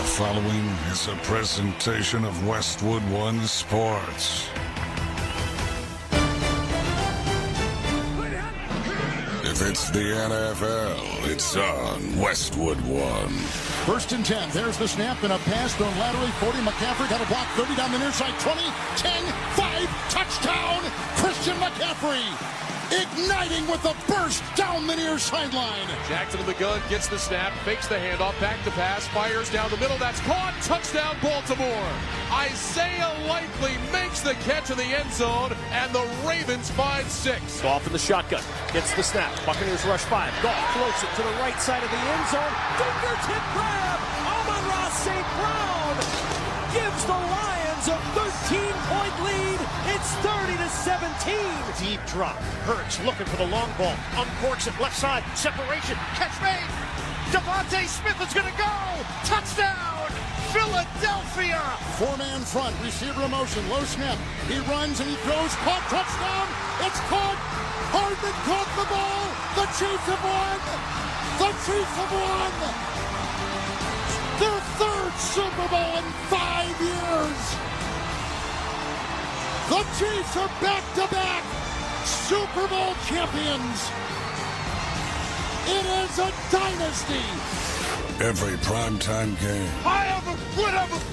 following is a presentation of Westwood One Sports. If it's the NFL, it's on Westwood One. 1st and 10. There's the snap and a pass thrown laterally. 40. McCaffrey got a block. 30 down the near side. 20, 10, 5. Touchdown, Christian McCaffrey. Igniting with a burst down the near sideline. Jackson in the gun, gets the snap, fakes the handoff, back to pass, fires down the middle. That's caught. Touchdown, Baltimore. Isaiah Likely makes the catch in the end zone, and the Ravens find 6. Goff in the shotgun, gets the snap. Buccaneers rush 5. Goff floats it to the right side of the end zone. Fingertip grab. Amon-Ra St. Brown gives the Lions a 13-point lead. It's 30-17. Deep drop. Hurts looking for the long ball. Uncorks it left side. Separation. Catch made. Devontae Smith is going to go. Touchdown, Philadelphia. 4-man front. Receiver in motion. Low snap. He runs and he throws. Caught. Touchdown. It's caught. Hardman caught the ball. The Chiefs have won. The Chiefs have won. Their 3rd Super Bowl in 5 years. The Chiefs are back-to-back Super Bowl champions. It is a dynasty. Every primetime game.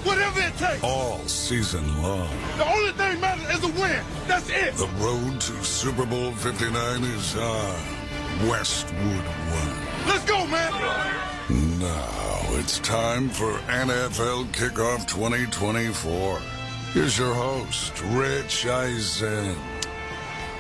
Whatever it takes. All season long. The only thing matters is a win. That's it. The road to Super Bowl 59 is on Westwood One. Let's go, man. Now it's time for NFL Kickoff 2024. Here's your host, Rich Eisen.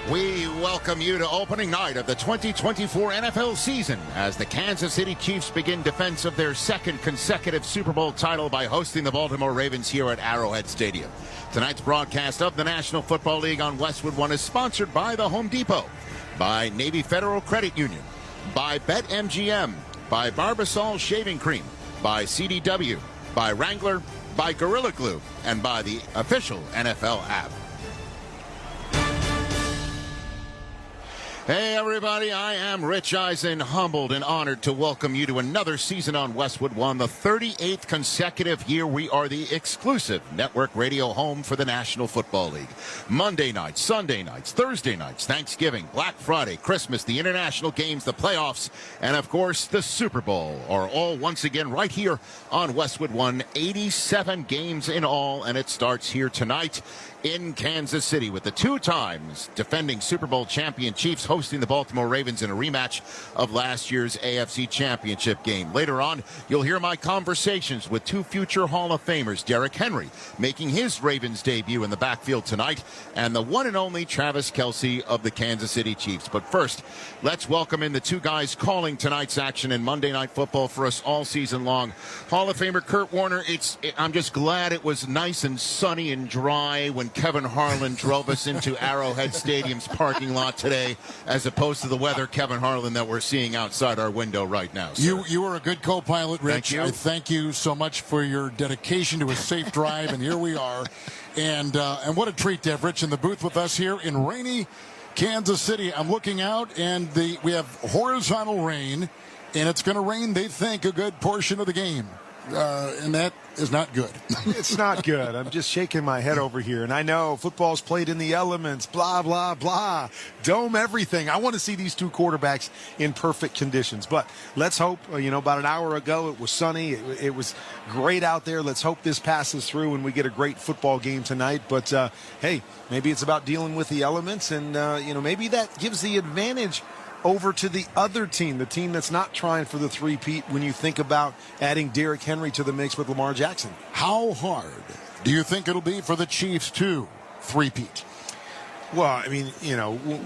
We welcome you to opening night of the 2024 NFL season as the Kansas City Chiefs begin defense of their 2nd consecutive Super Bowl title by hosting the Baltimore Ravens here at Arrowhead Stadium. Tonight's broadcast of the National Football League on Westwood One is sponsored by the Home Depot, by Navy Federal Credit Union, by BetMGM, by Barbasol Shaving Cream, by CDW, by Wrangler, by Gorilla Glue, and by the official NFL app. Hey everybody, I am Rich Eisen, humbled and honored to welcome you to another season on Westwood One, the 38th consecutive year we are the exclusive network radio home for the National Football League. Monday nights, Sunday nights, Thursday nights, Thanksgiving, Black Friday, Christmas, the international games, the playoffs, and of course the Super Bowl are all once again right here on Westwood One. 87 games in all, and it starts here tonight in Kansas City with the 2 times defending Super Bowl champion Chiefs hosting the Baltimore Ravens in a rematch of last year's AFC Championship game. Later on, you'll hear my conversations with 2 future Hall of Famers, Derrick Henry making his Ravens debut in the backfield tonight, and the one and only Travis Kelce of the Kansas City Chiefs. But first, let's welcome in the 2 guys calling tonight's action in Monday Night Football for us all season long. Hall of Famer Kurt Warner, I'm just glad it was nice and sunny and dry when Kevin Harlan drove us into Arrowhead Stadium's parking lot today, as opposed to the weather, Kevin Harlan, that we're seeing outside our window right now. You were a good co-pilot, Rich. Thank you. I thank you so much for your dedication to a safe drive, and here we are. And what a treat to have Rich in the booth with us here in rainy Kansas City. I'm looking out, and we have horizontal rain, and it's going to rain, they think, a good portion of the game. And that is not good. It's not good. I'm just shaking my head over here. And I know football's played in the elements, blah, blah, blah. Dome everything. I want to see these 2 quarterbacks in perfect conditions. But let's hope, about an hour ago it was sunny. It was great out there. Let's hope this passes through and we get a great football game tonight. But, hey, maybe it's about dealing with the elements. And, maybe that gives the advantage over to the other team, the team that's not trying for the three-peat when you think about adding Derrick Henry to the mix with Lamar Jackson. How hard do you think it'll be for the Chiefs to three-peat? Well, I mean,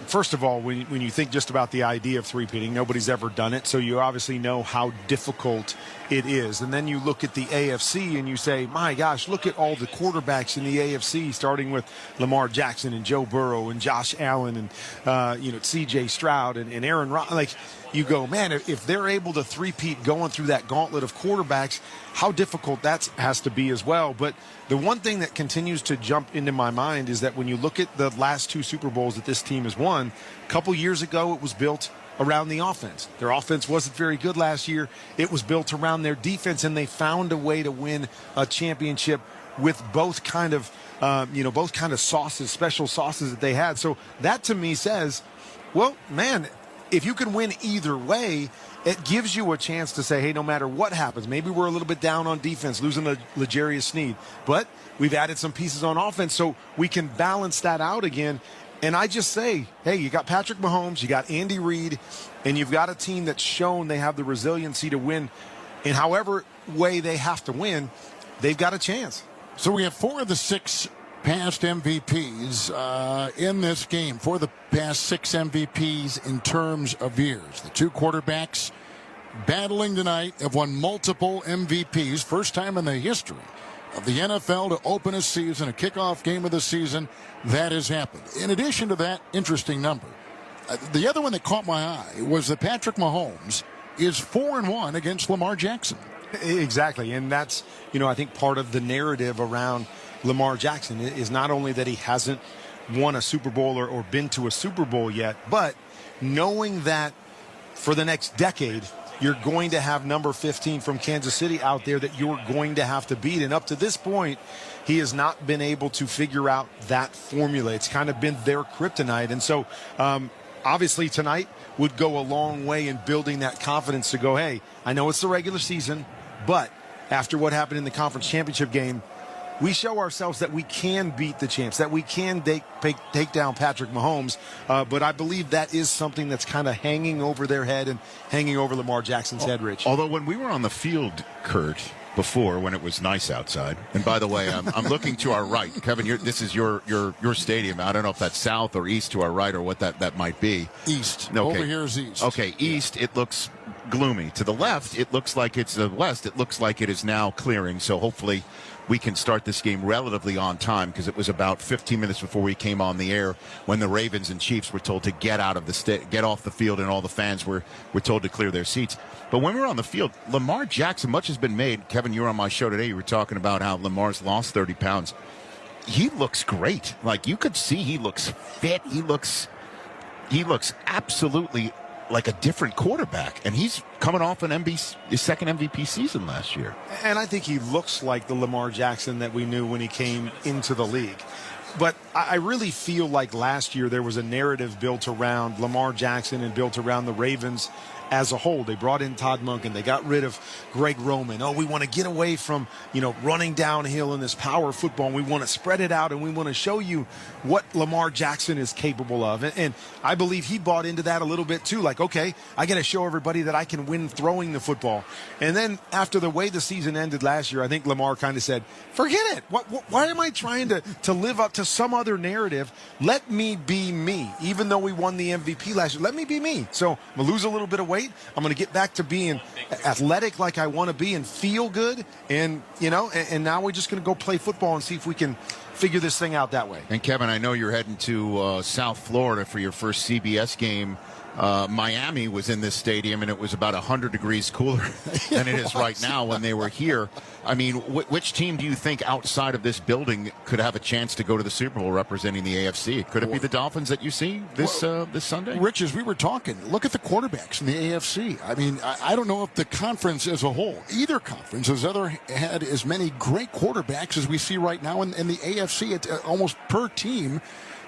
first of all, when you think just about the idea of three-peating, nobody's ever done it, so you obviously know how difficult it is. And then you look at the AFC and you say, my gosh, look at all the quarterbacks in the AFC, starting with Lamar Jackson and Joe Burrow and Josh Allen and, C.J. Stroud and Aaron Rodgers. Like, you go, man, if they're able to three-peat going through that gauntlet of quarterbacks, how difficult that has to be as well. But the one thing that continues to jump into my mind is that when you look at the last 2 Super Bowls that this team has won, a couple years ago it was built around the offense. Their offense wasn't very good last year. It was built around their defense, and they found a way to win a championship with both kind of sauces, special sauces that they had. So that to me says, well, man, if you can win either way, it gives you a chance to say, hey, no matter what happens, maybe we're a little bit down on defense, losing L'Jarius Sneed, but we've added some pieces on offense so we can balance that out again. And I just say, hey, you got Patrick Mahomes, you got Andy Reid, and you've got a team that's shown they have the resiliency to win. In however way they have to win, they've got a chance. So we have 4 of the 6 past MVPs in this game. 4 of the past 6 MVPs in terms of years. The 2 quarterbacks battling tonight have won multiple MVPs. First time in the history of the NFL to open a season, a kickoff game of the season, that has happened. In addition to that interesting number, the other one that caught my eye was that Patrick Mahomes is 4-1 against Lamar Jackson. Exactly, and that's, I think part of the narrative around Lamar Jackson is not only that he hasn't won a Super Bowl or been to a Super Bowl yet, but knowing that for the next decade, you're going to have number 15 from Kansas City out there that you're going to have to beat. And up to this point, he has not been able to figure out that formula. It's kind of been their kryptonite. And so obviously tonight would go a long way in building that confidence to go, hey, I know it's the regular season, but after what happened in the conference championship game, we show ourselves that we can beat the champs, that we can take down Patrick Mahomes. But I believe that is something that's kind of hanging over their head and hanging over Lamar Jackson's head, Rich. Although when we were on the field, Kurt, before when it was nice outside, and by the way, I'm looking to our right. Kevin, this is your stadium. I don't know if that's south or east to our right or what that might be. East. Okay. Over here is east. Okay, east, it looks gloomy. To the left, it looks like it's the west. It looks like it is now clearing. So hopefully we can start this game relatively on time, because it was about 15 minutes before we came on the air when the Ravens and Chiefs were told to get off the field, and all the fans were told to clear their seats. But when we were on the field, Lamar Jackson, much has been made. Kevin, you were on my show today. You were talking about how Lamar's lost 30 pounds. He looks great. Like, you could see he looks fit. He looks absolutely like a different quarterback, and he's coming off his second MVP season last year. And I think he looks like the Lamar Jackson that we knew when he came into the league. But I really feel like last year there was a narrative built around Lamar Jackson and built around the Ravens as a whole. They brought in Todd Monken. They got rid of Greg Roman. Oh, we want to get away from, running downhill in this power football. And we want to spread it out, and we want to show you what Lamar Jackson is capable of. And I believe he bought into that a little bit too. Like, okay, I got to show everybody that I can win throwing the football. And then after the way the season ended last year, I think Lamar kind of said, forget it. Why am I trying to live up to some other narrative? Let me be me. Even though we won the MVP last year, let me be me. So I'm going to lose a little bit of weight. I'm going to get back to being athletic like I want to be and feel good. And, and now we're just going to go play football and see if we can figure this thing out that way. And, Kevin, I know you're heading to South Florida for your first CBS game. Miami was in this stadium, and it was about 100 degrees cooler than it is right now when they were here. I mean, which team do you think outside of this building could have a chance to go to the Super Bowl representing the AFC? Could it be the Dolphins that you see this Sunday? Rich, as we were talking, look at the quarterbacks in the AFC. I mean, I don't know if the conference as a whole, either conference, has ever had as many great quarterbacks as we see right now in the AFC. It's almost per team.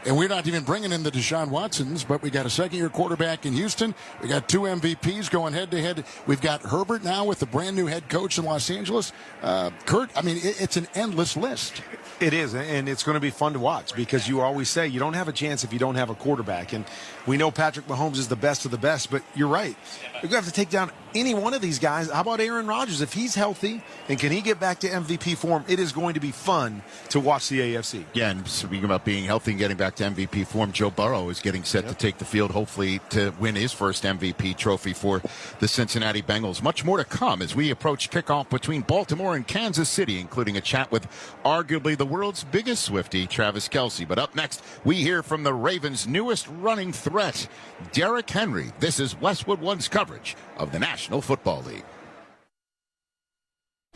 And we're not even bringing in the Deshaun Watsons, but we got a second-year quarterback in Houston. We got 2 MVPs going head-to-head. We've got Herbert now with the brand-new head coach in Los Angeles. Kurt, I mean, it's an endless list. It is, and it's going to be fun to watch, because you always say you don't have a chance if you don't have a quarterback. And we know Patrick Mahomes is the best of the best, but you're right. You're going to have to take down any one of these guys. How about Aaron Rodgers? If he's healthy and can he get back to MVP form, it is going to be fun to watch the AFC. Yeah, and speaking about being healthy and getting back to MVP form, Joe Burrow is getting set to take the field, hopefully to win his first MVP trophy for the Cincinnati Bengals. Much more to come as we approach kickoff between Baltimore and Kansas City, including a chat with arguably the world's biggest Swiftie, Travis Kelce. But up next, we hear from the Ravens' newest running threat, Derrick Henry. This is Westwood One's coverage of the National Football League.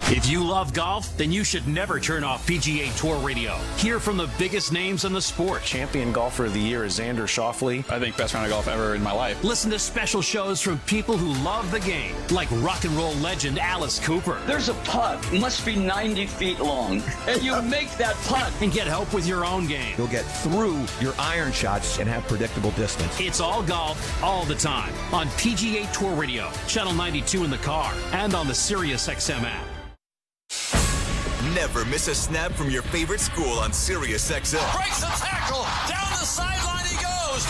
If you love golf, then you should never turn off PGA Tour Radio. Hear from the biggest names in the sport. Champion golfer of the year is Xander Schauffele. I think best round of golf ever in my life. Listen to special shows from people who love the game, like rock and roll legend Alice Cooper. There's a putt, must be 90 feet long, and you make that putt. And get help with your own game. You'll get through your iron shots and have predictable distance. It's all golf, all the time, on PGA Tour Radio, Channel 92 in the car, and on the Sirius XM app. Never miss a snap from your favorite school on SiriusXM. Breaks the tackle. Down the sideline he goes.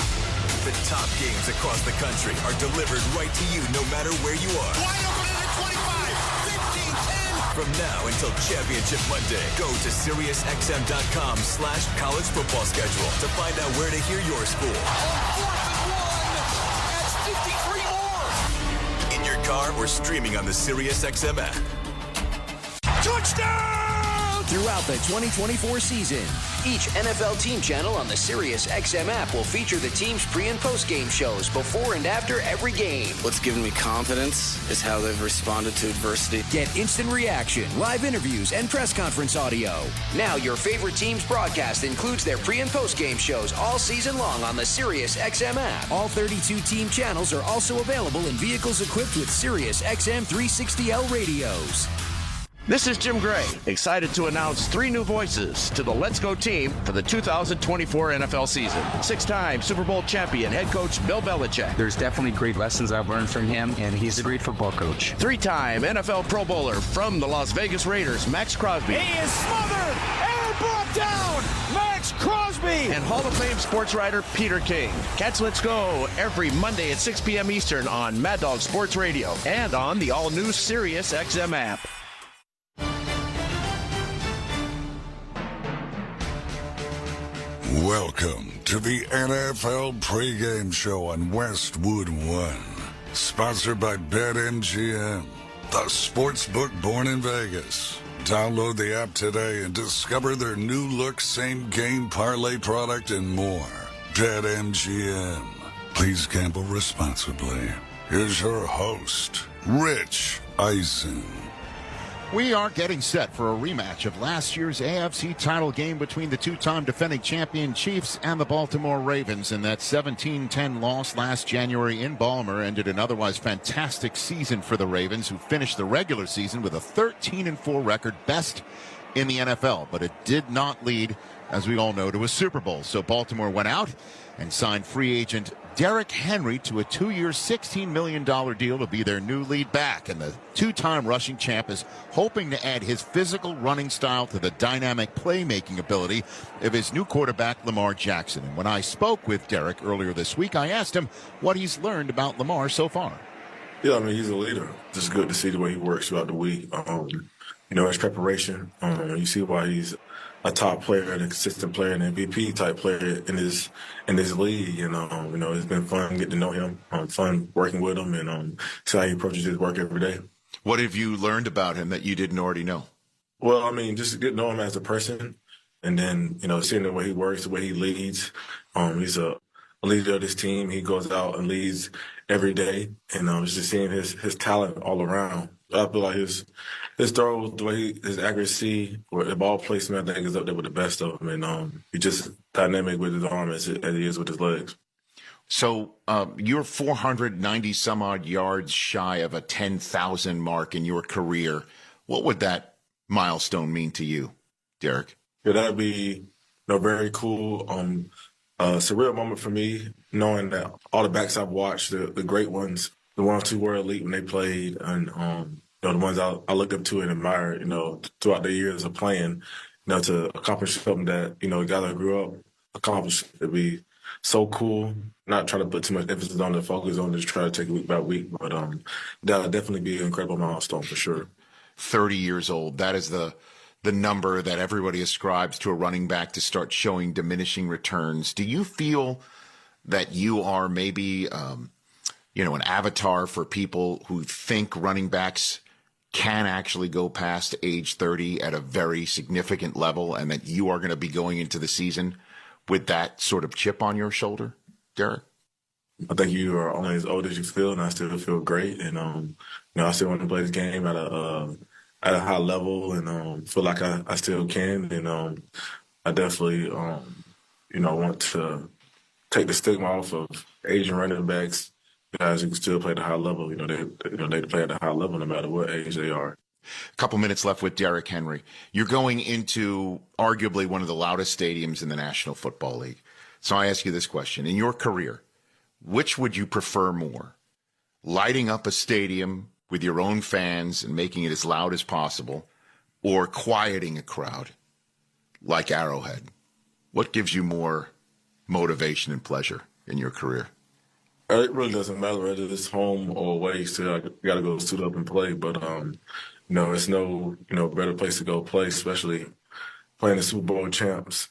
The top games across the country are delivered right to you no matter where you are. Wide open at 25, 15, 10. From now until Championship Monday, go to SiriusXM.com/college football schedule to find out where to hear your school. On 4th and 1. That's 53 more. In your car or streaming on the SiriusXM app. Touchdown! Throughout the 2024 season, each NFL team channel on the SiriusXM app will feature the team's pre- and post-game shows before and after every game. What's given me confidence is how they've responded to adversity. Get instant reaction, live interviews, and press conference audio. Now your favorite team's broadcast includes their pre- and post-game shows all season long on the SiriusXM app. All 32 team channels are also available in vehicles equipped with SiriusXM 360L radios. This is Jim Gray, excited to announce 3 new voices to the Let's Go team for the 2024 NFL season. 6-time Super Bowl champion head coach Bill Belichick. There's definitely great lessons I've learned from him, and he's a great football coach. 3-time NFL Pro Bowler from the Las Vegas Raiders, Max Crosby. He is smothered and brought down. Max Crosby. And Hall of Fame sports writer Peter King. Catch Let's Go every Monday at 6 p.m. Eastern on Mad Dog Sports Radio and on the all-new SiriusXM app. Welcome to the NFL pregame show on Westwood One. Sponsored by BetMGM, the sportsbook born in Vegas. Download the app today and discover their new look same game parlay product and more. BetMGM. Please gamble responsibly. Here's your host, Rich Eisen. We are getting set for a rematch of last year's AFC title game between the two-time defending champion Chiefs and the Baltimore Ravens. And that 17-10 loss last January in Baltimore ended an otherwise fantastic season for the Ravens, who finished the regular season with a 13-4 record, best in the NFL. But it did not lead, as we all know, to a Super Bowl. So Baltimore went out and signed free agent Derrick Henry to a 2-year, $16 million deal to be their new lead back. And the two-time rushing champ is hoping to add his physical running style to the dynamic playmaking ability of his new quarterback, Lamar Jackson. And when I spoke with Derrick earlier this week, I asked him what he's learned about Lamar so far. Yeah, I mean, he's a leader. It's good to see the way he works throughout the week. His preparation. You see why he's a top player and a consistent player and MVP type player in his league. And it's been fun getting to know him, fun working with him, and see how he approaches his work every day. What have you learned about him that you didn't already know? Well, I mean, just get to know him as a person, and then seeing the way he works, the way he leads. He's a leader of this team. He goes out and leads every day, and just seeing his talent all around. I feel like his throws, the way his accuracy, or the ball placement, I think is up there with the best of them. And he's just dynamic with his arm as he is with his legs. So you're 490 some odd yards shy of a 10,000 mark in your career. What would that milestone mean to you, Derrick? Yeah, that'd be very cool. Surreal moment for me, knowing that all the backs I've watched, the great ones, the ones who were elite when they played, and the ones I looked up to and admired, throughout the years of playing, to accomplish something that, guys that grew up accomplished. It'd be so cool. Not trying to put too much emphasis on the focus on just try to take it week by week, but that'll definitely be an incredible milestone for sure. 30 years old. That is the number that everybody ascribes to a running back to start showing diminishing returns. Do you feel that you are maybe, an avatar for people who think running backs can actually go past age 30 at a very significant level, and that you are going to be going into the season with that sort of chip on your shoulder, Derrick? I think you are only as old as you feel, and I still feel great. And, I still want to play this game at at a high level, and feel like I still can. And I definitely, want to take the stigma off of Asian running backs, guys who can still play at a high level. They play at a high level no matter what age they are. A couple minutes left with Derrick Henry. You're going into arguably one of the loudest stadiums in the National Football League. So I ask you this question. In your career, which would you prefer more? Lighting up a stadium with your own fans and making it as loud as possible, or quieting a crowd like Arrowhead? What gives you more motivation and pleasure in your career? It really doesn't matter whether it's home or away. Still, I got to go suit up and play. But, it's no, better place to go play, especially playing the Super Bowl champs,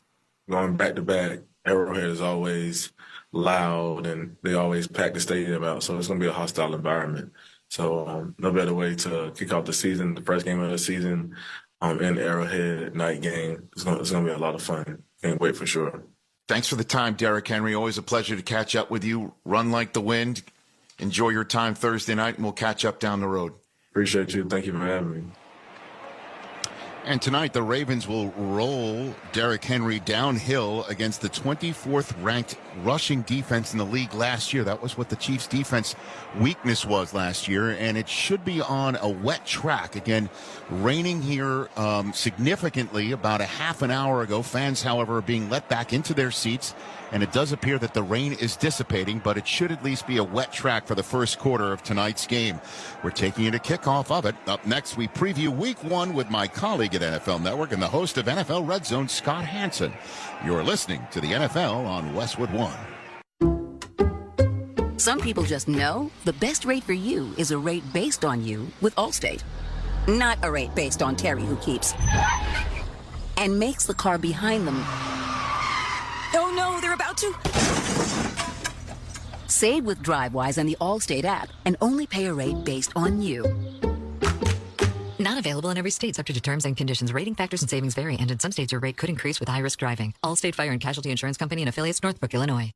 going back-to-back. Arrowhead is always loud, and they always pack the stadium out. So it's going to be a hostile environment. So no better way to kick off the season, the first game of the season, in Arrowhead night game. It's going to be a lot of fun. Can't wait for sure. Thanks for the time, Derrick Henry. Always a pleasure to catch up with you. Run like the wind. Enjoy your time Thursday night, and we'll catch up down the road. Appreciate you. Thank you for having me. And tonight, the Ravens will roll Derrick Henry downhill against the 24th ranked rushing defense in the league last year. That was what the Chiefs' defense weakness was last year, and it should be on a wet track. Again, raining here significantly about a half an hour ago. Fans, however, are being let back into their seats, and it does appear that the rain is dissipating, but it should at least be a wet track for the first quarter of tonight's game. We're taking you to kickoff of it. Up next, we preview Week 1 with my colleague at NFL Network and the host of NFL Red Zone, Scott Hanson. You're listening to the NFL on Westwood One. Some people just know the best rate for you is a rate based on you with Allstate. Not a rate based on Terry who keeps and makes the car behind them. Oh no, they're about to. Save with DriveWise and the Allstate app and only pay a rate based on you. Not available in every state, subject to terms and conditions. Rating factors and savings vary, and in some states your rate could increase with high-risk driving. Allstate Fire and Casualty Insurance Company and affiliates, Northbrook, Illinois.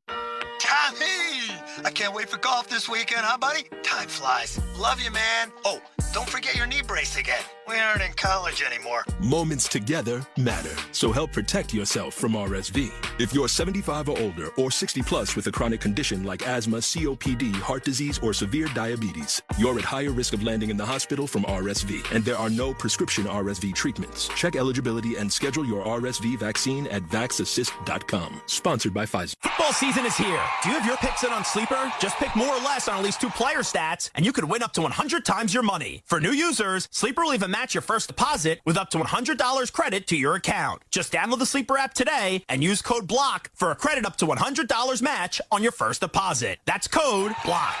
Tommy! I can't wait for golf this weekend, huh, buddy? Time flies. Love you, man. Oh, don't forget your knee brace again. We aren't in college anymore. Moments together matter, so help protect yourself from RSV. If you're 75 or older or 60 plus with a chronic condition like asthma, COPD, heart disease, or severe diabetes, you're at higher risk of landing in the hospital from RSV, and there are no prescription RSV treatments. Check eligibility and schedule your RSV vaccine at vaxassist.com. Sponsored by Pfizer. Football season is here. Do you have your picks in on Sleeper? Just pick more or less on at least 2 player stats, and you could win up to 100 times your money. For new users, Sleeper will even match your first deposit with up to $100 credit to your account. Just download the Sleeper app today and use code BLOCK for a credit up to $100 match on your first deposit. That's code BLOCK.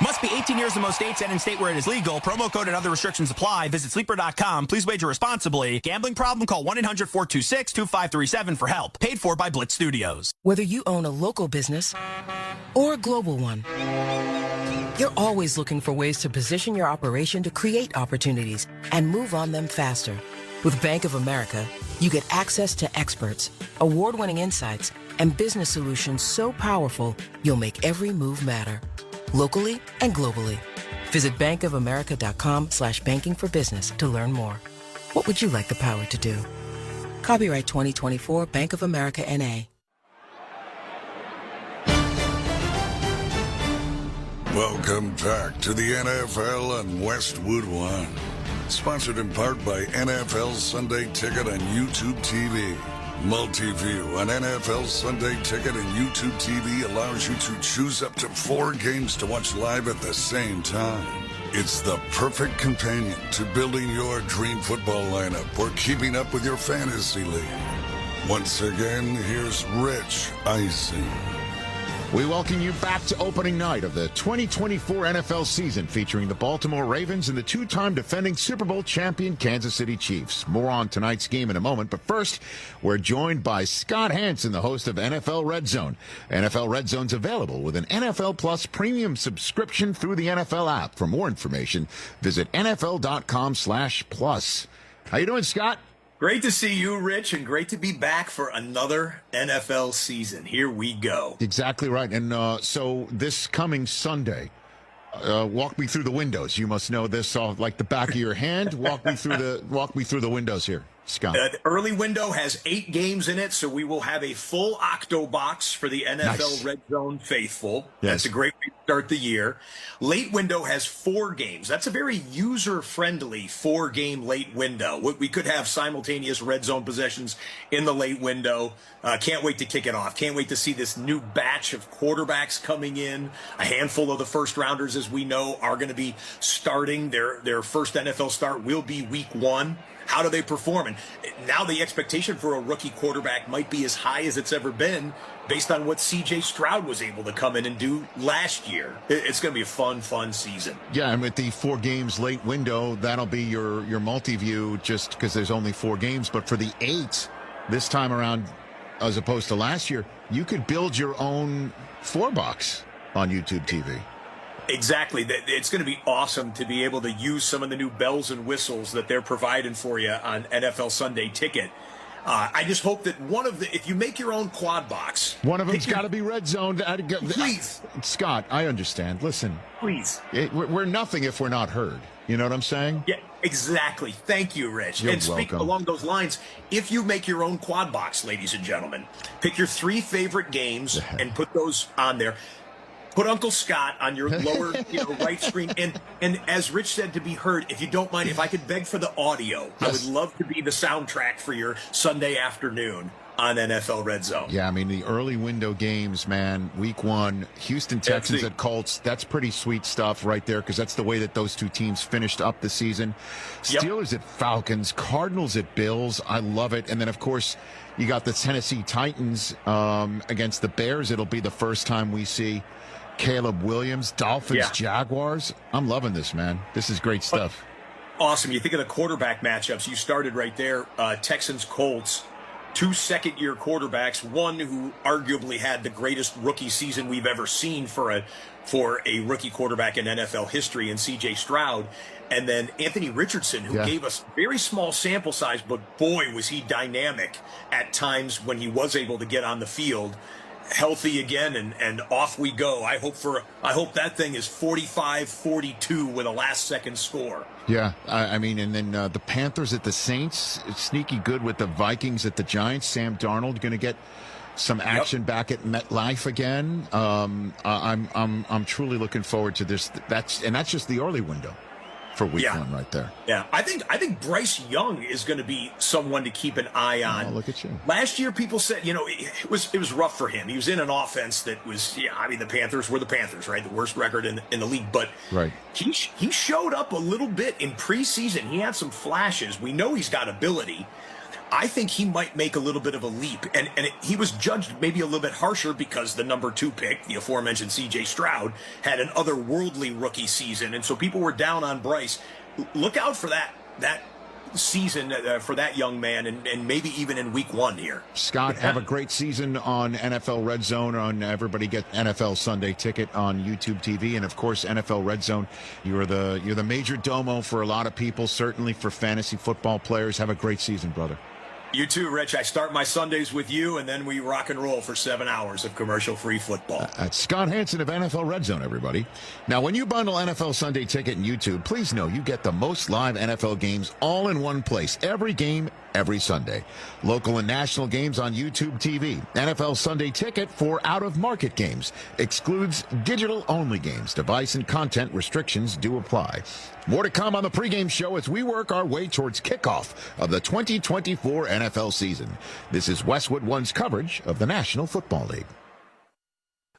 Must be 18 years in most states and in state where it is legal. Promo code and other restrictions apply. Visit sleeper.com. Please wager responsibly. Gambling problem? Call 1-800-426-2537 for help. Paid for by Blitz Studios. Whether you own a local business or a global one, you're always looking for ways to position your operation to create opportunities and move on them faster. With Bank of America, you get access to experts, award-winning insights, and business solutions so powerful, you'll make every move matter. Locally and globally. Visit bankofamerica.com/banking for business to learn more. What would you like the power to do? Copyright 2024 Bank of America N.A. Welcome back to the NFL on Westwood One. Sponsored in part by NFL Sunday Ticket on YouTube TV. Multi-view on NFL Sunday Ticket and YouTube TV allows you to choose up to 4 games to watch live at the same time. It's the perfect companion to building your dream football lineup or keeping up with your fantasy league. Once again, here's Rich Eisen. We welcome you back to opening night of the 2024 NFL season, featuring the Baltimore Ravens and the 2-time defending Super Bowl champion Kansas City Chiefs. More on tonight's game in a moment, but first, we're joined by Scott Hanson, the host of NFL Red Zone. NFL Red Zone's available with an NFL Plus premium subscription through the NFL app. For more information, visit NFL.com/plus. How you doing, Scott? Great to see you, Rich, and great to be back for another NFL season. Here we go. Exactly right. And so this coming Sunday, Walk me through the windows. You must know this off like the back of your hand. Walk me through the windows here, Scott. The early window has 8 games in it, so we will have a full Octo box for the NFL Red Zone faithful. Yes. That's a great way to start the year. Late window has 4 games. That's a very user-friendly 4-game late window. We could have simultaneous Red Zone possessions in the late window. Can't wait to kick it off. Can't wait to see this new batch of quarterbacks coming in. A handful of the first-rounders, as we know, are going to be starting. Their first NFL start will be week 1. How do they perform? And now the expectation for a rookie quarterback might be as high as it's ever been based on what C.J. Stroud was able to come in and do last year. It's going to be a fun season. Yeah, and with the 4 games late window, that'll be your multi-view just because there's only 4 games. But for the 8 this time around, as opposed to last year, you could build your own 4-box on YouTube TV. Exactly. It's going to be awesome to be able to use some of the new bells and whistles that they're providing for you on NFL Sunday Ticket. I just hope that if you make your own quad box, one of them's got to be red zoned. Please, Scott, I understand. Listen, please. We're nothing if we're not heard. You know what I'm saying? Yeah, exactly. Thank you, Rich. You're and speak welcome. along those lines. If you make your own quad box, ladies and gentlemen, pick your 3 favorite games and put those on there. Put Uncle Scott on your lower, right screen. And as Rich said, to be heard, if you don't mind, if I could beg for the audio, I would love to be the soundtrack for your Sunday afternoon on NFL Red Zone. Yeah, I mean, the early window games, man, week 1, Houston Texans at Colts, that's pretty sweet stuff right there because that's the way that those 2 teams finished up the season. Steelers at Falcons, Cardinals at Bills, I love it. And then, of course, you got the Tennessee Titans against the Bears. It'll be the first time we see Caleb Williams, Dolphins, Jaguars. I'm loving this, man. This is great stuff. Awesome. You think of the quarterback matchups. You started right there. Texans, Colts, 2 second-year quarterbacks. One who arguably had the greatest rookie season we've ever seen for a rookie quarterback in NFL history in C.J. Stroud. And then Anthony Richardson, who gave us very small sample size, but boy, was he dynamic at times when he was able to get on the field. Healthy again, and off we go. I hope that thing is 45-42 with a last-second score. Yeah, I mean, and then the Panthers at the Saints, it's sneaky good with the Vikings at the Giants. Sam Darnold going to get some action back at MetLife again. I'm truly looking forward to this. That's just the early window for week 1 right there. Yeah, I think Bryce Young is going to be someone to keep an eye on. Oh, look at you. Last year, people said, it was rough for him. He was in an offense that was, the Panthers were the Panthers, right? The worst record in the league. But he showed up a little bit in preseason. He had some flashes. We know he's got ability. I think he might make a little bit of a leap. And he was judged maybe a little bit harsher because the number 2 pick, the aforementioned C.J. Stroud, had an otherworldly rookie season. And so people were down on Bryce. Look out for that season for that young man and maybe even in week 1 here. Scott, have a great season on NFL Red Zone. On everybody get NFL Sunday Ticket on YouTube TV. And, of course, NFL Red Zone. You're the major domo for a lot of people, certainly for fantasy football players. Have a great season, brother. You too, Rich. I start my Sundays with you, and then we rock and roll for 7 hours of commercial-free football. That's Scott Hansen of NFL Red Zone, everybody. Now, when you bundle NFL Sunday Ticket and YouTube, please know you get the most live NFL games all in one place. Every game, every Sunday. Local and national games on YouTube TV. NFL Sunday Ticket for out-of-market games. Excludes digital-only games. Device and content restrictions do apply. More to come on the pregame show as we work our way towards kickoff of the 2024 NFL season. This is Westwood One's coverage of the National Football League.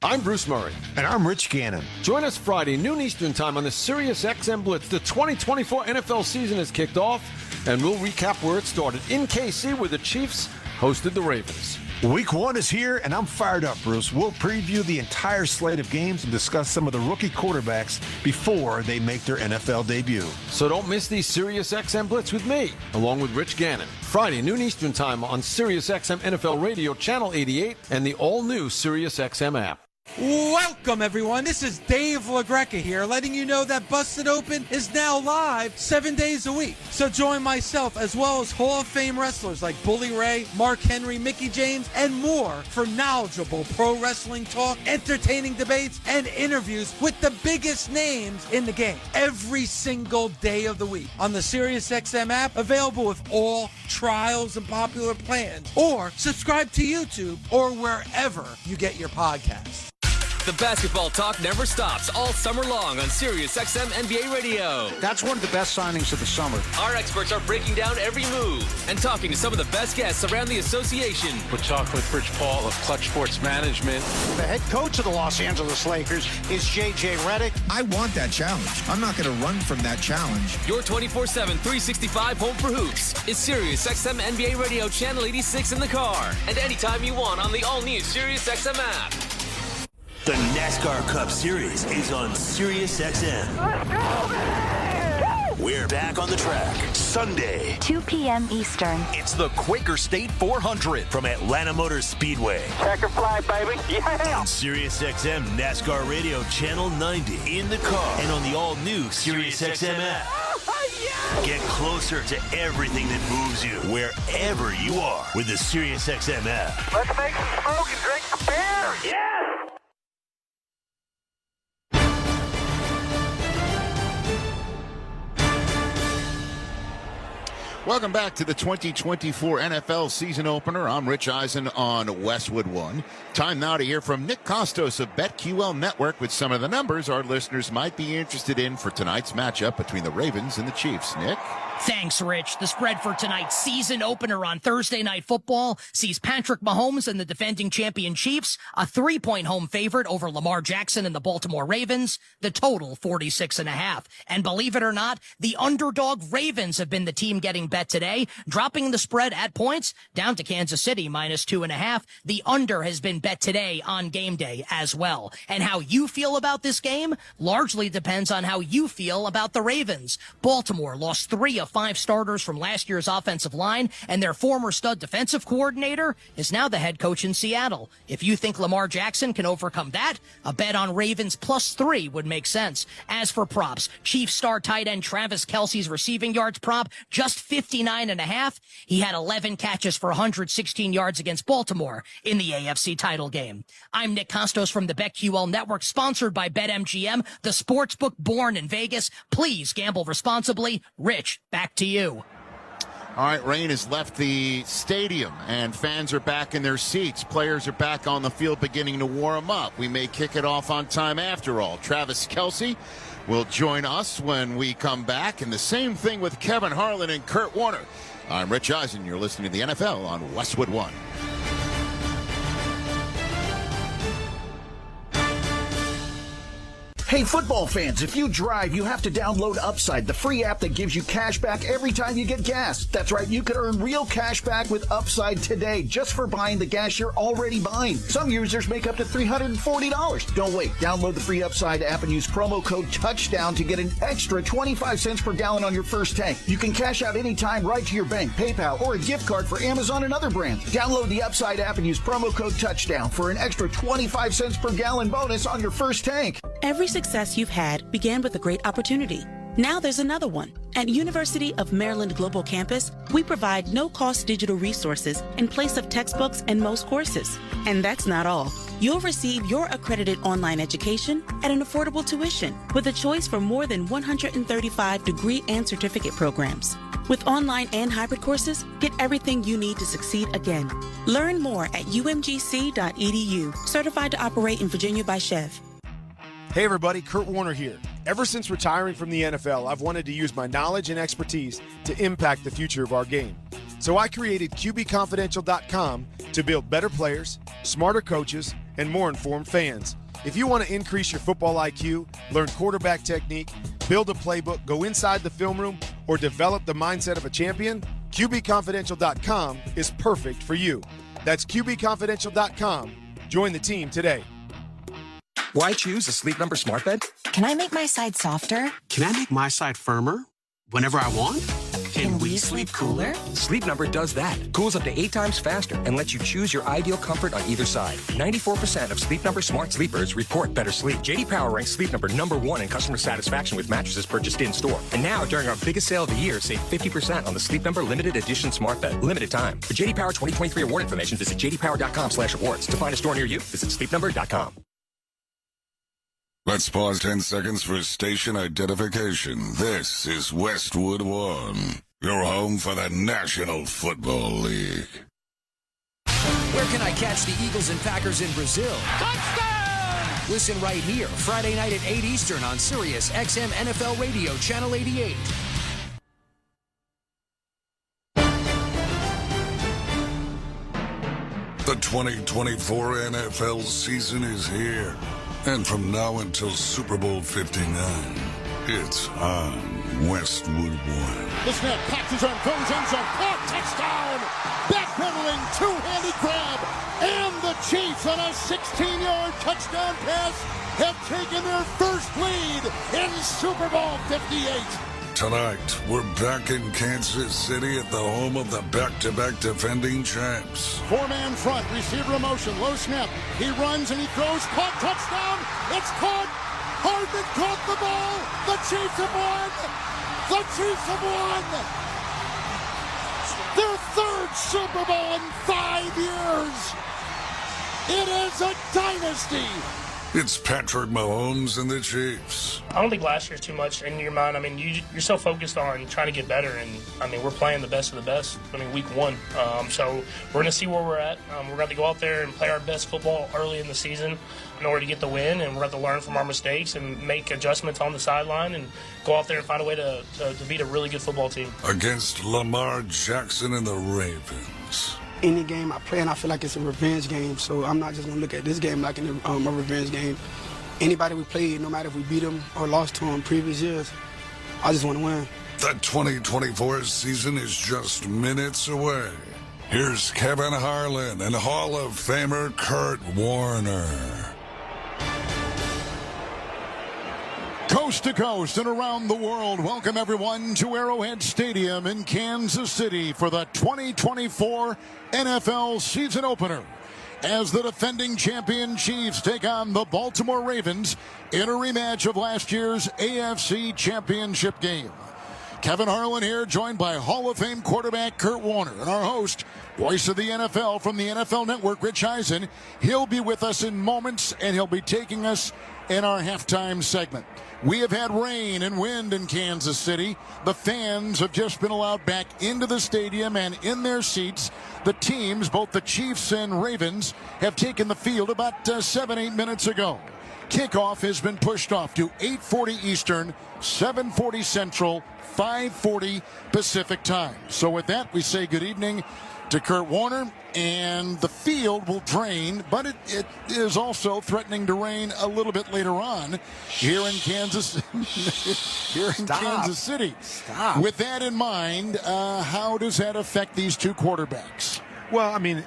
I'm Bruce Murray. And I'm Rich Gannon. Join us Friday, noon Eastern time on the Sirius XM Blitz. The 2024 NFL season has kicked off, and we'll recap where it started in KC, where the Chiefs hosted the Ravens. Week 1 is here, and I'm fired up, Bruce. We'll preview the entire slate of games and discuss some of the rookie quarterbacks before they make their NFL debut. So don't miss the Sirius XM Blitz with me, along with Rich Gannon. Friday, noon Eastern time on Sirius XM NFL Radio, Channel 88, and the all-new Sirius XM app. Welcome, everyone. This is Dave LaGreca here, letting you know that Busted Open is now live 7 days a week. So join myself as well as Hall of Fame wrestlers like Bully Ray, Mark Henry, Mickey James, and more for knowledgeable pro wrestling talk, entertaining debates, and interviews with the biggest names in the game every single day of the week on the SiriusXM app, available with all trials and popular plans, or subscribe to YouTube or wherever you get your podcasts. The basketball talk never stops all summer long on SiriusXM NBA Radio. That's one of the best signings of the summer. Our experts are breaking down every move and talking to some of the best guests around the association. We're talking with Rich Paul of Clutch Sports Management. The head coach of the Los Angeles Lakers is J.J. Redick. I want that challenge. I'm not going to run from that challenge. Your 24/7, 365 home for hoops is SiriusXM NBA Radio Channel 86 in the car and anytime you want on the all-new SiriusXM app. The NASCAR Cup Series is on SiriusXM. Let's go, man! We're back on the track Sunday, 2 p.m. Eastern. It's the Quaker State 400 from Atlanta Motor Speedway. Checker flag, baby. Yeah! On SiriusXM NASCAR Radio Channel 90 in the car and on the all-new SiriusXM app. Yeah! Get closer to everything that moves you wherever you are with the SiriusXM app. Let's make some smoke and drink some beer. Yeah! Welcome back to the 2024 NFL season opener. I'm Rich Eisen on Westwood One. Time now to hear from Nick Costos of BetQL Network with some of the numbers our listeners might be interested in for tonight's matchup between the Ravens and the Chiefs. Nick? Thanks, Rich. The spread for tonight's season opener on Thursday Night Football sees Patrick Mahomes and the defending champion Chiefs a 3-point home favorite over Lamar Jackson and the Baltimore Ravens. The total 46.5. And believe it or not, the underdog Ravens have been the team getting bet today, dropping the spread at points down to Kansas City -2.5. The under has been bet today on game day as well. And how you feel about this game largely depends on how you feel about the Ravens. Baltimore lost 3 of 5 starters from last year's offensive line, and their former stud defensive coordinator is now the head coach in Seattle. If you think Lamar Jackson can overcome that, a bet on Ravens +3 would make sense. As for props, Chiefs star tight end Travis Kelce's receiving yards prop, just 59.5. He had 11 catches for 116 yards against Baltimore in the AFC title game. I'm Nick Costos from the BetQL Network, sponsored by BetMGM, the sportsbook born in Vegas. Please gamble responsibly. Rich, back to you. All right, rain has left the stadium, and fans are back in their seats. Players are back on the field beginning to warm up. We may kick it off on time after all. Travis Kelce will join us when we come back, and the same thing with Kevin Harlan and Kurt Warner. I'm Rich Eisen. You're listening to the NFL on Westwood One. Hey, football fans, if you drive, you have to download Upside, the free app that gives you cash back every time you get gas. That's right, you could earn real cash back with Upside today just for buying the gas you're already buying. Some users make up to $340. Don't wait. Download the free Upside app and use promo code TOUCHDOWN to get an extra 25 cents per gallon on your first tank. You can cash out anytime right to your bank, PayPal, or a gift card for Amazon and other brands. Download the Upside app and use promo code TOUCHDOWN for an extra 25 cents per gallon bonus on your first tank. Every success you've had began with a great opportunity. Now there's another one. At University of Maryland Global Campus, we provide no-cost digital resources in place of textbooks and most courses. And that's not all. You'll receive your accredited online education at an affordable tuition with a choice from more than 135 degree and certificate programs. With online and hybrid courses, get everything you need to succeed again. Learn more at umgc.edu. Certified to operate in Virginia by Chev. Hey everybody, Kurt Warner here. Ever since retiring from the NFL, I've wanted to use my knowledge and expertise to impact the future of our game. So I created QBConfidential.com to build better players, smarter coaches, and more informed fans. If you want to increase your football IQ, learn quarterback technique, build a playbook, go inside the film room, or develop the mindset of a champion, QBConfidential.com is perfect for you. That's QBConfidential.com. Join the team today. Why choose a Sleep Number smart bed? Can I make my side softer? Can I make my side firmer whenever I want? Can we sleep cooler? Sleep Number does that. Cools up to 8 times faster and lets you choose your ideal comfort on either side. 94% of Sleep Number smart sleepers report better sleep. J.D. Power ranks Sleep Number #1 in customer satisfaction with mattresses purchased in-store. And now, during our biggest sale of the year, save 50% on the Sleep Number Limited Edition Smart Bed. Limited time. For J.D. Power 2023 award information, visit jdpower.com/awards. To find a store near you, visit sleepnumber.com. Let's pause 10 seconds for station identification. This is Westwood One, your home for the National Football League. Where can I catch the Eagles and Packers in Brazil? Touchdown! Listen right here, Friday night at 8 Eastern on Sirius XM NFL Radio, Channel 88. The 2024 NFL season is here. And from now until Super Bowl 59, it's on Westwood One. The snap, catches on, goes end zone, caught, touchdown! Backpedaling, two-handed grab, and the Chiefs on a 16-yard touchdown pass have taken their first lead in Super Bowl 58. Tonight, we're back in Kansas City at the home of the back-to-back defending champs. Four-man front, receiver in motion, low snap. He runs and he throws, caught, touchdown! It's caught! Hardman caught the ball! The Chiefs have won! The Chiefs have won! Their third Super Bowl in 5 years! It is a dynasty! It's Patrick Mahomes and the Chiefs. I don't think last year's too much in your mind. I mean, you're so focused on trying to get better, and I mean, we're playing the best of the best. I mean, week 1, so we're going to see where we're at. We're going to go out there and play our best football early in the season in order to get the win, and we're going to learn from our mistakes and make adjustments on the sideline and go out there and find a way to beat a really good football team. Against Lamar Jackson and the Ravens. Any game I play, and I feel like it's a revenge game, so I'm not just going to look at this game like a revenge game. Anybody we played, no matter if we beat them or lost to them previous years, I just want to win. The 2024 season is just minutes away. Here's Kevin Harlan and Hall of Famer Kurt Warner. Coast to coast and around the world, welcome everyone to Arrowhead Stadium in Kansas City for the 2024 NFL season opener, as the defending champion Chiefs take on the Baltimore Ravens in a rematch of last year's AFC Championship game. Kevin Harlan here, joined by Hall of Fame quarterback Kurt Warner, and our host, voice of the NFL from the NFL Network, Rich Eisen. He'll be with us in moments, and he'll be taking us in our halftime segment. We have had rain and wind in Kansas City. The fans have just been allowed back into the stadium and in their seats. The teams, both the Chiefs and Ravens, have taken the field about 7-8 minutes ago. Kickoff has been pushed off to 8:40 Eastern, 7:40 Central, 5:40 Pacific time. So with that, we say good evening to Kurt Warner, and the field will drain, but it is also threatening to rain a little bit later on here in Kansas Kansas City. Stop. With that in mind, how does that affect these two quarterbacks? Well, I mean,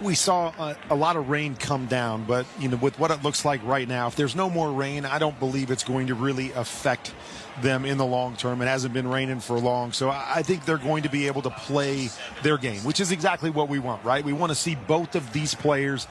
we saw a lot of rain come down, but, with what it looks like right now, if there's no more rain, I don't believe it's going to really affect them in the long term. It hasn't been raining for long, so I think they're going to be able to play their game, which is exactly what we want, right? We want to see both of these players,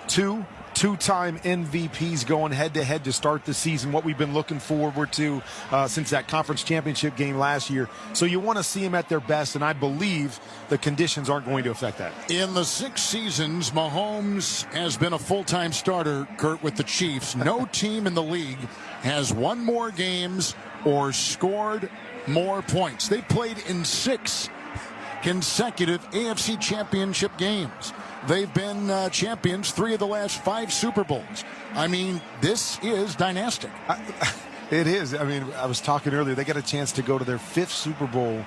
two-time MVPs going head-to-head to start the season, what we've been looking forward to since that conference championship game last year. So you want to see them at their best, and I believe the conditions aren't going to affect that. In the 6 seasons, Mahomes has been a full-time starter, Kurt, with the Chiefs. No team in the league has won more games or scored more points. They played in 6 consecutive AFC championship games. They've been champions 3 of the last 5 Super Bowls. I mean, this is dynastic. It is. I mean, I was talking earlier, they got a chance to go to their 5th Super Bowl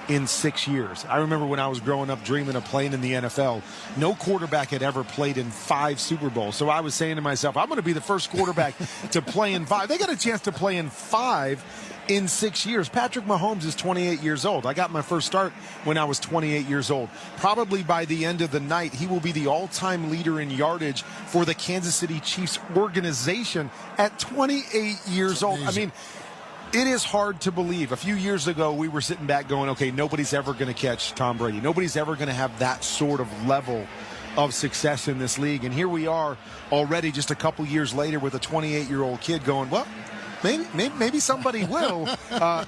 in 6 years. I remember when I was growing up dreaming of playing in the NFL, no quarterback had ever played in 5 Super Bowls. So I was saying to myself, I'm going to be the first quarterback to play in 5. They got a chance to play in 5 in 6 years. Patrick Mahomes is 28 years old. I got my first start when I was 28 years old. Probably by the end of the night, he will be the all-time leader in yardage for the Kansas City Chiefs organization at 28 years old. I mean, It is hard to believe. A few years ago, we were sitting back going, okay, nobody's ever going to catch Tom Brady. Nobody's ever going to have that sort of level of success in this league. And here we are already just a couple years later with a 28-year-old kid going, well, maybe somebody will.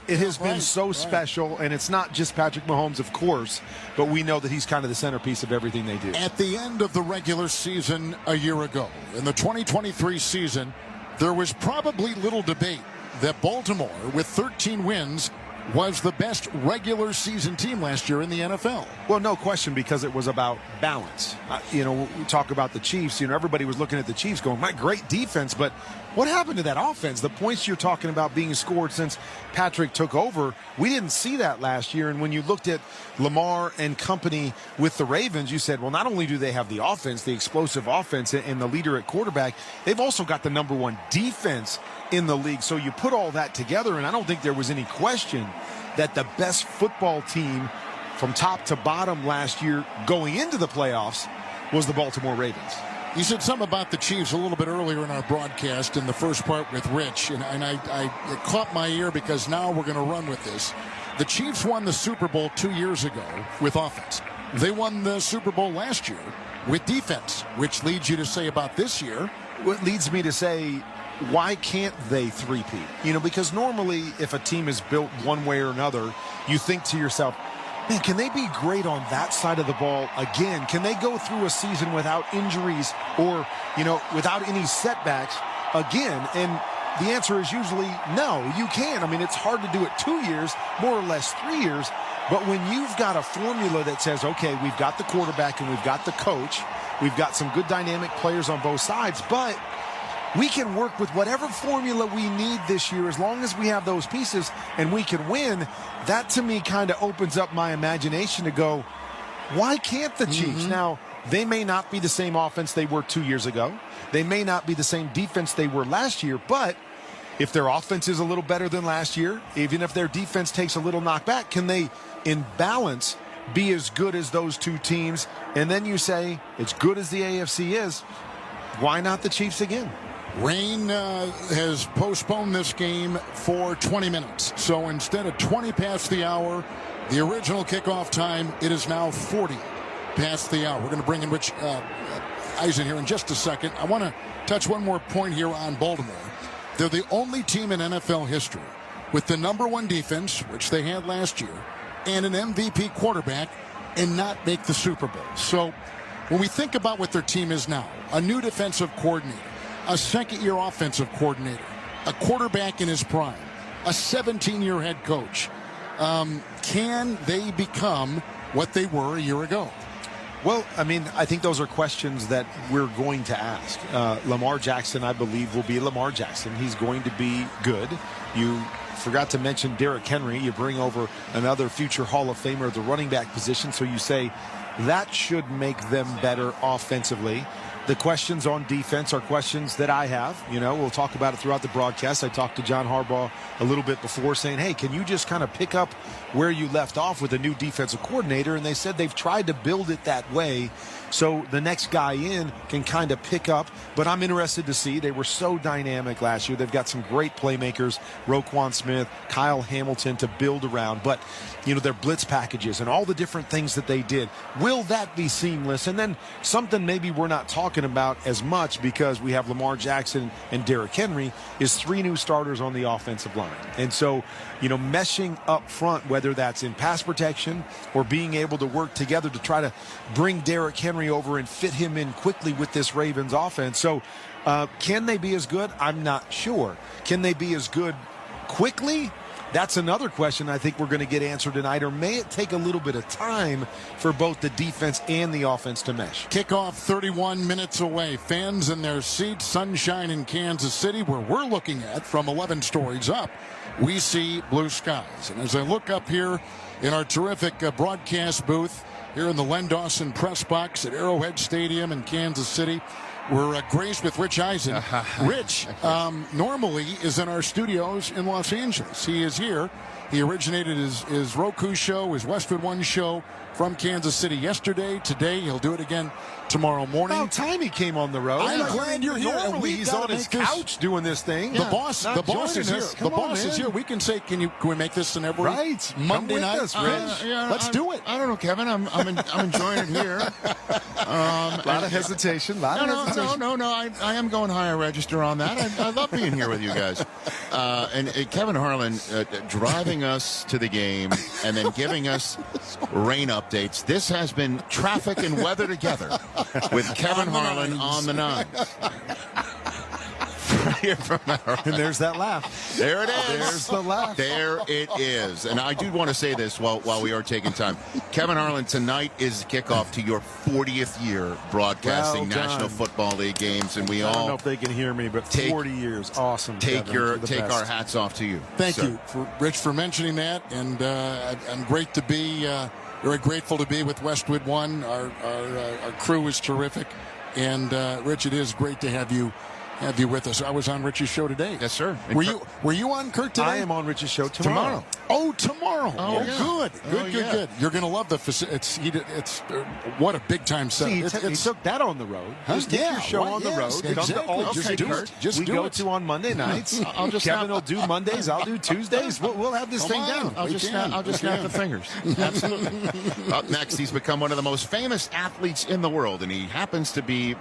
It has been so special, and it's not just Patrick Mahomes, of course, but we know that he's kind of the centerpiece of everything they do. At the end of the regular season a year ago, in the 2023 season, there was probably little debate that Baltimore, with 13 wins, was the best regular season team last year in the NFL. Well, no question, because it was about balance. We talk about the Chiefs. Everybody was looking at the Chiefs going, my great defense, but what happened to that offense? The points you're talking about being scored since Patrick took over, we didn't see that last year. And when you looked at Lamar and company with the Ravens, you said, well, not only do they have the offense, the explosive offense, and the leader at quarterback, they've also got the number one defense in the league. So you put all that together, and I don't think there was any question that the best football team from top to bottom last year going into the playoffs was the Baltimore Ravens. You said something about the Chiefs a little bit earlier in our broadcast in the first part with Rich, and it caught my ear because now we're going to run with this. The Chiefs won the Super Bowl 2 years ago with offense. They won the Super Bowl last year with defense, which leads you to say about this year. What leads me to say, why can't they three-peat? Because normally if a team is built one way or another, you think to yourself, man, can they be great on that side of the ball again? Can they go through a season without injuries or, without any setbacks again? And the answer is usually no, you can. I mean, it's hard to do it 2 years, more or less 3 years. But when you've got a formula that says, okay, we've got the quarterback and we've got the coach, we've got some good dynamic players on both sides, but we can work with whatever formula we need this year as long as we have those pieces and we can win. That, to me, kind of opens up my imagination to go, why can't the Chiefs? Now, they may not be the same offense they were 2 years ago. They may not be the same defense they were last year, but if their offense is a little better than last year, even if their defense takes a little knockback, can they, in balance, be as good as those two teams? And then you say, as good as the AFC is, why not the Chiefs again? Rain has postponed this game for 20 minutes. So instead of 20 past the hour, the original kickoff time, it is now 40 past the hour. We're going to bring in Rich Eisen here in just a second. I want to touch one more point here on Baltimore. They're the only team in NFL history with the number one defense, which they had last year, and an MVP quarterback, and not make the Super Bowl. So when we think about what their team is now, a new defensive coordinator, a second-year offensive coordinator, a quarterback in his prime, a 17-year head coach. Can they become what they were a year ago? Well, I mean, I think those are questions that we're going to ask. Lamar Jackson, I believe, will be Lamar Jackson. He's going to be good. You forgot to mention Derrick Henry. You bring over another future Hall of Famer at the running back position, so you say that should make them better offensively. The questions on defense are questions that I have. We'll talk about it throughout the broadcast. I talked to John Harbaugh a little bit before saying, hey, can you just kind of pick up where you left off with a new defensive coordinator? And they said they've tried to build it that way so the next guy in can kind of pick up. But I'm interested to see. They were so dynamic last year. They've got some great playmakers, Roquan Smith, Kyle Hamilton to build around. But, their blitz packages and all the different things that they did, will that be seamless? And then something maybe we're not talking about as much because we have Lamar Jackson and Derrick Henry is 3 new starters on the offensive line. And so, meshing up front, whether that's in pass protection or being able to work together to try to bring Derrick Henry over and fit him in quickly with this Ravens offense. So can they be as good? I'm not sure. Can they be as good quickly? That's another question I think we're going to get answered tonight, or may it take a little bit of time for both the defense and the offense to mesh? Kickoff 31 minutes away. Fans in their seats, sunshine in Kansas City, where we're looking at from 11 stories up, we see blue skies. And as I look up here in our terrific broadcast booth here in the Len Dawson press box at Arrowhead Stadium in Kansas City, we're graced with Rich Eisen. Rich normally is in our studios in Los Angeles. He is here He originated his Roku show, his Westwood One show from Kansas City yesterday. Today, he'll do it again tomorrow morning. About time he came on the road. I'm glad you're here. Normally he's on his couch doing this thing. The boss is here. The boss is here. We can say, can we make this an every Monday night? Let's do it. I don't know, Kevin. I'm enjoying it here. A lot of hesitation. No. I am going higher register on that. I love being here with you guys. And Kevin Harlan driving us to the game and then giving us rain updates. This has been traffic and weather together with Kevin Harlan on the nines. Here from and there's that laugh. There it is. There's the laugh. There it is. And I do want to say this while we are taking time. Kevin Harlan, tonight is kickoff to your 40th year broadcasting National Football League games, and we all. I don't know if they can hear me, but 40 years, awesome. Take Kevin, our hats off to you. Thank you, Rich, for mentioning that, and I'm great to be. Very grateful to be with Westwood One. Our crew is terrific, and Rich, it is great to have you with us. I was on Rich's show today. Yes, sir. Were you on, Kurt, today? I am on Rich's show tomorrow. Oh, tomorrow. Oh, yeah. Good. You're going to love the facility. It's what a big time set. He took that on the road. Just get your show on the road. Exactly. Come to all Just do it. We go to on Monday nights. Kevin will do Mondays. I'll do Tuesdays. We'll have this thing down. I'll just snap the fingers. Absolutely. Up next, he's become one of the most famous athletes in the world, and he happens to be,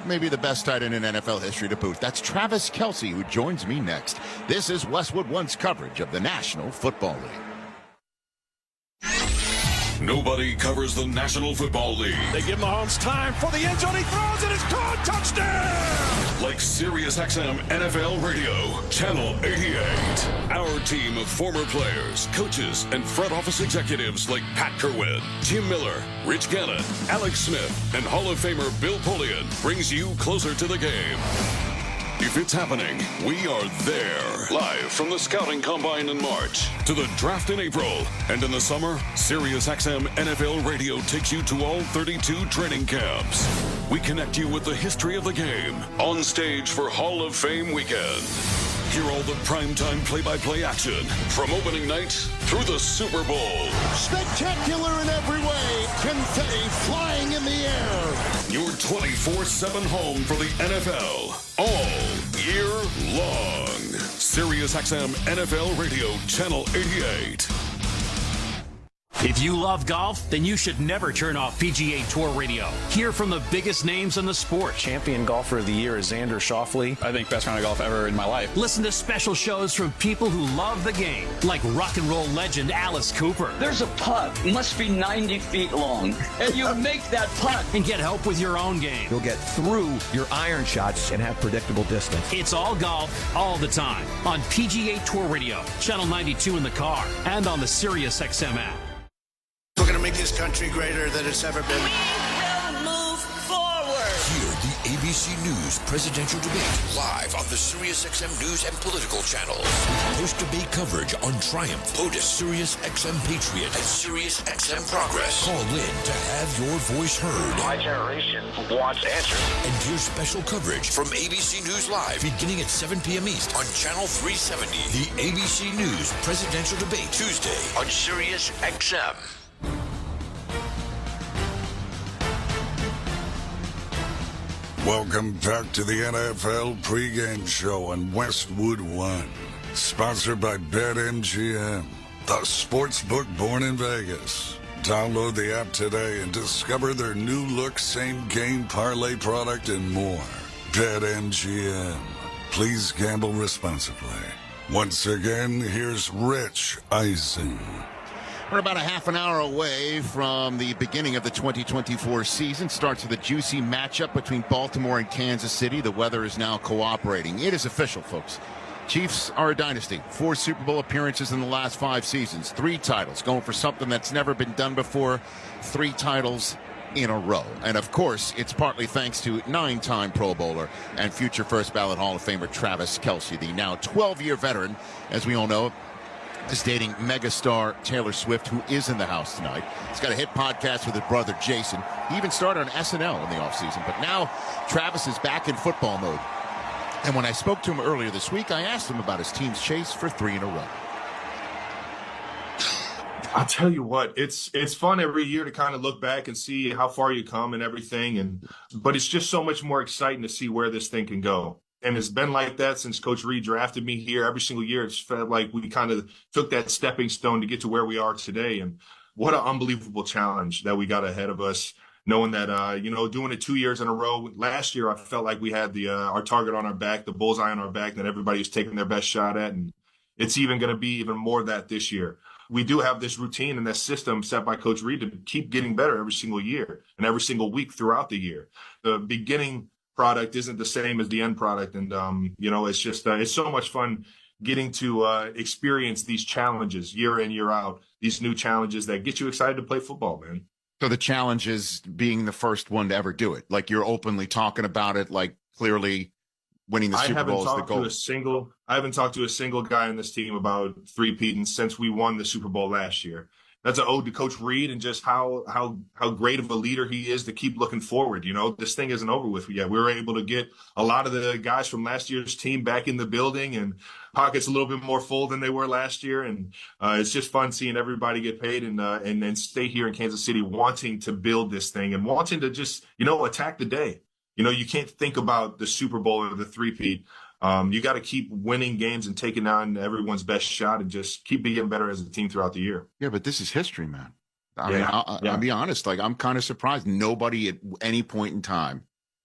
maybe the best tight end in NFL history to boot. That's Travis Kelce, who joins me next. This is Westwood One's coverage of the National Football League. Nobody covers the National Football League. They give Mahomes time for the end zone. He throws it. It's caught. Touchdown! Like SiriusXM NFL Radio, Channel 88. Our team of former players, coaches, and front office executives like Pat Kerwin, Jim Miller, Rich Gannon, Alex Smith, and Hall of Famer Bill Polian brings you closer to the game. If it's happening, we are there. Live from the Scouting Combine in March to the Draft in April. And in the summer, SiriusXM NFL Radio takes you to all 32 training camps. We connect you with the history of the game on stage for Hall of Fame weekend. Hear all the primetime play-by-play action from opening night through the Super Bowl. Spectacular in every way. Confetti flying in the air. Your 24/7 home for the NFL all year long. SiriusXM NFL Radio, Channel 88. If you love golf, then you should never turn off PGA Tour Radio. Hear from the biggest names in the sport. Champion golfer of the year is Xander Schauffele. I think best round of golf ever in my life. Listen to special shows from people who love the game, like rock and roll legend Alice Cooper. There's a putt, must be 90 feet long, and you make that putt. And get help with your own game. You'll get through your iron shots and have predictable distance. It's all golf, all the time, on PGA Tour Radio, Channel 92 in the car, and on the SiriusXM app. We're going to make this country greater than it's ever been. We will move forward. Hear the ABC News presidential debate live on the SiriusXM News and Political channels. Post-debate coverage on Triumph, POTUS, SiriusXM Patriot, and SiriusXM Progress. Call in to have your voice heard. My generation wants answers. And hear special coverage from ABC News Live beginning at 7 p.m. East on Channel 370. The ABC News presidential debate Tuesday on SiriusXM. Welcome back to the NFL pregame show on Westwood One. Sponsored by BetMGM, the sportsbook born in Vegas. Download the app today and discover their new look same-game parlay product and more. BetMGM. Please gamble responsibly. Once again, here's Rich Eisen. We're about a half an hour away from the beginning of the 2024 season. Starts with a juicy matchup between Baltimore and Kansas City. The weather is now cooperating. It is official, folks. Chiefs are a dynasty. 4 Super Bowl appearances in the last 5 seasons. 3 titles. Going for something that's never been done before. 3 titles in a row. And, of course, it's partly thanks to 9-time Pro Bowler and future first ballot Hall of Famer Travis Kelce, the now 12-year veteran, as we all know, is dating megastar Taylor Swift, who is in the house tonight. He's got a hit podcast with his brother Jason. He even started on SNL in the offseason. But now Travis is back in football mode. And when I spoke to him earlier this week, I asked him about his team's chase for 3 in a row. I'll tell you what, it's fun every year to kind of look back and see how far you come and everything, but it's just so much more exciting to see where this thing can go. And it's been like that since Coach Reed drafted me here. Every single year, it's felt like we kind of took that stepping stone to get to where we are today. And what an unbelievable challenge that we got ahead of us, knowing that, doing it 2 years in a row. Last year, I felt like we had our target on our back, the bullseye on our back that everybody was taking their best shot at. And it's even going to be even more of that this year. We do have this routine and this system set by Coach Reed to keep getting better every single year and every single week throughout the year. The beginning product isn't the same as the end product. And, it's just, it's so much fun getting to experience these challenges year in, year out, these new challenges that get you excited to play football, man. So the challenge is being the first one to ever do it. Like, you're openly talking about it, like clearly winning the Super Bowl is the goal. I haven't talked to a single guy on this team about three-peating since we won the Super Bowl last year. That's an ode to Coach Reed and just how great of a leader he is to keep looking forward. This thing isn't over with yet. We were able to get a lot of the guys from last year's team back in the building, and pockets a little bit more full than they were last year. And it's just fun seeing everybody get paid and stay here in Kansas City, wanting to build this thing and wanting to just, attack the day. You can't think about the Super Bowl or the three-peat. You got to keep winning games and taking on everyone's best shot and just keep getting better as a team throughout the year. Yeah, but this is history, man. I'll be honest. Like, I'm kind of surprised. Nobody at any point in time,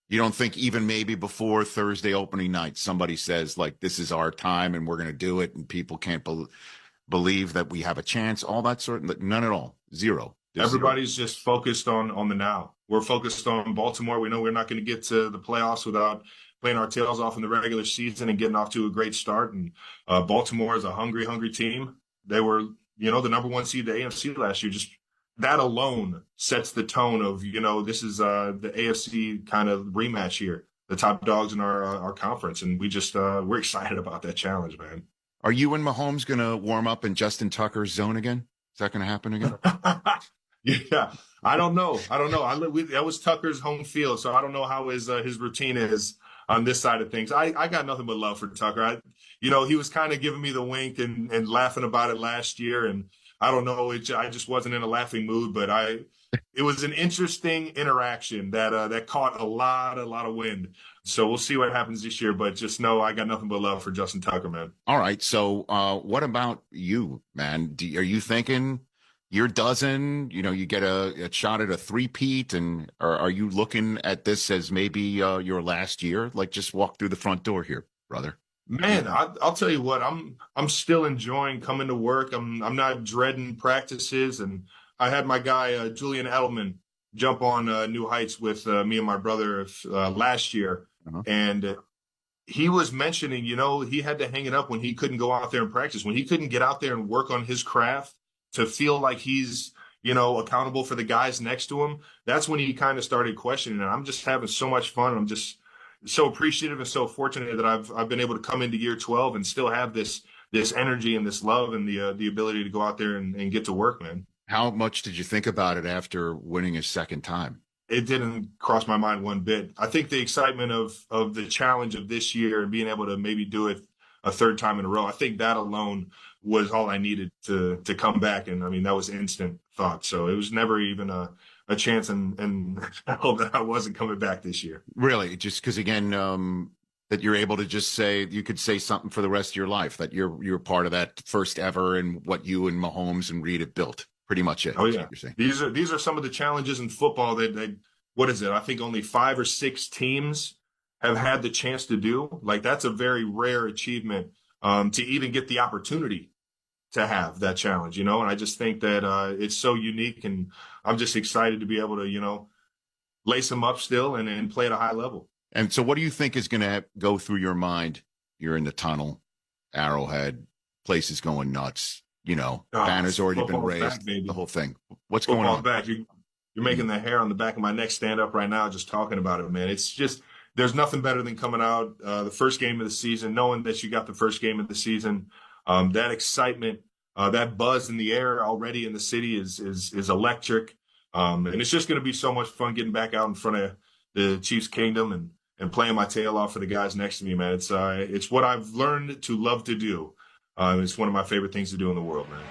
you don't think even maybe before Thursday opening night, somebody says, like, this is our time and we're going to do it, and people can't believe that we have a chance, all that sort of, none at all. Zero. Everybody's just focused on the now. We're focused on Baltimore. We know we're not going to get to the playoffs without playing our tails off in the regular season and getting off to a great start. And Baltimore is a hungry, hungry team. They were, the number one seed in the AFC last year. Just that alone sets the tone of, this is the AFC kind of rematch here, the top dogs in our conference. And we just, we're excited about that challenge, man. Are you and Mahomes going to warm up in Justin Tucker's zone again? Is that going to happen again? Yeah, I don't know. That was Tucker's home field, so I don't know how his routine is on this side of things. I got nothing but love for Tucker. He was kind of giving me the wink and laughing about it last year, and I don't know. I just wasn't in a laughing mood, but it was an interesting interaction that caught a lot of wind. So we'll see what happens this year, but just know I got nothing but love for Justin Tucker, man. All right. So what about you, man? Are you thinking your dozen, you get a shot at a three-peat, and are you looking at this as maybe your last year? Like, just walk through the front door here, brother. Man, I'll tell you what, I'm still enjoying coming to work. I'm not dreading practices, and I had my guy Julian Edelman jump on New Heights with me and my brother last year, and he was mentioning, he had to hang it up when he couldn't go out there and practice, when he couldn't get out there and work on his craft to feel like he's, accountable for the guys next to him. That's when he kind of started questioning it. I'm just having so much fun. I'm just so appreciative and so fortunate that I've been able to come into year 12 and still have this energy and this love and the ability to go out there and get to work, man. How much did you think about it after winning a second time? It didn't cross my mind one bit. I think the excitement of the challenge of this year and being able to maybe do it a third time in a row, I think that alone was all I needed to come back. And I mean, that was instant thought. So it was never even a chance and I hope that I wasn't coming back this year. Really? Just because, again, that you're able to just say, you could say something for the rest of your life, that you're part of that first ever and what you and Mahomes and Reed have built. Pretty much it. Oh, yeah. These are some of the challenges in football that what is it? I think only 5 or 6 teams have had the chance to do. Like, that's a very rare achievement to even get the opportunity to have that challenge, and I just think that it's so unique, and I'm just excited to be able to, lace them up still and play at a high level. And so what do you think is going to go through your mind? You're in the tunnel, Arrowhead, place is going nuts, banner's already been raised, back, the whole thing. What's going on? Back. You're making the hair on the back of my neck stand up right now just talking about it, man. It's just, there's nothing better than coming out the first game of the season, knowing that you got the first game of the season. That excitement, that buzz in the air already in the city is electric. And it's just going to be so much fun getting back out in front of the Chiefs Kingdom and playing my tail off for the guys next to me, man. It's what I've learned to love to do. It's one of my favorite things to do in the world, man.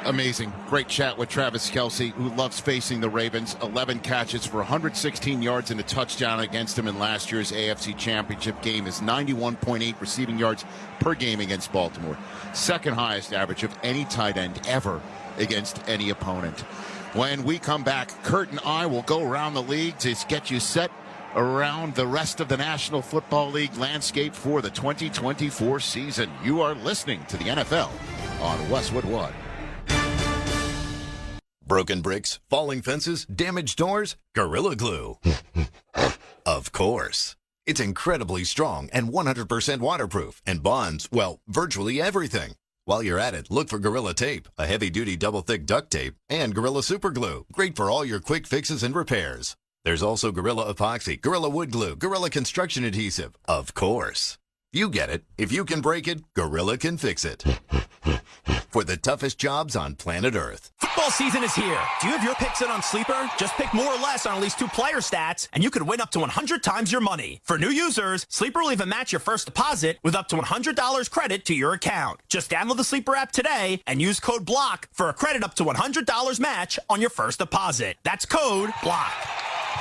Amazing. Great chat with Travis Kelce, who loves facing the Ravens. 11 catches for 116 yards and a touchdown against him in last year's AFC Championship game. His 91.8 receiving yards per game against Baltimore. Second highest average of any tight end ever against any opponent. When we come back, Kurt and I will go around the league to get you set around the rest of the National Football League landscape for the 2024 season. You are listening to the NFL on Westwood One. Broken bricks, falling fences, damaged doors, Gorilla Glue. Of course. It's incredibly strong and 100% waterproof and bonds, well, virtually everything. While you're at it, look for Gorilla Tape, a heavy-duty double-thick duct tape, and Gorilla Super Glue, great for all your quick fixes and repairs. There's also Gorilla Epoxy, Gorilla Wood Glue, Gorilla Construction Adhesive. Of course. You get it. If you can break it, Gorilla can fix it. For the toughest jobs on planet Earth. Football season is here. Do you have your picks in on Sleeper? Just pick more or less on at least 2 player stats, and you could win up to 100 times your money. For new users, Sleeper will even match your first deposit with up to $100 credit to your account. Just download the Sleeper app today and use code BLOCK for a credit up to $100 match on your first deposit. That's code BLOCK.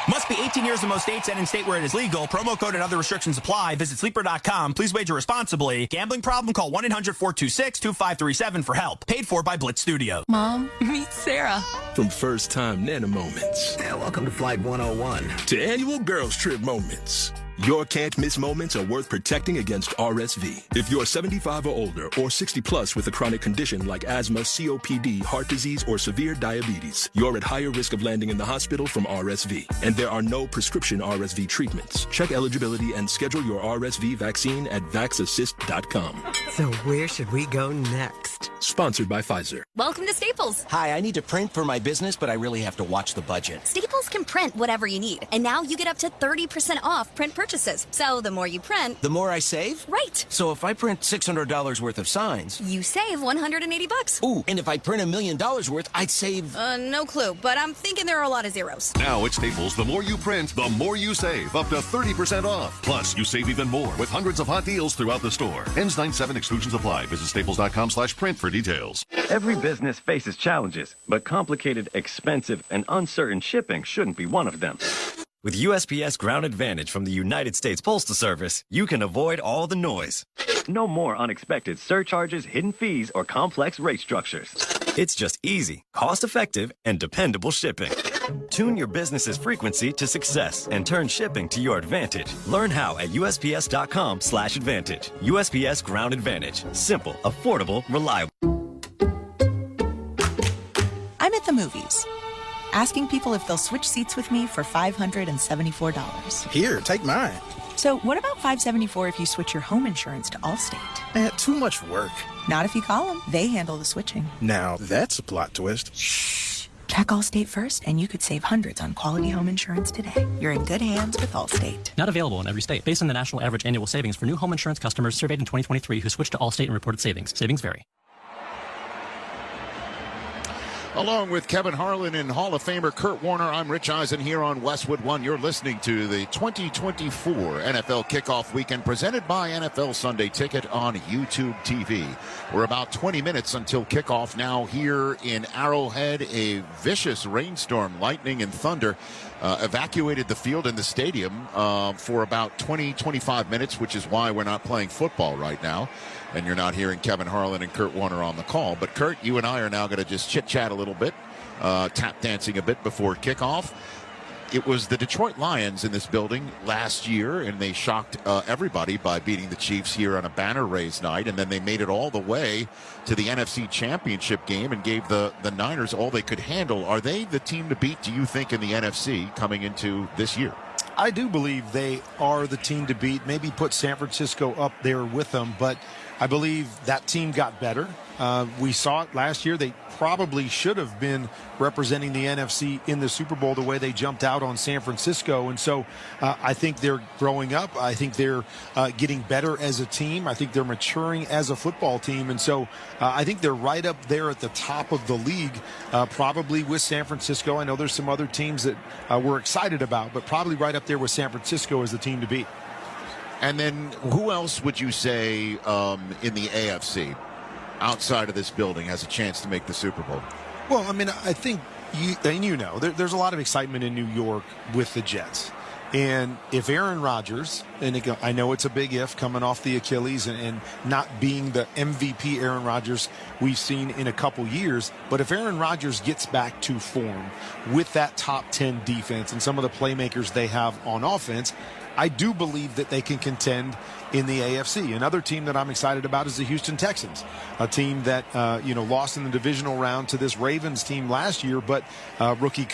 Must be 18 years in most states and in state where it is legal. Promo code and other restrictions apply. Visit Sleeper.com. Please wager responsibly. Gambling problem? Call 1-800-426-2537 for help. Paid for by Blitz Studio. Mom, meet Sarah. From first-time Nana moments. Yeah, welcome to Flight 101. To annual girls trip moments. Your can't-miss moments are worth protecting against RSV. If you're 75 or older or 60 plus with a chronic condition like asthma, COPD, heart disease, or severe diabetes, you're at higher risk of landing in the hospital from RSV. And there are no prescription RSV treatments. Check eligibility and schedule your RSV vaccine at vaxassist.com. So where should we go next? Sponsored by Pfizer. Welcome to Staples. Hi, I need to print for my business, but I really have to watch the budget. Staples can print whatever you need. And now you get up to 30% off print purchases. So the more you print, the more I save? Right. So if I print $600 worth of signs, you save $180. Ooh, and if I print $1 million worth, I'd save... no clue, but I'm thinking there are a lot of zeros. Now at Staples, the more you print, the more you save, up to 30% off. Plus, you save even more with hundreds of hot deals throughout the store. Ends 9/7, exclusions apply. Visit staples.com/print for details. Every business faces challenges, but complicated, expensive, and uncertain shipping shouldn't be one of them. With USPS Ground Advantage from the United States Postal Service, you can avoid all the noise. No more unexpected surcharges, hidden fees, or complex rate structures. It's just easy, cost-effective, and dependable shipping. Tune your business's frequency to success and turn shipping to your advantage. Learn how at USPS.com/advantage. USPS Ground Advantage. Simple, affordable, reliable. I'm at the movies, asking people if they'll switch seats with me for $574. Here, take mine. So what about $574 if you switch your home insurance to Allstate? Too much work. Not if you call them. They handle the switching. Now, that's a plot twist. Shh. Check Allstate first, and you could save hundreds on quality home insurance today. You're in good hands with Allstate. Not available in every state. Based on the national average annual savings for new home insurance customers surveyed in 2023 who switched to Allstate and reported savings. Savings vary. Along with Kevin Harlan and Hall of Famer Kurt Warner, I'm Rich Eisen here on Westwood One. You're listening to the 2024 NFL Kickoff Weekend presented by NFL Sunday Ticket on YouTube TV. We're about 20 minutes until kickoff now here in Arrowhead. A vicious rainstorm, lightning and thunder evacuated the field and the stadium for about 20-25 minutes, which is why we're not playing football right now. And you're not hearing Kevin Harlan and Kurt Warner on the call. But, Kurt, you and I are now going to just chit-chat a little bit, tap dancing a bit before kickoff. It was the Detroit Lions in this building last year, and they shocked everybody by beating the Chiefs here on a banner raise night. And then they made it all the way to the NFC Championship game and gave the Niners all they could handle. Are they the team to beat, do you think, in the NFC coming into this year? I do believe they are the team to beat. Maybe put San Francisco up there with them, but I believe that team got better. We saw it last year. They probably should have been representing the NFC in the Super Bowl the way they jumped out on San Francisco. And so I think they're growing up. I think they're getting better as a team. I think they're maturing as a football team. And so I think they're right up there at the top of the league, probably with San Francisco. I know there's some other teams that we're excited about, but probably right up there with San Francisco as the team to beat. And then who else would you say in the AFC? outside of this building has a chance to make the Super Bowl? Well, I mean, I think there's a lot of excitement in New York with the Jets. And if Aaron Rodgers, and I know it's a big if coming off the Achilles and not being the MVP Aaron Rodgers we've seen in a couple years, but if Aaron Rodgers gets back to form with that top 10 defense and some of the playmakers they have on offense, I do believe that they can contend in the AFC. Another team that I'm excited about is the Houston Texans, a team that lost in the divisional round to this Ravens team last year, but rookie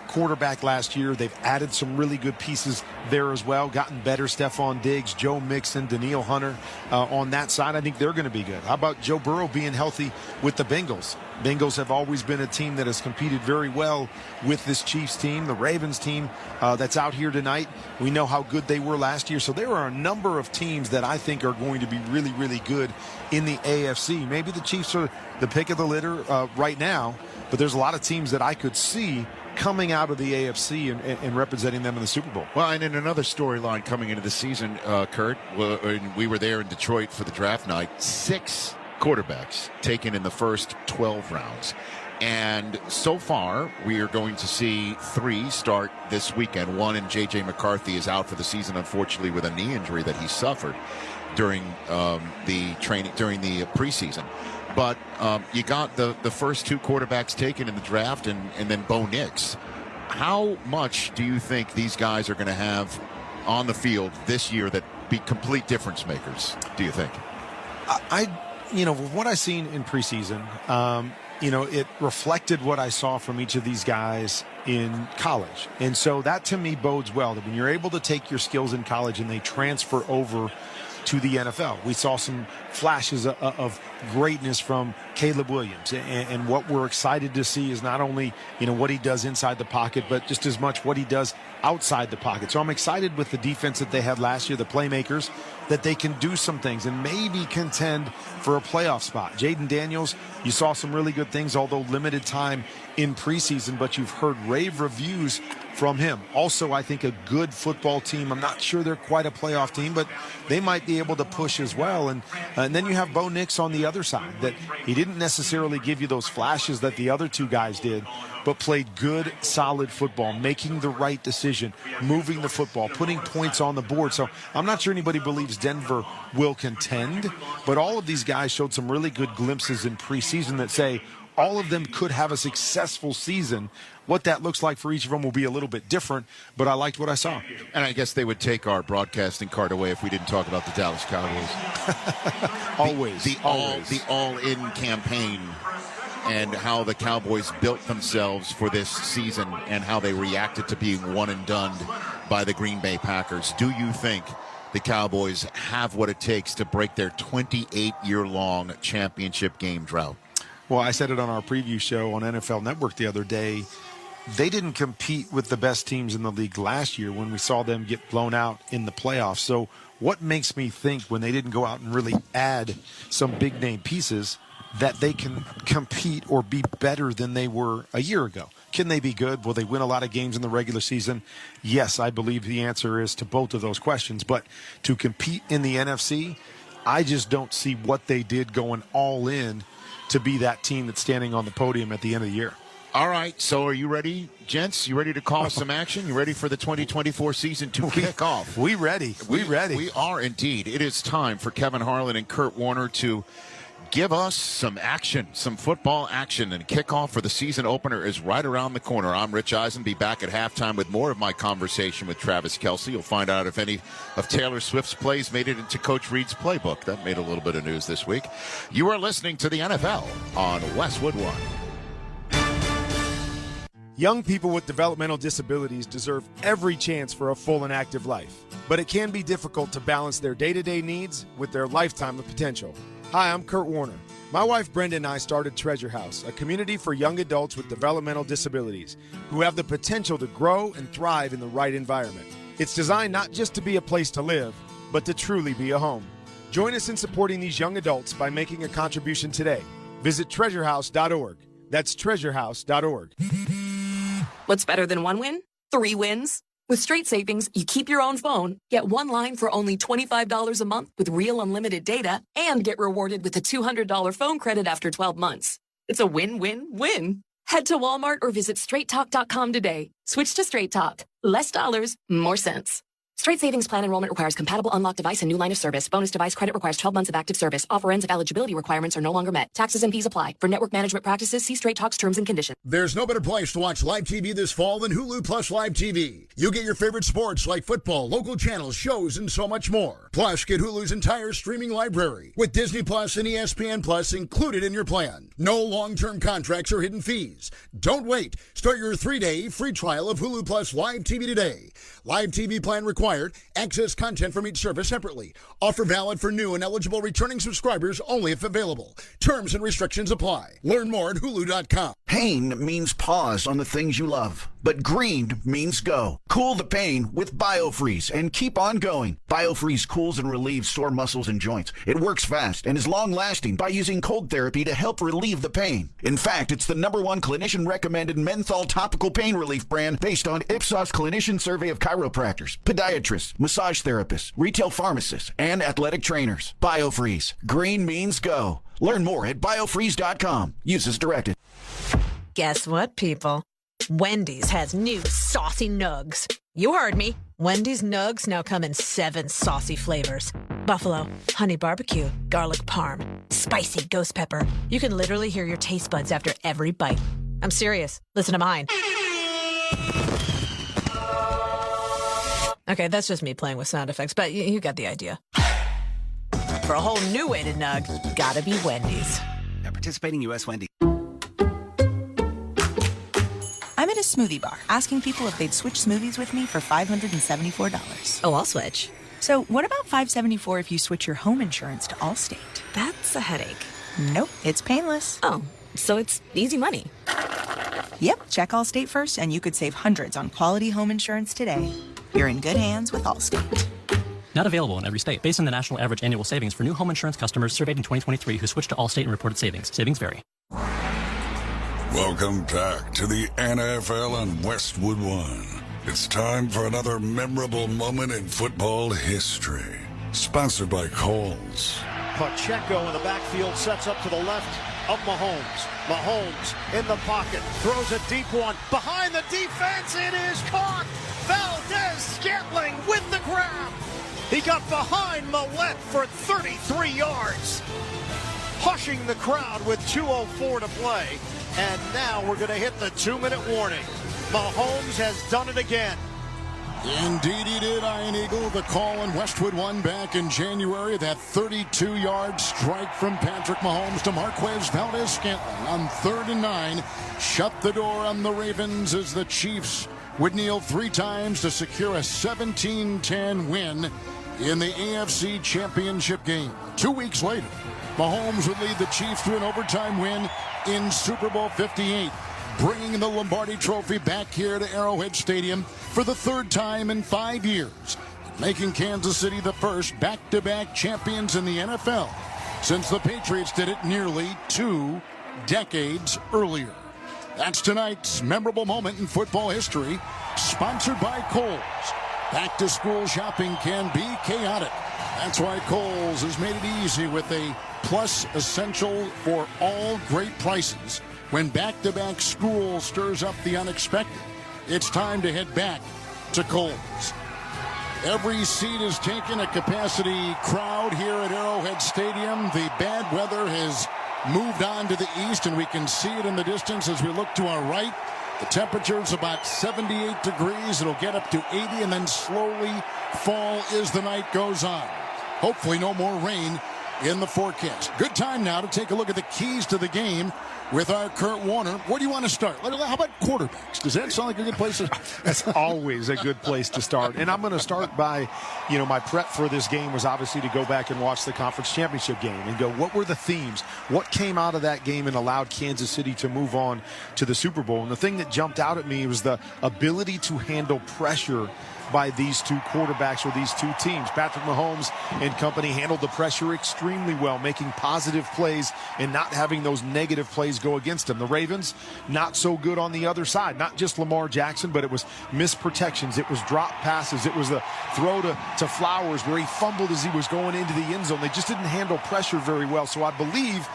quarterback last year. They've added some really good pieces there as well, gotten better. Stephon Diggs, Joe Mixon, Danielle Hunter on that side. I think they're going to be good. How about Joe Burrow being healthy with the Bengals? Bengals have always been a team that has competed very well with this Chiefs team, the Ravens team that's out here tonight. We know how good they were last year. So there are a number of teams that I think are going to be really, really good in the AFC. Maybe the Chiefs are the pick of the litter right now, but there's a lot of teams that I could see coming out of the AFC and representing them in the Super Bowl. Well, and in another storyline coming into the season, Kurt, we were there in Detroit for the draft night. 6 quarterbacks taken in the first 12 rounds. And so far, we are going to see 3 start this weekend. One in J.J. McCarthy is out for the season, unfortunately, with a knee injury that he suffered during the preseason. But you got the first 2 quarterbacks taken in the draft and then Bo Nix. How much do you think these guys are going to have on the field this year that be complete difference makers, do you think? With what I've seen in preseason, it reflected what I saw from each of these guys in college. And so that to me bodes well, that when you're able to take your skills in college and they transfer over to the NFL. We saw some flashes of greatness from Caleb Williams, and what we're excited to see is not only what he does inside the pocket, but just as much what he does outside the pocket. So I'm excited with the defense that they had last year, the playmakers, that they can do some things and maybe contend for a playoff spot. Jaden Daniels, you saw some really good things, although limited time in preseason, but you've heard rave reviews from him. Also, I think a good football team. I'm not sure they're quite a playoff team, but they might be able to push as well. And then you have Bo Nix on the other side, that he didn't necessarily give you those flashes that the other 2 guys did, but played good, solid football, making the right decision, moving the football, putting points on the board. So I'm not sure anybody believes Denver will contend, but all of these guys showed some really good glimpses in preseason that say all of them could have a successful season. What that looks like for each of them will be a little bit different, but I liked what I saw. And I guess they would take our broadcasting card away if we didn't talk about the Dallas Cowboys. Always. The all-in campaign and how the Cowboys built themselves for this season and how they reacted to being one and done by the Green Bay Packers. Do you think the Cowboys have what it takes to break their 28-year-long championship game drought? Well, I said it on our preview show on NFL Network the other day. They didn't compete with the best teams in the league last year when we saw them get blown out in the playoffs. So what makes me think when they didn't go out and really add some big-name pieces that they can compete or be better than they were a year ago? Can they be good? Will they win a lot of games in the regular season? Yes, I believe the answer is to both of those questions. But to compete in the NFC, I just don't see what they did going all in to be that team that's standing on the podium at the end of the year. All right, so are you ready, gents? You ready to call some action? You ready for the 2024 season to kick off? We ready. We ready. We are indeed. It is time for Kevin Harlan and Kurt Warner to give us some action, some football action, and kickoff for the season opener is right around the corner. I'm Rich Eisen. Be back at halftime with more of my conversation with Travis Kelce. You'll find out if any of Taylor Swift's plays made it into Coach Reed's playbook. That made a little bit of news this week. You are listening to the NFL on Westwood One. Young people with developmental disabilities deserve every chance for a full and active life, but it can be difficult to balance their day-to-day needs with their lifetime of potential. Hi, I'm Kurt Warner. My wife Brenda and I started Treasure House, a community for young adults with developmental disabilities who have the potential to grow and thrive in the right environment. It's designed not just to be a place to live, but to truly be a home. Join us in supporting these young adults by making a contribution today. Visit treasurehouse.org. That's treasurehouse.org. What's better than one win? 3 wins? With Straight Savings, you keep your own phone, get one line for only $25 a month with real unlimited data, and get rewarded with a $200 phone credit after 12 months. It's a win-win-win. Head to Walmart or visit straighttalk.com today. Switch to Straight Talk. Less dollars, more sense. Straight Savings Plan enrollment requires compatible unlocked device and new line of service. Bonus device credit requires 12 months of active service. Offer ends if eligibility requirements are no longer met. Taxes and fees apply. For network management practices, see Straight Talk's terms and conditions. There's no better place to watch live TV this fall than Hulu Plus Live TV. You get your favorite sports like football, local channels, shows, and so much more. Plus, get Hulu's entire streaming library with Disney Plus and ESPN Plus included in your plan. No long-term contracts or hidden fees. Don't wait. Start your 3-day free trial of Hulu Plus Live TV today. Live TV plan required. Access content from each service separately. Offer valid for new and eligible returning subscribers only if available. Terms and restrictions apply. Learn more at Hulu.com. Pain means pause on the things you love, but green means go. Cool the pain with BioFreeze and keep on going. BioFreeze cools and relieves sore muscles and joints. It works fast and is long-lasting by using cold therapy to help relieve the pain. In fact, it's the #1 clinician-recommended menthol topical pain relief brand based on Ipsos clinician survey of chiropractors, podiatrists, massage therapists, retail pharmacists, and athletic trainers. BioFreeze. Green means go. Learn more at biofreeze.com. Use as directed. Guess what, people? Wendy's has new saucy nugs. You heard me. Wendy's nugs now come in 7 saucy flavors. Buffalo, honey barbecue, garlic parm, spicy ghost pepper. You can literally hear your taste buds after every bite. I'm serious. Listen to mine. Okay, that's just me playing with sound effects, but you got the idea. For a whole new way to nug, gotta be Wendy's. At participating U.S. Wendy's. I'm at a smoothie bar asking people if they'd switch smoothies with me for $574. Oh, I'll switch. So what about $574 if you switch your home insurance to Allstate? That's a headache. Nope, it's painless. Oh, so it's easy money. Yep, check Allstate first and you could save hundreds on quality home insurance today. You're in good hands with Allstate. Not available in every state. Based on the national average annual savings for new home insurance customers surveyed in 2023 who switched to Allstate and reported savings. Savings vary. Welcome back to the NFL on Westwood One. It's time for another memorable moment in football history. Sponsored by Kohl's. Pacheco in the backfield sets up to the left of Mahomes. Mahomes in the pocket, throws a deep one. Behind the defense, it is caught. Valdez-Scantling with the grab. He got behind Millette for 33 yards. Hushing the crowd with 2:04 to play. And now we're going to hit the 2-minute warning. Mahomes has done it again. Indeed he did, Iron Eagle. The call in Westwood One back in January. That 32-yard strike from Patrick Mahomes to Marquez Valdez-Scantling on 3rd and 9. Shut the door on the Ravens as the Chiefs would kneel 3 times to secure a 17-10 win in the AFC Championship game. 2 weeks later, Mahomes would lead the Chiefs to an overtime win in Super Bowl 58, bringing the Lombardi Trophy back here to Arrowhead Stadium for the 3rd time in 5 years, making Kansas City the first back-to-back champions in the NFL since the Patriots did it nearly 2 decades earlier. That's tonight's memorable moment in football history, sponsored by Kohl's. Back-to-school shopping can be chaotic. That's why Kohl's has made it easy with a Plus Essential for all great prices. When back-to-back school stirs up the unexpected, it's time to head back to Kohl's. Every seat is taken, a capacity crowd here at Arrowhead Stadium. The bad weather has moved on to the east, and we can see it in the distance as we look to our right. The temperature is about 78 degrees. It'll get up to 80 and then slowly fall as the night goes on. Hopefully no more rain in the forecast. Good time now to take a look at the keys to the game with our Kurt Warner. Where do you want to start? How about quarterbacks? Does that sound like a good place to start? That's always a good place to start. And I'm going to start by, my prep for this game was obviously to go back and watch the conference championship game and go, what were the themes? What came out of that game and allowed Kansas City to move on to the Super Bowl? And the thing that jumped out at me was the ability to handle pressure by these two quarterbacks or these two teams. Patrick Mahomes and company handled the pressure extremely well, making positive plays and not having those negative plays go against him. The Ravens, not so good on the other side. Not just Lamar Jackson, but it was missed protections. It was drop passes. It was the throw to Flowers where he fumbled as he was going into the end zone. They just didn't handle pressure very well. So I believe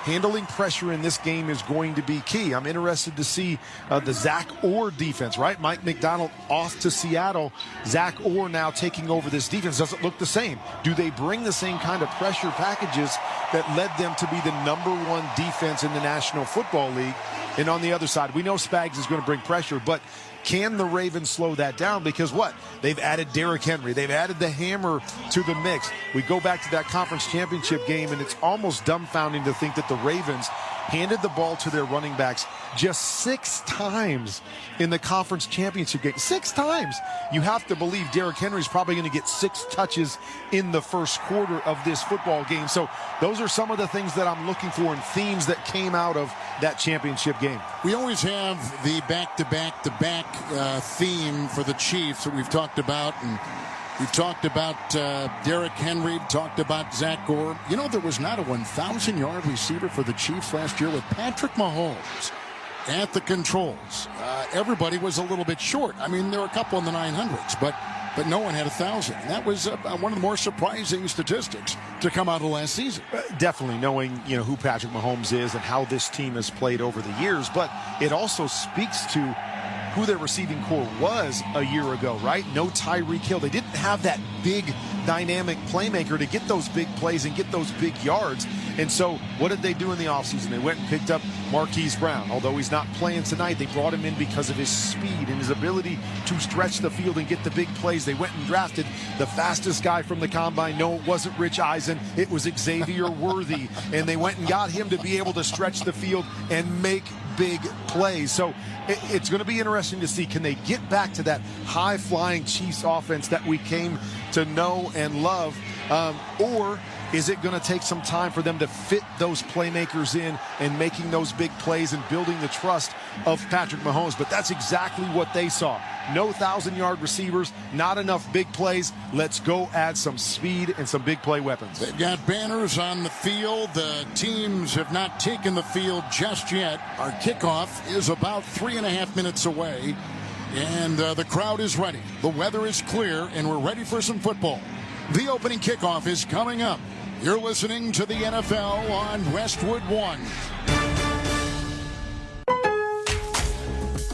handling pressure in this game is going to be key. I'm interested to see the Zach Orr defense, right? Mike McDonald off to Seattle. Zach Orr now taking over this defense. Doesn't look the same. Do they bring the same kind of pressure packages that led them to be the #1 defense in the National Football League? And on the other side, we know Spags is going to bring pressure, but can the Ravens slow that down? Because what? They've added Derrick Henry. They've added the hammer to the mix. We go back to that conference championship game, and it's almost dumbfounding to think that the Ravens handed the ball to their running backs just 6 times in the conference championship game. 6 times. You have to believe Derrick Henry's probably going to get 6 touches in the first quarter of this football game. So those are some of the things that I'm looking for and themes that came out of that championship game. We always have the back-to-back-to-back theme for the Chiefs that we've talked about, and we've talked about Derrick Henry, talked about Zach Orr. You know, there was not a 1,000-yard receiver for the Chiefs last year with Patrick Mahomes at the controls. Everybody was a little bit short. I mean, there were a couple in the 900s, but no one had 1,000. And that was one of the more surprising statistics to come out of last season. Definitely knowing, who Patrick Mahomes is and how this team has played over the years, but it also speaks to who their receiving core was a year ago, right? No Tyreek Hill. They didn't have that big dynamic playmaker to get those big plays and get those big yards. And so what did they do in the offseason? They went and picked up Marquise Brown. Although he's not playing tonight, they brought him in because of his speed and his ability to stretch the field and get the big plays. They went and drafted the fastest guy from the combine. No, it wasn't Rich Eisen. It was Xavier Worthy. And they went and got him to be able to stretch the field and make big plays. So it's going to be interesting to see, can they get back to that high-flying Chiefs offense that we came to know and love, or is it going to take some time for them to fit those playmakers in and making those big plays and building the trust of Patrick Mahomes? But that's exactly what they saw. No 1,000-yard receivers, not enough big plays. Let's go add some speed and some big play weapons. They've got banners on the field. The teams have not taken the field just yet. Our kickoff is about 3.5 minutes away, and the crowd is ready. The weather is clear, and we're ready for some football. The opening kickoff is coming up. You're listening to the NFL on Westwood One.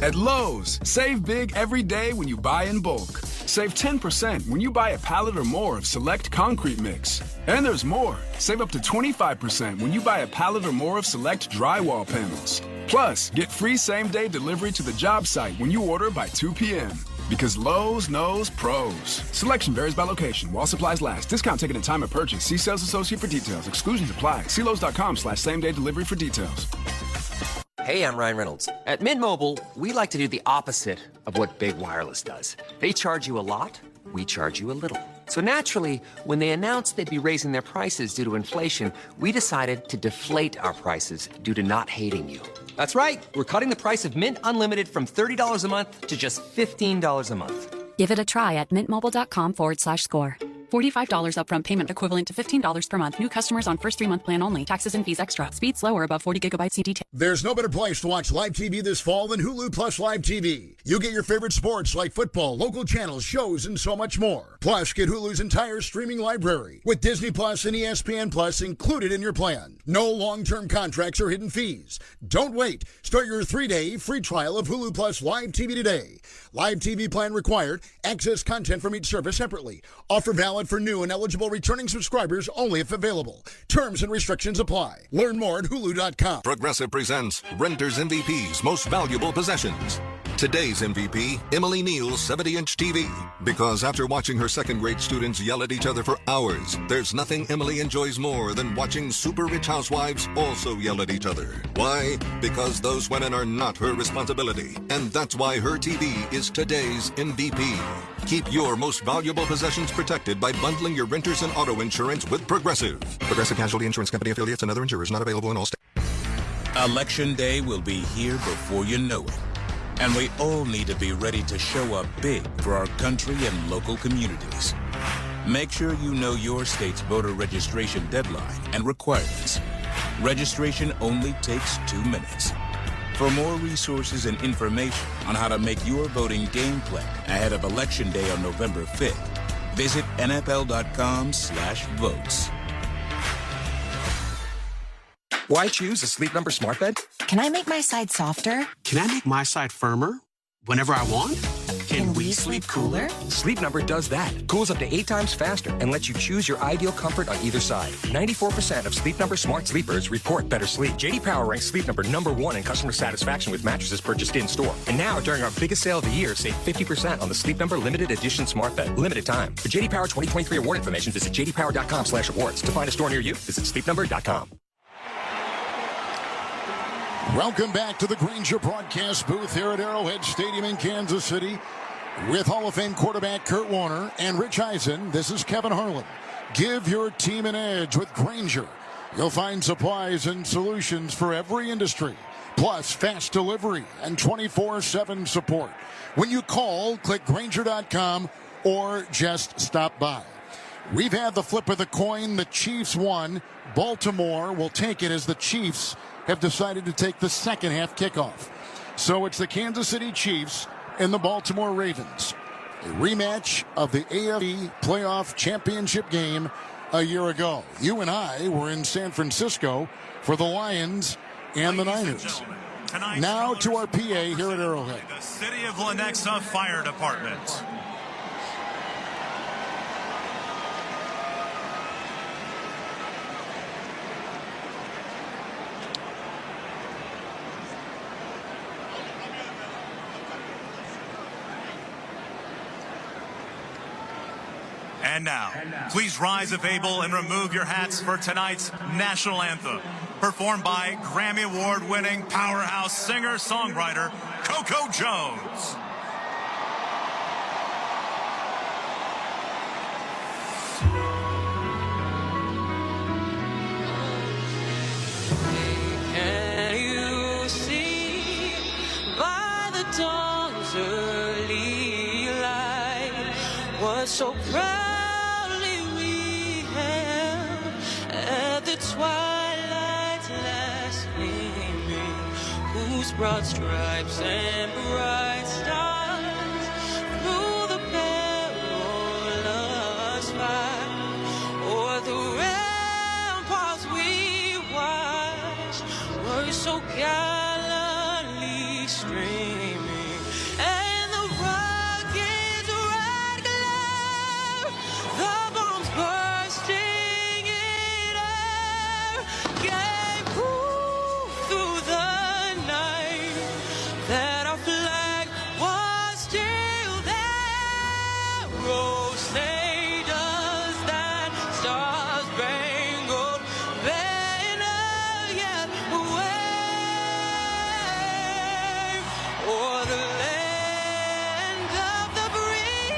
At Lowe's, save big every day when you buy in bulk. Save 10% when you buy a pallet or more of select concrete mix. And there's more. Save up to 25% when you buy a pallet or more of select drywall panels. Plus, get free same-day delivery to the job site when you order by 2 p.m. Because Lowe's knows pros. Selection varies by location. While supplies last. Discount taken at time of purchase. See sales associate for details. Exclusions apply. See Lowe's.com/same-day delivery for details. Hey, I'm Ryan Reynolds. At Mint Mobile, we like to do the opposite of what Big Wireless does. They charge you a lot. We charge you a little. So naturally, when they announced they'd be raising their prices due to inflation, we decided to deflate our prices due to not hating you. That's right. We're cutting the price of Mint Unlimited from $30 a month to just $15 a month. Give it a try at mintmobile.com/score. $45 upfront payment equivalent to $15 per month. New customers on first 3-month plan only. Taxes and fees extra. Speed slower above 40 gigabytes CDT. There's no better place to watch live TV this fall than Hulu Plus Live TV. You get your favorite sports like football, local channels, shows, and so much more. Plus, get Hulu's entire streaming library with Disney Plus and ESPN Plus included in your plan. No long-term contracts or hidden fees. Don't wait. Start your 3-day free trial of Hulu Plus Live TV today. Live TV plan required. Access content from each service separately. Offer valid for new and eligible returning subscribers only if available. Terms and restrictions apply. Learn more at Hulu.com. Progressive presents Renters MVP's Most Valuable Possessions. Today's MVP, Emily Neal's 70-inch TV. Because after watching her second-grade students yell at each other for hours, there's nothing Emily enjoys more than watching super rich housewives also yell at each other. Why? Because those women are not her responsibility. And that's why her TV is today's MVP. Keep your most valuable possessions protected by bundling your renters and auto insurance with Progressive. Progressive Casualty Insurance Company affiliates and other insurers not available in all states. Election Day will be here before you know it. And we all need to be ready to show up big for our country and local communities. Make sure you know your state's voter registration deadline and requirements. Registration only takes 2 minutes. For more resources and information on how to make your voting game plan ahead of Election Day on November 5th, visit nfl.com/votes. Why choose a Sleep Number smart bed? Can I make my side softer? Can I make my side firmer whenever I want? Can we sleep cooler? Sleep Number does that. Cools up to 8 times faster and lets you choose your ideal comfort on either side. 94% of Sleep Number smart sleepers report better sleep. J.D. Power ranks Sleep Number #1 in customer satisfaction with mattresses purchased in-store. And now, during our biggest sale of the year, save 50% on the Sleep Number limited edition smart bed. Limited time. For J.D. Power 2023 award information, visit jdpower.com/awards. To find a store near you, visit sleepnumber.com. Welcome back to the Grainger broadcast booth here at Arrowhead Stadium in Kansas City with Hall of Fame quarterback Kurt Warner and Rich Eisen. This is Kevin Harlan. Give your team an edge with Grainger. You'll find supplies and solutions for every industry, plus fast delivery and 24/7 support. When you call, click Grainger.com or just stop by. We've had the flip of the coin. The Chiefs won. Baltimore will take it as the Chiefs have decided to take the second half kickoff. So it's the Kansas City Chiefs and the Baltimore Ravens. A rematch of the AFC playoff championship game a year ago. You and I were in San Francisco for the Lions and the Niners. Now to our PA here at Arrowhead. The City of Lenexa Fire Department. And now, please rise if able and remove your hats for tonight's national anthem, performed by Grammy Award-winning powerhouse singer-songwriter Coco Jones. Can you see by the dawn's early light what so proud twilight's last gleaming, whose broad stripes and bright stars through the perilous fight, o'er the ramparts we watched, were so gallantly streaming, and the rocket's red glare, the bombs bursting gave proof through the night that our flag was still there. Rose does that star-spangled banner yet wave o'er the land of the brave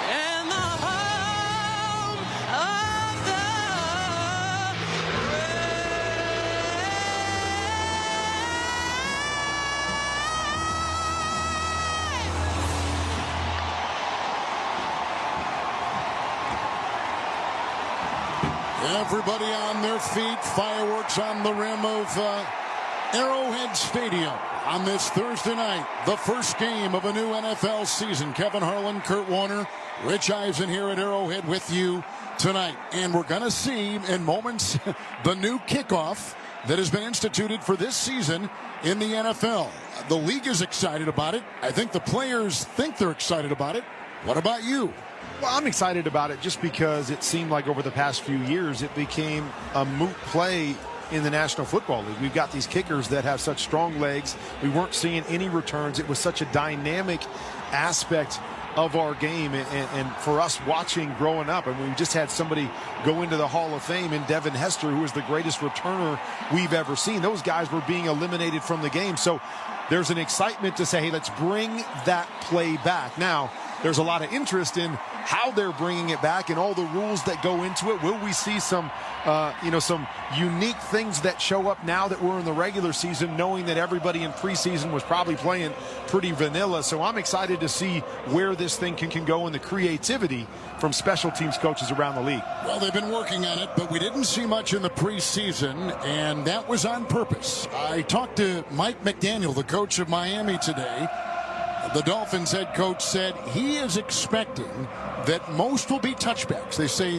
and the home of the Everybody on their feet, fireworks on the rim of Arrowhead Stadium on this Thursday night, the first game of a new NFL season. Kevin Harlan, Kurt Warner, Rich Eisen here at Arrowhead with you tonight. And we're going to see in moments the new kickoff that has been instituted for this season in the NFL. The league is excited about it. I think the players think they're excited about it. What about you? Well, I'm excited about it just because it seemed like over the past few years it became a moot play in the National Football League. We've got these kickers that have such strong legs. We weren't seeing any returns. It was such a dynamic aspect of our game, and for us watching growing up, and we just had somebody go into the Hall of Fame in Devin Hester, who is the greatest returner we've ever seen. Those guys were being eliminated from the game. So there's an excitement to say, hey, let's bring that play back. Now, there's a lot of interest in how they're bringing it back and all the rules that go into it. Will we see some unique things that show up now that we're in the regular season, knowing that everybody in preseason was probably playing pretty vanilla? So I'm excited to see where this thing can go and the creativity from special teams coaches around the league. Well, they've been working on it, but we didn't see much in the preseason, and that was on purpose. I talked to Mike McDaniel, the coach of Miami, today. The Dolphins head coach said he is expecting that most will be touchbacks. They say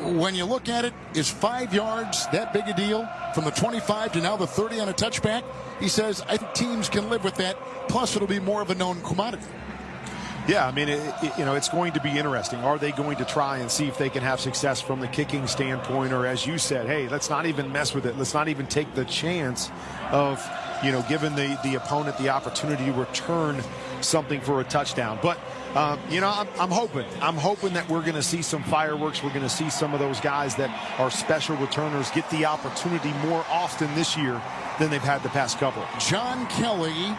when you look at it, is 5 yards that big a deal from the 25 to now the 30 on a touchback? He says, I think teams can live with that. Plus, it'll be more of a known commodity. Yeah, I mean, it's going to be interesting. Are they going to try and see if they can have success from the kicking standpoint? Or as you said, hey, let's not even mess with it. Let's not even take the chance of, giving the opponent the opportunity to return something for a touchdown. But, I'm hoping that we're going to see some fireworks. We're going to see some of those guys that are special returners get the opportunity more often this year than they've had the past couple. John Kelly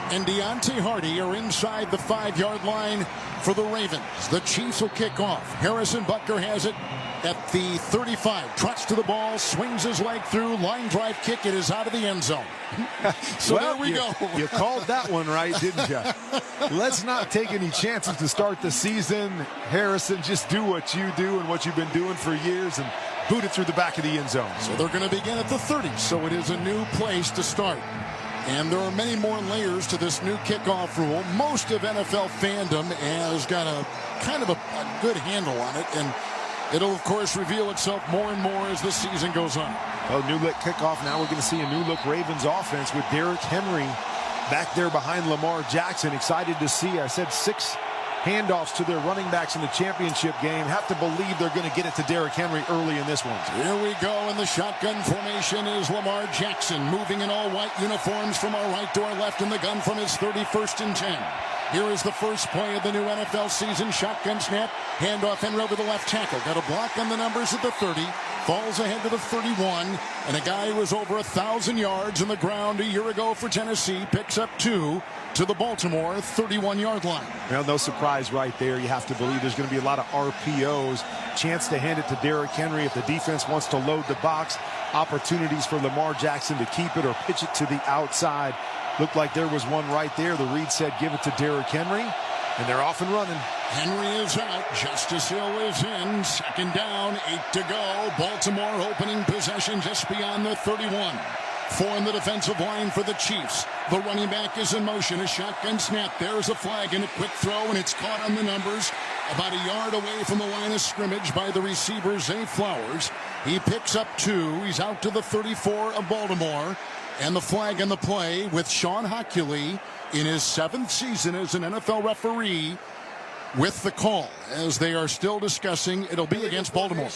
and Deontay Hardy are inside the 5-yard line for the Ravens. The Chiefs will kick off. Harrison Butker has it at the 35. Trots to the ball, swings his leg through, line drive kick. It is out of the end zone. So well, there we go. You called that one right, didn't you? Let's not take any chances to start the season. Harrison, just do what you do and what you've been doing for years and boot it through the back of the end zone. So they're going to begin at the 30. So it is a new place to start. And there are many more layers to this new kickoff rule. Most of NFL fandom has got a kind of a good handle on it, and it'll, of course, reveal itself more and more as the season goes on. Well, new look kickoff. Now we're going to see a new look Ravens offense with Derrick Henry back there behind Lamar Jackson. Excited to see, I said 6 handoffs to their running backs in the championship game. Have to believe they're going to get it to Derrick Henry early in this one. Here we go, in the shotgun formation is Lamar Jackson, moving in all white uniforms from our right to our left in the gun from his 31st and 10. Here is the first play of the new NFL season. Shotgun snap, handoff Henry over the left tackle. Got a block on the numbers at the 30. Falls ahead to the 31. And a guy who was over 1,000 yards on the ground a year ago for Tennessee picks up 2 to the Baltimore 31-yard line. Well, no surprise right there. You have to believe there's going to be a lot of RPOs. Chance to hand it to Derrick Henry if the defense wants to load the box. Opportunities for Lamar Jackson to keep it or pitch it to the outside. Looked like there was one right there. The read said give it to Derrick Henry, and they're off and running. Henry is out. Justice Hill is in. Second down, 8 to go. Baltimore opening possession just beyond the 31. 4 in the defensive line for the Chiefs. The running back is in motion. A shotgun snap. There's a flag and a quick throw, and it's caught on the numbers. About a yard away from the line of scrimmage by the receiver, Zay Flowers. He picks up 2. He's out to the 34 of Baltimore. And the flag and the play with Sean Hockley in his 7th season as an NFL referee with the call. As they are still discussing, it'll be against Baltimore.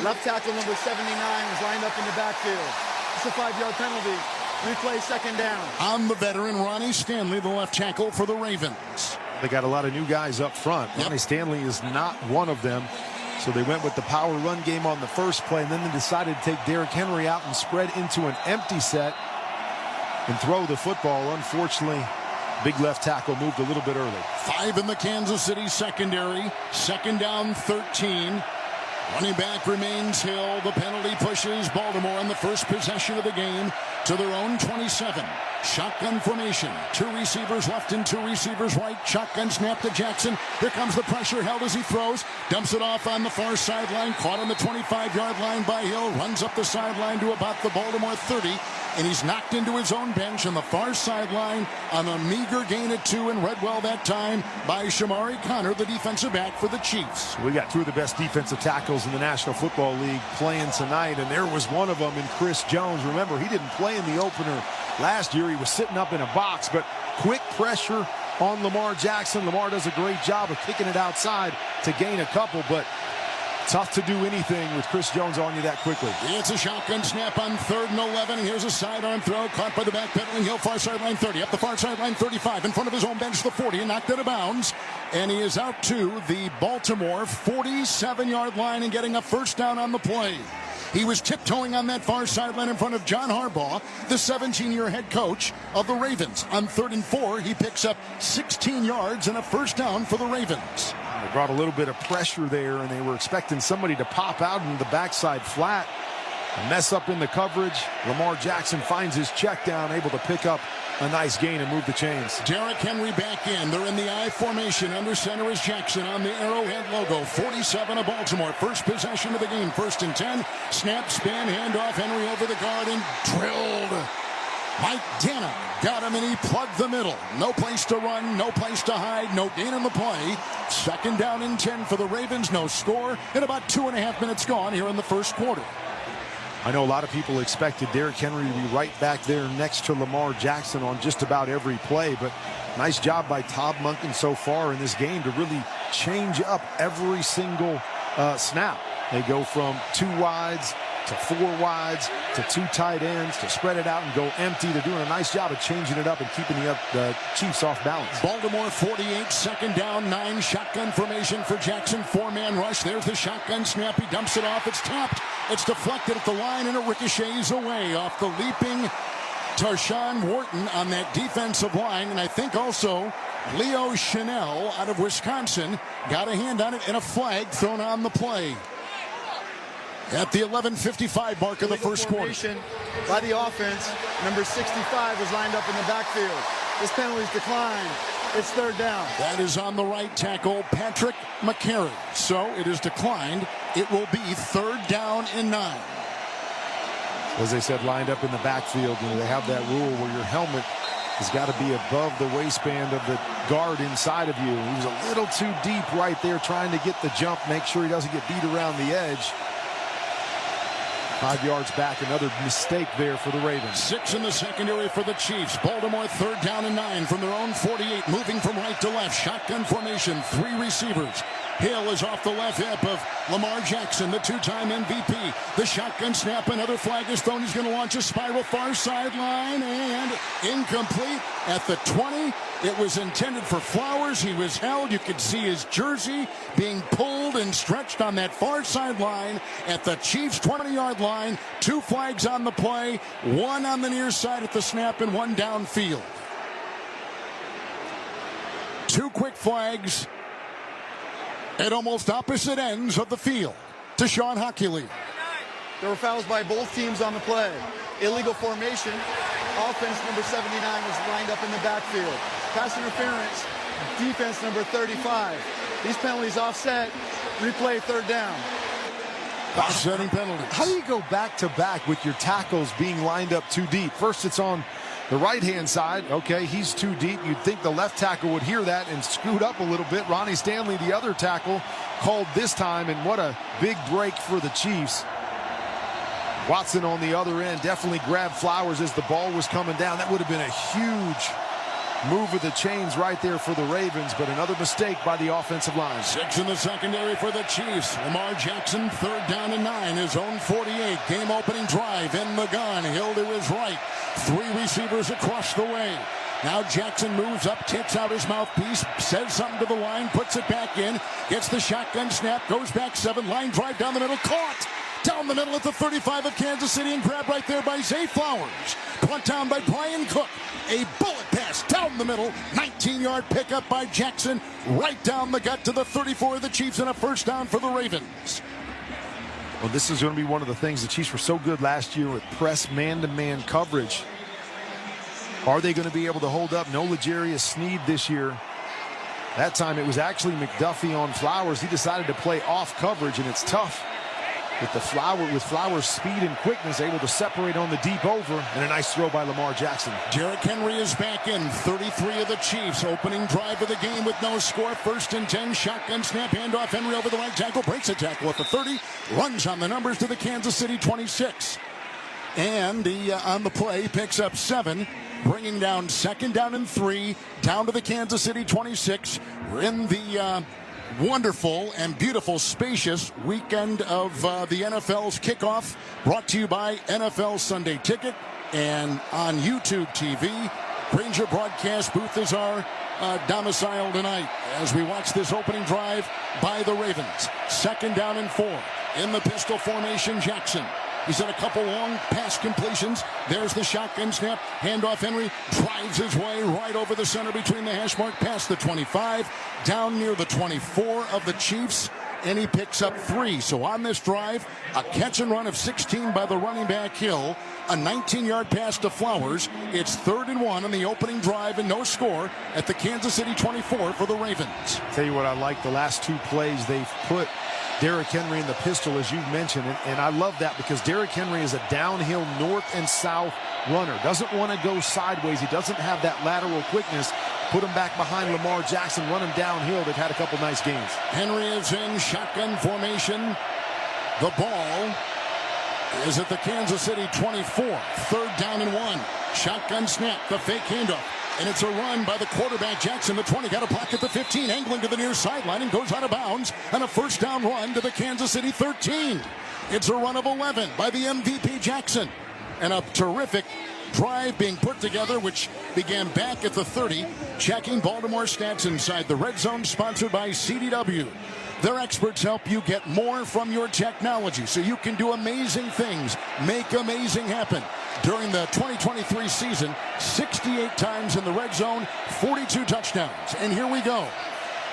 Left tackle number 79 was lined up in the backfield. It's a 5-yard penalty. Replay, second down. On the veteran, Ronnie Stanley, the left tackle for the Ravens. They got a lot of new guys up front. Yep. Ronnie Stanley is not one of them. So they went with the power run game on the first play, and then they decided to take Derrick Henry out and spread into an empty set and throw the football. Unfortunately, big left tackle moved a little bit early. 5 in the Kansas City secondary. Second down, 13. Running back remains Hill. The penalty pushes Baltimore on the first possession of the game to their own 27. Shotgun formation. 2 receivers left and 2 receivers right. Shotgun snap to Jackson. Here comes the pressure held as he throws. Dumps it off on the far sideline. Caught on the 25-yard line by Hill. Runs up the sideline to about the Baltimore 30. And he's knocked into his own bench on the far sideline on a meager gain of 2 and read well that time by Shamari Connor, the defensive back for the Chiefs. We got 2 of the best defensive tackles in the National Football League playing tonight, and there was one of them in Chris Jones. Remember, he didn't play in the opener last year. He was sitting up in a box, but quick pressure on Lamar Jackson. Lamar does a great job of kicking it outside to gain a couple, but tough to do anything with Chris Jones on you that quickly. It's a shotgun snap on 3rd and 11. And here's a sidearm throw caught by the backpedaling Hill, far sideline 30. Up the far sideline 35. In front of his own bench, the 40, and knocked out of bounds. And he is out to the Baltimore 47-yard line and getting a first down on the play. He was tiptoeing on that far sideline in front of John Harbaugh, the 17-year head coach of the Ravens. On 3rd and 4, he picks up 16 yards and a first down for the Ravens. They brought a little bit of pressure there, and they were expecting somebody to pop out into the backside flat. A mess up in the coverage. Lamar Jackson finds his check down, able to pick up a nice gain and move the chains. Derrick Henry back in. They're in the I formation. Under center is Jackson on the Arrowhead logo. 47 of Baltimore. First possession of the game. 1st and 10. Snap, spin, handoff. Henry over the guard and drilled. Mike Dana got him, and he plugged the middle. No place to run, no place to hide, no gain on the play. 2nd down and 10 for the Ravens. No score. And about 2.5 minutes gone here in the first quarter. I know a lot of people expected Derrick Henry to be right back there next to Lamar Jackson on just about every play, but nice job by Todd Monken so far in this game to really change up every single snap. They go from 2 wides to 4 wides to 2 tight ends to spread it out and go empty. They're doing a nice job of changing it up and keeping the Chiefs off balance. Baltimore 48, 2nd down, 9. Shotgun formation for Jackson. 4-man rush. There's the shotgun snap. He dumps it off. It's tapped. It's deflected at the line, and it ricochets away off the leaping Tarshawn Wharton on that defensive line. And I think also Leo Chanel out of Wisconsin got a hand on it, and a flag thrown on the play. At the 11:55 mark of the first quarter. By the offense, number 65 was lined up in the backfield. This penalty's declined. It's 3rd down. That is on the right tackle, Patrick McCarry. So it is declined. It will be 3rd down and 9. As they said, lined up in the backfield, and they have that rule where your helmet has got to be above the waistband of the guard inside of you. He was a little too deep right there trying to get the jump, make sure he doesn't get beat around the edge. 5 yards back, another mistake there for the Ravens. 6 in the secondary for the Chiefs. Baltimore 3rd down and 9 from their own 48, moving from right to left. Shotgun formation, 3 receivers. Hill is off the left hip of Lamar Jackson, the 2-time MVP. The shotgun snap, another flag is thrown. He's going to launch a spiral far sideline, and incomplete at the 20. It was intended for Flowers. He was held. You could see his jersey being pulled and stretched on that far sideline at the Chiefs' 20-yard line. 2 flags on the play, 1 on the near side at the snap and 1 downfield. 2 quick flags at almost opposite ends of the field to Sean Hockley. There were fouls by both teams on the play. Illegal formation. Offense number 79 was lined up in the backfield. Pass interference. Defense number 35. These penalties offset. Replay 3rd down. Offsetting penalties. How do you go back to back with your tackles being lined up too deep? First it's on the right-hand side. Okay, he's too deep. You'd think the left tackle would hear that and scoot up a little bit. Ronnie Stanley, the other tackle, called this time, and what a big break for the Chiefs. Watson on the other end definitely grabbed Flowers as the ball was coming down. That would have been a huge move of the chains right there for the Ravens, but another mistake by the offensive line. 6 in the secondary for the Chiefs. Lamar Jackson, 3rd down and 9, his own 48. Game opening drive in the gun. Hill to his right. 3 receivers across the way. Now Jackson moves up, takes out his mouthpiece, says something to the line, puts it back in, gets the shotgun snap, goes back 7, line drive down the middle, caught down the middle at the 35 of Kansas City and grabbed right there by Zay Flowers. Punt down by Brian Cook. A bullet pass down the middle, 19-yard pickup by Jackson, right down the gut to the 34 of the Chiefs, and a first down for the Ravens. Well, this is going to be one of the things the Chiefs were so good last year with press man-to-man coverage. Are they going to be able to hold up? No L'Jarius Sneed this year. That time it was actually McDuffie on Flowers. He decided to play off coverage, and it's tough. With Flowers' speed and quickness, able to separate on the deep over, and a nice throw by Lamar Jackson. Derrick Henry is back in. 33 of the Chiefs. Opening drive of the game with no score. 1st and 10. Shotgun snap. Handoff. Henry over the right tackle. Breaks a tackle at the 30. Runs on the numbers to the Kansas City 26. And he, on the play, picks up 7. Bringing down 2nd down and 3. Down to the Kansas City 26. We're in the wonderful and beautiful, spacious weekend of the NFL's kickoff, brought to you by NFL Sunday Ticket and on YouTube TV. Granger broadcast booth is our domicile tonight as we watch this opening drive by the Ravens. 2nd down and 4 in the pistol formation. Jackson He's had a couple long pass completions. There's the shotgun snap. Handoff. Henry drives his way right over the center between the hash mark, past the 25, down near the 24 of the Chiefs, and he picks up 3. So on this drive, a catch and run of 16 by the running back Hill, a 19-yard pass to Flowers. It's 3rd and 1 on the opening drive and no score at the Kansas City 24 for the Ravens. Tell you what I like, the last 2 plays they've put Derrick Henry in the pistol, as you've mentioned, and I love that because Derrick Henry is a downhill north and south runner. Doesn't want to go sideways. He doesn't have that lateral quickness. Put him back behind Lamar Jackson, run him downhill. They've had a couple nice games. Henry is in shotgun formation. The ball is at the Kansas City 24. 3rd down and 1. Shotgun snap, the fake handoff. And it's a run by the quarterback, Jackson. The 20 got a block at the 15, angling to the near sideline and goes out of bounds. And a 1st down run to the Kansas City 13. It's a run of 11 by the MVP, Jackson. And a terrific drive being put together, which began back at the 30. Checking Baltimore stats inside the red zone, sponsored by CDW. Their experts help you get more from your technology so you can do amazing things, make amazing happen. During the 2023 season, 68 times in the red zone, 42 touchdowns. And here we go.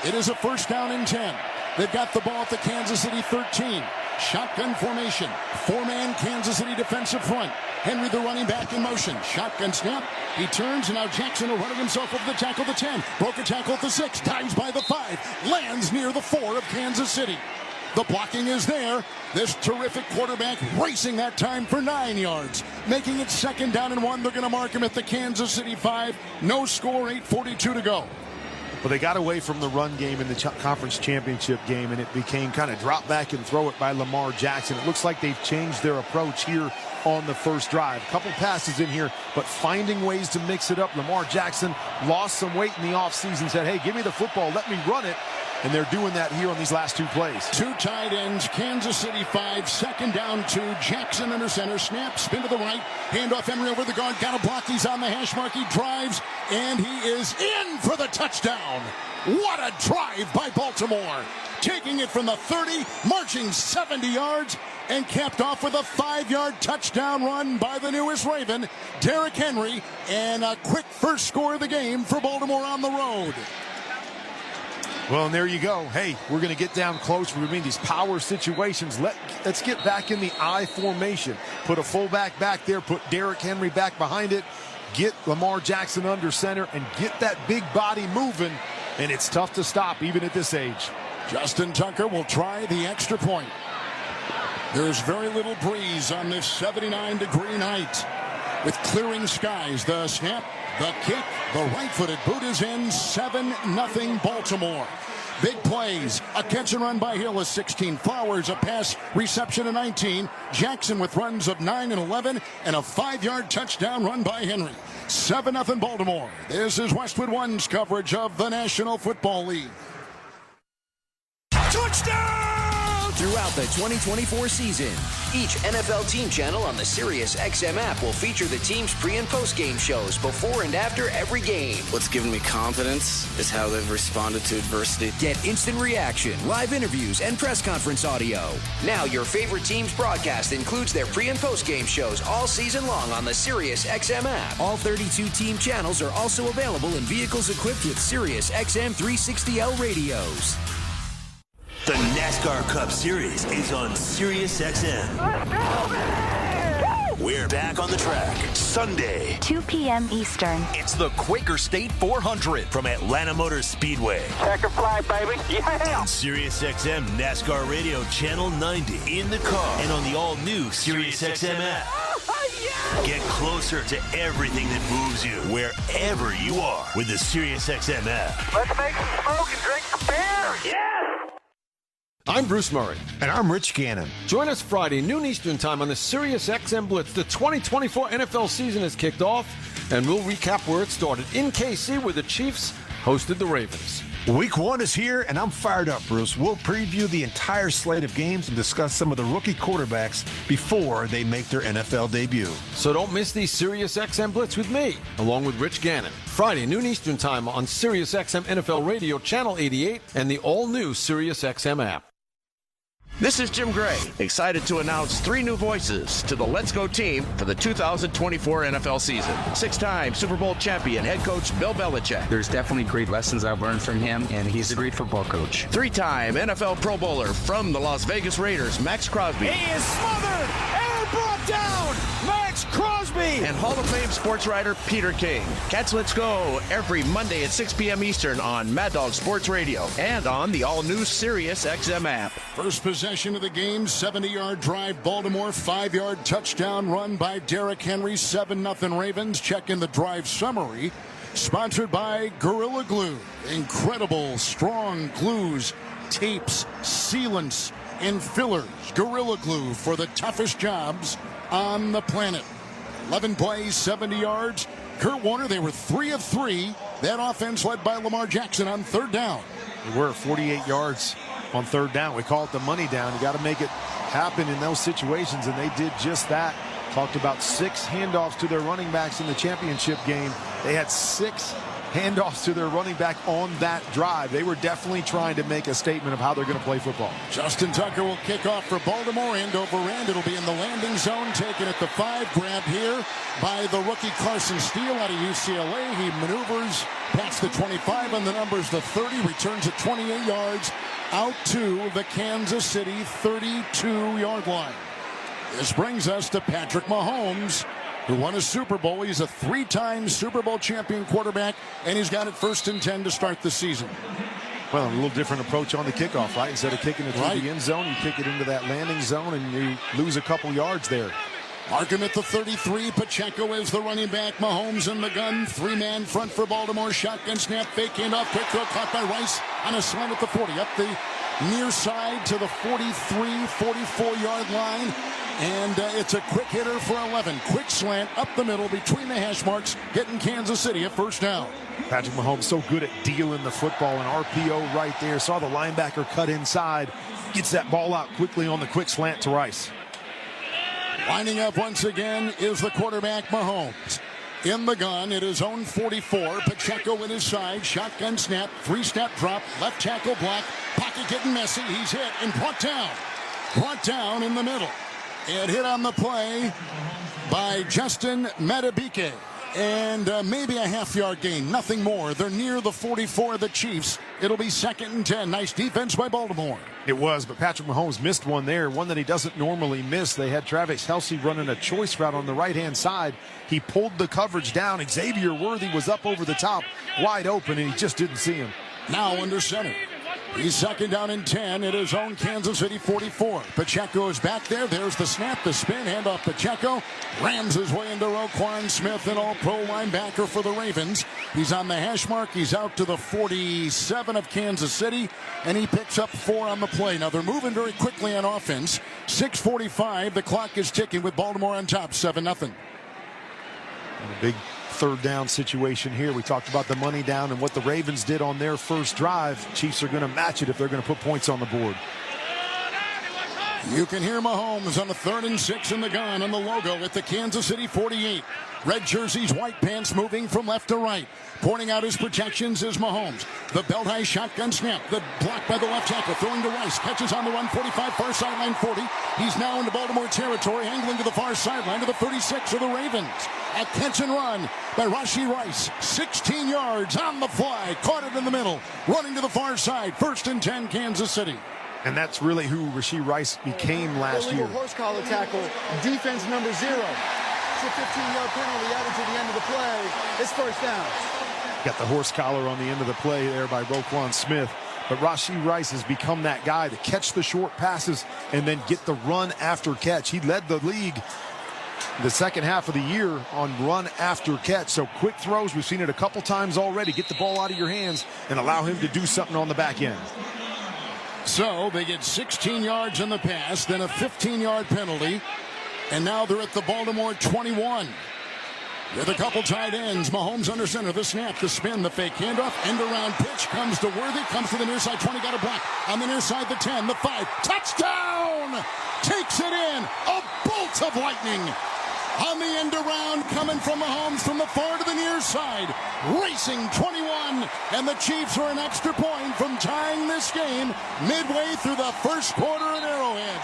It is a 1st down and 10. They've got the ball at the Kansas City 13. Shotgun formation. 4-man Kansas City defensive front. Henry, the running back, in motion. Shotgun snap. He turns, and now Jackson will run it himself over the tackle, the 10. Broke a tackle at the 6. Dives by the 5. Lands near the 4 of Kansas City. The blocking is there. This terrific quarterback racing that time for 9 yards. Making it 2nd down and 1. They're going to mark him at the Kansas City 5. No score, 8:42 to go. Well, they got away from the run game in the conference championship game, and it became kind of drop back and throw it by Lamar Jackson. It looks like they've changed their approach here on the first drive. A couple passes in here, but finding ways to mix it up. Lamar Jackson lost some weight in the offseason, said, hey, give me the football, let me run it. And they're doing that here on these last 2 plays. 2 tight ends, Kansas City 5, 2nd down 2. Jackson under center, snap, spin to the right, handoff Henry over the guard, got a block, he's on the hash mark, he drives, and he is in for the touchdown. What a drive by Baltimore. Taking it from the 30, marching 70 yards, and capped off with a 5-yard touchdown run by the newest Raven, Derrick Henry, and a quick first score of the game for Baltimore on the road. Well, and there you go. Hey, we're going to get down close. We're in these power situations. Let's get back in the I formation. Put a fullback back there. Put Derrick Henry back behind it. Get Lamar Jackson under center and get that big body moving. And it's tough to stop even at this age. Justin Tucker will try the extra point. There's very little breeze on this 79-degree night. With clearing skies, the snap, the kick, the right-footed boot is in. 7-0 Baltimore. Big plays. A catch and run by Hill is 16. Flowers, a pass reception of 19. Jackson with runs of 9 and 11. And a 5-yard touchdown run by Henry. 7-0 Baltimore. This is Westwood One's coverage of the National Football League. Touchdown! Throughout the 2024 season, each NFL team channel on the SiriusXM app will feature the team's pre- and post-game shows before and after every game. What's given me confidence is how they've responded to adversity. Get instant reaction, live interviews, and press conference audio. Now your favorite team's broadcast includes their pre- and post-game shows all season long on the SiriusXM app. All 32 team channels are also available in vehicles equipped with SiriusXM 360L radios. The NASCAR Cup Series is on SiriusXM. We're back on the track Sunday, 2 p.m. Eastern. It's the Quaker State 400 from Atlanta Motor Speedway. Checker flag, baby. Yeah! On SiriusXM NASCAR Radio Channel 90 in the car and on the all-new SiriusXM app. Yeah! Get closer to everything that moves you wherever you are with the SiriusXM app. Let's make some smoke and drink some beer. Yeah! I'm Bruce Murray. And I'm Rich Gannon. Join us Friday, noon Eastern time on the SiriusXM Blitz. The 2024 NFL season has kicked off, and we'll recap where it started in KC, where the Chiefs hosted the Ravens. Week 1 is here, and I'm fired up, Bruce. We'll preview the entire slate of games and discuss some of the rookie quarterbacks before they make their NFL debut. So don't miss the SiriusXM Blitz with me, along with Rich Gannon. Friday, noon Eastern time on SiriusXM NFL Radio Channel 88 and the all-new SiriusXM app. This is Jim Gray, excited to announce 3 new voices to the Let's Go team for the 2024 NFL season. 6-time Super Bowl champion head coach Bill Belichick. There's definitely great lessons I've learned from him, and he's a great football coach. 3-time NFL Pro Bowler from the Las Vegas Raiders, Max Crosby. He is smothered and brought down. Max Crosby. And Hall of Fame sports writer Peter King. Cats Let's Go every Monday at 6 p.m. Eastern on Mad Dog Sports Radio and on the all-new Sirius XM app. First possession of the game, 70-yard drive, Baltimore, 5-yard touchdown run by Derrick Henry, 7-0 Ravens. Check in the drive summary, sponsored by Gorilla Glue. Incredible, strong glues, tapes, sealants, and fillers. Gorilla Glue for the toughest jobs on the planet. 11 plays, 70 yards. Kurt Warner, they were 3 of 3. That offense led by Lamar Jackson on 3rd down. They were 48 yards on 3rd down. We call it the money down. You got to make it happen in those situations, and they did just that. Talked about 6 handoffs to their running backs in the championship game. They had 6 handoffs to their running back on that drive. They were definitely trying to make a statement of how they're going to play football. Justin Tucker will kick off for Baltimore. End over end. It'll be in the landing zone. Taken at the 5. Grabbed here by the rookie Carson Steele out of UCLA. He maneuvers past the 25 and the numbers the 30. Returns at 28 yards out to the Kansas City 32-yard line. This brings us to Patrick Mahomes, who won a Super Bowl. He's a 3-time Super Bowl champion quarterback, and he's got it 1st and 10 to start the season. Well, a little different approach on the kickoff, right? Instead of kicking it through the end zone, you kick it into that landing zone, and you lose a couple yards there. Mark him at the 33. Pacheco is the running back. Mahomes in the gun. 3-man front for Baltimore. Shotgun snap, fake handoff, quick throw caught by Rice on a slant at the 40. Up the near side to the 43, 44-yard line. And it's a quick hitter for 11. Quick slant up the middle between the hash marks, getting Kansas City a 1st down. Patrick Mahomes so good at dealing the football. An RPO right there. Saw the linebacker cut inside. Gets that ball out quickly on the quick slant to Rice. Lining up once again is the quarterback, Mahomes. In the gun, it is own 44. Pacheco at his side. Shotgun snap, 3-step drop, left tackle block. Pocket getting messy. He's hit and brought down. Brought down in the middle. And hit on the play by Justin Madubuike. And maybe a half-yard gain, nothing more. They're near the 44 of the Chiefs. It'll be 2nd and 10. Nice defense by Baltimore. It was, but Patrick Mahomes missed one there, one that he doesn't normally miss. They had Travis Kelce running a choice route on the right-hand side. He pulled the coverage down. Xavier Worthy was up over the top, wide open, and he just didn't see him. Now under center. He's 2nd down and 10 at his own Kansas City 44. Pacheco is back there. There's the snap, the spin, handoff Pacheco. Rams his way into Roquan Smith, an all-pro linebacker for the Ravens. He's on the hash mark. He's out to the 47 of Kansas City, and he picks up 4 on the play. Now they're moving very quickly on offense. 6:45. The clock is ticking with Baltimore on top, 7-0. A big 3rd down situation here. We talked about the money down and what the Ravens did on their first drive. Chiefs are going to match it if they're going to put points on the board. You can hear Mahomes on the 3rd and 6 in the gun on the logo at the Kansas City 48. Red jerseys, white pants moving from left to right. Pointing out his protections is Mahomes. The belt-high shotgun snap. The block by the left tackle. Throwing to Rice. Catches on the run. 45, far sideline 40. He's now into Baltimore territory. Angling to the far sideline to the 36 of the Ravens. A catch and run by Rashee Rice. 16 yards on the fly. Caught it in the middle. Running to the far side. 1st and 10, Kansas City. And that's really who Rashee Rice became last year. Illegal horse collar tackle. Defense number 0. It's a 15-yard penalty added to the end of the play. It's 1st down. Got the horse collar on the end of the play there by Roquan Smith. But Rashee Rice has become that guy to catch the short passes and then get the run after catch. He led the league the second half of the year on run after catch. So quick throws, we've seen it a couple times already. Get the ball out of your hands and allow him to do something on the back end. So they get 16 yards in the pass, then a 15-yard penalty, and now they're at the Baltimore 21. With a couple tight ends, Mahomes under center, the snap, the spin, the fake handoff, end around pitch, comes to Worthy, comes to the near side 20, got a block. On the near side, the 10, the 5, touchdown! Takes it in, a bolt of lightning. On the end around, coming from Mahomes from the far to the near side. Racing 21. And the Chiefs are an extra point from tying this game midway through the first quarter in Arrowhead.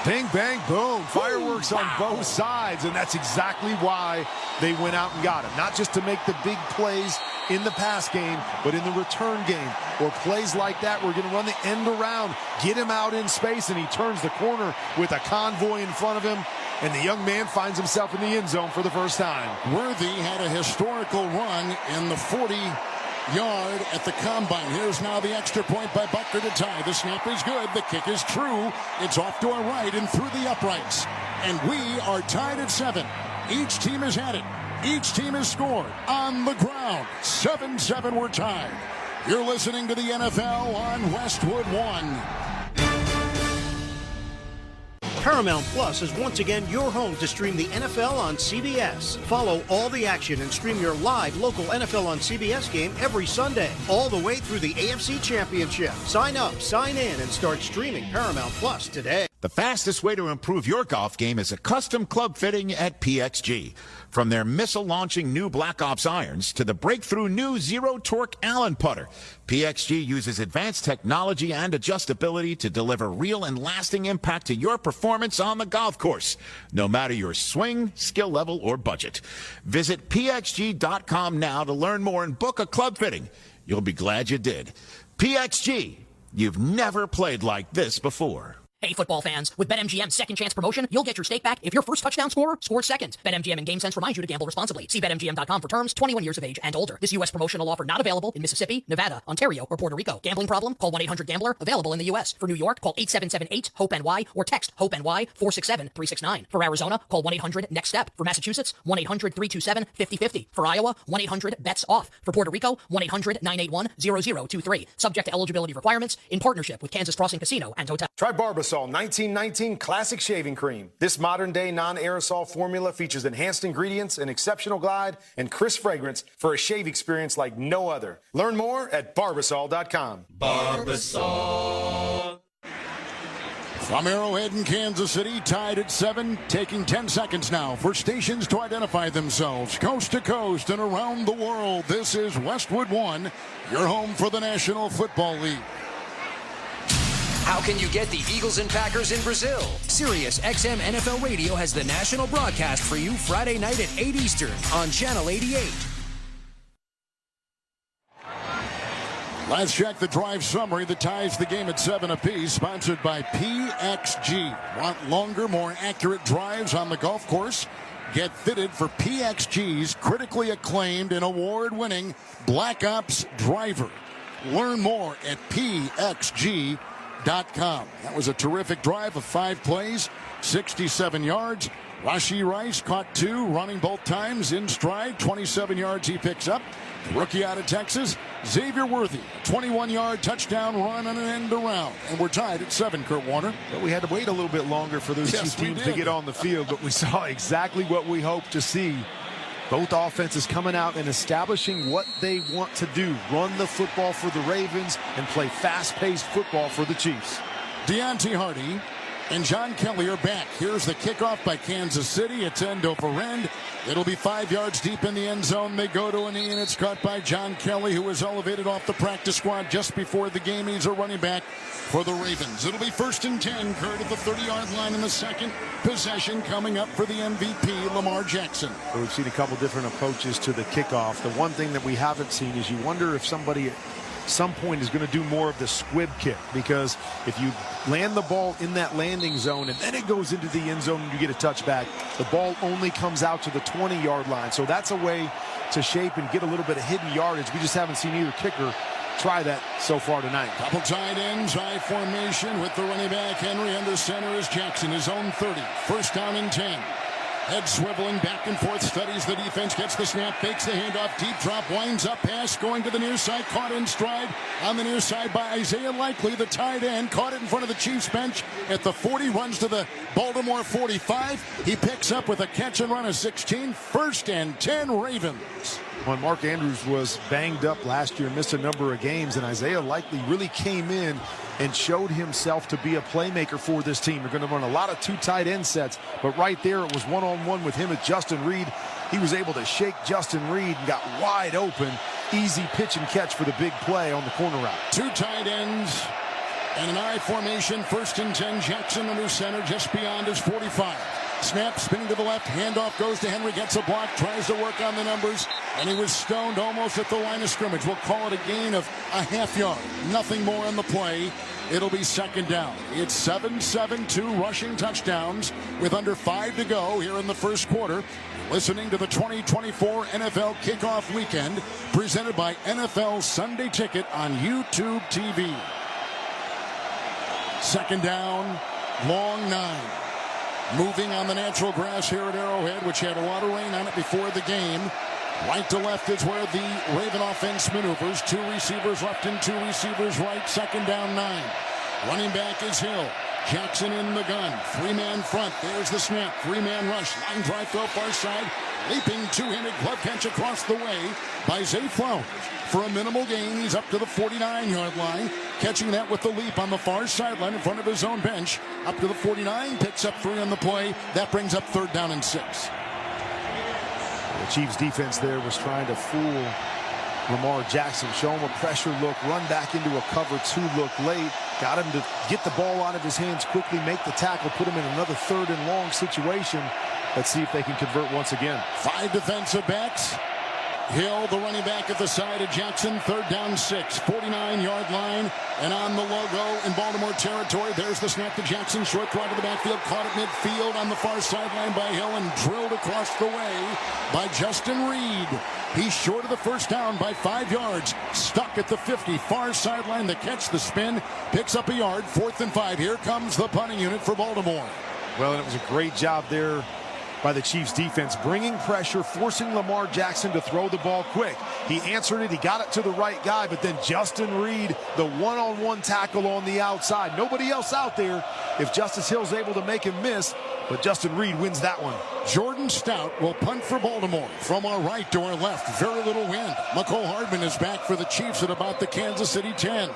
Bing, bang, boom. Fireworks on both sides, and that's exactly why they went out and got him. Not just to make the big plays in the pass game, but in the return game, or plays like that. We're going to run the end around, get him out in space, and he turns the corner with a convoy in front of him, and the young man finds himself in the end zone for the first time. Worthy had a historical run in the 40-yard at the combine. Here's now the extra point by Butker to tie. The snap is good. The kick is true. It's off to our right and through the uprights. And we are tied at 7. Each team has had it. Each team has scored on the ground. 7-7, we're tied. You're listening to the NFL on Westwood One. Paramount Plus is once again your home to stream the NFL on CBS. Follow all the action and stream your live local NFL on CBS game every Sunday, all the way through the AFC Championship. Sign up, sign in, and start streaming Paramount Plus today. The fastest way to improve your golf game is a custom club fitting at PXG. From their missile-launching new Black Ops irons to the breakthrough new zero-torque Allen putter, PXG uses advanced technology and adjustability to deliver real and lasting impact to your performance on the golf course, no matter your swing, skill level, or budget. Visit PXG.com now to learn more and book a club fitting. You'll be glad you did. PXG, you've never played like this before. Hey, football fans, with BetMGM's second chance promotion, you'll get your stake back if your first touchdown scorer scores second. BetMGM and GameSense remind you to gamble responsibly. See BetMGM.com for terms, 21 years of age and older. This U.S. promotional offer not available in Mississippi, Nevada, Ontario, or Puerto Rico. Gambling problem? Call 1-800-GAMBLER. Available in the U.S. For New York, call 877-8-HOPE-NY or text HOPE-NY 467-369. For Arizona, call 1-800-NEXT-STEP. For Massachusetts, 1-800-327-5050. For Iowa, 1-800-BETS-OFF. For Puerto Rico, 1-800-981-0023. Subject to eligibility requirements in partnership with Kansas Crossing Casino and Hotel. Try Barbasol 1919 Classic Shaving Cream. This modern-day non-aerosol formula features enhanced ingredients, an exceptional glide, and crisp fragrance for a shave experience like no other. Learn more at Barbasol.com. Barbasol. From Arrowhead in Kansas City, tied at 7, taking 10 seconds now for stations to identify themselves coast to coast and around the world. This is Westwood One, your home for the National Football League. How can you get the Eagles and Packers in Brazil? Sirius XM NFL Radio has the national broadcast for you Friday night at 8 Eastern on Channel 88. Let's check the drive summary that ties the game at 7 apiece, sponsored by PXG. Want longer, more accurate drives on the golf course? Get fitted for PXG's critically acclaimed and award-winning Black Ops driver. Learn more at PXG.com. That was a terrific drive of 5 plays, 67 yards. Rashee Rice caught 2, running both times in stride. 27 yards he picks up. The rookie out of Texas, Xavier Worthy, 21-yard touchdown run on an end around. And we're tied at 7, Kurt Warner. But we had to wait a little bit longer for those two teams to get on the field, but we saw exactly what we hoped to see. Both offenses coming out and establishing what they want to do. Run the football for the Ravens and play fast-paced football for the Chiefs. Deontay Hardy and John Kelly are back. Here's the kickoff by Kansas City. It's end over end. It'll be 5 yards deep in the end zone. They go to a knee, and it's caught by John Kelly, who was elevated off the practice squad just before the game. He's a running back for the Ravens. It'll be 1st and 10, Kurt, at the 30-yard line in the second possession, coming up for the MVP, Lamar Jackson. Well, we've seen a couple different approaches to the kickoff. The one thing that we haven't seen is you wonder if somebody at some point is going to do more of the squib kick, because if you land the ball in that landing zone and then it goes into the end zone and you get a touchback, the ball only comes out to the 20-yard line. So that's a way to shape and get a little bit of hidden yardage. We just haven't seen either kicker try that so far tonight. Couple tight ends, I formation with the running back Henry under center is Jackson, his own 30. 1st down and 10. Head swiveling back and forth, studies the defense, gets the snap, fakes the handoff, deep drop, winds up, pass going to the near side, caught in stride on the near side by Isaiah Likely, the tight end, caught it in front of the Chiefs bench at the 40, runs to the Baltimore 45. He picks up with a catch and run of 16. 1st and 10 Ravens. When Mark Andrews was banged up last year, missed a number of games, and Isaiah Likely really came in and showed himself to be a playmaker for this team. They're going to run a lot of 2 tight end sets, but right there it was one-on-one with him and Justin Reed. he was able to shake Justin Reed and got wide open. Easy pitch and catch for the big play on the corner route. 2 tight ends and an I formation. 1st and 10. Jackson under center just beyond his 45. Snap, spinning to the left, handoff goes to Henry, gets a block, tries to work on the numbers, and he was stoned almost at the line of scrimmage. We'll call it a gain of a half yard. Nothing more on the play. It'll be 2nd down. It's 7-7, 2 rushing touchdowns with under 5 to go here in the first quarter. Listening to the 2024 NFL Kickoff Weekend, presented by NFL Sunday Ticket on YouTube TV. 2nd down, long 9. Moving on the natural grass here at Arrowhead, which had a lot of rain on it before the game. Right to left is where the Raven offense maneuvers. 2 receivers left and 2 receivers right. 2nd down 9. Running back is Hill. Jackson in the gun. 3-man front. There's the snap. 3-man rush. Line drive throw far side. Leaping 2-handed glove catch across the way by Zay Flowers. For a minimal gain, he's up to the 49-yard line. Catching that with the leap on the far sideline in front of his own bench. Up to the 49. Picks up 3 on the play. That brings up 3rd down and 6. The Chiefs defense there was trying to fool Lamar Jackson, show him a pressure look, run back into a cover 2 look late, got him to get the ball out of his hands quickly, make the tackle, put him in another 3rd and long situation. Let's see if they can convert once again. 5 defensive backs. Hill, the running back at the side of Jackson. 3rd down 6, 49-yard line. And on the logo in Baltimore territory, there's the snap to Jackson. Short throw to the backfield, caught at midfield on the far sideline by Hill and drilled across the way by Justin Reed. He's short of the 1st down by 5 yards. Stuck at the 50, far sideline. The catch, the spin, picks up a yard. 4th and 5. Here comes the punting unit for Baltimore. Well, and it was a great job there by the Chiefs defense, bringing pressure, forcing Lamar Jackson to throw the ball quick. He answered it, he got it to the right guy, but then Justin Reed, the one-on-one tackle on the outside. Nobody else out there if Justice Hill's able to make him miss, but Justin Reed wins that one. Jordan Stout will punt for Baltimore from our right to our left. Very little wind. McCole Hardman is back for the Chiefs at about the Kansas City 10.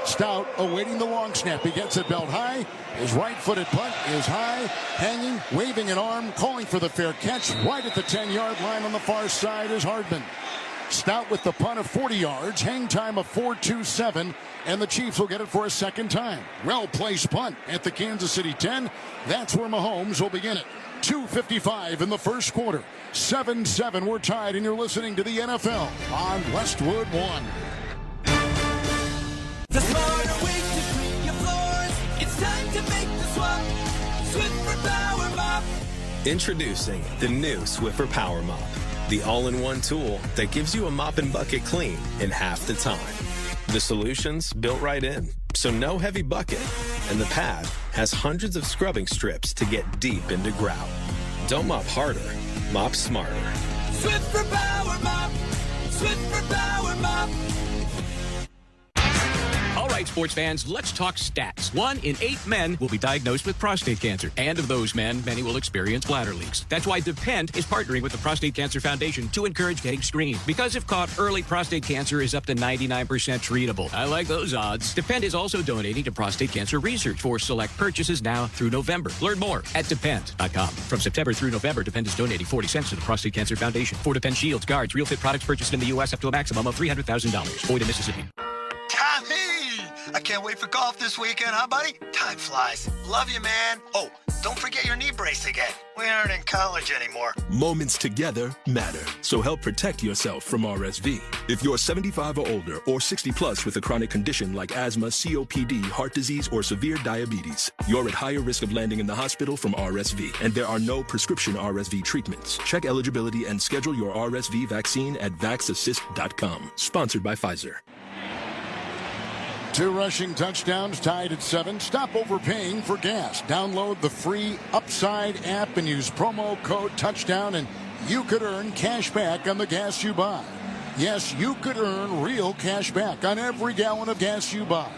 Stout awaiting the long snap. He gets it belt high. His right-footed punt is high, hanging, waving an arm, calling for the fair catch. Right at the 10-yard line on the far side is Hardman. Stout with the punt of 40 yards, hang time of 4.27, and the Chiefs will get it for a 2nd time. Well-placed punt at the Kansas City 10. That's where Mahomes will begin it. 2:55 in the first quarter. 7-7, we're tied, and you're listening to the NFL on Westwood 1. The smarter way to clean your floors. It's time to make the swap. Swiffer Power Mop. Introducing the new Swiffer Power Mop, the all-in-one tool that gives you a mop and bucket clean in half the time. The solution's built right in, so no heavy bucket, and the pad has hundreds of scrubbing strips to get deep into grout. Don't mop harder, mop smarter. Swiffer Power Mop. Swiffer Power Mop. All right, sports fans, let's talk stats. 1 in 8 men will be diagnosed with prostate cancer. And of those men, many will experience bladder leaks. That's why Depend is partnering with the Prostate Cancer Foundation to encourage getting screened. Because if caught early, prostate cancer is up to 99% treatable. I like those odds. Depend is also donating to prostate cancer research for select purchases now through November. Learn more at Depend.com. From September through November, Depend is donating 40 cents to the Prostate Cancer Foundation. For Depend shields, guards, real fit products purchased in the U.S. up to a maximum of $300,000. Void in Mississippi. Tommy! I can't wait for golf this weekend, huh, buddy? Time flies. Love you, man. Oh, don't forget your knee brace again. We aren't in college anymore. Moments together matter, so help protect yourself from RSV. If you're 75 or older or 60 plus with a chronic condition like asthma, COPD, heart disease, or severe diabetes, you're at higher risk of landing in the hospital from RSV, and there are no prescription RSV treatments. Check eligibility and schedule your RSV vaccine at vaxassist.com. Sponsored by Pfizer. 2 rushing touchdowns, tied at 7. Stop overpaying for gas. Download the free Upside app and use promo code touchdown, and you could earn cash back on the gas you buy. Yes, you could earn real cash back on every gallon of gas you buy.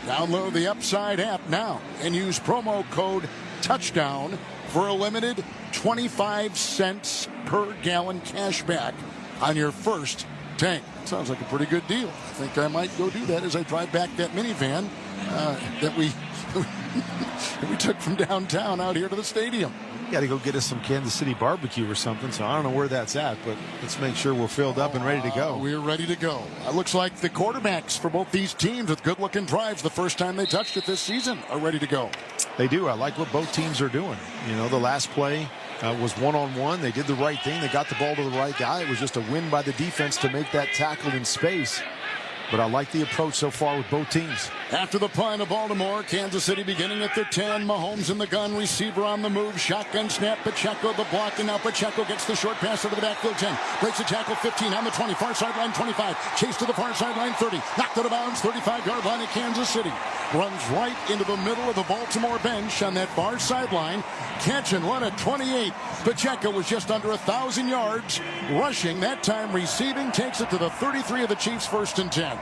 Download the Upside app now and use promo code touchdown for a limited 25 cents per gallon cash back on your first tank. Sounds like a pretty good deal. I think I might go do that as I drive back that minivan that we We took from downtown out here to the stadium. Got to go get us some Kansas City barbecue or something, so I don't know where that's at, but let's make sure we're filled up and ready to go. We're ready to go. It looks like the quarterbacks for both these teams with good-looking drives the first time they touched it this season are ready to go. They do. I like what both teams are doing. You know, the last play was one-on-one. They did the right thing. They got the ball to the right guy. It was just a win by the defense to make that tackle in space. But I like the approach so far with both teams. After the punt of Baltimore, Kansas City beginning at their 10. Mahomes in the gun, receiver on the move. Shotgun snap, Pacheco the block, and now Pacheco gets the short pass over the backfield 10. Breaks the tackle 15 on the 20, far sideline 25. Chase to the far sideline 30. Knocked out of bounds, 35-yard line at Kansas City. Runs right into the middle of the Baltimore bench on that far sideline. Catch and run at 28. Pacheco was just under 1,000 yards. Rushing, that time receiving, takes it to the 33 of the Chiefs, 1st and 10.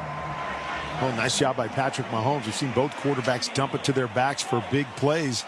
Oh, nice job by Patrick Mahomes. We've seen both quarterbacks dump it to their backs for big plays.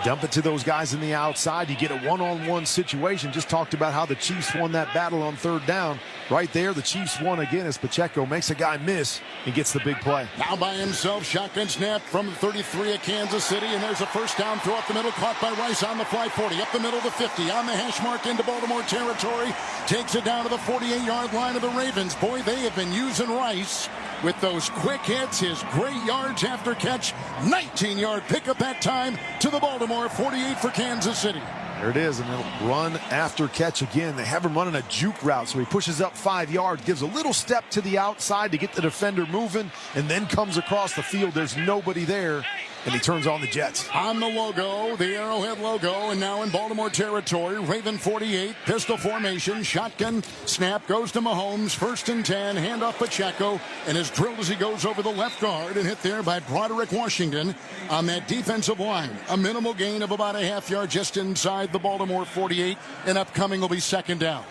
Dump it to those guys in the outside. You get a one-on-one situation. Just talked about how the Chiefs won that battle on 3rd down. Right there, the Chiefs won again as Pacheco makes a guy miss and gets the big play. Now by himself, shotgun snap from the 33 of Kansas City, and there's a first down throw up the middle, caught by Rice on the fly 40, up the middle to 50, on the hash mark into Baltimore territory, takes it down to the 48-yard line of the Ravens. Boy, they have been using Rice with those quick hits, his great yards after catch, 19-yard pickup that time to the Baltimore 48 for Kansas City. There it is, and they'll run after catch again. They have him running a juke route, so he pushes up 5 yards, gives a little step to the outside to get the defender moving, and then comes across the field. There's nobody there, and he turns on the Jets. On the logo, the Arrowhead logo, and now in Baltimore territory, Raven 48, pistol formation, shotgun snap, goes to Mahomes, 1st and 10, handoff Pacheco, and is drilled as he goes over the left guard and hit there by Broderick Washington on that defensive line. A minimal gain of about a half yard just inside the Baltimore 48, and upcoming will be 2nd down.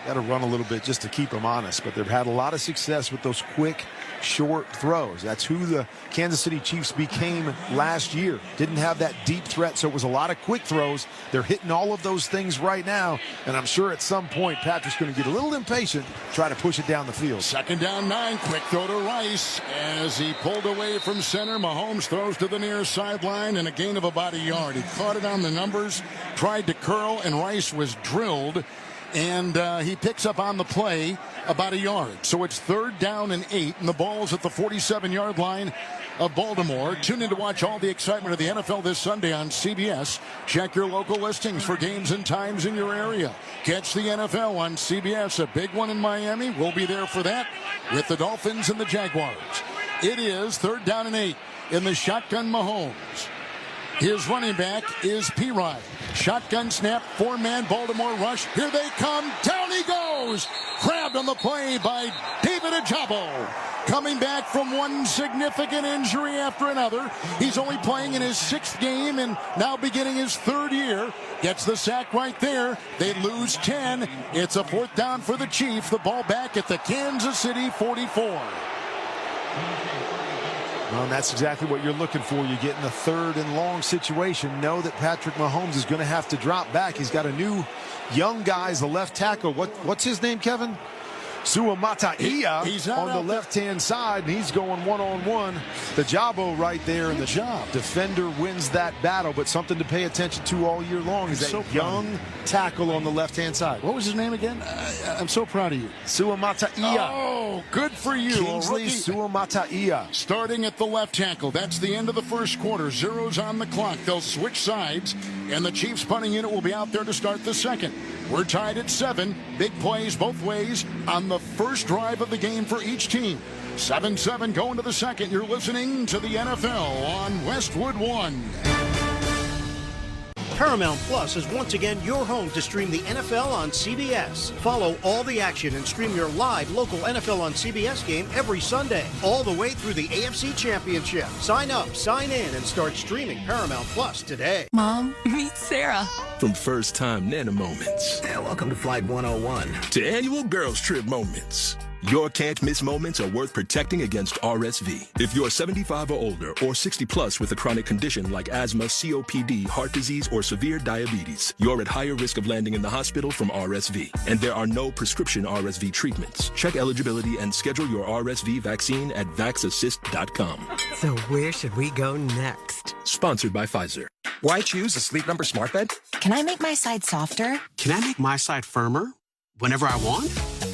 Got to run a little bit just to keep them honest, but they've had a lot of success with those quick, short throws. That's who the Kansas City Chiefs became last year. Didn't have that deep threat, so it was a lot of quick throws. They're hitting all of those things right now, and I'm sure at some point Patrick's going to get a little impatient, try to push it down the field. 2nd down 9, quick throw to Rice as he pulled away from center. Mahomes throws to the near sideline and a gain of about a yard. He caught it on the numbers, tried to curl, and Rice was drilled. And he picks up on the play about a yard. So it's 3rd down and 8, and the ball's at the 47-yard line of Baltimore. Tune in to watch all the excitement of the NFL this Sunday on CBS. Check your local listings for games and times in your area. Catch the NFL on CBS, a big one in Miami. We'll be there for that with the Dolphins and the Jaguars. It is 3rd down and 8 in the shotgun Mahomes. His running back is P-Rod. Shotgun snap, 4-man Baltimore rush. Here they come. Down he goes. Grabbed on the play by David Ojabo. Coming back from one significant injury after another. He's only playing in his 6th game and now beginning his 3rd year. Gets the sack right there. They lose 10. It's a 4th down for the Chiefs. The ball back at the Kansas City 44. Well, and that's exactly what you're looking for. You get in the 3rd and long situation. Know that Patrick Mahomes is going to have to drop back. He's got a new young guy as the left tackle. What's his name, Kevin? Suamataia on the left-hand side, and he's going one-on-one. The Jabo right there, and the defender wins that battle, but something to pay attention to all year long is that young tackle on the left-hand side. What was his name again? I'm so proud of you. Suamataia. Oh, good for you. Kingsley Suamataia. Starting at the left tackle. That's the end of the first quarter. Zeros on the clock. They'll switch sides, and the Chiefs punting unit will be out there to start the 2nd. We're tied at 7. Big plays both ways on the first drive of the game for each team. 7-7 going to the 2nd. You're listening to the NFL on Westwood 1. Paramount Plus is once again your home to stream the NFL on CBS. Follow all the action and stream your live local NFL on CBS game every Sunday, all the way through the AFC Championship. Sign up, sign in, and start streaming Paramount Plus today. Mom, meet Sarah. From first-time Nana moments. Yeah, welcome to Flight 101. To annual girls trip moments. Your can't-miss moments are worth protecting against RSV. If you're 75 or older or 60 plus with a chronic condition like asthma, COPD, heart disease, or severe diabetes, you're at higher risk of landing in the hospital from RSV. And there are no prescription RSV treatments. Check eligibility and schedule your RSV vaccine at vaxassist.com. So where should we go next? Best. Sponsored by Pfizer. Why choose a Sleep Number smart bed? Can I make my side softer? Can I make my side firmer whenever I want?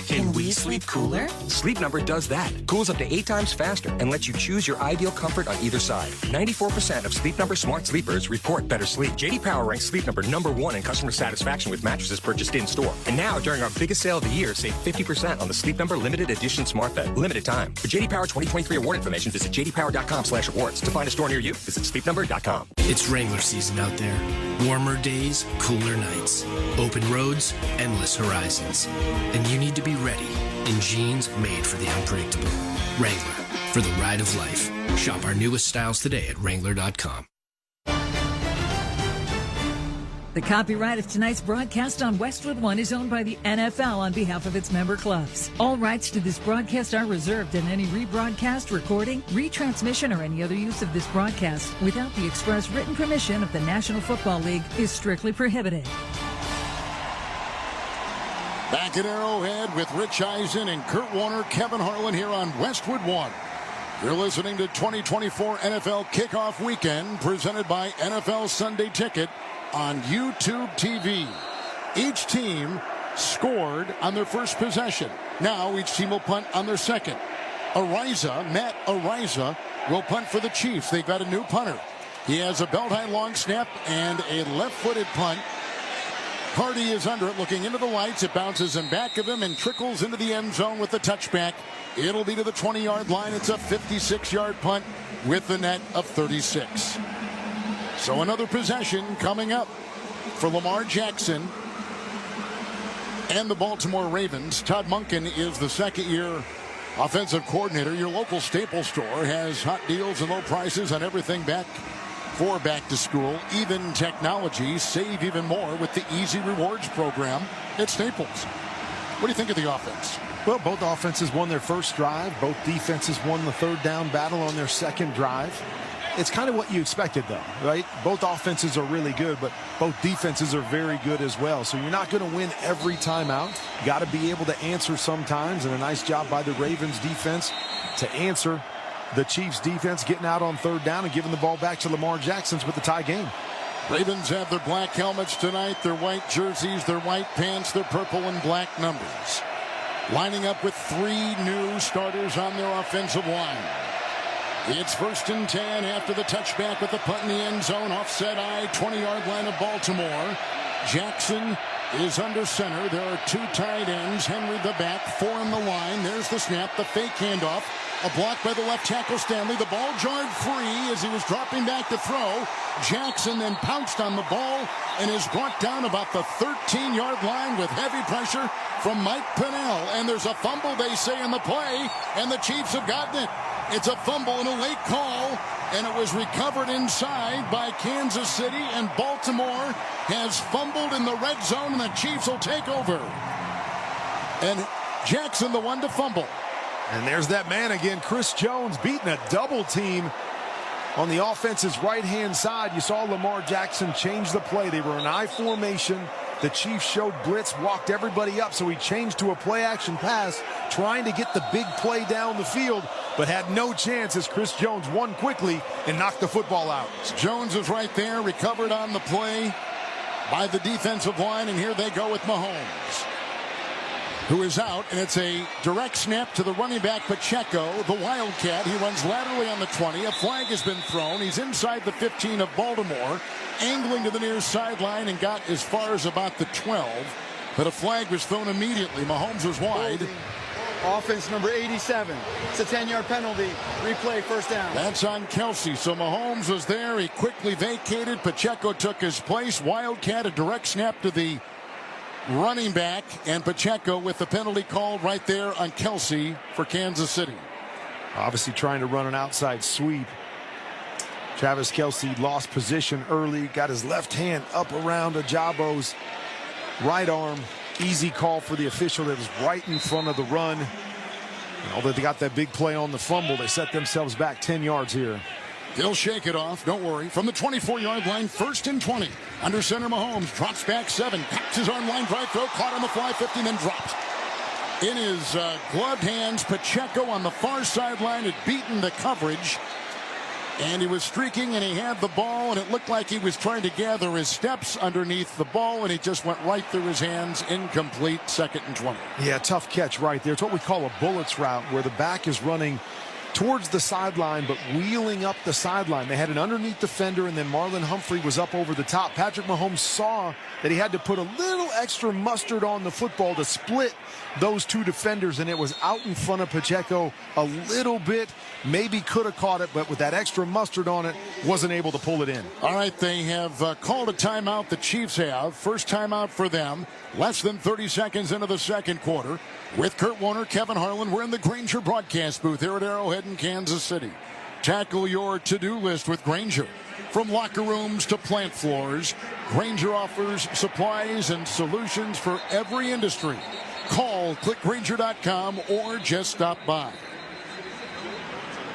Can we sleep cooler? Sleep Number does that. Cools up to 8 times faster and lets you choose your ideal comfort on either side. 94% of Sleep Number smart sleepers report better sleep. J.D. Power ranks Sleep Number #1 in customer satisfaction with mattresses purchased in-store. And now, during our biggest sale of the year, save 50% on the Sleep Number Limited Edition smart bed. Limited time. For J.D. Power 2023 award information, visit jdpower.com/awards. To find a store near you, visit sleepnumber.com. It's Wrangler season out there. Warmer days, cooler nights. Open roads, endless horizons. And you need to be ready in jeans made for the unpredictable. Wrangler, for the ride of life. Shop our newest styles today at Wrangler.com. The copyright of tonight's broadcast on Westwood One is owned by the NFL on behalf of its member clubs. All rights to this broadcast are reserved, and any rebroadcast, recording, retransmission, or any other use of this broadcast without the express written permission of the National Football League is strictly prohibited. Back at Arrowhead with Rich Eisen and Kurt Warner, Kevin Harlan here on Westwood One. You're listening to 2024 NFL Kickoff Weekend presented by NFL Sunday Ticket on YouTube TV. Each team scored on their first possession. Now each team will punt on their second. Matt Ariza will punt for the Chiefs. They've got a new punter. He has a belt-high long snap and a left-footed punt. Hardy is under it, looking into the lights. It bounces in back of him and trickles into the end zone with the touchback. It'll be to the 20-yard line. It's a 56-yard punt with the net of 36. So another possession coming up for Lamar Jackson and the Baltimore Ravens. Todd Monken is the second-year offensive coordinator. Your local Staples store has hot deals and low prices on everything back to school. Even technology. Save even more with the Easy Rewards program at Staples. What do you think of the offense? Well, both offenses won their first drive. Both defenses won the third down battle on their second drive. It's kind of what you expected, though, right? Both offenses are really good, but both defenses are very good as well. So you're not going to win every time out. You got to be able to answer sometimes, and a nice job by the Ravens defense to answer the Chiefs defense, getting out on third down and giving the ball back to Lamar Jackson with the tie game. Ravens have their black helmets tonight, their white jerseys, their white pants, their purple and black numbers. Lining up with 3 new starters on their offensive line. It's 1st and 10 after the touchback with the punt in the end zone. Offset eye, 20-yard line of Baltimore. Jackson is under center. There are 2 tight ends. Henry the back, 4 on the line. There's the snap, the fake handoff. A block by the left tackle, Stanley. The ball jarred free as he was dropping back to throw. Jackson then pounced on the ball and is brought down about the 13-yard line with heavy pressure from Mike Pennell. And there's a fumble, they say, in the play, and the Chiefs have gotten it. It's a fumble and a late call, and it was recovered inside by Kansas City, and Baltimore has fumbled in the red zone, and the Chiefs will take over. And Jackson, the one to fumble. And there's that man again, Chris Jones, beating a double team on the offense's right-hand side. You saw Lamar Jackson change the play. They were in I formation. The Chiefs showed blitz, walked everybody up, so he changed to a play-action pass, trying to get the big play down the field, but had no chance as Chris Jones won quickly and knocked the football out. Jones is right there, recovered on the play by the defensive line, and here they go with Mahomes, who is out, and it's a direct snap to the running back Pacheco, the Wildcat. He runs laterally on the 20. A flag has been thrown. He's inside the 15 of Baltimore, angling to the near sideline and got as far as about the 12. But a flag was thrown immediately. Mahomes was wide. Offense number 87. It's a 10-yard penalty. Replay, first down. That's on Kelsey. So Mahomes was there. He quickly vacated. Pacheco took his place. Wildcat, a direct snap to the running back, and Pacheco with the penalty called right there on Kelsey for Kansas City. Obviously trying to run an outside sweep. Travis Kelsey lost position early, got his left hand up around Ajabo's right arm. Easy call for the official that was right in front of the run. And although they got that big play on the fumble, they set themselves back 10 yards here. He'll shake it off, don't worry. From the 24-yard line, 1st and 20. Under center, Mahomes drops back 7. Packs his arm line drive throw, caught on the fly, 50, then dropped. In his gloved hands, Pacheco on the far sideline had beaten the coverage And he was streaking, and he had the ball, and it looked like he was trying to gather his steps underneath the ball, and he just went right through his hands. Incomplete, 2nd and 20. Yeah, tough catch right there. It's what we call a bullets route, where the back is running towards the sideline, but wheeling up the sideline. They had an underneath defender, and then Marlon Humphrey was up over the top. Patrick Mahomes saw that he had to put a little extra mustard on the football to split those two defenders, and it was out in front of Pacheco a little bit. Maybe could have caught it, but with that extra mustard on it, wasn't able to pull it in. All right, they have called a timeout. The Chiefs have. First timeout for them. Less than 30 seconds into the second quarter. With Kurt Warner, Kevin Harlan, we're in the Grainger broadcast booth here at Arrowhead in Kansas City. Tackle your to-do list with Grainger. From locker rooms to plant floors, Grainger offers supplies and solutions for every industry. Call clickgrainger.com or just stop by.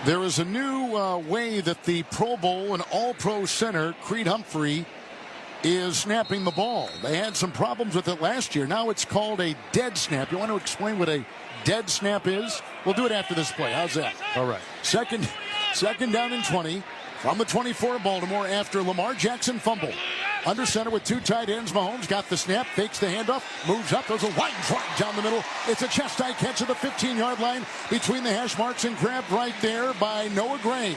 There is a new way that the Pro Bowl and All-Pro center, Creed Humphrey, is snapping the ball. They had some problems with it last year. Now it's called a dead snap. You want to explain what a dead snap is? We'll do it after this play. How's that? All right. Second down and 20 from the 24 of Baltimore after Lamar Jackson fumbled. Under center with two tight ends. Mahomes got the snap, fakes the handoff, moves up. There's a wide drive down the middle. It's a chest-high catch at the 15-yard line between the hash marks and grabbed right there by Noah Gray.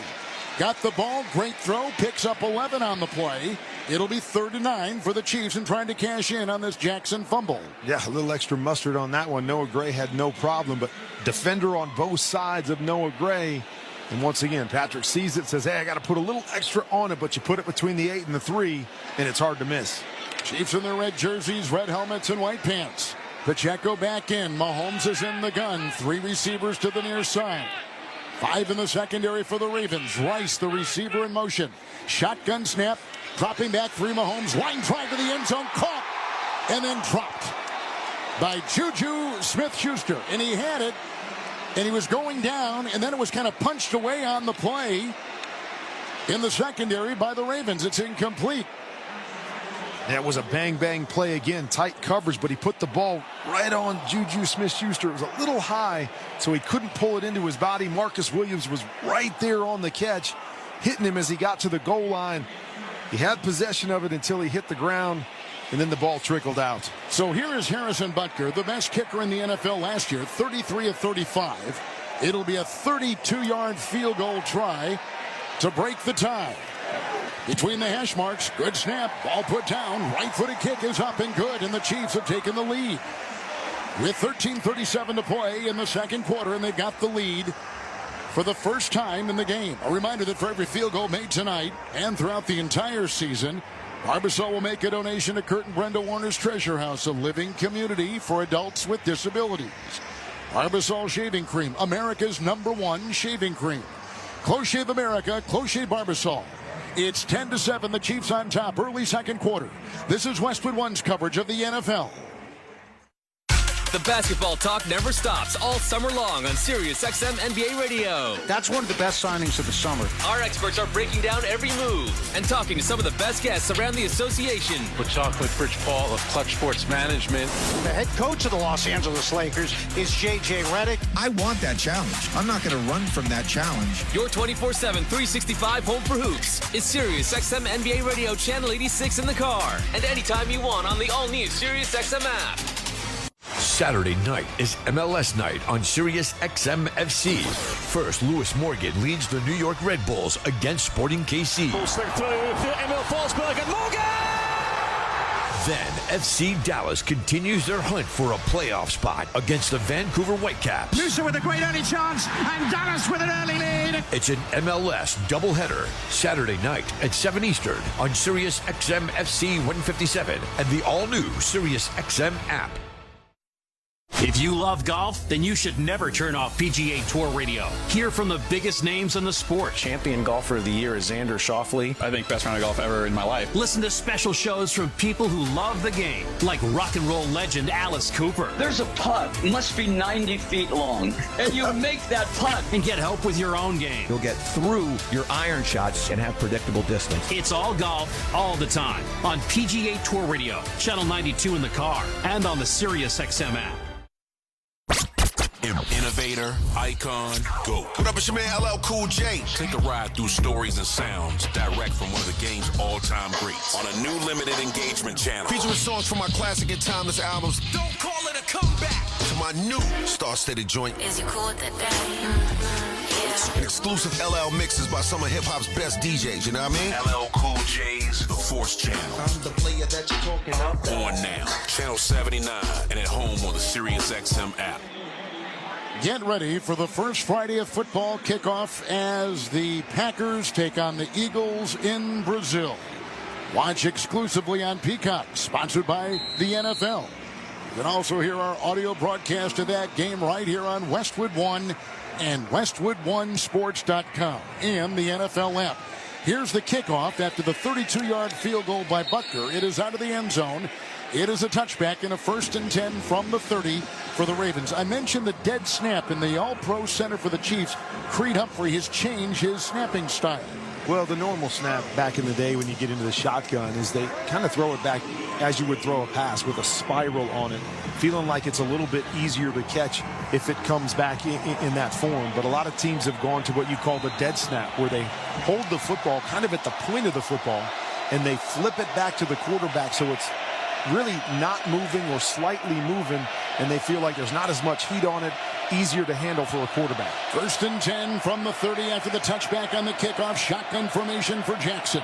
Got the ball, great throw, picks up 11 on the play. It'll be 3rd and 9 for the Chiefs and trying to cash in on this Jackson fumble. Yeah, a little extra mustard on that one. Noah Gray had no problem, but defender on both sides of Noah Gray. And once again, Patrick sees it, says, hey, I got to put a little extra on it, but you put it between the 8 and the 3, and it's hard to miss. Chiefs in their red jerseys, red helmets, and white pants. Pacheco back in. Mahomes is in the gun. 3 receivers to the near side. 5 in the secondary for the Ravens. Rice, the receiver, in motion. Shotgun snap. Dropping back 3. Mahomes. Line drive to the end zone. Caught. And then dropped by Juju Smith-Schuster. And he had it. And he was going down. And then it was kind of punched away on the play in the secondary by the Ravens. It's incomplete. That was a bang-bang play again. Tight coverage, but he put the ball right on Juju Smith-Schuster. It was a little high, so he couldn't pull it into his body. Marcus Williams was right there on the catch, hitting him as he got to the goal line. He had possession of it until he hit the ground, and then the ball trickled out. So here is Harrison Butker, the best kicker in the NFL last year, 33 of 35. It'll be a 32-yard field goal try to break the tie. Between the hash marks, good snap, ball put down, right-footed kick is up and good, and the Chiefs have taken the lead. With 13:37 to play in the second quarter, and they've got the lead for the first time in the game. A reminder that for every field goal made tonight and throughout the entire season, Barbasol will make a donation to Kurt and Brenda Warner's Treasure House, a living community for adults with disabilities. Barbasol Shaving Cream, America's #1 shaving cream. Close Shave America, Close Shave Barbasol. It's 10-7, the Chiefs on top, early second quarter. This is Westwood One's coverage of the NFL. The basketball talk never stops all summer long on Sirius XM NBA Radio. That's one of the best signings of the summer. Our experts are breaking down every move and talking to some of the best guests around the association. We're talking with Rich Paul of Clutch Sports Management. The head coach of the Los Angeles Lakers is J.J. Redick. I want that challenge. I'm not going to run from that challenge. Your 24/7, 365 home for hoops is Sirius XM NBA Radio Channel 86 in the car and anytime you want on the all-new Sirius XM app. Saturday night is MLS night on Sirius XM FC. First, Lewis Morgan leads the New York Red Bulls against Sporting KC. Emil Forsberg and Morgan! Then, FC Dallas continues their hunt for a playoff spot against the Vancouver Whitecaps. Noosa with a great early chance, and Dallas with an early lead. It's an MLS doubleheader, Saturday night at 7 Eastern on Sirius XM FC 157 and the all-new Sirius XM app. If you love golf, then you should never turn off PGA Tour Radio. Hear from the biggest names in the sport. Champion golfer of the year is Xander Schauffele. I think best round of golf ever in my life. Listen to special shows from people who love the game, like rock and roll legend Alice Cooper. There's a putt, must be 90 feet long, and you make that putt. And get help with your own game. You'll get through your iron shots and have predictable distance. It's all golf, all the time, on PGA Tour Radio, Channel 92 in the car, and on the Sirius XM app. him. Innovator, icon, GOAT. What up, it's your man LL Cool J. Take a ride through stories and sounds direct from one of the game's all-time greats on a new limited engagement channel. Featuring songs from my classic and timeless albums. Don't call it a comeback. To my new star-studded joint. Is you cool with that, Daddy? And exclusive LL mixes by some of hip-hop's best DJs, you know what I mean? LL Cool J's The Force Channel. I'm the player that you're talking about. On now, Channel 79, and at home on the SiriusXM app. Get ready for the first Friday of football kickoff as the Packers take on the Eagles in Brazil. Watch exclusively on Peacock, sponsored by the NFL. You can also hear our audio broadcast of that game right here on Westwood One and WestwoodOneSports.com and the NFL app. Here's the kickoff after the 32-yard field goal by Butker. It is out of the end zone. It is a touchback and a 1st and 10 from the 30 for the Ravens. I mentioned the dead snap in the All-Pro Center for the Chiefs. Creed Humphrey has changed his snapping style. Well, the normal snap back in the day when you get into the shotgun is they kind of throw it back as you would throw a pass with a spiral on it, feeling like it's a little bit easier to catch if it comes back in that form. But a lot of teams have gone to what you call the dead snap, where they hold the football kind of at the point of the football and they flip it back to the quarterback so it's really not moving or slightly moving, and they feel like there's not as much heat on it, easier to handle for a quarterback. 1st and 10 from the 30 after the touchback on the kickoff. Shotgun formation for Jackson.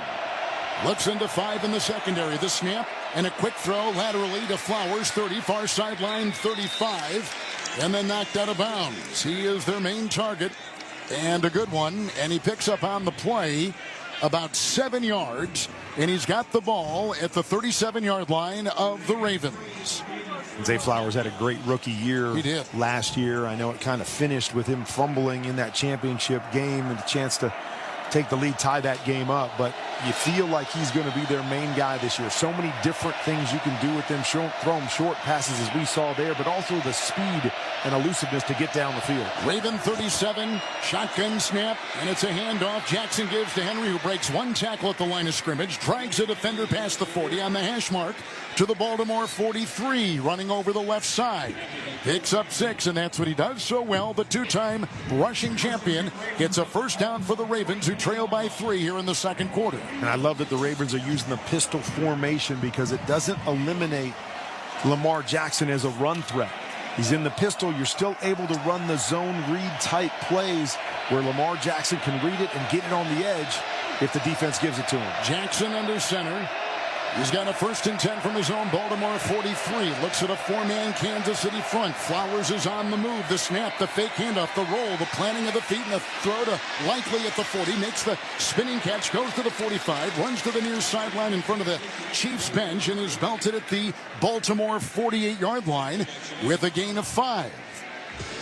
Looks into 5 in the secondary. The snap and a quick throw laterally to Flowers, 30, far sideline 35, and then knocked out of bounds. He is their main target, and a good one, and he picks up on the play about 7 yards, and he's got the ball at the 37-yard line of the Ravens. Zay Flowers had a great rookie year last year. I know it kind of finished with him fumbling in that championship game and a chance to take the lead, tie that game up, but you feel like he's going to be their main guy this year. So many different things you can do with them. Throw him short passes as we saw there, but also the speed and elusiveness to get down the field. Raven 37, shotgun snap, and it's a handoff. Jackson gives to Henry, who breaks one tackle at the line of scrimmage, drags a defender past the 40 on the hash mark to the Baltimore 43, running over the left side. Picks up 6, and that's what he does so well. The two-time rushing champion gets a first down for the Ravens, who trail by 3 here in the second quarter. And I love that the Ravens are using the pistol formation because it doesn't eliminate Lamar Jackson as a run threat. He's in the pistol. You're still able to run the zone read type plays where Lamar Jackson can read it and get it on the edge if the defense gives it to him. Jackson under center. He's got a 1st and 10 from his own Baltimore 43. Looks at a 4-man Kansas City front. Flowers is on the move. The snap, the fake handoff, the roll, the planting of the feet, and the throw to Likely at the 40. Makes the spinning catch, goes to the 45, runs to the near sideline in front of the Chiefs bench, and is belted at the Baltimore 48-yard line with a gain of 5.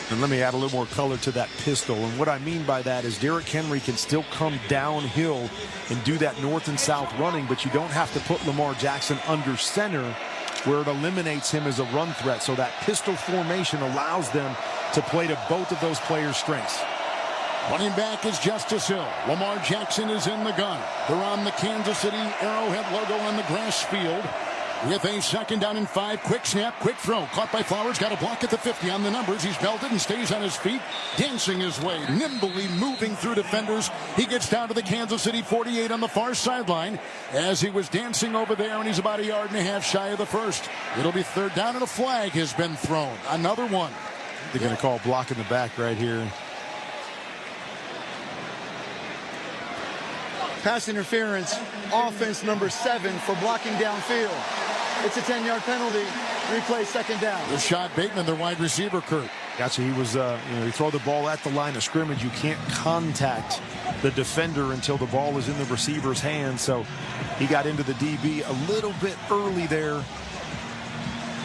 And let me add a little more color to that pistol. And what I mean by that is Derrick Henry can still come downhill and do that north and south running, but you don't have to put Lamar Jackson under center where it eliminates him as a run threat. So that pistol formation allows them to play to both of those players' strengths. Running back is Justice Hill. Lamar Jackson is in the gun. They're on the Kansas City Arrowhead logo on the grass field. With a 2nd down and 5, quick snap, quick throw. Caught by Flowers, got a block at the 50 on the numbers. He's belted and stays on his feet, dancing his way, nimbly moving through defenders. He gets down to the Kansas City 48 on the far sideline as he was dancing over there, and he's about 1.5 yards shy of the first. It'll be 3rd down, and a flag has been thrown. Another one. They're going to call block in the back right here. Pass interference, offense number 7 for blocking downfield. It's a 10-yard penalty. Replay 2nd down. Rashad Bateman, their wide receiver, Kurt. Gotcha. He was, you throw the ball at the line of scrimmage. You can't contact the defender until the ball is in the receiver's hands. So he got into the DB a little bit early there.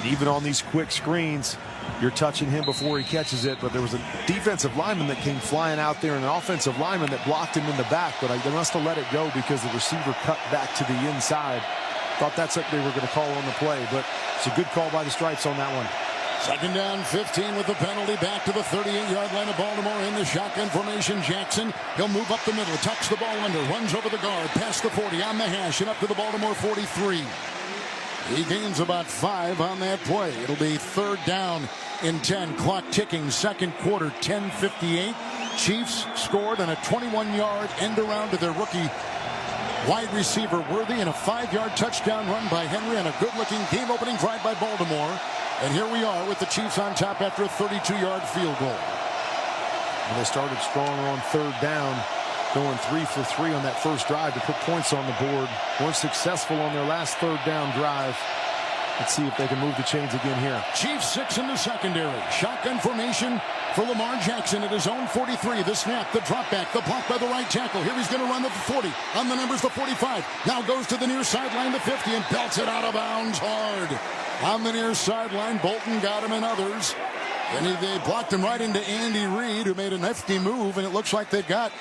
Even on these quick screens, you're touching him before he catches it, but there was a defensive lineman that came flying out there and an offensive lineman that blocked him in the back, but they must have let it go because the receiver cut back to the inside. Thought that's what they were going to call on the play, but it's a good call by the Stripes on that one. 2nd down, 15 with the penalty, back to the 38-yard line of Baltimore in the shotgun formation. Jackson, he'll move up the middle, tucks the ball under, runs over the guard, past the 40 on the hash and up to the Baltimore 43. He gains about 5 on that play. It'll be 3rd down in 10. Clock ticking. Second quarter, 10:58. Chiefs scored on a 21-yard end around to their rookie wide receiver Worthy and a 5-yard touchdown run by Henry on a good-looking game-opening drive by Baltimore. And here we are with the Chiefs on top after a 32-yard field goal. And they started strong on third down, going 3 for 3 on that first drive to put points on the board. Weren't successful on their last third down drive. Let's see if they can move the chains again here. Chiefs 6 in the secondary. Shotgun formation for Lamar Jackson at his own 43. The snap, the drop back, the block by the right tackle. Here he's going to run the 40. On the numbers, the 45. Now goes to the near sideline, the 50, and belts it out of bounds hard. On the near sideline, Bolton got him and others. And they blocked him right into Andy Reid, who made a nifty move, and it looks like they've got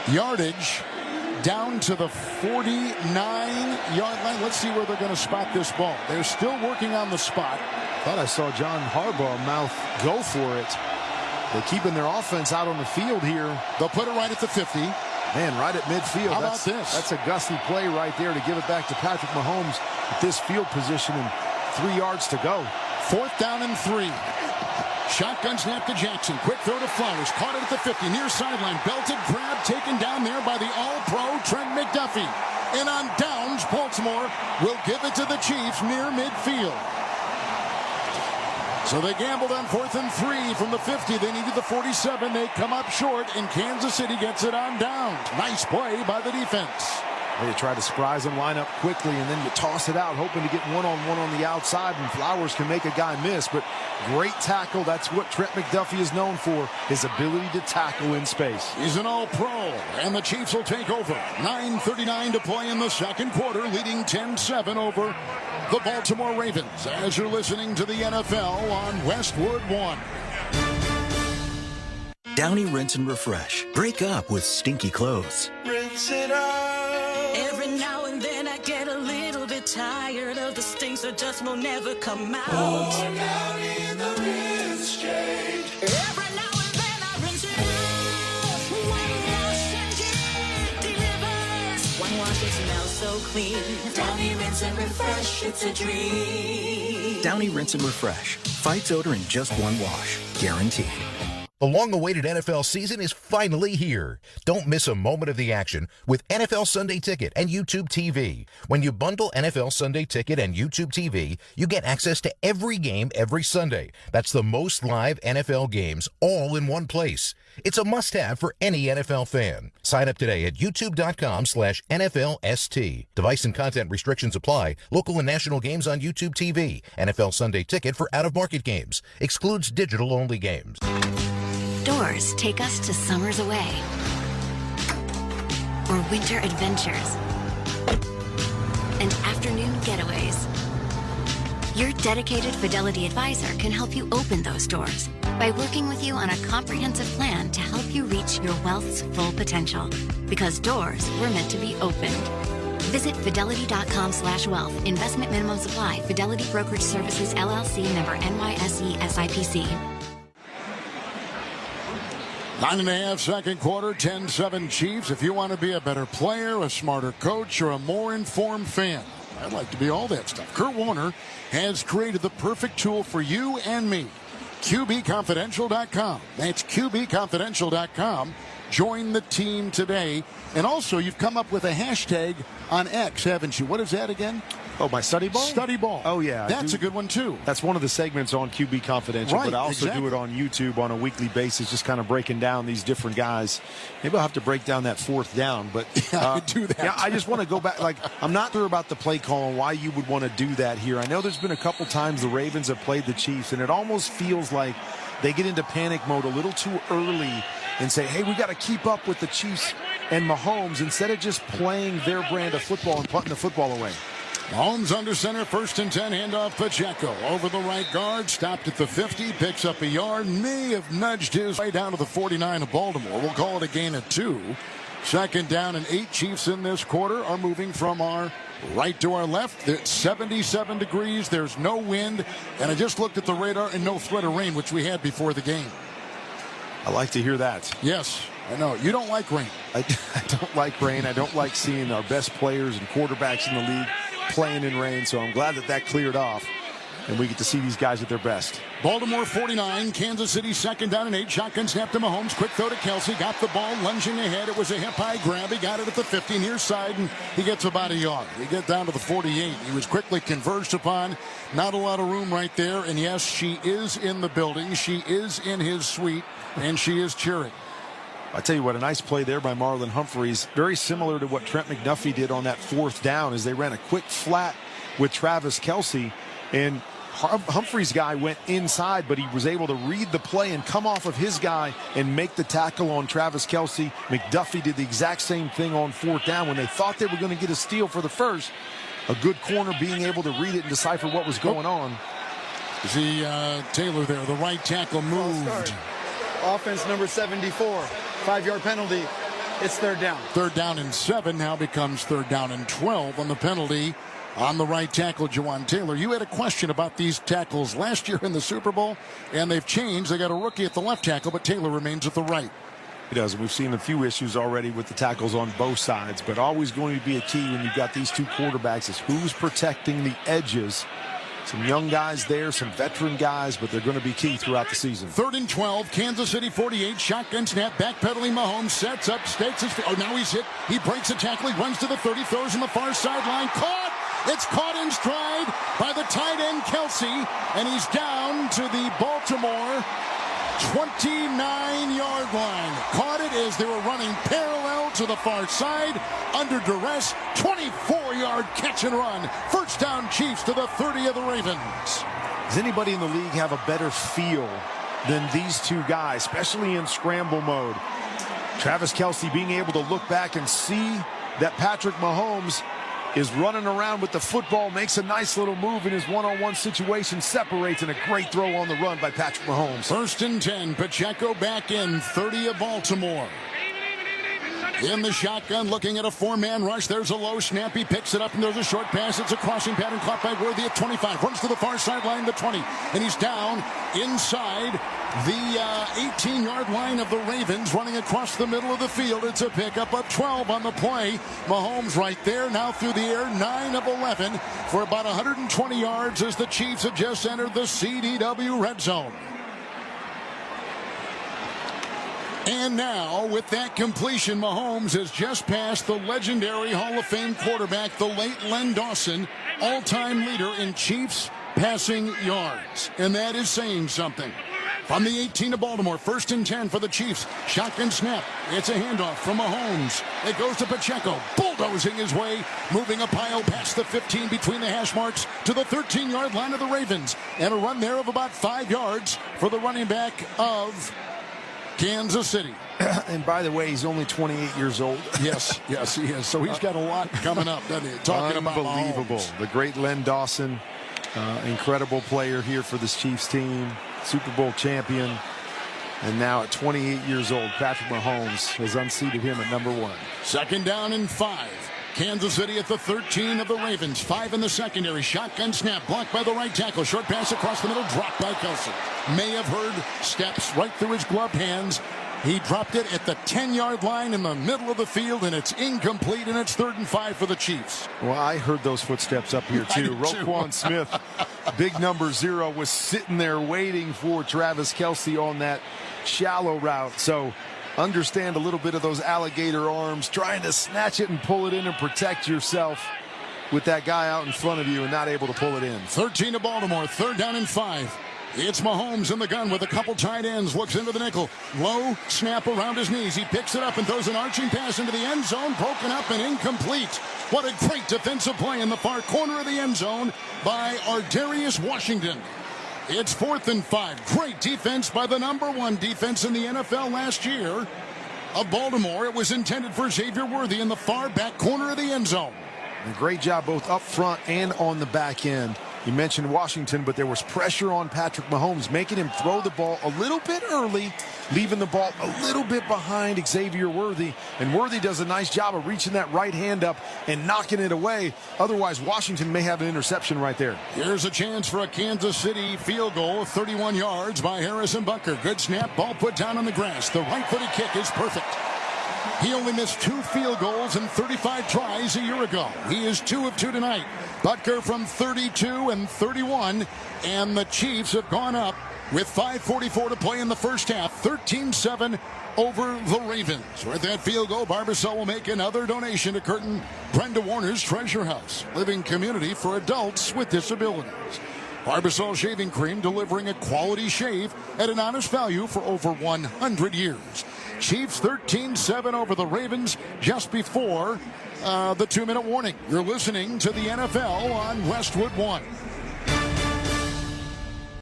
yardage down to the 49-yard line. Let's see where they're going to spot this ball. They're still working on the spot. Thought I saw John Harbaugh mouth go for it. They're keeping their offense out on the field here. They'll put it right at the 50. Man, right at midfield. How about this? That's a gusty play right there to give it back to Patrick Mahomes at this field position and 3 yards to go. 4th down and 3. Shotgun snap to Jackson. Quick throw to Flowers. Caught it at the 50. Near sideline. Belted grab taken down there by the all-pro Trent McDuffie. And on downs, Baltimore will give it to the Chiefs near midfield. So they gambled on 4th and 3 from the 50. They needed the 47. They come up short, and Kansas City gets it on downs. Nice play by the defense. They try to surprise them, line up quickly, and then you toss it out, hoping to get one-on-one on the outside, and Flowers can make a guy miss. But great tackle. That's what Trent McDuffie is known for, his ability to tackle in space. He's an all-pro, and the Chiefs will take over. 9:39 to play in the second quarter, leading 10-7 over the Baltimore Ravens. As you're listening to the NFL on Westwood 1. Downy Rinse and Refresh. Break up with stinky clothes. Rinse it out. Every now and then I get a little bit tired of the stinks that just will never come out. Pour down in the rinse change. Every now and then I rinse it out. One wash and it delivers. One wash, it smells so clean. Downy Rinse and Refresh, it's a dream. Downy Rinse and Refresh. Fights odor in just one wash. Guaranteed. The long-awaited NFL season is finally here. Don't miss a moment of the action with NFL Sunday Ticket and YouTube TV. When you bundle NFL Sunday Ticket and YouTube TV, you get access to every game every Sunday. That's the most live NFL games all in one place. It's a must-have for any NFL fan. Sign up today at youtube.com/NFLST. Device and content restrictions apply. Local and national games on YouTube TV. NFL Sunday Ticket for out-of-market games. Excludes digital-only games. Doors take us to summers away or winter adventures and afternoon getaways. Your dedicated Fidelity advisor can help you open those doors by working with you on a comprehensive plan to help you reach your wealth's full potential. Because doors were meant to be opened. Visit fidelity.com/wealth. Investment minimum supply. Fidelity Brokerage Services, LLC, member NYSE SIPC. 9.5 second quarter, 10-7 Chiefs. If you want to be a better player, a smarter coach, or a more informed fan, I'd like to be all that stuff. Kurt Warner has created the perfect tool for you and me. QBConfidential.com. That's QBConfidential.com. Join the team today. And also, you've come up with a hashtag on X, haven't you? What is that again? Oh, my study ball? Study ball. Oh, yeah. That's a good one, too. That's one of the segments on QB Confidential, right, but I also exactly. do it on YouTube on a weekly basis, just kind of breaking down these different guys. Maybe I'll have to break down that 4th down, but I do that. Yeah, I just want to go back. Like, I'm not sure about the play call and why you would want to do that here. I know there's been a couple times the Ravens have played the Chiefs, and it almost feels like they get into panic mode a little too early and say, hey, we got to keep up with the Chiefs and Mahomes instead of just playing their brand of football and putting the football away. Mahomes under center, 1st and 10, handoff Pacheco. Over the right guard, stopped at the 50, picks up a yard, may have nudged his way down to the 49 of Baltimore. We'll call it a gain of 2. 2nd down and 8. Chiefs in this quarter are moving from our right to our left. It's 77 degrees, there's no wind, and I just looked at the radar and no threat of rain, which we had before the game. I like to hear that. Yes, I know. You don't like rain. I don't like rain. I don't like seeing our best players and quarterbacks in the league playing in rain, so I'm glad that cleared off. and we get to see these guys at their best. Baltimore 49, Kansas City 2nd down and 8. Shotgun snap to Mahomes. Quick throw to Kelsey. Got the ball lunging ahead. It was a hip-high grab. He got it at the 50 near side, and he gets about a yard. He gets down to the 48. He was quickly converged upon. Not a lot of room right there. And yes, she is in the building. She is in his suite, and she is cheering. I tell you what, a nice play there by Marlon Humphreys. Very similar to what Trent McDuffie did on that 4th down as they ran a quick flat with Travis Kelce. And Humphreys' guy went inside, but he was able to read the play and come off of his guy and make the tackle on Travis Kelce. McDuffie did the exact same thing on 4th down when they thought they were going to get a steal for the first. A good corner being able to read it and decipher what was going on. See Taylor there, the right tackle moved. Offense number 74, 5-yard penalty. It's 3rd down. 3rd down and 7 now becomes 3rd down and 12 on the penalty on the right tackle, Jawan Taylor. You had a question about these tackles last year in the Super Bowl, and they've changed. They got a rookie at the left tackle, but Taylor remains at the right. He does. We've seen a few issues already with the tackles on both sides, but always going to be a key when you've got these two quarterbacks is who's protecting the edges. Some young guys there, some veteran guys, but they're going to be key throughout the season. 3rd and 12, Kansas City 48, shotgun snap, backpedaling Mahomes, sets up, stakes his feet. Oh, now he's hit. He breaks a tackle, he runs to the 30, throws on the far sideline, caught! It's caught in stride by the tight end Kelsey, and he's down to the Baltimore 29-yard line. Caught it as they were running parallel to the far side, under duress, 24-yard catch and run. First down Chiefs to the 30 of the Ravens. Does anybody in the league have a better feel than these two guys, especially in scramble mode? Travis Kelce being able to look back and see that Patrick Mahomes is running around with the football, makes a nice little move in his one-on-one situation, separates, and a great throw on the run by Patrick Mahomes. 1st and 10, Pacheco back in, 30 of Baltimore. In the shotgun, looking at a 4-man rush. There's a low snap. He picks it up, and there's a short pass. It's a crossing pattern caught by Worthy at 25. Runs to the far sideline, the 20. And he's down inside the 18-yard line of the Ravens, running across the middle of the field. It's a pickup of 12 on the play. Mahomes right there, now through the air, 9 of 11 for about 120 yards as the Chiefs have just entered the CDW red zone. And now, with that completion, Mahomes has just passed the legendary Hall of Fame quarterback, the late Len Dawson, all-time leader in Chiefs passing yards. And that is saying something. From the 18 of Baltimore, 1st and 10 for the Chiefs. Shotgun snap. It's a handoff from Mahomes. It goes to Pacheco, bulldozing his way, moving a pile past the 15 between the hash marks to the 13-yard line of the Ravens. And a run there of about 5 yards for the running back of Kansas City. And by the way, he's only 28 years old. Yes, he is. So he's got a lot coming up, doesn't he? Talking about unbelievable. The great Len Dawson, incredible player here for this Chiefs team, Super Bowl champion. And now at 28 years old, Patrick Mahomes has unseated him at number 1. 2nd down and 5. Kansas City at the 13 of the Ravens. 5 in the secondary. Shotgun snap blocked by the right tackle. Short pass across the middle, dropped by Kelsey. May have heard steps right through his gloved hands. He dropped it at the 10-yard line in the middle of the field, and it's incomplete, and it's 3rd and 5 for the Chiefs. Well, I heard those footsteps up here, too. Roquan Smith, big number 0, was sitting there waiting for Travis Kelce on that shallow route. So understand a little bit of those alligator arms, trying to snatch it and pull it in and protect yourself with that guy out in front of you and not able to pull it in. 13 of Baltimore, 3rd down and 5. It's Mahomes in the gun with a couple tight ends. Looks into the nickel. Low snap around his knees. He picks it up and throws an arching pass into the end zone. Broken up and incomplete. What a great defensive play in the far corner of the end zone by Ardarius Washington. It's 4th and 5. Great defense by the number 1 defense in the NFL last year of Baltimore. It was intended for Xavier Worthy in the far back corner of the end zone. And great job both up front and on the back end. You mentioned Washington, but there was pressure on Patrick Mahomes, making him throw the ball a little bit early, leaving the ball a little bit behind Xavier Worthy. And Worthy does a nice job of reaching that right hand up and knocking it away. Otherwise, Washington may have an interception right there. Here's a chance for a Kansas City field goal of 31 yards by Harrison Butker. Good snap, ball put down on the grass. The right-footed kick is perfect. He only missed 2 field goals and 35 tries a year ago. He is 2 of 2 tonight. Butker from 32 and 31. And the Chiefs have gone up with 5:44 to play in the first half. 13-7 over the Ravens. With that field goal, Barbasol will make another donation to Curtin Brenda Warner's Treasure House, living community for adults with disabilities. Barbasol shaving cream, delivering a quality shave at an honest value for over 100 years. Chiefs 13-7 over the Ravens just before the 2-minute warning. You're listening to the NFL on Westwood 1.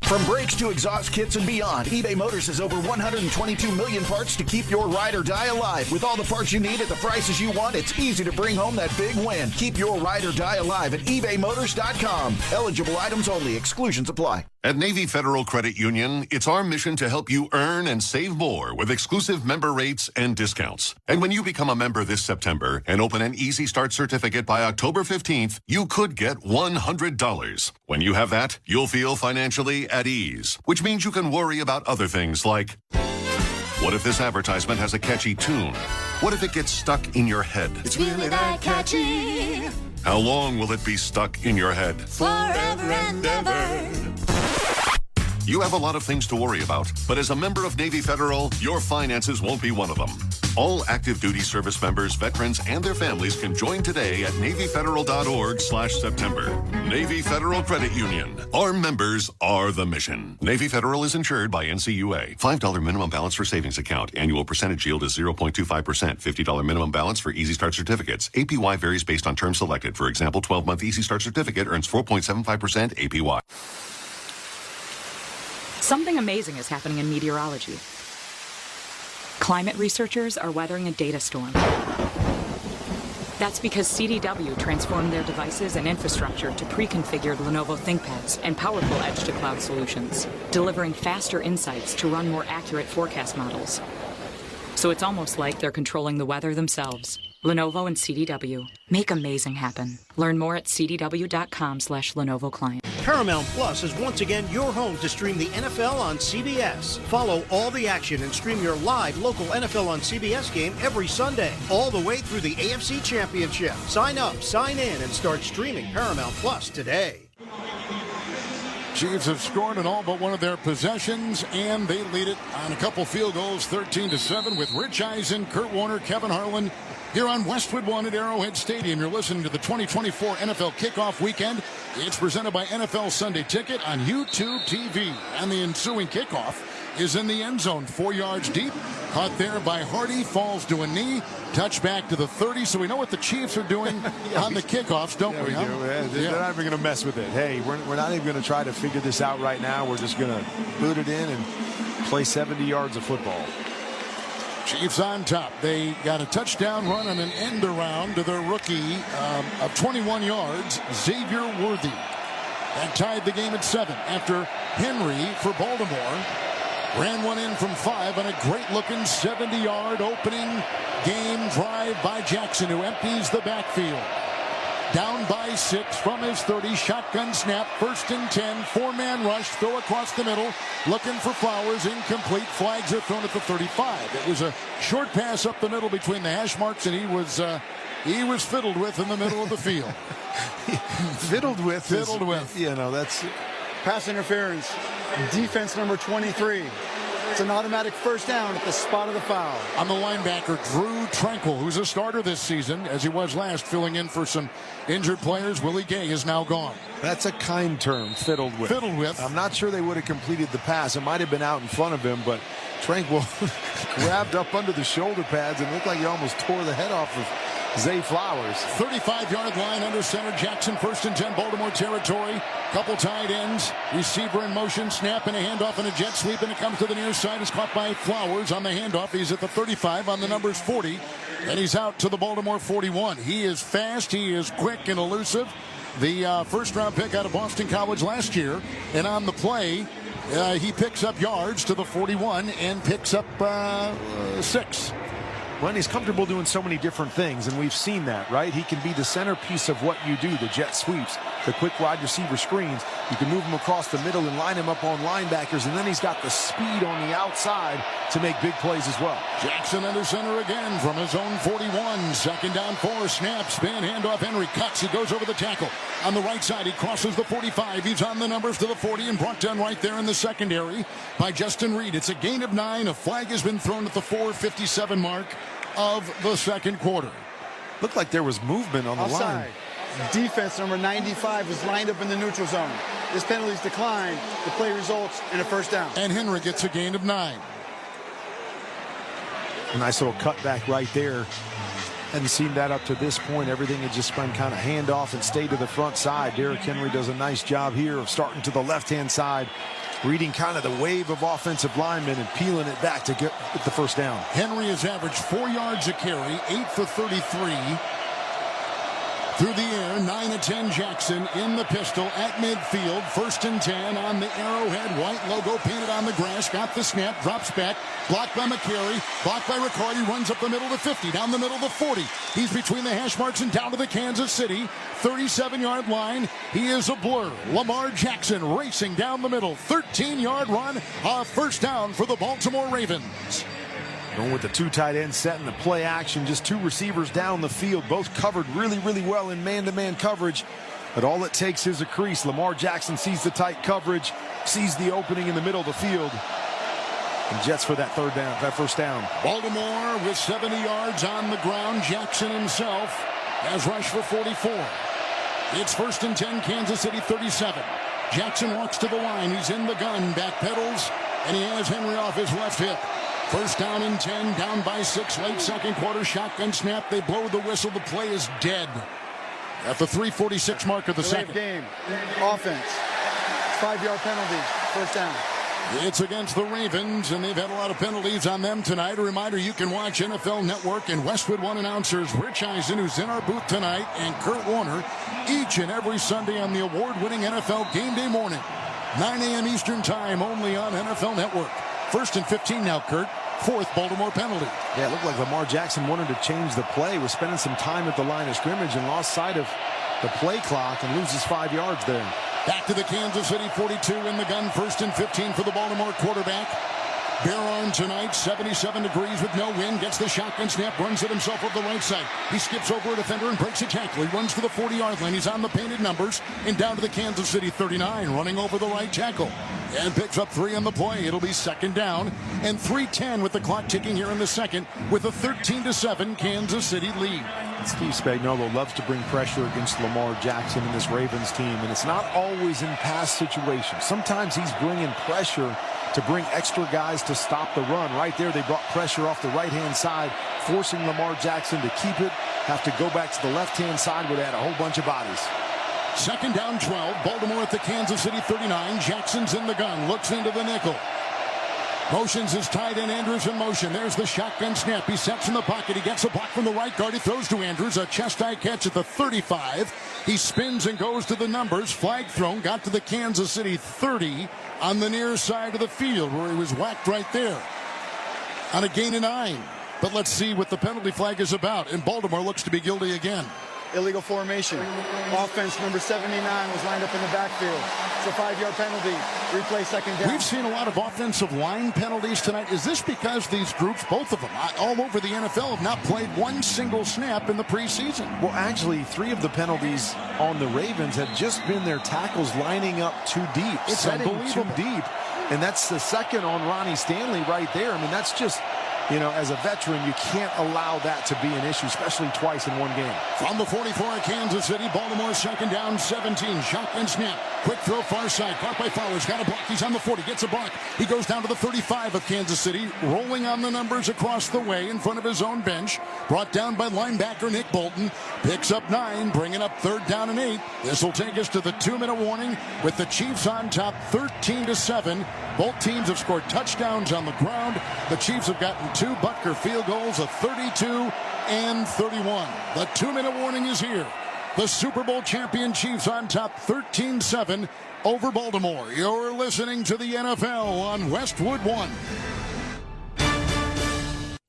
From brakes to exhaust kits and beyond, eBay Motors has over 122 million parts to keep your ride or die alive. With all the parts you need at the prices you want, it's easy to bring home that big win. Keep your ride or die alive at ebaymotors.com. Eligible items only. Exclusions apply. At Navy Federal Credit Union, it's our mission to help you earn and save more with exclusive member rates and discounts. And when you become a member this September and open an Easy Start certificate by October 15th, you could get $100. When you have that, you'll feel financially at ease, which means you can worry about other things like, what if this advertisement has a catchy tune? What if it gets stuck in your head? It's really that catchy. How long will it be stuck in your head? Forever and ever. You have a lot of things to worry about, but as a member of Navy Federal, your finances won't be one of them. All active duty service members, veterans, and their families can join today at NavyFederal.org/September. Navy Federal Credit Union. Our members are the mission. Navy Federal is insured by NCUA. $5 minimum balance for savings account. Annual percentage yield is 0.25%. $50 minimum balance for Easy Start certificates. APY varies based on terms selected. For example, 12-month Easy Start certificate earns 4.75% APY. Something amazing is happening in meteorology. Climate researchers are weathering a data storm. That's because CDW transformed their devices and infrastructure to pre-configured Lenovo ThinkPads and powerful edge-to-cloud solutions, delivering faster insights to run more accurate forecast models. So it's almost like they're controlling the weather themselves. Lenovo and CDW. Make amazing happen. Learn more at cdw.com/Lenovo Client. Paramount Plus is once again your home to stream the NFL on CBS. Follow all the action and stream your live local NFL on CBS game every Sunday, all the way through the AFC Championship. Sign up, sign in, and start streaming Paramount Plus today. Chiefs have scored in all but one of their possessions, and they lead it on a couple field goals, 13-7, with Rich Eisen, Kurt Warner, Kevin Harlan, here on Westwood 1 at Arrowhead Stadium. You're listening to the 2024 NFL Kickoff Weekend. It's presented by NFL Sunday Ticket on YouTube TV. And the ensuing kickoff is in the end zone, 4 yards deep. Caught there by Hardy, falls to a knee. Touchback to the 30. So we know what the Chiefs are doing on the kickoffs, don't we? Huh? They're not even going to mess with it. Hey, we're not even going to try to figure this out right now. We're just going to boot it in and play 70 yards of football. Chiefs on top. They got a touchdown run and an end around to their rookie of 21 yards, Xavier Worthy. That tied the game at 7 after Henry for Baltimore ran one in from 5 on a great-looking 70-yard opening game drive by Jackson, who empties the backfield. Down by 6 from his 30, shotgun snap, 1st and 10, 4-man rush, throw across the middle, looking for Flowers, incomplete, flags are thrown at the 35. It was a short pass up the middle between the hash marks, and he was fiddled with in the middle of the field. Fiddled with. You know, that's pass interference. Defense number 23. It's an automatic first down at the spot of the foul. On the linebacker, Drew Tranquil, who's a starter this season, as he was last, filling in for some injured players. Willie Gay is now gone. That's a kind term, fiddled with. Fiddled with. I'm not sure they would have completed the pass. It might have been out in front of him, but Tranquil grabbed up under the shoulder pads and looked like he almost tore the head off of Zay Flowers. 35-yard line under center. Jackson, 1st and 10, Baltimore territory. Couple tight ends. Receiver in motion. Snap and a handoff and a jet sweep, and it comes to the near side. It's caught by Flowers on the handoff. He's at the 35 on the numbers 40, and he's out to the Baltimore 41. He is fast. He is quick and elusive. The first-round pick out of Boston College last year, and on the play, he picks up yards to the 41 and picks up 6. Well, he's comfortable doing so many different things, and we've seen that, right? He can be the centerpiece of what you do, the jet sweeps. the quick wide receiver screens. You can move him across the middle and line him up on linebackers, and then he's got the speed on the outside to make big plays as well. Jackson under center again from his own 41. Second down, 4. Snap, spin, handoff. Henry cuts. He goes over the tackle. On the right side, he crosses the 45. He's on the numbers to the 40 and brought down right there in the secondary by Justin Reed. It's a gain of 9. A flag has been thrown at the 4:57 mark of the second quarter. Looked like there was movement on the line. Defense number 95 is lined up in the neutral zone. This penalty's declined. The play results in a first down. And Henry gets a gain of 9. A nice little cutback right there. Hadn't seen that up to this point. Everything had just been kind of handoff and stayed to the front side. Derrick Henry does a nice job here of starting to the left-hand side, reading kind of the wave of offensive linemen and peeling it back to get the first down. Henry has averaged 4 yards a carry, 8 for 33. Through the air, 9 of 10 Jackson in the pistol at midfield. 1st and 10 on the Arrowhead white logo painted on the grass. Got the snap, drops back, blocked by McCary, blocked by Riccardi, runs up the middle to 50, down the middle to 40. He's between the hash marks and down to the Kansas City 37-yard line. He is a blur. Lamar Jackson racing down the middle. 13-yard run, a first down for the Baltimore Ravens. Going with the 2 tight ends set in the play action, just 2 receivers down the field, both covered really, really well in man-to-man coverage. But all it takes is a crease. Lamar Jackson sees the tight coverage, sees the opening in the middle of the field, and jets for that first down. Baltimore with 70 yards on the ground. Jackson himself has rushed for 44. It's 1st and 10, Kansas City 37. Jackson walks to the line. He's in the gun, backpedals, and he has Henry off his left hip. First down and 10, down by 6, late second quarter, shotgun snap. They blow the whistle. The play is dead at the 3:46 mark of the second. Game. Offense. 5-yard penalty. First down. It's against the Ravens, and they've had a lot of penalties on them tonight. A reminder, you can watch NFL Network and Westwood One announcers Rich Eisen, who's in our booth tonight, and Kurt Warner, each and every Sunday on the award-winning NFL Game Day morning. 9 a.m. Eastern Time, only on NFL Network. 1st and 15 now, Kurt. 4th Baltimore penalty. Yeah, it looked like Lamar Jackson wanted to change the play, was spending some time at the line of scrimmage and lost sight of the play clock and loses 5 yards there. Back to the Kansas City 42 in the gun. 1st and 15 for the Baltimore quarterback. Bare arm tonight, 77 degrees with no wind. Gets the shotgun snap, runs it himself up the right side. He skips over a defender and breaks a tackle. He runs to the 40-yard line. He's on the painted numbers and down to the Kansas City 39, running over the right tackle. And picks up 3 on the play. It'll be 2nd down and 3:10 with the clock ticking here in the second with a 13-7 Kansas City lead. Steve Spagnuolo loves to bring pressure against Lamar Jackson and this Ravens team, and it's not always in pass situations. Sometimes he's bringing pressure to bring extra guys to stop the run. Right there, they brought pressure off the right-hand side, forcing Lamar Jackson to keep it, have to go back to the left-hand side where they had a whole bunch of bodies. 2nd down, 12. Baltimore at the Kansas City 39. Jackson's in the gun, looks into the nickel. Motions his tight end Andrews in motion. There's the shotgun snap. He sets in the pocket. He gets a block from the right guard. He throws to Andrews. A chest-high catch at the 35. He spins and goes to the numbers. Flag thrown. Got to the Kansas City 30 on the near side of the field where he was whacked right there on a gain of 9. But let's see what the penalty flag is about. And Baltimore looks to be guilty again. Illegal formation. Offense number 79 was lined up in the backfield. It's a 5-yard penalty. Replay 2nd down. We've seen a lot of offensive line penalties tonight. Is this because these groups, both of them, all over the NFL, have not played one single snap in the preseason? Well, actually, 3 of the penalties on the Ravens have just been their tackles lining up too deep. It's unbelievable. Too deep. And that's the second on Ronnie Stanley right there. I mean, that's just, you know, as a veteran, you can't allow that to be an issue, especially twice in one game. From the 44 of Kansas City, Baltimore 2nd down, 17. Shotgun snap. Quick throw far side. Caught by Flowers. Got a block. He's on the 40. Gets a block. He goes down to the 35 of Kansas City. Rolling on the numbers across the way in front of his own bench. Brought down by linebacker Nick Bolton. Picks up 9. Bringing up 3rd down and 8. This will take us to the 2-minute warning with the Chiefs on top 13-7. Both teams have scored touchdowns on the ground. The Chiefs have gotten 2 Butker field goals of 32 and 31. The 2-minute warning is here. The Super Bowl champion Chiefs on top 13-7 over Baltimore. You're listening to the NFL on Westwood One.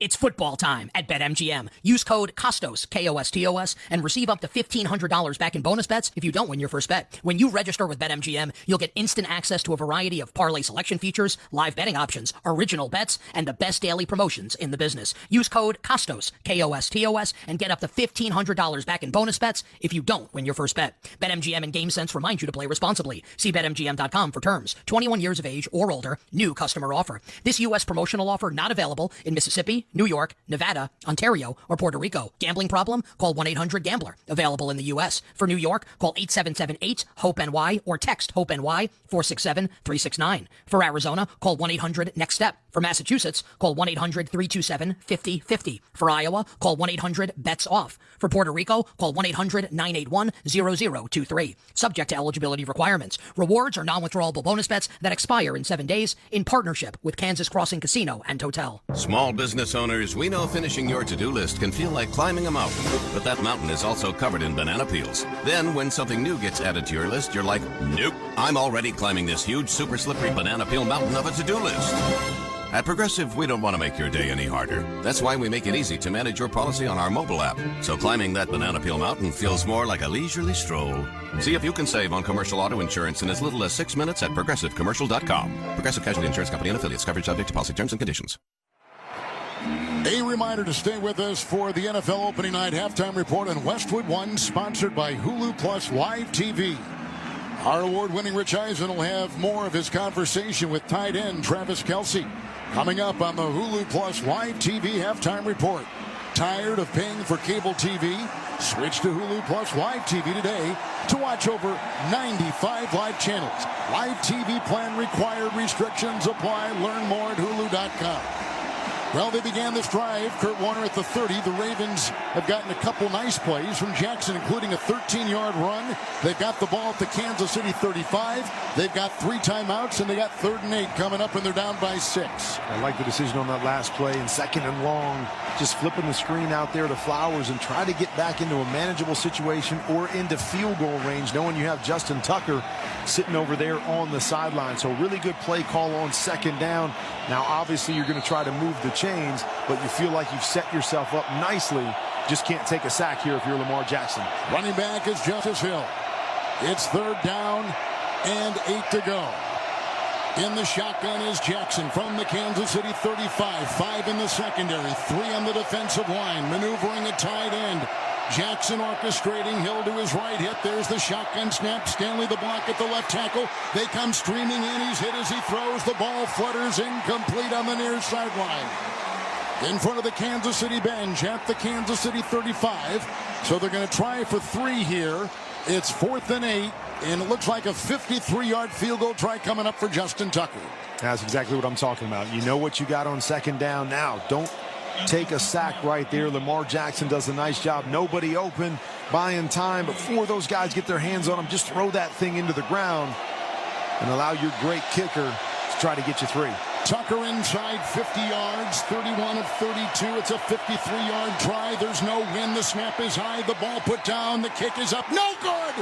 It's football time at BetMGM. Use code KOSTOS, KOSTOS, and receive up to $1,500 back in bonus bets if you don't win your first bet. When you register with BetMGM, you'll get instant access to a variety of parlay selection features, live betting options, original bets, and the best daily promotions in the business. Use code KOSTOS, KOSTOS, and get up to $1,500 back in bonus bets if you don't win your first bet. BetMGM and GameSense remind you to play responsibly. See BetMGM.com for terms. 21 years of age or older. New customer offer. This U.S. promotional offer not available in Mississippi, New York, Nevada, Ontario, or Puerto Rico. Gambling problem? Call 1-800-GAMBLER. Available in the U.S. For New York, call 877-8-HOPE-NY or text HOPE-NY 467-369. For Arizona, call 1-800-NEXT-STEP. For Massachusetts, call 1-800-327-5050. For Iowa, call 1-800-BETS-OFF. For Puerto Rico, call 1-800-981-0023. Subject to eligibility requirements. Rewards are non-withdrawable bonus bets that expire in 7 days in partnership with Kansas Crossing Casino and Hotel. Small business owners, we know finishing your to-do list can feel like climbing a mountain, but that mountain is also covered in banana peels. Then when something new gets added to your list, you're like, nope, I'm already climbing this huge super slippery banana peel mountain of a to-do list. At Progressive, we don't want to make your day any harder. That's why we make it easy to manage your policy on our mobile app. So climbing that banana peel mountain feels more like a leisurely stroll. See if you can save on commercial auto insurance in as little as 6 minutes at ProgressiveCommercial.com. Progressive Casualty Insurance Company and affiliates. Coverage subject to policy terms and conditions. A reminder to stay with us for the NFL opening night halftime report on Westwood One, sponsored by Hulu Plus Live TV. Our award-winning Rich Eisen will have more of his conversation with tight end Travis Kelce coming up on the Hulu Plus Live TV halftime report. Tired of paying for cable TV? Switch to Hulu Plus Live TV today to watch over 95 live channels. Live TV plan required. Restrictions apply. Learn more at Hulu.com. Well, they began this drive. Kurt Warner at the 30. The Ravens have gotten a couple nice plays from Jackson, including a 13-yard run. They've got the ball at the Kansas City 35. They've got 3 timeouts, and they got 3rd and 8 coming up, and they're down by 6. I like the decision on that last play in 2nd and long. Just flipping the screen out there to Flowers and try to get back into a manageable situation or into field goal range, knowing you have Justin Tucker sitting over there on the sideline. So really good play call on 2nd down. Now, obviously, you're going to try to move the chains, but you feel like you've set yourself up nicely. Just can't take a sack here if you're Lamar Jackson. Running back is Justice Hill. It's 3rd down and 8 to go. In the shotgun is Jackson from the Kansas City 35. 5 in the secondary, 3 on the defensive line. Maneuvering at tight end. Jackson orchestrating. Hill to his right. Hit. There's the shotgun snap. Stanley the block at the left tackle. They come streaming in. He's hit as he throws. The ball flutters incomplete on the near sideline. In front of the Kansas City bench at the Kansas City 35. So they're going to try for 3 here. It's 4th and 8. And it looks like a 53-yard field goal try coming up for Justin Tucker. That's exactly what I'm talking about. You know what you got on 2nd down now. Don't take a sack right there. Lamar Jackson does a nice job. Nobody open, buying time. Before those guys get their hands on him, just throw that thing into the ground and allow your great kicker to try to get you 3. Tucker inside 50 yards, 31 of 32. It's a 53-yard try. There's no win. The snap is high. The ball put down. The kick is up. No good.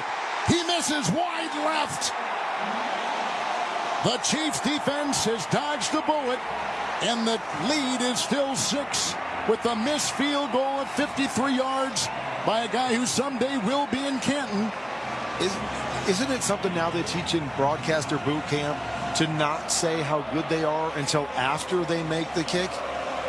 He misses wide left. The Chiefs defense has dodged the bullet, and the lead is still 6 with a missed field goal of 53 yards by a guy who someday will be in Canton. Isn't it something now they teach in broadcaster boot camp to not say how good they are until after they make the kick?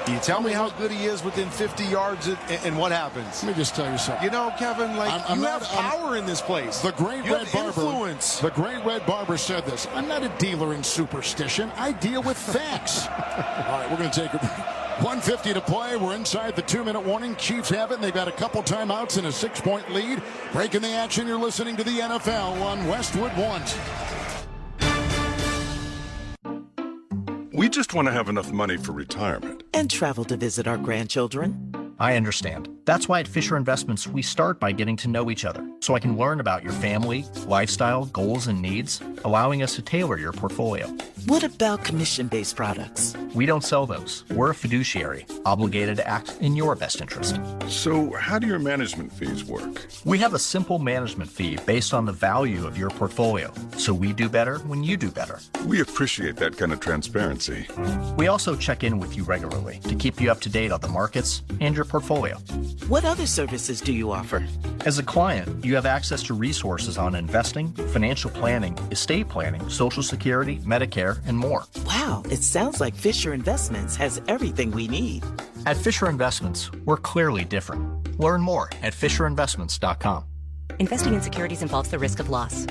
You tell me how good he is within 50 yards, and what happens? Let me just tell you something. You know, Kevin, like, you have power in this place. The great you Red have Barber. Influence. The great Red Barber said this. I'm not a dealer in superstition. I deal with facts. All right, we're going to take 1:50 to play. We're inside the 2-minute warning. Chiefs have it, and they've got a couple timeouts and a 6-point lead. Breaking the action, you're listening to the NFL on Westwood One. We just want to have enough money for retirement. And travel to visit our grandchildren. I understand. That's why at Fisher Investments, we start by getting to know each other. so I can learn about your family, lifestyle, goals, and needs, allowing us to tailor your portfolio. What about commission-based products? We don't sell those. We're a fiduciary, obligated to act in your best interest. So how do your management fees work? We have a simple management fee based on the value of your portfolio, so we do better when you do better. We appreciate that kind of transparency. We also check in with you regularly to keep you up to date on the markets and your portfolio. What other services do you offer? As a client, you have access to resources on investing, financial planning, estate planning, Social Security, Medicare, and more. Wow, it sounds like Fisher Investments has everything we need. At Fisher Investments, we're clearly different. Learn more at FisherInvestments.com. Investing in securities involves the risk of loss.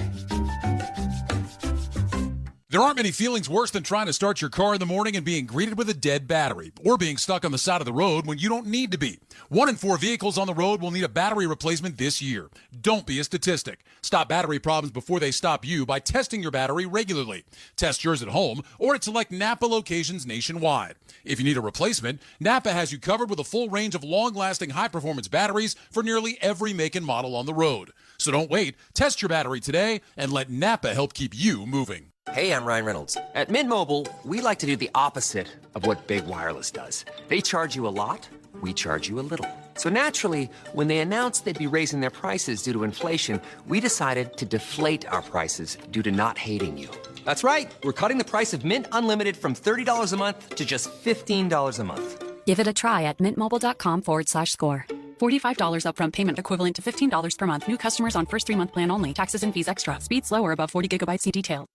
There aren't many feelings worse than trying to start your car in the morning and being greeted with a dead battery, or being stuck on the side of the road when you don't need to be. 1 in 4 vehicles on the road will need a battery replacement this year. Don't be a statistic. Stop battery problems before they stop you by testing your battery regularly. Test yours at home or at select Napa locations nationwide. If you need a replacement, Napa has you covered with a full range of long-lasting high-performance batteries for nearly every make and model on the road. So don't wait. Test your battery today and let Napa help keep you moving. Hey, I'm Ryan Reynolds. At Mint Mobile, we like to do the opposite of what Big Wireless does. They charge you a lot, we charge you a little. So naturally, when they announced they'd be raising their prices due to inflation, we decided to deflate our prices due to not hating you. That's right. We're cutting the price of Mint Unlimited from $30 a month to just $15 a month. Give it a try at mintmobile.com/score. $45 upfront payment equivalent to $15 per month. New customers on first 3-month plan only. Taxes and fees extra. Speed slower above 40 gigabytes. See detail.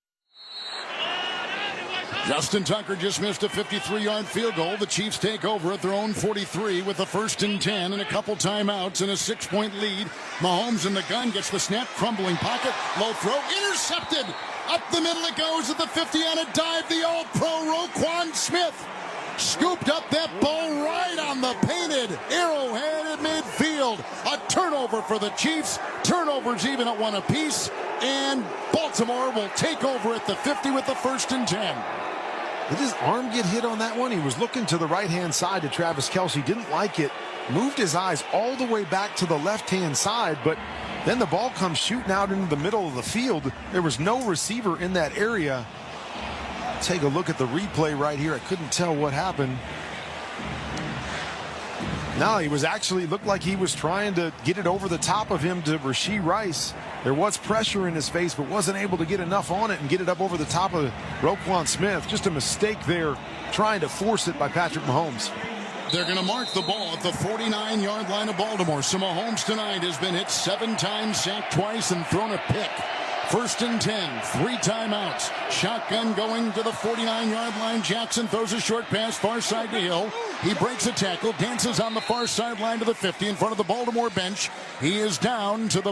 Justin Tucker just missed a 53-yard field goal. The Chiefs take over at their own 43 with a 1st and 10 and a couple timeouts and a 6-point lead. Mahomes in the gun, gets the snap, crumbling pocket, low throw, intercepted. Up the middle it goes at the 50 on a dive. The All-Pro Roquan Smith scooped up that ball right on the painted arrowhead at midfield. A turnover for the Chiefs. Turnovers even at 1 apiece. And Baltimore will take over at the 50 with the 1st and 10. Did his arm get hit on that one? He was looking to the right-hand side to Travis Kelce. Didn't like it. Moved his eyes all the way back to the left-hand side, but then the ball comes shooting out into the middle of the field. There was no receiver in that area. Take a look at the replay right here. I couldn't tell what happened. No, he was actually looked like he was trying to get it over the top of him to Rashee Rice. There was pressure in his face, but wasn't able to get enough on it and get it up over the top of Roquan Smith. Just a mistake there, trying to force it by Patrick Mahomes. They're going to mark the ball at the 49-yard line of Baltimore. So Mahomes tonight has been hit 7 times, sacked twice, and thrown a pick. 1st and 10, 3 timeouts. Shotgun going to the 49-yard line. Jackson throws a short pass far side to Hill. He breaks a tackle, dances on the far sideline to the 50 in front of the Baltimore bench. He is down to the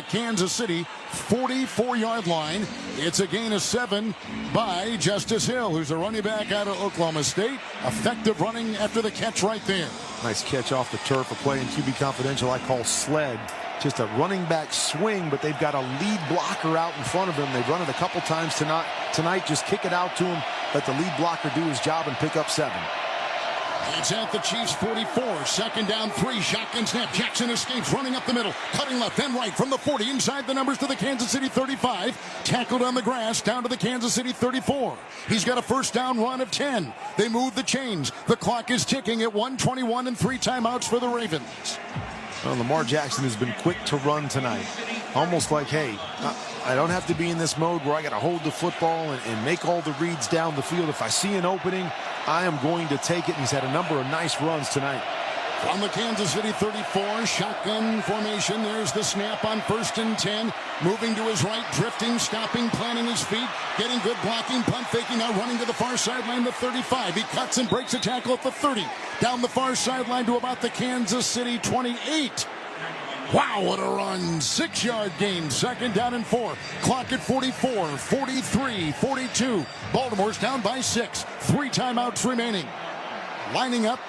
Kansas City 44-yard line. It's a gain of 7 by Justice Hill, who's a running back out of Oklahoma State. Effective running after the catch right there. Nice catch off the turf. A play in QB Confidential I call sled. Just a running back swing, but they've got a lead blocker out in front of him. They've run it a couple times tonight. Just kick it out to him. Let the lead blocker do his job and pick up 7. It's at the Chiefs 44. 2nd down 3. Shotgun snap. Jackson escapes, running up the middle. Cutting left, then right from the 40. Inside the numbers to the Kansas City 35. Tackled on the grass down to the Kansas City 34. He's got a 1st down run of 10. They move the chains. The clock is ticking at 1:21 and 3 timeouts for the Ravens. Well, Lamar Jackson has been quick to run tonight. Almost like, hey, I don't have to be in this mode where I got to hold the football and make all the reads down the field. If I see an opening, I am going to take it. And he's had a number of nice runs tonight. From the Kansas City 34, shotgun formation. There's the snap on 1st and 10. Moving to his right, drifting, stopping, planting his feet, getting good blocking, punt faking, now running to the far sideline, the 35. He cuts and breaks a tackle at the 30. Down the far sideline to about the Kansas City 28. Wow, what a run. 6-yard gain. 2nd down and 4. Clock at 44, 43, 42. Baltimore's down by 6. 3 timeouts remaining. Lining up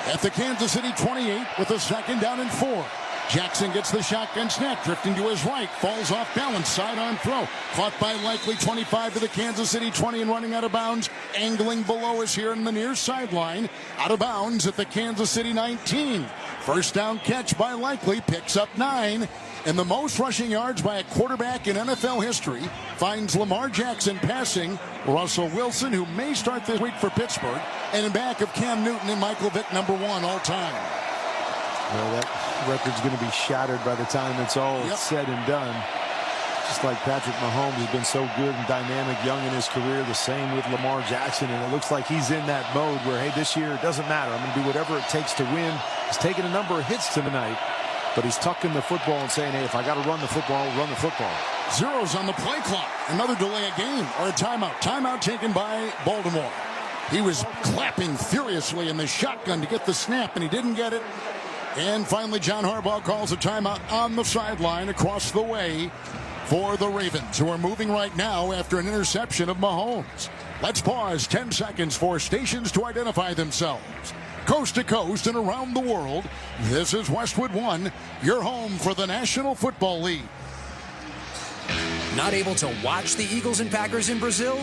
at the Kansas City 28 with a 2nd down and 4. Jackson gets the shotgun snap, drifting to his right, falls off balance, sidearm throw, caught by Likely, 25 to the Kansas City 20 and running out of bounds, angling below us here in the near sideline, out of bounds at the Kansas City 19. First down catch by Likely, picks up 9. And the most rushing yards by a quarterback in NFL history finds Lamar Jackson passing Russell Wilson, who may start this week for Pittsburgh, and in back of Cam Newton and Michael Vick, number 1 all time. Well, that record's going to be shattered by the time it's all said and done. Just like Patrick Mahomes has been so good and dynamic young in his career, the same with Lamar Jackson, and it looks like he's in that mode where, hey, this year it doesn't matter. I'm going to do whatever it takes to win. He's taken a number of hits tonight, but he's tucking the football and saying, hey, if I got to run the football, I'll run the football. Zeros on the play clock. Another delay of game or a timeout. Timeout taken by Baltimore. He was clapping furiously in the shotgun to get the snap, and he didn't get it. And finally, John Harbaugh calls a timeout on the sideline across the way for the Ravens, who are moving right now after an interception of Mahomes. Let's pause 10 seconds for stations to identify themselves. Coast to coast and around the world, this is Westwood One, your home for the National Football League. Not able to watch the Eagles and Packers in Brazil?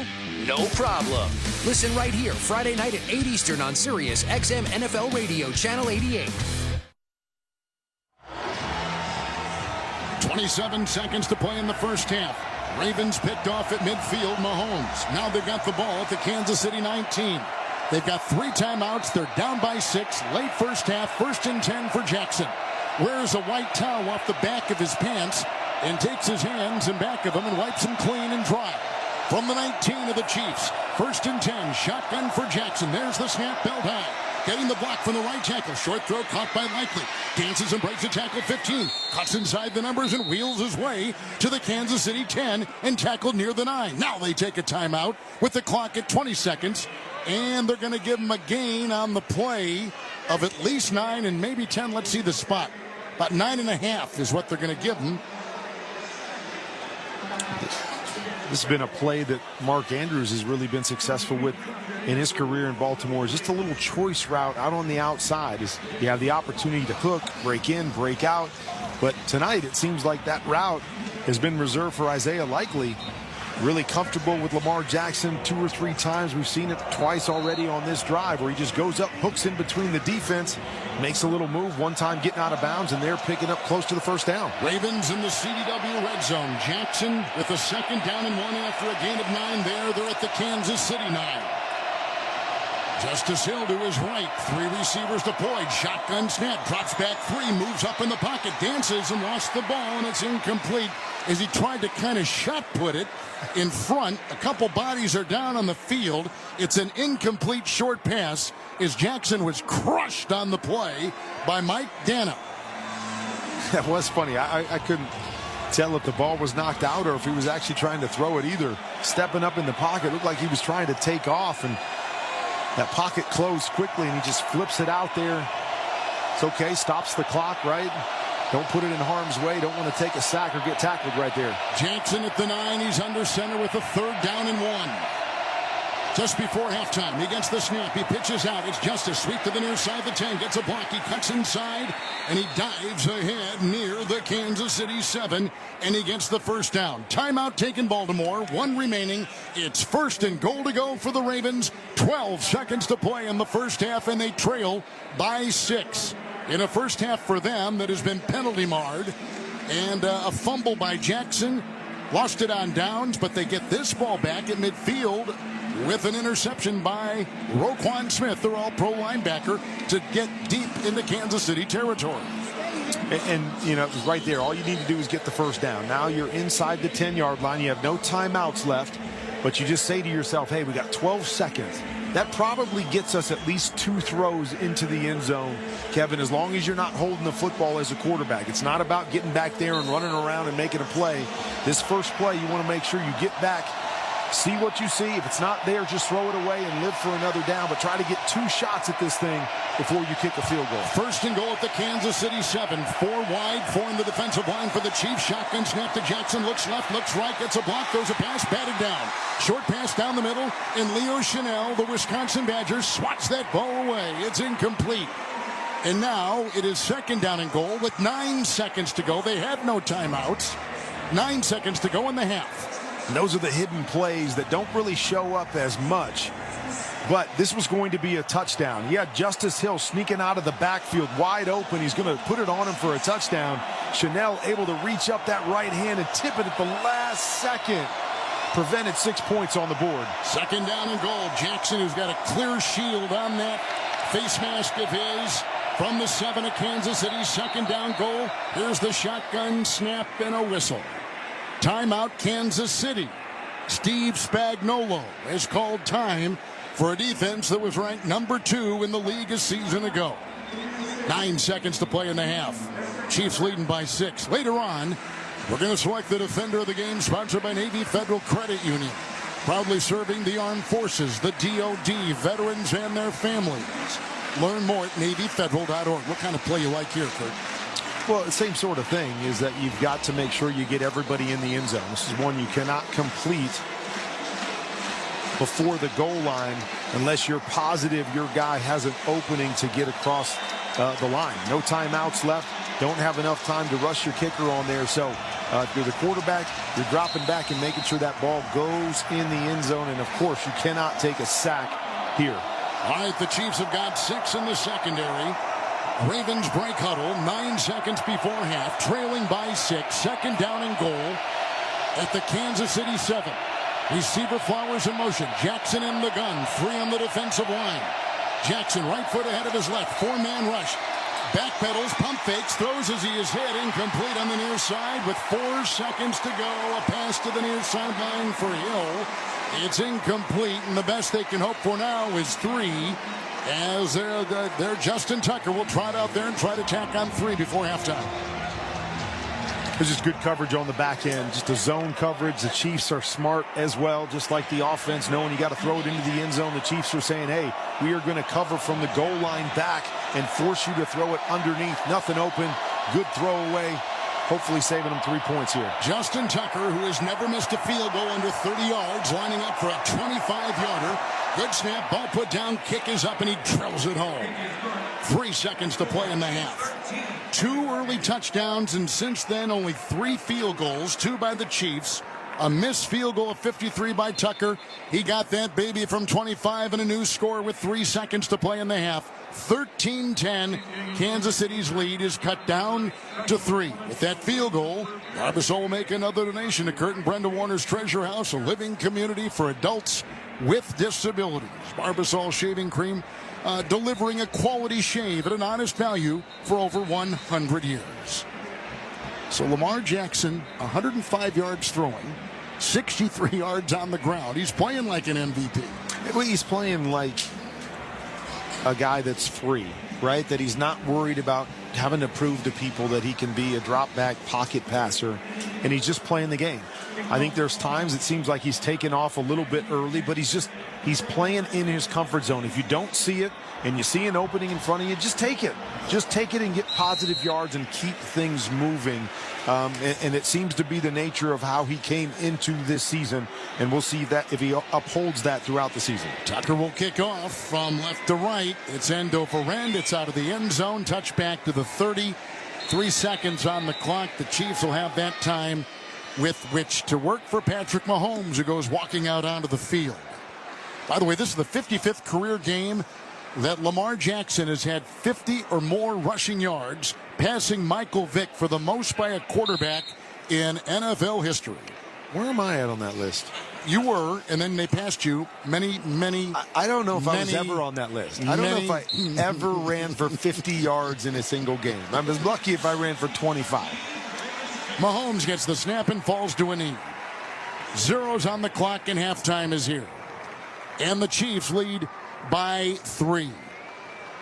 No problem. Listen right here, Friday night at 8 Eastern on Sirius XM NFL Radio, Channel 88. 27 seconds to play in the first half. Ravens picked off at midfield. Mahomes. Now they've got the ball at the Kansas City 19. They've got 3 timeouts. They're down by 6. Late first half. 1st and 10 for Jackson. Wears a white towel off the back of his pants and takes his hands in back of him and wipes them clean and dry. From the 19 of the Chiefs. 1st and 10. Shotgun for Jackson. There's the snap, belt high. Getting the block from the right tackle. Short throw caught by Likely. Dances and breaks the tackle 15. Cuts inside the numbers and wheels his way to the Kansas City 10 and tackled near the 9. Now they take a timeout with the clock at 20 seconds. And they're going to give him a gain on the play of at least 9 and maybe 10. Let's see the spot. About 9.5 is what they're going to give him. This has been a play that Mark Andrews has really been successful with in his career in Baltimore. It's just a little choice route out on the outside. You have the opportunity to hook, break in, break out. But tonight it seems like that route has been reserved for Isaiah Likely. Really comfortable with Lamar Jackson 2 or 3 times. We've seen it twice already on this drive where he just goes up, hooks in between the defense, makes a little move, one time getting out of bounds, and they're picking up close to the first down. Ravens in the CDW red zone. Jackson with a 2nd down and 1 after a gain of 9 there. They're at the Kansas City 9. Justice Hill to his right. 3 receivers deployed. Shotgun snap. Drops back 3. Moves up in the pocket. Dances and lost the ball, and it's incomplete as he tried to kind of shot put it in front. A couple bodies are down on the field. It's an incomplete short pass as Jackson was crushed on the play by Mike Dana. That was funny. I couldn't tell if the ball was knocked out or if he was actually trying to throw it either. Stepping up in the pocket, looked like he was trying to take off, and that pocket closed quickly, and he just flips it out there. It's okay, stops the clock, right? Don't put it in harm's way. Don't want to take a sack or get tackled right there. Jackson at the 9. He's under center with a 3rd down and 1. Just before halftime, he gets the snap. He pitches out. It's Justice. Sweep to the near side of the 10. Gets a block. He cuts inside, and he dives ahead near the Kansas City 7, and he gets the 1st down. Timeout taken Baltimore. 1 remaining. It's 1st and goal to go for the Ravens. 12 seconds to play in the first half, and they trail by 6. In a first half for them that has been penalty marred, and a fumble by Jackson. Lost it on downs, but they get this ball back at midfield with an interception by Roquan Smith, their all-pro linebacker, to get deep into Kansas City territory. And you know, right there, all you need to do is get the 1st down. Now you're inside the 10-yard line. You have no timeouts left, but you just say to yourself, hey, we got 12 seconds. That probably gets us at least 2 throws into the end zone, Kevin, as long as you're not holding the football as a quarterback. It's not about getting back there and running around and making a play. This first play, you want to make sure you get back, see what you see. If it's not there, just throw it away and live for another down, but try to get 2 shots at this thing before you kick a field goal. 1st and goal at the Kansas City 7. 4 wide, 4 in the defensive line for the Chiefs. Shotgun snap to Jackson. Looks left, looks right, gets a block, throws a pass, batted down. Short pass down the middle, and Leo Chanel, the Wisconsin Badgers, swats that ball away. It's incomplete. And now it is 2nd down and goal with 9 seconds to go. They have no timeouts. 9 seconds to go in the half. And those are the hidden plays that don't really show up as much But this was going to be a touchdown. He had Justice Hill sneaking out of the backfield wide open. He's going to put it on him for a touchdown. Chanel able to reach up that right hand and tip it at the last second. Prevented 6 points on the board. Second down and goal. Jackson, who's got a clear shield on that face mask of his, from the 7 of Kansas City. Second down goal. Here's the shotgun snap and a whistle. Timeout, Kansas City. Steve Spagnuolo has called time for a defense that was ranked number 2 in the league a season ago. 9 seconds to play in the half. Chiefs leading by 6. Later on, we're going to select the defender of the game, sponsored by Navy Federal Credit Union. Proudly serving the armed forces, the DOD, veterans, and their families. Learn more at NavyFederal.org. What kind of play you like here, Kurt? Well, the same sort of thing is that you've got to make sure you get everybody in the end zone. This is one you cannot complete before the goal line unless you're positive your guy has an opening to get across the line. No timeouts left. Don't have enough time to rush your kicker on there. So if you're the quarterback, you're dropping back and making sure that ball goes in the end zone. And, of course, you cannot take a sack here. All right, the Chiefs have got 6 in the secondary. Ravens break huddle 9 seconds before half, trailing by 6. Second down and goal at the Kansas City 7. Receiver Flowers in motion. Jackson in the gun. 3 on the defensive line. Jackson right foot ahead of his left. 4-man rush. Backpedals, pump fakes, throws as he is hit. Incomplete on the near side with 4 seconds to go. A pass to the near sideline for Hill. It's incomplete, and the best they can hope for now is 3. As their Justin Tucker will trot out there and try to tack on 3 before halftime. There's just good coverage on the back end, just a zone coverage. The Chiefs are smart as well, just like the offense, knowing you got to throw it into the end zone. The Chiefs are saying, hey, we are going to cover from the goal line back and force you to throw it underneath. Nothing open, good throw away. Hopefully saving them 3 points here. Justin Tucker, who has never missed a field goal under 30 yards, lining up for a 25-yarder. Good snap, ball put down, kick is up, and he drills it home. 3 seconds to play in the half. 2 early touchdowns, and since then only 3 field goals, 2 by the Chiefs. A missed field goal of 53 by Tucker. He got that baby from 25 and a new score with 3 seconds to play in the half. 13-10. Kansas City's lead is cut down to 3. With that field goal, Barbasol will make another donation to Kurt and Brenda Warner's Treasure House, a living community for adults with disabilities. Barbasol shaving cream, delivering a quality shave at an honest value for over 100 years. So Lamar Jackson, 105 yards throwing, 63 yards on the ground. He's playing like an MVP. Well, he's playing like a guy that's free, right? That he's not worried about having to prove to people that he can be a drop back pocket passer, and he's just playing the game. I think there's times it seems like he's taken off a little bit early, but he's playing in his comfort zone. If you don't see it and you see an opening in front of you, just take it. Just take it and get positive yards and keep things moving. And it seems to be the nature of how he came into this season, and we'll see that if he upholds that throughout the season. Tucker will kick off from left to right. It's end over end. It's out of the end zone. Touchback to the 30. 3 seconds on the clock. The Chiefs will have that time with which to work for Patrick Mahomes, who goes walking out onto the field. By the way, this is the 55th career game that Lamar Jackson has had 50 or more rushing yards, passing Michael Vick for the most by a quarterback in NFL history. Where am I at on that list? You were, and then they passed you many. I don't know if I was ever on that list. I don't know if I ever ran for 50 yards in a single game. I was lucky if I ran for 25. Mahomes gets the snap and falls to a knee. Zeros on the clock and halftime is here. And the Chiefs lead by 3.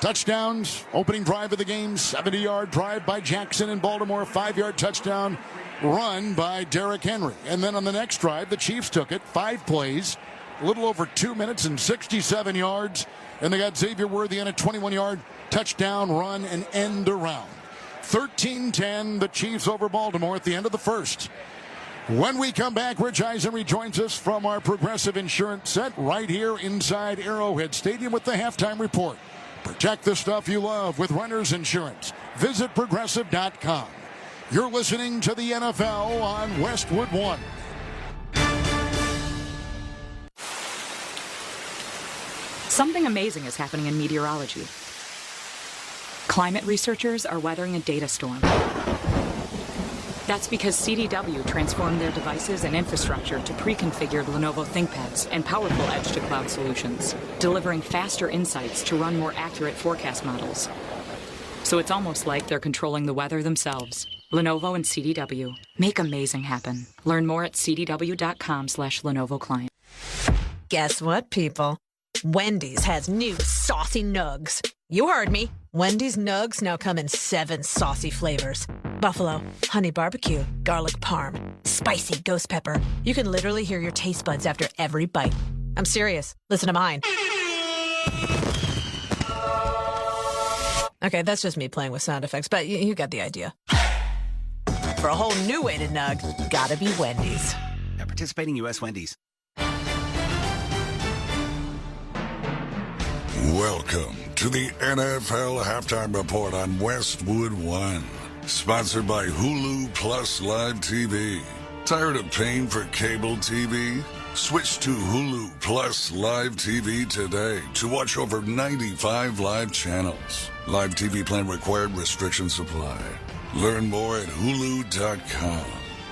Touchdowns, opening drive of the game, 70-yard drive by Jackson in Baltimore, 5-yard touchdown run by Derrick Henry. And then on the next drive, the Chiefs took it, 5 plays, a little over 2 minutes and 67 yards. And they got Xavier Worthy in a 21-yard touchdown run and end around. 13-10, the Chiefs over Baltimore at the end of the first. When we come back, Rich Eisen rejoins us from our Progressive Insurance set right here inside Arrowhead Stadium with the halftime report. Protect the stuff you love with Runners Insurance. Visit Progressive.com. You're listening to the NFL on Westwood One. Something amazing is happening in meteorology. Climate researchers are weathering a data storm. That's because CDW transformed their devices and infrastructure to pre-configured Lenovo ThinkPads and powerful edge-to-cloud solutions, delivering faster insights to run more accurate forecast models. So it's almost like they're controlling the weather themselves. Lenovo and CDW. Make amazing happen. Learn more at cdw.com/Lenovo Client. Guess what, people? Wendy's has new saucy nugs. You heard me. Wendy's nugs now come in 7 saucy flavors. Buffalo, honey barbecue, garlic parm, spicy ghost pepper. You can literally hear your taste buds after every bite. I'm serious. Listen to mine. Okay, that's just me playing with sound effects, but you got the idea. For a whole new way to nug, gotta be Wendy's. At participating U.S. Wendy's. Welcome to the NFL Halftime Report on Westwood One, sponsored by Hulu Plus Live TV. Tired of paying for cable TV? Switch to Hulu Plus Live TV today to watch over 95 live channels. Live TV plan required, restrictions apply. Learn more at Hulu.com.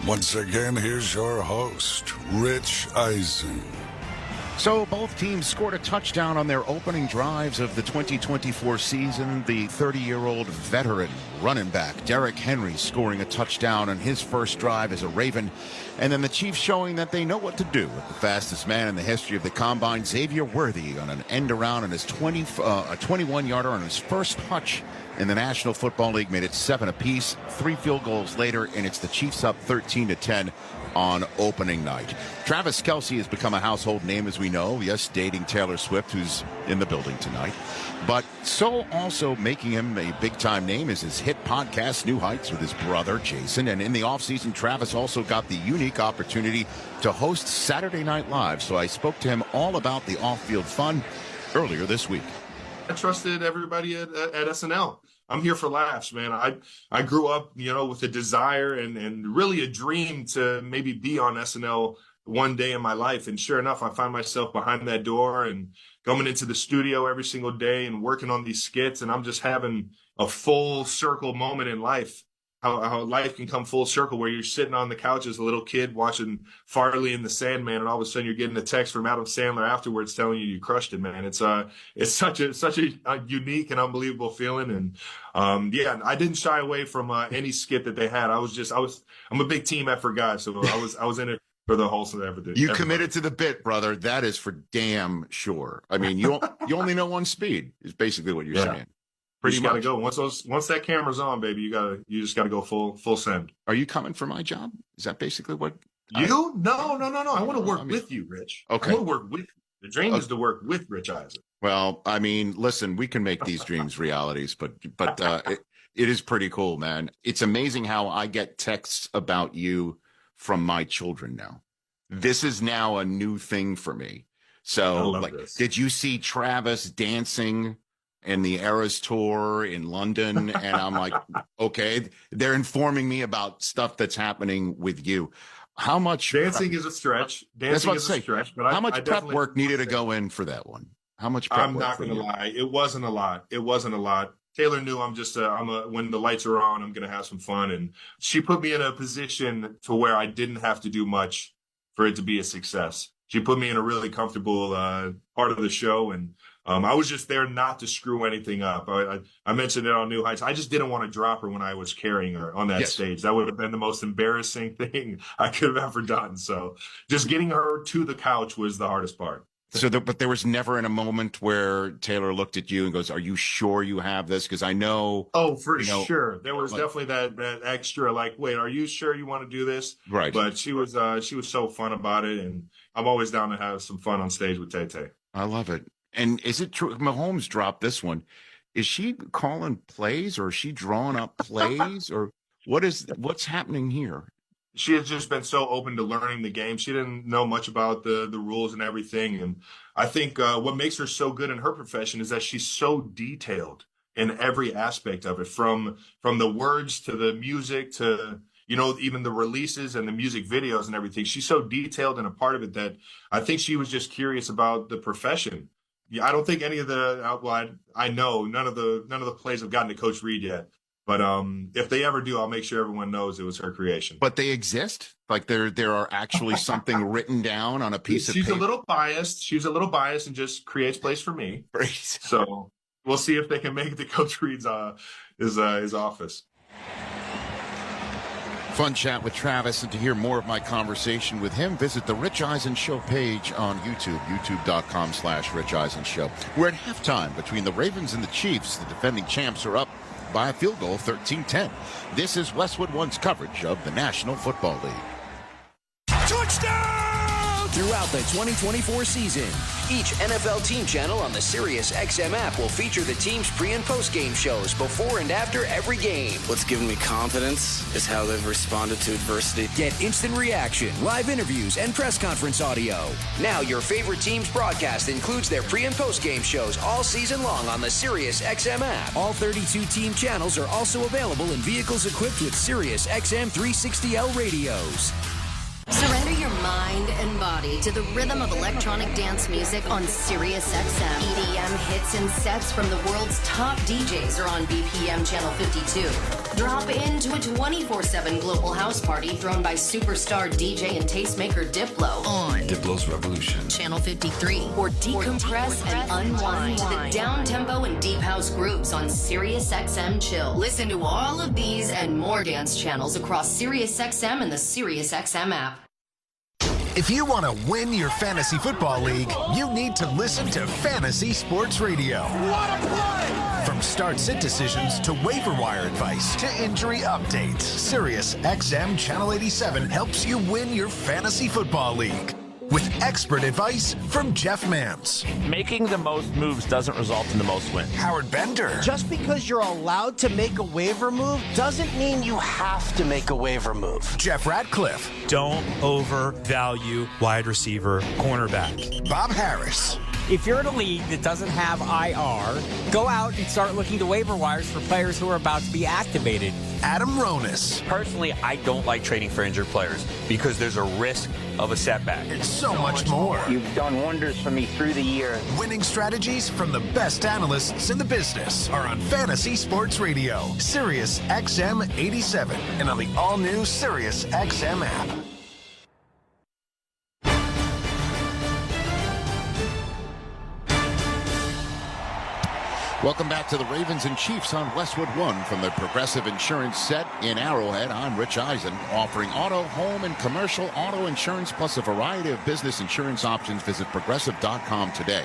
Once again, here's your host, Rich Eisen. So both teams scored a touchdown on their opening drives of the 2024 season. The 30-year-old veteran running back, Derrick Henry, scoring a touchdown on his first drive as a Raven. And then the Chiefs showing that they know what to do with the fastest man in the history of the Combine, Xavier Worthy, on an end around on his 21-yarder on his first touch in the National Football League, made it 7 apiece. 3 field goals later, and it's the Chiefs up 13-10 on opening night. Travis Kelce has become a household name, as we know. Yes, dating Taylor Swift, who's in the building tonight. But so also making him a big-time name is his hit podcast, New Heights, with his brother, Jason. And in the offseason, Travis also got the unique opportunity to host Saturday Night Live. So I spoke to him all about the off-field fun earlier this week. I trusted everybody at SNL. I'm here for laughs, man. I grew up, with a desire and really a dream to maybe be on SNL one day in my life. And sure enough, I find myself behind that door and coming into the studio every single day and working on these skits. And I'm just having a full circle moment in life. How life can come full circle, where you're sitting on the couch as a little kid watching Farley and the Sandman, and all of a sudden you're getting a text from Adam Sandler afterwards telling you crushed it, man. It's such a unique and unbelievable feeling. And I didn't shy away from any skit that they had. I'm a big team effort guy, so I was in it for the whole everything. You committed to the bit, brother. That is for damn sure. I mean, you only know one speed is basically what you're saying. You got to go once that camera's on, baby. You just got to go full send. Are you coming for my job? Is that basically what you? No. I want to work with you, Rich. Okay. I want to work with you. The dream is to work with Rich Eisen. Well, I mean, listen, we can make these dreams realities, but it is pretty cool, man. It's amazing how I get texts about you from my children now. This is now a new thing for me. So, did you see Travis dancing in the Eras tour in London? And I'm like, okay, they're informing me about stuff that's happening with you. How much dancing is a stretch. Dancing is a stretch, but how much prep work needed to go in for that one? How much prep I'm not going to lie. It wasn't a lot. Taylor knew when the lights are on, I'm going to have some fun. And she put me in a position to where I didn't have to do much for it to be a success. She put me in a really comfortable part of the show, and I was just there not to screw anything up. I mentioned it on New Heights. I just didn't want to drop her when I was carrying her on that stage. That would have been the most embarrassing thing I could have ever done. So just getting her to the couch was the hardest part. But there was never in a moment where Taylor looked at you and goes, "Are you sure you have this?" Because I know. Oh, for sure. There was definitely that extra, like, wait, are you sure you want to do this? Right. But she was so fun about it, and I'm always down to have some fun on stage with Tay-Tay. I love it. And is it true? Mahomes dropped this one. Is she calling plays, or is she drawing up plays, or what's happening here? She has just been so open to learning the game. She didn't know much about the rules and everything. And I think what makes her so good in her profession is that she's so detailed in every aspect of it, from the words to the music to, even the releases and the music videos and everything. She's so detailed and a part of it that I think she was just curious about the profession. I don't think any of the I know none of the plays have gotten to Coach Reed yet. But if they ever do, I'll make sure everyone knows it was her creation. But they exist? Like there are actually something written down on a piece of paper? She's a little biased. She's a little biased and just creates plays for me. So we'll see if they can make it to Coach Reed's his office. Fun chat with Travis, and to hear more of my conversation with him, visit the Rich Eisen Show page on YouTube, youtube.com/Rich Eisen Show. We're at halftime between the Ravens and the Chiefs. The defending champs are up by a field goal, 13-10. This is Westwood One's coverage of the National Football League. Touchdown! Throughout the 2024 season, each NFL team channel on the Sirius XM app will feature the team's pre- and post-game shows before and after every game. What's given me confidence is how they've responded to adversity. Get instant reaction, live interviews, and press conference audio. Now your favorite team's broadcast includes their pre- and post-game shows all season long on the Sirius XM app. All 32 team channels are also available in vehicles equipped with Sirius XM 360L radios. Surrender your mind and body to the rhythm of electronic dance music on Sirius XM. EDM hits and sets from the world's top DJs are on BPM Channel 52. Drop into a 24/7 global house party thrown by superstar DJ and tastemaker Diplo on Diplo's Revolution, Channel 53. Or decompress and unwind to the down-tempo and deep house grooves on Sirius XM Chill. Listen to all of these and more dance channels across Sirius XM and the Sirius XM app. If you want to win your fantasy football league, you need to listen to Fantasy Sports Radio. What a play! From start-sit decisions to waiver wire advice to injury updates, Sirius XM Channel 87 helps you win your fantasy football league. With expert advice from Jeff Mans. Making the most moves doesn't result in the most wins. Howard Bender. Just because you're allowed to make a waiver move doesn't mean you have to make a waiver move. Jeff Ratcliffe. Don't overvalue wide receiver, cornerback. Bob Harris. If you're in a league that doesn't have IR, go out and start looking to waiver wires for players who are about to be activated. Adam Ronis. Personally, I don't like trading for injured players because there's a risk of a setback. And so much more. You've done wonders for me through the year. Winning strategies from the best analysts in the business are on Fantasy Sports Radio, Sirius XM 87, and on the all-new Sirius XM app. Welcome back to the Ravens and Chiefs on Westwood One from the Progressive Insurance Set in Arrowhead. I'm Rich Eisen, offering auto, home, and commercial auto insurance plus a variety of business insurance options. Visit Progressive.com today.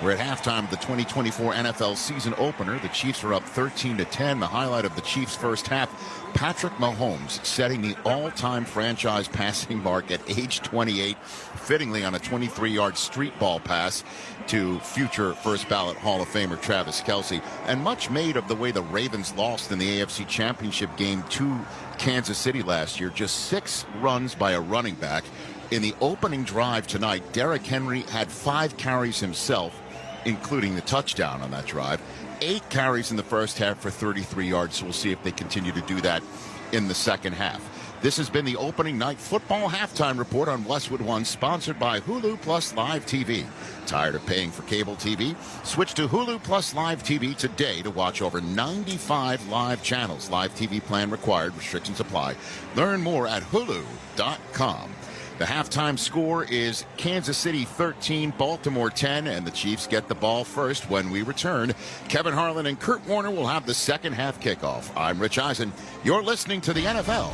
We're at halftime of the 2024 NFL season opener. The Chiefs are up 13-10. The highlight of the Chiefs' first half, Patrick Mahomes setting the all-time franchise passing mark at age 28, fittingly on a 23-yard street ball pass to future first-ballot Hall of Famer Travis Kelce. And much made of the way the Ravens lost in the AFC Championship game to Kansas City last year. Just 6 runs by a running back. In the opening drive tonight, Derrick Henry had 5 carries himself, including the touchdown on that drive. 8 carries in the first half for 33 yards, so we'll see if they continue to do that in the second half. This has been the opening night football halftime report on Westwood One, sponsored by Hulu Plus Live TV. Tired of paying for cable TV? Switch to Hulu Plus Live TV today to watch over 95 live channels. Live TV plan required. Restrictions apply. Learn more at Hulu.com. The halftime score is Kansas City 13, Baltimore 10, and the Chiefs get the ball first when we return. Kevin Harlan and Kurt Warner will have the second half kickoff. I'm Rich Eisen. You're listening to the NFL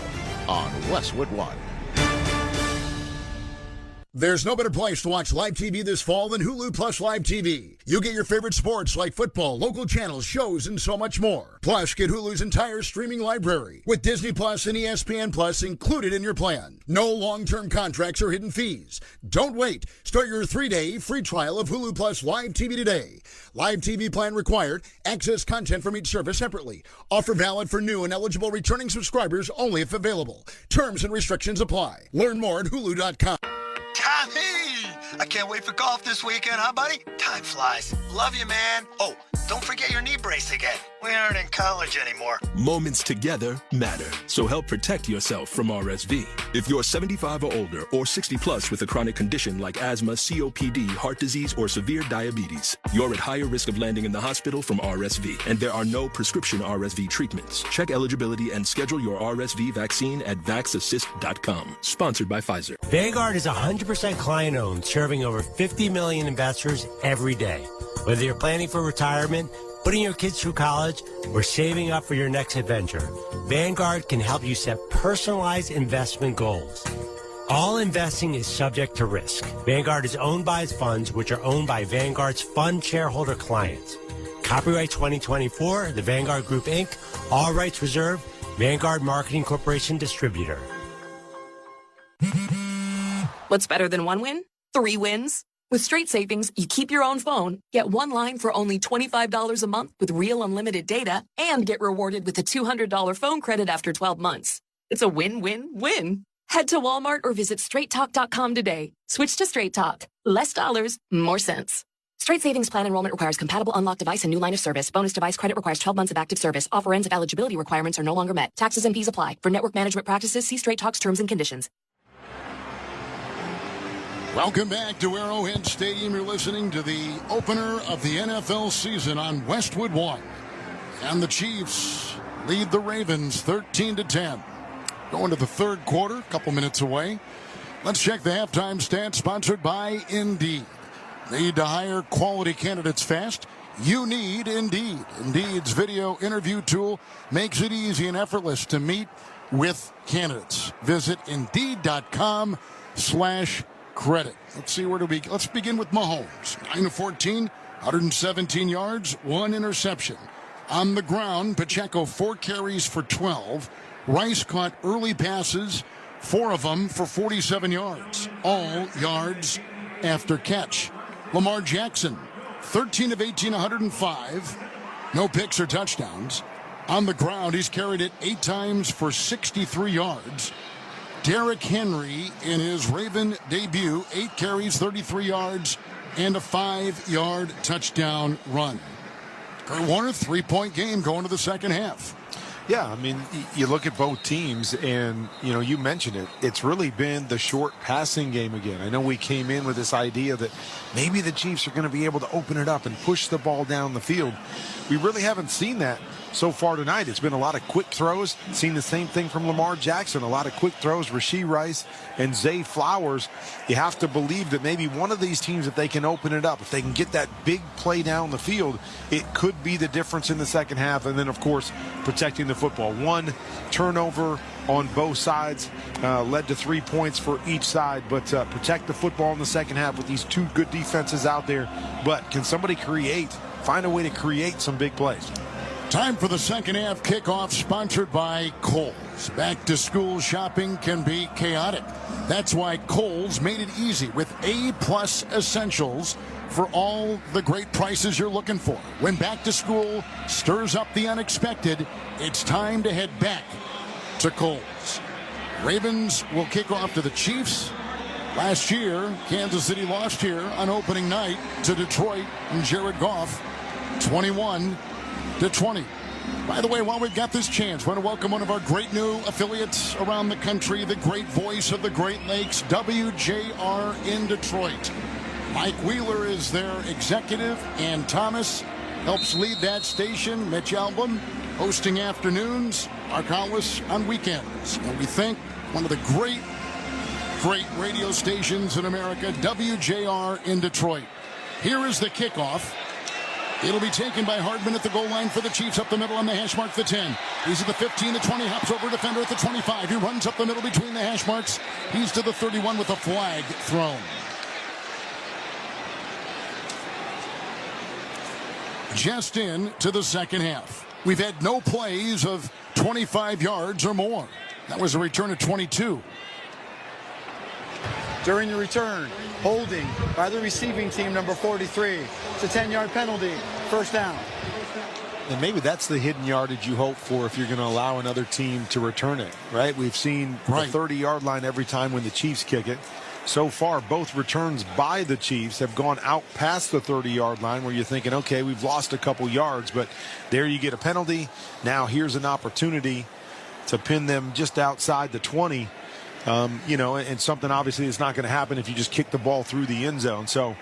on Westwood One. There's no better place to watch live TV this fall than Hulu Plus Live TV. You get your favorite sports like football, local channels, shows, and so much more. Plus, get Hulu's entire streaming library with Disney Plus and ESPN Plus included in your plan. No long-term contracts or hidden fees. Don't wait. Start your 3-day free trial of Hulu Plus Live TV today. Live TV plan required. Access content from each service separately. Offer valid for new and eligible returning subscribers only if available. Terms and restrictions apply. Learn more at Hulu.com. Tommy! I can't wait for golf this weekend, huh, buddy? Time flies. Love you, man. Oh, don't forget your knee brace again. We aren't in college anymore. Moments together matter, so help protect yourself from RSV. If you're 75 or older or 60 plus with a chronic condition like asthma, COPD, heart disease, or severe diabetes, you're at higher risk of landing in the hospital from RSV, and there are no prescription RSV treatments. Check eligibility and schedule your RSV vaccine at vaxassist.com. Sponsored by Pfizer. Vanguard is 100% client-owned, serving over 50 million investors every day. Whether you're planning for retirement, putting your kids through college, or saving up for your next adventure, Vanguard can help you set personalized investment goals. All investing is subject to risk. Vanguard is owned by its funds, which are owned by Vanguard's fund shareholder clients. Copyright 2024, the Vanguard Group, Inc., all rights reserved, Vanguard Marketing Corporation Distributor. What's better than one win? 3 wins. With Straight Savings, you keep your own phone, get one line for only $25 a month with real unlimited data, and get rewarded with a $200 phone credit after 12 months. It's a win-win-win. Head to Walmart or visit straighttalk.com today. Switch to Straight Talk. Less dollars, more sense. Straight Savings Plan enrollment requires compatible unlocked device and new line of service. Bonus device credit requires 12 months of active service. Offer ends if eligibility requirements are no longer met. Taxes and fees apply. For network management practices, see Straight Talk's terms and conditions. Welcome back to Arrowhead Stadium. You're listening to the opener of the NFL season on Westwood 1. And the Chiefs lead the Ravens 13-10. Going to the third quarter, a couple minutes away. Let's check the halftime stats sponsored by Indeed. Need to hire quality candidates fast? You need Indeed. Indeed's video interview tool makes it easy and effortless to meet with candidates. Visit Indeed.com/credit. Let's see, where do we... Let's begin with Mahomes. 9-14, 117 yards, 1 interception. On the ground, Pacheco 4 carries for 12. Rice caught early passes, 4 of them for 47 yards. All yards after catch. Lamar Jackson, 13 of 18, 105. No picks or touchdowns. On the ground, he's carried it 8 times for 63 yards. Derrick Henry, in his Raven debut, 8 carries, 33 yards, and a 5-yard touchdown run. Kurt Warner, 3-point game going to the second half. Yeah, I mean, you look at both teams, and, you mentioned it. It's really been the short passing game again. I know we came in with this idea that maybe the Chiefs are going to be able to open it up and push the ball down the field. We really haven't seen that so far tonight. It's been a lot of quick throws. Seen the same thing from Lamar Jackson. A lot of quick throws. Rashee Rice and Zay Flowers. You have to believe that maybe one of these teams, if they can open it up, if they can get that big play down the field, it could be the difference in the second half. And then, of course, protecting the football. 1 turnover on both sides led to 3 points for each side. But protect the football in the second half with these 2 good defenses out there. But can somebody find a way to create some big plays? Time for the second half kickoff, sponsored by Kohl's. Back to school shopping can be chaotic. That's why Kohl's made it easy with A-plus essentials for all the great prices you're looking for. When back to school stirs up the unexpected, it's time to head back to Kohl's. Ravens will kick off to the Chiefs. Last year, Kansas City lost here on opening night to Detroit and Jared Goff, 21-20. By the way, while we've got this chance, I want to welcome one of our great new affiliates around the country, the great voice of the Great Lakes, WJR in Detroit. Mike Wheeler is their executive, and Thomas helps lead that station. Mitch Album hosting afternoons, Mark Hollis on weekends. And we thank one of the great radio stations in America, WJR in Detroit. Here is the kickoff. It'll be taken by Hardman at the goal line for the Chiefs, up the middle on the hash mark, the 10. He's at the 15, the 20, hops over defender at the 25. He runs up the middle between the hash marks. He's to the 31 with a flag thrown. Just in to the second half. We've had no plays of 25 yards or more. That was a return of 22. During the return, holding by the receiving team, number 43. It's a 10-yard penalty. First down. And maybe that's the hidden yardage you hope for if you're going to allow another team to return it, right? We've seen the 30-yard line every time when the Chiefs kick it. so far, both returns by the Chiefs have gone out past the 30-yard line, where you're thinking, okay, we've lost a couple yards, but there you get a penalty. Now here's an opportunity to pin them just outside the 20. And something obviously is not going to happen if you just kick the ball through the end zone. So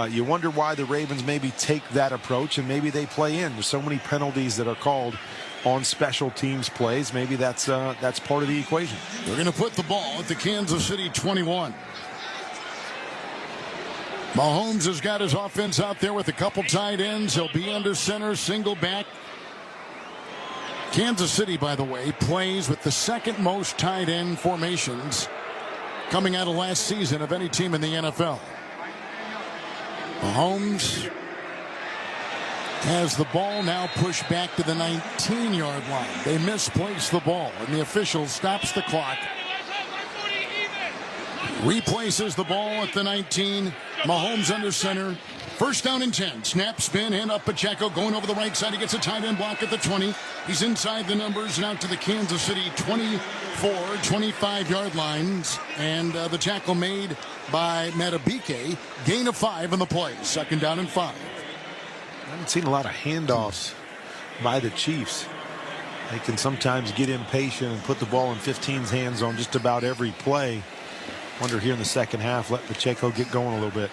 you wonder why the Ravens maybe take that approach, and maybe they play in. There's so many penalties that are called on special teams plays. Maybe that's part of the equation. They're going to put the ball at the Kansas City 21. Mahomes has got his offense out there with a couple tight ends. He'll be under center, single back. Kansas City, by the way, plays with the second most tight end formations coming out of last season of any team in the NFL. Mahomes has the ball now pushed back to the 19-yard line. They misplaced the ball, and the official stops the clock. Replaces the ball at the 19. Mahomes under center. First down and 10. Snap, spin, hand up Pacheco going over the right side. He gets a tight end block at the 20. He's inside the numbers and out to the Kansas City 24, 25-yard lines. And the tackle made by Matabike. Gain of 5 on the play. Second down and 5. I haven't seen a lot of handoffs by the Chiefs. They can sometimes get impatient and put the ball in 15's hands on just about every play. Wonder here in the second half, let Pacheco get going a little bit.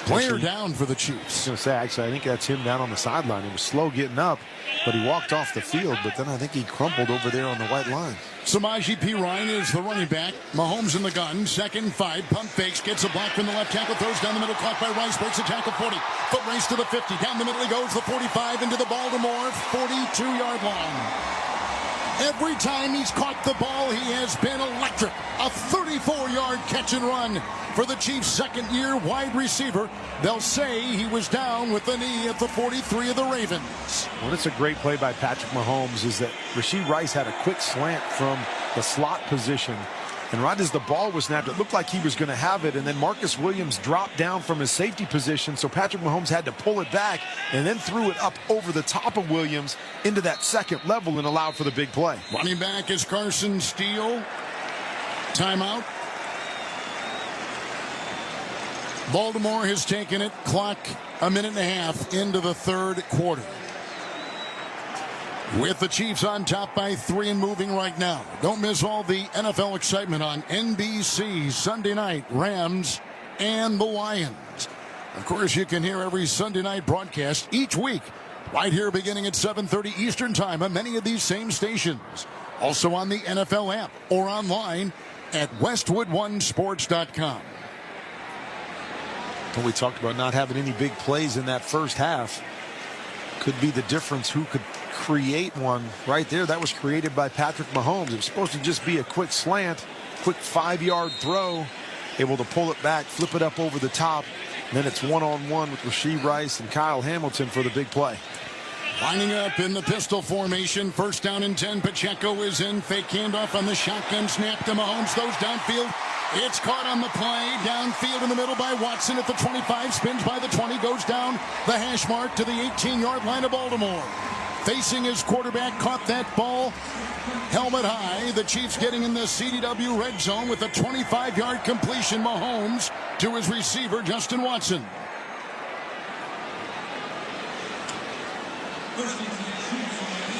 Player down for the Chiefs. I was going to say, actually, I think that's him down on the sideline. He was slow getting up, but he walked off the field, but then I think he crumpled over there on the white line. Samaje Perine is the running back. Mahomes in the gun. Second 5. Pump fakes. Gets a block from the left tackle. Throws down the middle. Caught by Rice. Breaks the tackle 40. Foot race to the 50. Down the middle he goes. The 45 into the Baltimore 42-yard line. Every time he's caught the ball, he has been electric. A 34-yard catch and run for the Chiefs' second-year wide receiver. They'll say he was down with the knee at the 43 of the Ravens. Well, it's a great play by Patrick Mahomes is that Rashee Rice had a quick slant from the slot position. And right as the ball was snapped, it looked like he was going to have it. And then Marcus Williams dropped down from his safety position. So Patrick Mahomes had to pull it back and then threw it up over the top of Williams into that second level and allowed for the big play. Running back is Carson Steele. Timeout. Baltimore has taken it. Clock a minute and a half into the third quarter. With the Chiefs on top by 3 and moving right now. Don't miss all the NFL excitement on NBC Sunday night. Rams and the Lions. Of course, you can hear every Sunday night broadcast each week right here beginning at 7:30 Eastern Time on many of these same stations. Also on the NFL app or online at westwood1sports.com. When we talked about not having any big plays in that first half, could be the difference who could create one right there. That was created by Patrick Mahomes. It was supposed to just be a quick slant, quick 5-yard throw, able to pull it back, flip it up over the top. And then it's one-on-one with Rashee Rice and Kyle Hamilton for the big play. Lining up in the pistol formation. First down and 10. Pacheco is in. Fake handoff on the shotgun snap to Mahomes. Throws downfield. It's caught on the play. Downfield in the middle by Watson at the 25. Spins by the 20. Goes down the hash mark to the 18-yard line of Baltimore. Facing his quarterback. Caught that ball. Helmet high. The Chiefs getting in the CDW red zone with a 25-yard completion. Mahomes to his receiver, Justin Watson.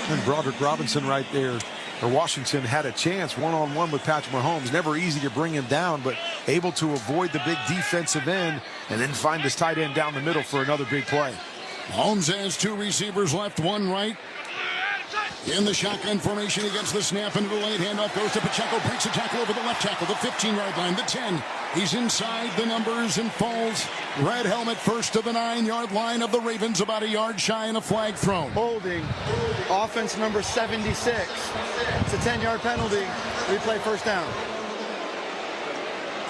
And Broderick Robinson right there, or Washington, had a chance one-on-one with Patrick Mahomes. Never easy to bring him down, but able to avoid the big defensive end and then find his tight end down the middle for another big play. Mahomes has 2 receivers left, 1 right. In the shotgun formation, he gets the snap into the late handoff, goes to Pacheco, breaks a tackle over the left tackle, the 15-yard line, the 10. He's inside the numbers and falls. Red helmet first to the 9-yard line of the Ravens, about a yard shy and a flag thrown. Holding. Offense number 76. It's a 10-yard penalty. Replay first down.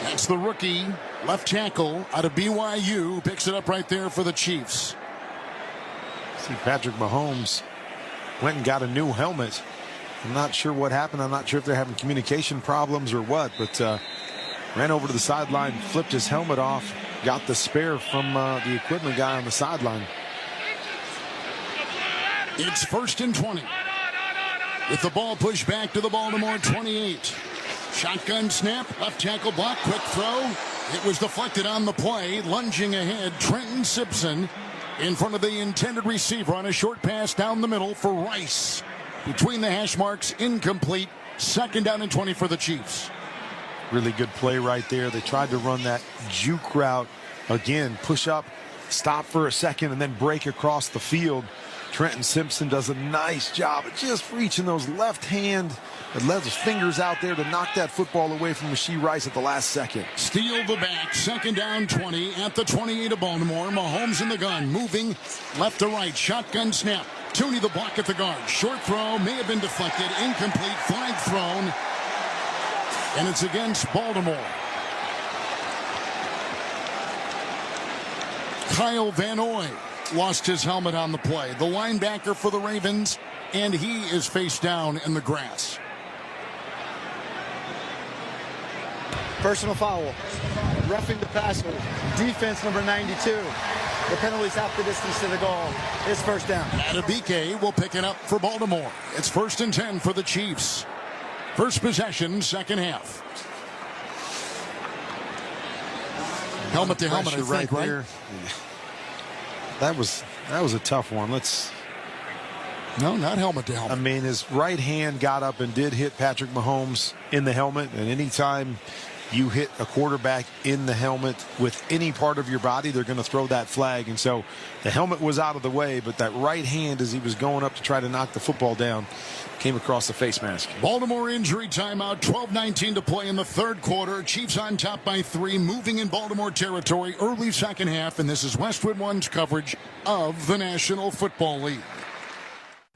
That's the rookie left tackle out of BYU. Picks it up right there for the Chiefs. See, Patrick Mahomes went and got a new helmet. I'm not sure what happened. I'm not sure if they're having communication problems or what, but ran over to the sideline, flipped his helmet off, got the spare from the equipment guy on the sideline. It's 1st and 20. With the ball pushed back to the Baltimore 28. Shotgun snap, left tackle block, quick throw. It was deflected on the play. Lunging ahead, Trenton Simpson in front of the intended receiver on a short pass down the middle for Rice. Between the hash marks, incomplete. 2nd down and 20 for the Chiefs. Really good play right there. They tried to run that juke route. Again, push up, stop for a second, and then break across the field. Trenton Simpson does a nice job of just reaching those left hand and left his fingers out there to knock that football away from Rashee Rice at the last second. Steal the back, 2nd down 20 at the 28 of Baltimore. Mahomes in the gun, moving left to right, shotgun snap. Tooney the block at the guard. Short throw, may have been deflected, incomplete, flag thrown, and it's against Baltimore. Kyle Van Noy lost his helmet on the play. The linebacker for the Ravens, and he is face down in the grass. Personal foul. Roughing the passer. Defense number 92. The penalty's half the distance to the goal. It's 1st down. Adebike will pick it up for Baltimore. It's 1st and 10 for the Chiefs. First possession, 2nd half. Helmet to helmet, I think, right? There. That was a tough one. No, not helmet to helmet. I mean, his right hand got up and did hit Patrick Mahomes in the helmet. And anytime you hit a quarterback in the helmet with any part of your body, they're going to throw that flag. And so the helmet was out of the way, but that right hand, as he was going up to try to knock the football down, came across the face mask. Baltimore injury timeout, 12:19 to play in the 3rd quarter. Chiefs on top by 3, moving in Baltimore territory, early 2nd half, and this is Westwood One's coverage of the National Football League.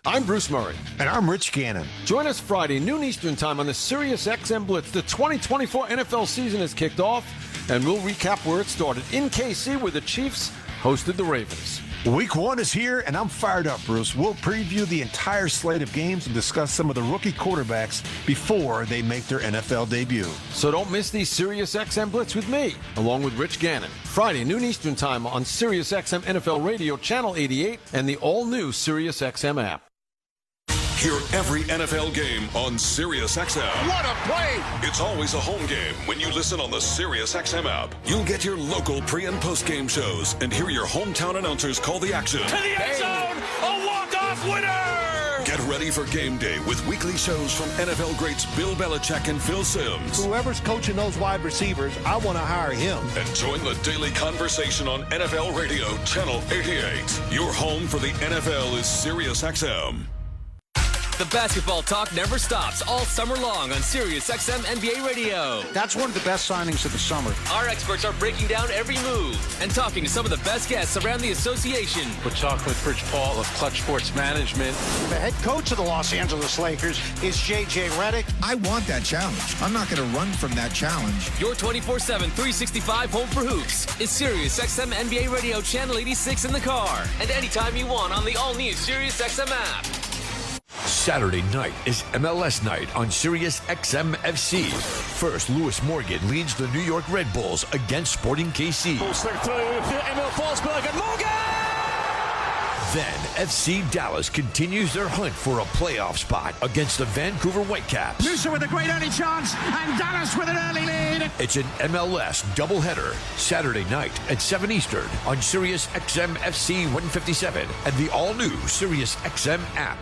I'm Bruce Murray. And I'm Rich Gannon. Join us Friday, noon Eastern time on the Sirius XM Blitz. The 2024 NFL season has kicked off, and we'll recap where it started in KC, where the Chiefs hosted the Ravens. Week 1 is here, and I'm fired up, Bruce. We'll preview the entire slate of games and discuss some of the rookie quarterbacks before they make their NFL debut. So don't miss the Sirius XM Blitz with me, along with Rich Gannon. Friday, noon Eastern time on Sirius XM NFL Radio, Channel 88, and the all-new Sirius XM app. Hear every NFL game on SiriusXM. What a play! It's always a home game when you listen on the SiriusXM app. You'll get your local pre- and post-game shows and hear your hometown announcers call the action. To the end zone, a walk-off winner! Get ready for game day with weekly shows from NFL greats Bill Belichick and Phil Simms. Whoever's coaching those wide receivers, I want to hire him. And join the daily conversation on NFL Radio, Channel 88. Your home for the NFL is SiriusXM. The basketball talk never stops all summer long on Sirius XM NBA Radio. That's one of the best signings of the summer. Our experts are breaking down every move and talking to some of the best guests around the association. We're talking with Rich Paul of Clutch Sports Management. The head coach of the Los Angeles Lakers is J.J. Redick. I want that challenge. I'm not going to run from that challenge. Your 24/7, 365 home for hoops is Sirius XM NBA Radio Channel 86 in the car and anytime you want on the all-new Sirius XM app. Saturday night is MLS night on Sirius XM FC. First, Lewis Morgan leads the New York Red Bulls against Sporting KC. Emil Forsberg and Morgan! Then, FC Dallas continues their hunt for a playoff spot against the Vancouver Whitecaps. Noosa with a great early chance and Dallas with an early lead. It's an MLS doubleheader, Saturday night at 7 Eastern on Sirius XM FC 157 and the all-new Sirius XM app.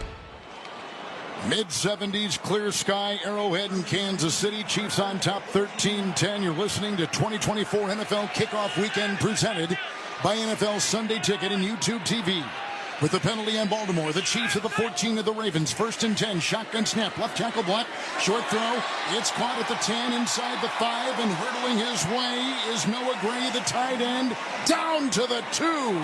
Mid-70s, clear sky, Arrowhead in Kansas City. Chiefs on top 13-10. You're listening to 2024 NFL Kickoff Weekend presented by NFL Sunday Ticket and YouTube TV. With the penalty on Baltimore, the Chiefs at the 14 of the Ravens. 1st and 10, shotgun snap, left tackle block, short throw. It's caught at the 10, inside the 5, and hurdling his way is Noah Gray, the tight end, down to the 2.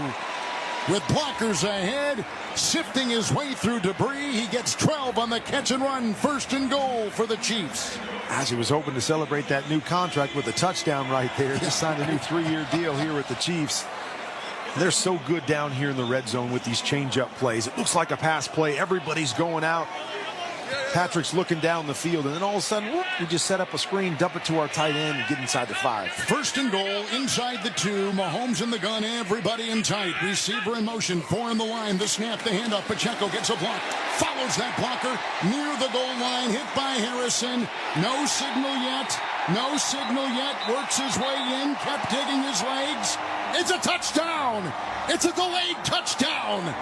With blockers ahead, sifting his way through debris, he gets 12 on the catch and run. 1st and goal for the Chiefs. As he was hoping to celebrate that new contract with a touchdown right there. Just signed a new 3-year deal here with the Chiefs. They're so good down here in the red zone with these change-up plays. It looks like a pass play. Everybody's going out. Patrick's looking down the field, and then all of a sudden, whoop, we just set up a screen, dump it to our tight end, and get inside the 5. First and goal, inside the 2. Mahomes in the gun, everybody in tight. Receiver in motion, 4 in the line. The snap, the handoff. Pacheco gets a block, follows that blocker near the goal line, hit by Harrison. No signal yet. No signal yet. Works his way in, kept digging his legs. It's a touchdown. It's a delayed touchdown.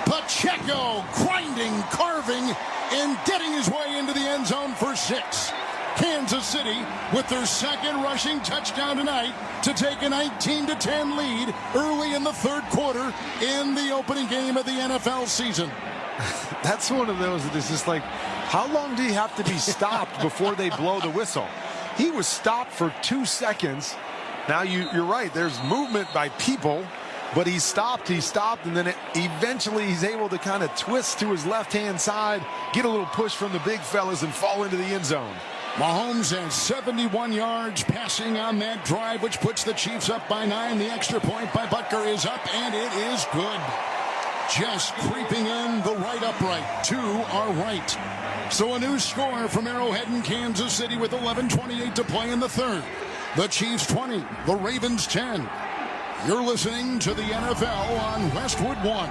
Pacheco grinding, carving, and getting his way into the end zone for 6. Kansas City with their second rushing touchdown tonight to take a 19-10 lead early in the third quarter in the opening game of the NFL season. That's one of those that is just like, how long do you have to be stopped before they blow the whistle? He was stopped for 2 seconds. Now you're right, there's movement by people, but he stopped, and then eventually he's able to kind of twist to his left-hand side, get a little push from the big fellas, and fall into the end zone. Mahomes has 71 yards passing on that drive, which puts the Chiefs up by 9. The extra point by Butker is up, and it is good. Just creeping in the right upright to our right. So a new score from Arrowhead in Kansas City with 11:28 to play in the third. The Chiefs 20, the Ravens 10. You're listening to the NFL on Westwood 1.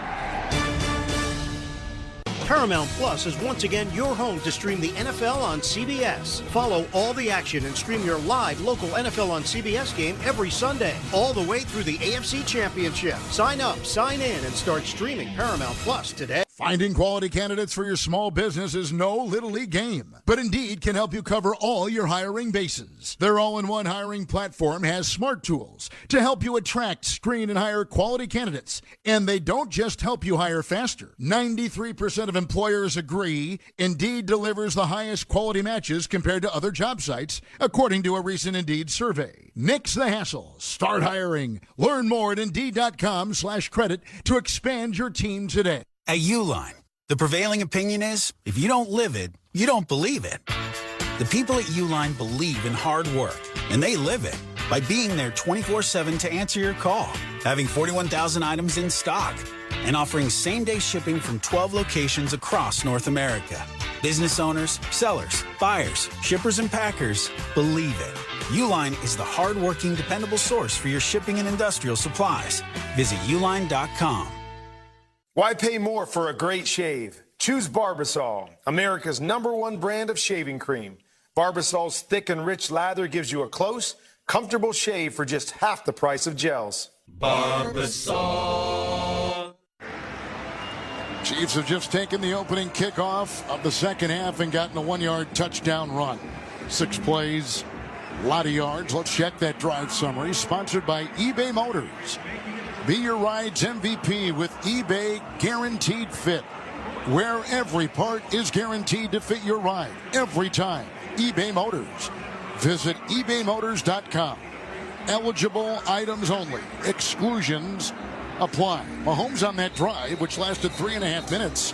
Paramount Plus is once again your home to stream the NFL on CBS. Follow all the action and stream your live local NFL on CBS game every Sunday, all the way through the AFC Championship. Sign up, sign in, and start streaming Paramount Plus today. Finding quality candidates for your small business is no little league game, but Indeed can help you cover all your hiring bases. Their all-in-one hiring platform has smart tools to help you attract, screen, and hire quality candidates. And they don't just help you hire faster. 93% of employers agree Indeed delivers the highest quality matches compared to other job sites, according to a recent Indeed survey. Nix the hassle. Start hiring. Learn more at Indeed.com/credit to expand your team today. At Uline, the prevailing opinion is, if you don't live it, you don't believe it. The people at Uline believe in hard work, and they live it by being there 24/7 to answer your call, having 41,000 items in stock, and offering same-day shipping from 12 locations across North America. Business owners, sellers, buyers, shippers, and packers believe it. Uline is the hard-working, dependable source for your shipping and industrial supplies. Visit uline.com. Why pay more for a great shave? Choose Barbasol, America's #1 brand of shaving cream. Barbasol's thick and rich lather gives you a close, comfortable shave for just half the price of gels. Barbasol. Chiefs have just taken the opening kickoff of the second half and gotten a 1-yard touchdown run. 6 plays, a lot of yards. Let's check that drive summary. Sponsored by eBay Motors. Be your ride's MVP with eBay Guaranteed Fit, where every part is guaranteed to fit your ride every time. eBay Motors. Visit ebaymotors.com. Eligible items only. Exclusions apply. Mahomes on that drive, which lasted 3.5 minutes.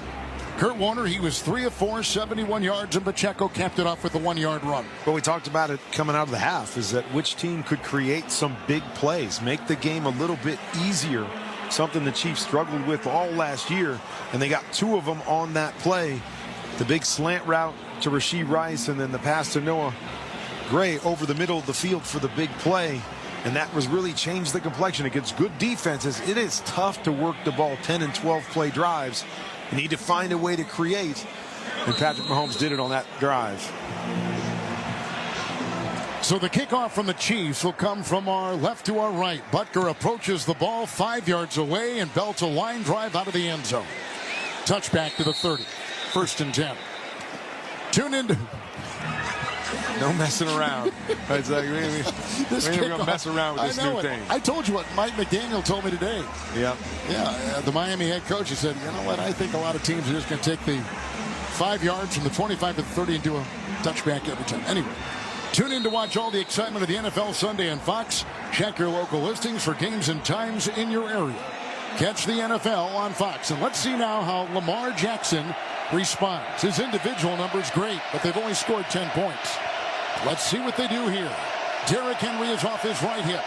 Kurt Warner, he was 3 of 4, 71 yards, and Pacheco capped it off with a 1-yard run. But we talked about it coming out of the half, is that which team could create some big plays, make the game a little bit easier, something the Chiefs struggled with all last year, and they got 2 of them on that play. The big slant route to Rashee Rice, and then the pass to Noah Gray over the middle of the field for the big play. And that was really changed the complexion against good defenses. It is tough to work the ball 10 and 12 play drives. You need to find a way to create, and Patrick Mahomes did it on that drive. So the kickoff from the Chiefs will come from our left to our right. Butker approaches the ball 5 yards away and belts a line drive out of the end zone. Touchback to the 30. 1st and 10. Tune in to... No messing around. It's like, we're going to mess around with this new thing. I told you what Mike McDaniel told me today. Yep. Yeah, the Miami head coach, he said, you know what, I think a lot of teams are just going to take the 5 yards from the 25 to the 30 and do a touchback every time. Anyway, tune in to watch all the excitement of the NFL Sunday on Fox. Check your local listings for games and times in your area. Catch the NFL on Fox. And let's see now how Lamar Jackson responds. His individual number is great, but they've only scored 10 points. Let's see what they do here. Derrick Henry is off his right hip.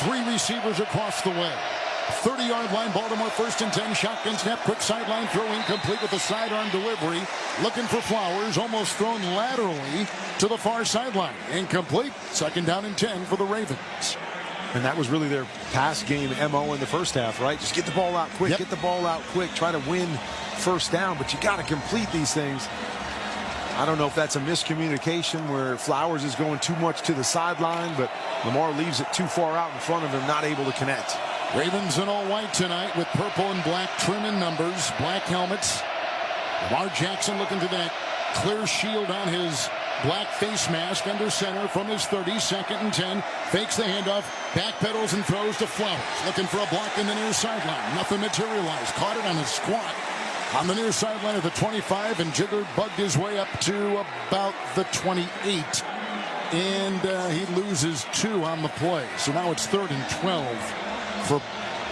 3 receivers across the way. 30-yard line, Baltimore 1st and 10. Shotgun snap, quick sideline throw, incomplete with a sidearm delivery. Looking for Flowers, almost thrown laterally to the far sideline. Incomplete. 2nd down and 10 for the Ravens. And that was really their pass game MO in the first half, right? Just get the ball out quick, get the ball out quick, try to win first down, but you got to complete these things. I don't know if that's a miscommunication where Flowers is going too much to the sideline, but Lamar leaves it too far out in front of him, not able to connect. Ravens in all white tonight with purple and black trim and numbers, black helmets. Lamar Jackson looking to that clear shield on his black face mask under center from his 30, 2nd and 10. Fakes the handoff, backpedals and throws to Flowers. Looking for a block in the near sideline. Nothing materialized. Caught it on his squat on the near sideline of the 25 and jiggered, bugged his way up to about the 28. And he loses 2 on the play. So now it's 3rd and 12 for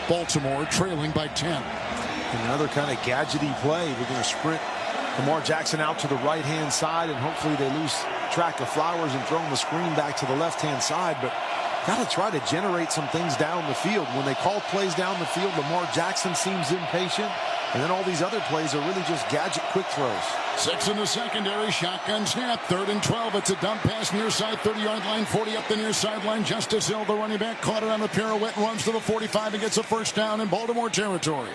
Baltimore, trailing by 10. Another kind of gadgety play. We're going to sprint Lamar Jackson out to the right-hand side, and hopefully they lose track of Flowers and throw him the screen back to the left-hand side. But got to try to generate some things down the field. When they call plays down the field, Lamar Jackson seems impatient, and then all these other plays are really just gadget quick throws. 6 in the secondary, shotgun snap, 3rd and 12. It's a dump pass near side, 30-yard line, 40 up the near sideline. Justice Hill, the running back, caught it on the pirouette, runs to the 45 and gets a first down in Baltimore territory.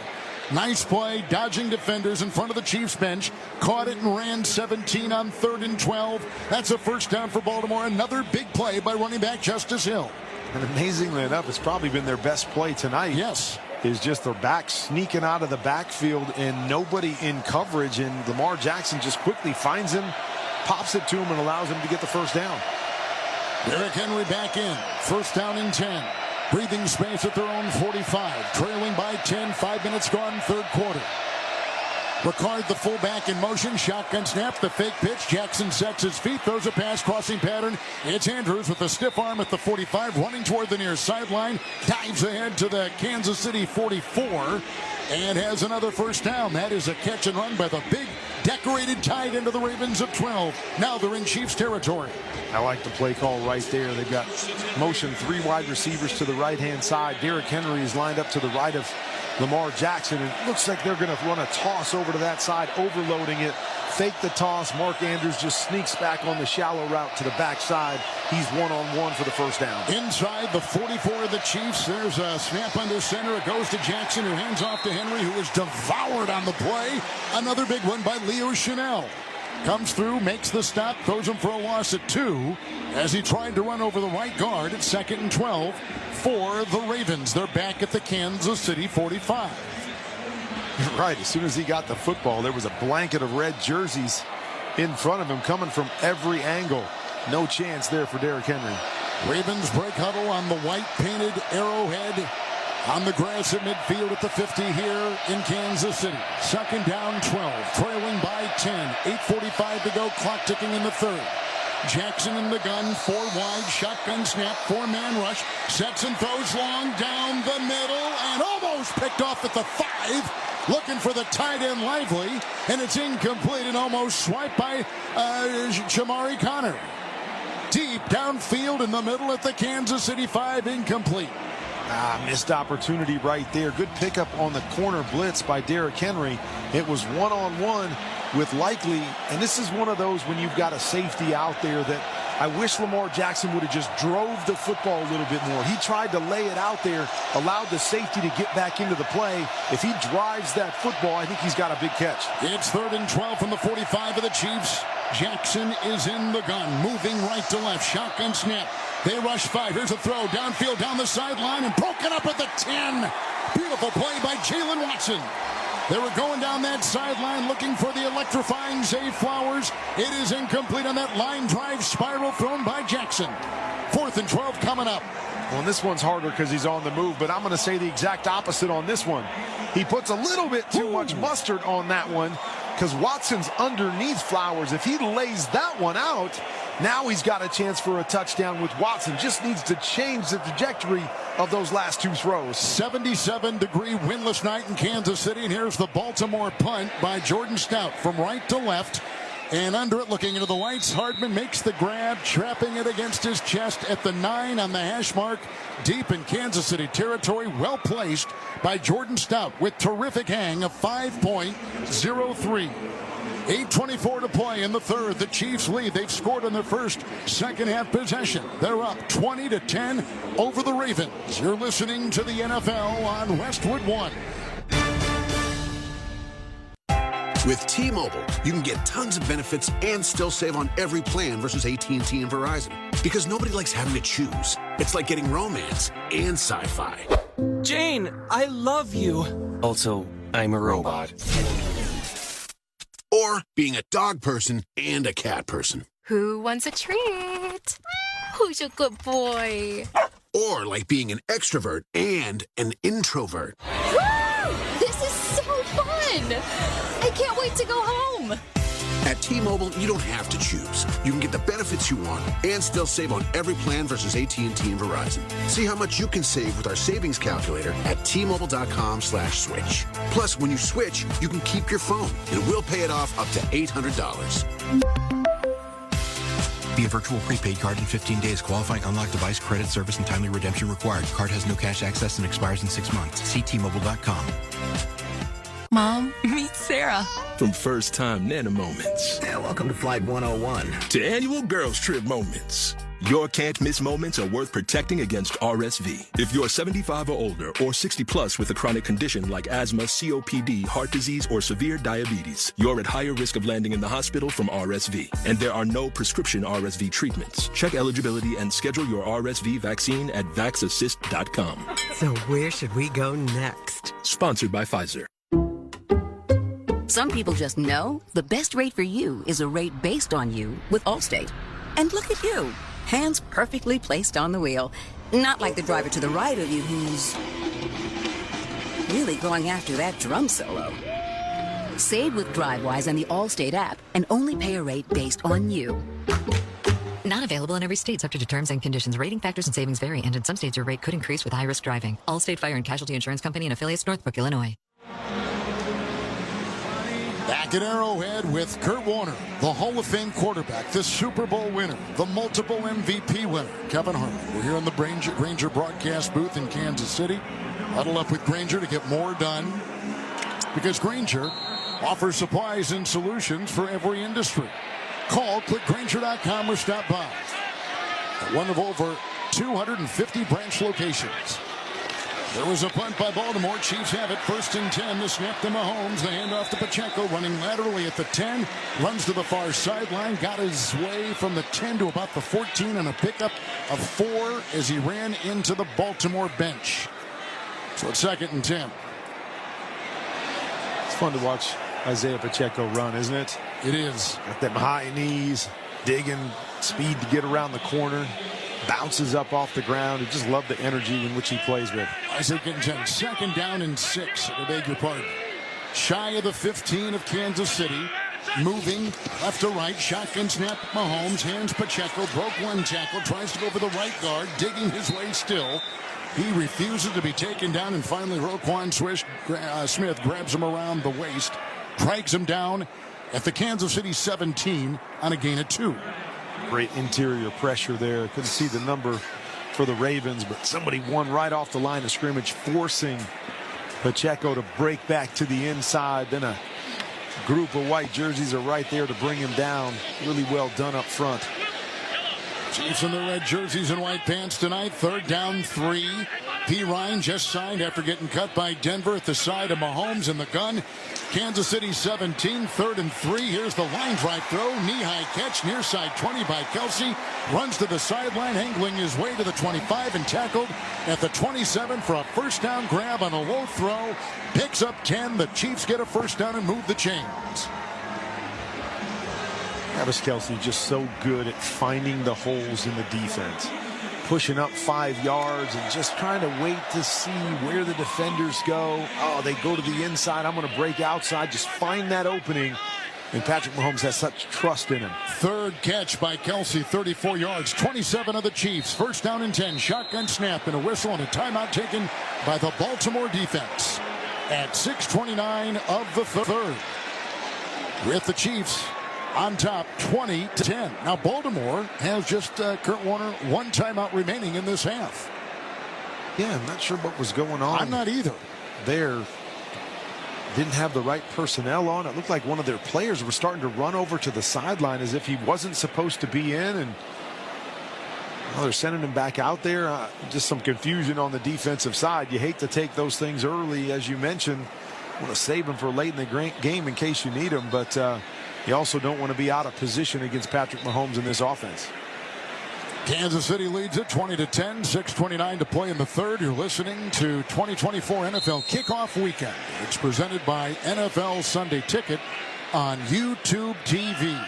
Nice play, dodging defenders in front of the Chiefs bench. Caught it and ran 17 on 3rd and 12. That's a first down for Baltimore. Another big play by running back Justice Hill. And amazingly enough, it's probably been their best play tonight. Yes. Is just their back sneaking out of the backfield and nobody in coverage. And Lamar Jackson just quickly finds him, pops it to him, and allows him to get the first down. Derrick Henry back in. 1st down and 10. Breathing space at their own 45. Trailing by 10. 5 minutes gone, 3rd quarter. Ricard, the fullback, in motion. Shotgun snap, the fake pitch. Jackson sets his feet, throws a pass, crossing pattern. It's Andrews with a stiff arm at the 45, running toward the near sideline. Dives ahead to the Kansas City 44 and has another first down. That is a catch and run by the big, decorated tight end of the Ravens at 12. Now they're in Chiefs territory. I like the play call right there. They've got motion 3 wide receivers to the right-hand side. Derrick Henry is lined up to the right of Lamar Jackson, and it looks like they're going to run a toss over to that side, overloading it. Fake the toss. Mark Andrews just sneaks back on the shallow route to the backside. He's one-on-one for the first down. Inside the 44 of the Chiefs, there's a snap under center. It goes to Jackson, who hands off to Henry, who is devoured on the play. Another big one by Leo Chanel. Comes through, makes the stop, throws him for a loss at 2 as he tried to run over the right guard at 2nd and 12 for the Ravens. They're back at the Kansas City 45. You're right. As soon as he got the football, there was a blanket of red jerseys in front of him coming from every angle. No chance there for Derrick Henry. Ravens break huddle on the white painted Arrowhead on the grass at midfield at the 50 here in Kansas City. 2nd down, 12, trailing by 10. 8:45 to go, clock ticking in the 3rd. Jackson in the gun, 4 wide, shotgun snap, 4-man rush, sets and throws long down the middle, and almost picked off at the 5. Looking for the tight end Lively, and it's incomplete and almost swiped by Shamari Connor. Deep downfield in the middle at the Kansas City 5, incomplete. Missed opportunity right there. Good pickup on the corner blitz by Derrick Henry. It was one-on-one with Likely, and this is one of those when you've got a safety out there that I wish Lamar Jackson would have just drove the football a little bit more. He tried to lay it out there, allowed the safety to get back into the play. If he drives that football, I think he's got a big catch. It's 3rd and 12 from the 45 of the Chiefs. Jackson is in the gun, moving right to left, shotgun snap. They rush 5. Here's a throw downfield down the sideline and broken up at the 10. Beautiful play by Jalen Watson. They were going down that sideline looking for the electrifying Zay Flowers. It is incomplete on that line drive spiral thrown by Jackson. 4th and 12 coming up. Well, this one's harder because he's on the move, but I'm going to say the exact opposite on this one. He puts a little bit too much mustard on that one because Watson's underneath Flowers. If he lays that one out, now he's got a chance for a touchdown with Watson. Just needs to change the trajectory of those last 2 throws. 77-degree windless night in Kansas City, and here's the Baltimore punt by Jordan Stout from right to left. And under it, looking into the whites, Hardman makes the grab, trapping it against his chest at the 9 on the hash mark, deep in Kansas City territory. Well placed by Jordan Stout with terrific hang of 5.03. 8:24 to play in the third. The Chiefs lead. They've scored on their first second-half possession. They're up 20-10 over the Ravens. You're listening to the NFL on Westwood One. With T-Mobile, you can get tons of benefits and still save on every plan versus AT&T and Verizon. Because nobody likes having to choose. It's like getting romance and sci-fi. Jane, I love you. Also, I'm a robot. Or being a dog person and a cat person. Who wants a treat? Who's a good boy? Or like being an extrovert and an introvert. Woo! This is so fun! I can't wait to go home. At T-Mobile, you don't have to choose. You can get the benefits you want and still save on every plan versus AT&T and Verizon. See how much you can save with our savings calculator at T-Mobile.com/switch. Plus, when you switch, you can keep your phone and we'll pay it off up to $800. Via virtual prepaid card in 15 days. Qualifying unlocked device, credit, service, and timely redemption required. Card has no cash access and expires in 6 months. See T-Mobile.com. Mom, meet Sarah. From first-time Nana moments. Yeah, welcome to Flight 101. To annual girls trip moments. Your can't-miss moments are worth protecting against RSV. If you're 75 or older or 60 plus with a chronic condition like asthma, COPD, heart disease, or severe diabetes, you're at higher risk of landing in the hospital from RSV. And there are no prescription RSV treatments. Check eligibility and schedule your RSV vaccine at vaxassist.com. So where should we go next? Sponsored by Pfizer. Some people just know the best rate for you is a rate based on you with Allstate. And look at you, hands perfectly placed on the wheel. Not like the driver to the right of you who's really going after that drum solo. Save with DriveWise and the Allstate app and only pay a rate based on you. Not available in every state, subject to terms and conditions. Rating factors and savings vary, and in some states your rate could increase with high-risk driving. Allstate Fire and Casualty Insurance Company and affiliates, Northbrook, Illinois. Back at Arrowhead with Kurt Warner, the Hall of Fame quarterback, the Super Bowl winner, the multiple MVP winner, Kevin Harlan. We're here in the Grainger broadcast booth in Kansas City. Huddle up with Grainger to get more done because Grainger offers supplies and solutions for every industry. Call, click Grainger.com or stop by. One of over 250 branch locations. There was a punt by Baltimore. Chiefs have it. 1st and 10. The snap to Mahomes. The handoff to Pacheco. Running laterally at the 10. Runs to the far sideline. Got his way from the 10 to about the 14 and a pickup of 4 as he ran into the Baltimore bench. So it's 2nd and 10. It's fun to watch Isaiah Pacheco run, isn't it? It is. Got them high knees, digging, speed to get around the corner. Bounces up off the ground. I just love the energy in which he plays with. Isaiah getting 10. 2nd down and 6. I beg your pardon. Shy of the 15 of Kansas City. Moving left to right. Shotgun snap. Mahomes. Hands Pacheco. Broke one tackle. Tries to go for the right guard. Digging his way still. He refuses to be taken down. And finally, Roquan Smith grabs him around the waist. Drags him down at the Kansas City 17 on a gain of 2. Great interior pressure there. Couldn't see the number for the Ravens, but somebody won right off the line of scrimmage, forcing Pacheco to break back to the inside. Then a group of white jerseys are right there to bring him down. Really well done up front. Chiefs in the red jerseys and white pants tonight. 3rd down 3. P. Ryan just signed after getting cut by Denver at the side of Mahomes in the gun. Kansas City 17, 3rd and 3. Here's the line drive throw. Knee-high catch near side 20 by Kelsey. Runs to the sideline, angling his way to the 25 and tackled at the 27 for a 1st down grab on a low throw. Picks up 10. The Chiefs get a 1st down and move the chains. Travis Kelsey just so good at finding the holes in the defense. Pushing up 5 yards and just trying to wait to see where the defenders go. Oh, they go to the inside. I'm going to break outside. Just find that opening. And Patrick Mahomes has such trust in him. 3rd catch by Kelsey, 34 yards, 27 of the Chiefs. 1st down and 10. Shotgun snap and a whistle and a timeout taken by the Baltimore defense at 6:29 of the 3rd. With the Chiefs on top 20-10. Now Baltimore has just, Kurt Warner, one timeout remaining in this half. Yeah, I'm not sure what was going on. I'm not either. There didn't have the right personnel on. It looked like one of their players was starting to run over to the sideline as if he wasn't supposed to be in, and they're sending him back out there. Just some confusion on the defensive side. You hate to take those things early, as you mentioned. Want to save them for late in the game in case you need them, but you also don't want to be out of position against Patrick Mahomes in this offense. Kansas City leads it 20-10, 6:29 to play in the third. You're listening to 2024 NFL Kickoff Weekend. It's presented by NFL Sunday Ticket on YouTube TV.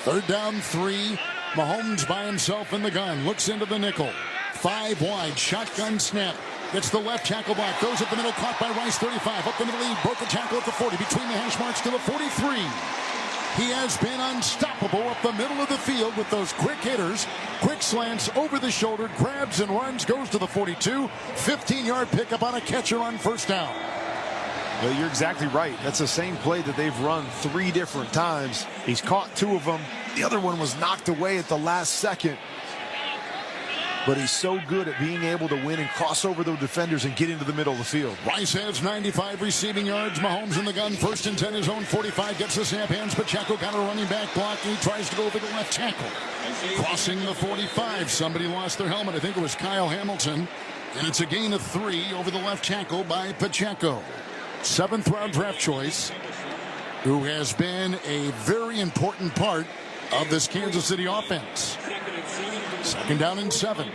Third down 3. Mahomes by himself in the gun. Looks into the nickel. 5 wide. Shotgun snap. Gets the left tackle block. Goes up the middle. Caught by Rice. 35. Up the middle. He broke a tackle at the 40. Between the hash marks to the 43. He has been unstoppable up the middle of the field with those quick hitters. Quick slants over the shoulder. Grabs and runs. Goes to the 42. 15-yard pickup on a catcher on first down. Well, you're exactly right. That's the same play that they've run 3 different times. He's caught 2 of them. The other one was knocked away at the last second. But he's so good at being able to win and cross over the defenders and get into the middle of the field. Rice has 95 receiving yards. Mahomes in the gun. 1st and 10, his own 45. Gets the snap, hands. Pacheco got a running back block. He tries to go over the left tackle. Crossing the 45. Somebody lost their helmet. I think it was Kyle Hamilton. And it's a gain of 3 over the left tackle by Pacheco. 7th round draft choice, who has been a very important part of this Kansas City offense. 2nd down and 7.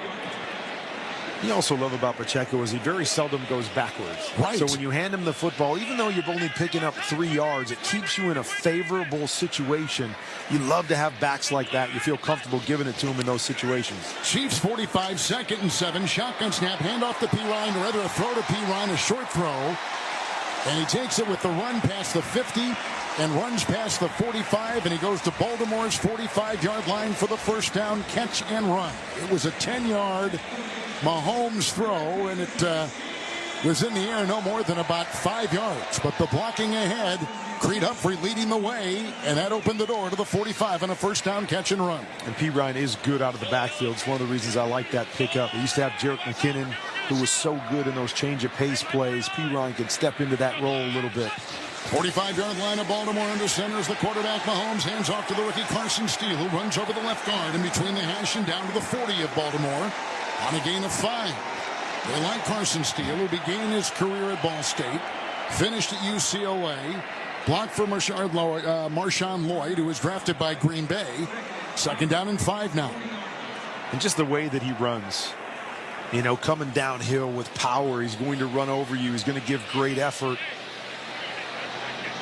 You also love about Pacheco is he very seldom goes backwards. Right. So when you hand him the football, even though you're only picking up 3 yards, it keeps you in a favorable situation. You love to have backs like that. You feel comfortable giving it to him in those situations. Chiefs 45, 2nd and 7. Shotgun snap, handoff to P. Ryan, or rather a throw to P. Ryan, a short throw. And he takes it with the run past the 50 and runs past the 45, and he goes to Baltimore's 45-yard line for the first down catch and run. It was a 10-yard Mahomes throw, and it was in the air no more than about 5 yards. But the blocking ahead, Creed Humphrey leading the way, and that opened the door to the 45 on a first down catch and run. And P. Ryan is good out of the backfield. It's one of the reasons I like that pickup. He used to have Jerick McKinnon, who was so good in those change of pace plays. P. Ryan can step into that role a little bit. 45-yard line of Baltimore under center is the quarterback. Mahomes hands off to the rookie Carson Steele, who runs over the left guard in between the hash and down to the 40 of Baltimore on a gain of 5. They like Carson Steele, who began his career at Ball State, finished at UCLA, blocked for Marshawn Lloyd, who was drafted by Green Bay. 2nd down and 5 now. And just the way that he runs, you know, coming downhill with power, he's going to run over you. He's going to give great effort.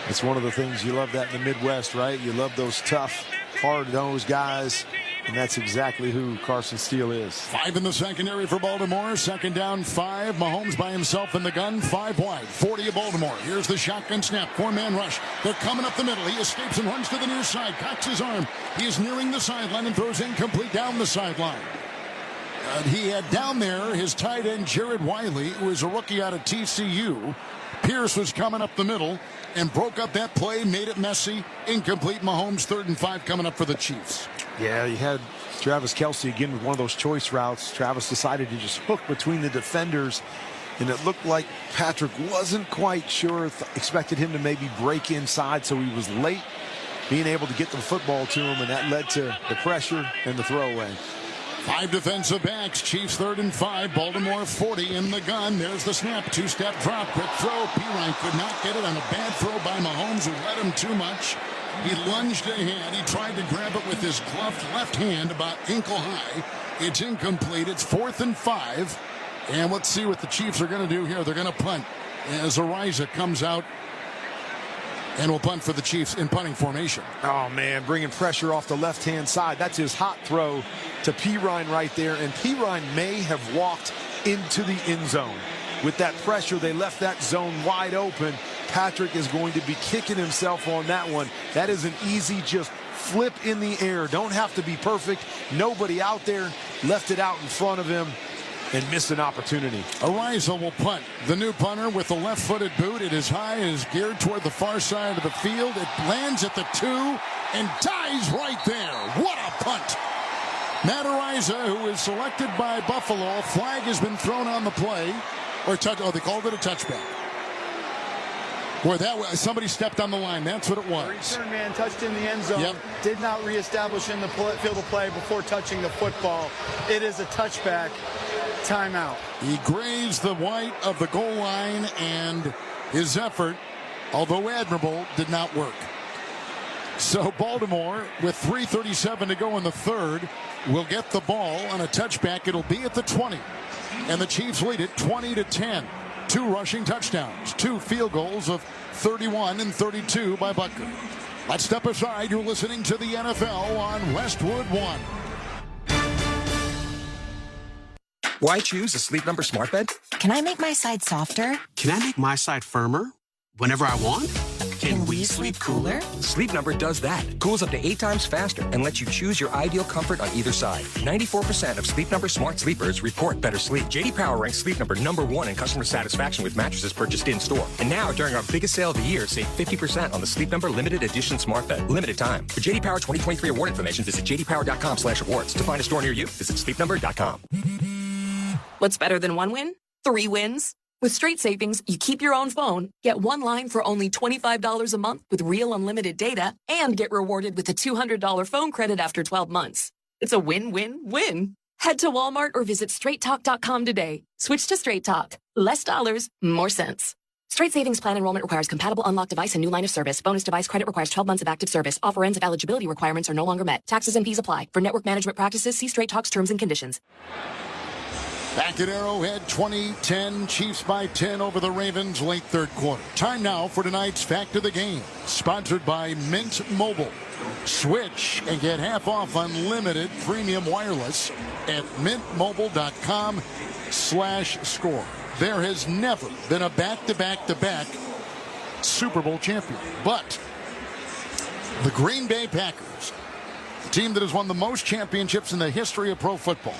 It's one of the things you love that in the Midwest, right? You love those tough, hard-nosed guys, and that's exactly who Carson Steele is. 5 in the secondary for Baltimore. 2nd down, 5. Mahomes by himself in the gun, 5 wide. 40 of Baltimore. Here's the shotgun snap. 4-man rush. They're coming up the middle. He escapes and runs to the near side. Cocks his arm. He is nearing the sideline and throws incomplete down the sideline. He had down there his tight end, Jared Wiley, who is a rookie out of TCU. Pierce was coming up the middle and broke up that play, made it messy. Incomplete. Mahomes 3rd and 5 coming up for the Chiefs. Yeah, you had Travis Kelce again with one of those choice routes. Travis decided to just hook between the defenders, and it looked like Patrick wasn't quite sure, expected him to maybe break inside, so he was late being able to get the football to him, and that led to the pressure and the throwaway. 5 defensive backs. Chiefs 3rd and 5. Baltimore 40 in the gun. There's the snap. 2-step drop. Quick throw. P-Ryan could not get it on a bad throw by Mahomes, who led him too much. He lunged ahead. He tried to grab it with his gloved left hand about ankle high. It's incomplete. It's 4th and 5. And let's see what the Chiefs are going to do here. They're going to punt as Ariza comes out and will punt for the Chiefs in punting formation. Oh, man, bringing pressure off the left-hand side. That's his hot throw to P. Ryan right there. And P. Ryan may have walked into the end zone. With that pressure, they left that zone wide open. Patrick is going to be kicking himself on that one. That is an easy just flip in the air. Don't have to be perfect. Nobody out there, left it out in front of him and missed an opportunity. Ariza will punt. The new punter with the left-footed boot. It is high. It is geared toward the far side of the field. It lands at the 2. and dies right there. What a punt. Matt Ariza, who is selected by Buffalo. Flag has been thrown on the play. Or they called it a touchback. Where somebody stepped on the line. That's what it was. Return man touched in the end zone. Yep. Did not reestablish in the field of play before touching the football. It is a touchback. Timeout. He grazed the white of the goal line, and his effort, although admirable, did not work. So Baltimore, with 3:37 to go in the third, will get the ball on a touchback. It'll be at the 20. And the Chiefs lead it 20-10. 2 rushing touchdowns, 2 field goals of 31 and 32 by Butker. Let's step aside. You're listening to the NFL on Westwood One. Why choose a Sleep Number smart bed? Can I make my side softer? Can I make my side firmer whenever I want? Can we sleep cooler? Sleep Number does that. Cools up to 8 times faster and lets you choose your ideal comfort on either side. 94% of Sleep Number smart sleepers report better sleep. J.D. Power ranks Sleep Number #1 in customer satisfaction with mattresses purchased in-store. And now, during our biggest sale of the year, save 50% on the Sleep Number Limited Edition smart bed. Limited time. For J.D. Power 2023 award information, visit jdpower.com/awards. To find a store near you, visit sleepnumber.com. What's better than 1 win? 3 wins. With Straight Savings, you keep your own phone, get 1 line for only $25 a month with real unlimited data, and get rewarded with a $200 phone credit after 12 months. It's a win-win-win. Head to Walmart or visit straighttalk.com today. Switch to Straight Talk. Less dollars, more sense. Straight Savings Plan enrollment requires compatible unlocked device and new line of service. Bonus device credit requires 12 months of active service. Offer ends if eligibility requirements are no longer met. Taxes and fees apply. For network management practices, see Straight Talk's terms and conditions. Back at Arrowhead, 20-10, Chiefs by 10 over the Ravens late third quarter. Time now for tonight's Fact of the Game, sponsored by Mint Mobile. Switch and get half off unlimited premium wireless at mintmobile.com/score. There has never been a back-to-back-to-back Super Bowl champion, but the Green Bay Packers, the team that has won the most championships in the history of pro football,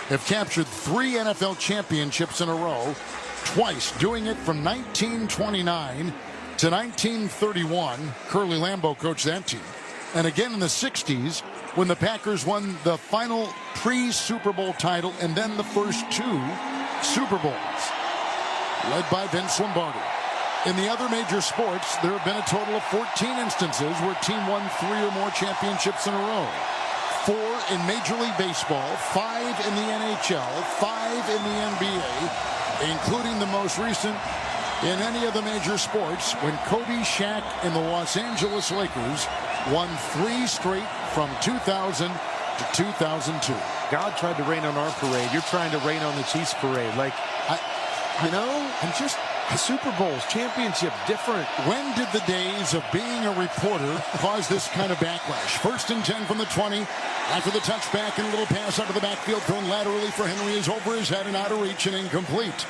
have captured 3 NFL championships in a row, twice, doing it from 1929 to 1931. Curly Lambeau coached that team. And again in the 60s, when the Packers won the final pre-Super Bowl title and then the first 2 Super Bowls, led by Vince Lombardi. In the other major sports, there have been a total of 14 instances where a team won 3 or more championships in a row. 4 in Major League Baseball, 5 in the NHL, 5 in the NBA, including the most recent in any of the major sports when Kobe, Shaq, and the Los Angeles Lakers won 3 straight from 2000 to 2002. God tried to rain on our parade. You're trying to rain on the Chiefs parade. Super Bowls, championship, different. When did the days of being a reporter cause this kind of backlash? 1st and 10 from the 20. After the touchback and a little pass out of the backfield thrown laterally for Henry is over his head and out of reach and incomplete.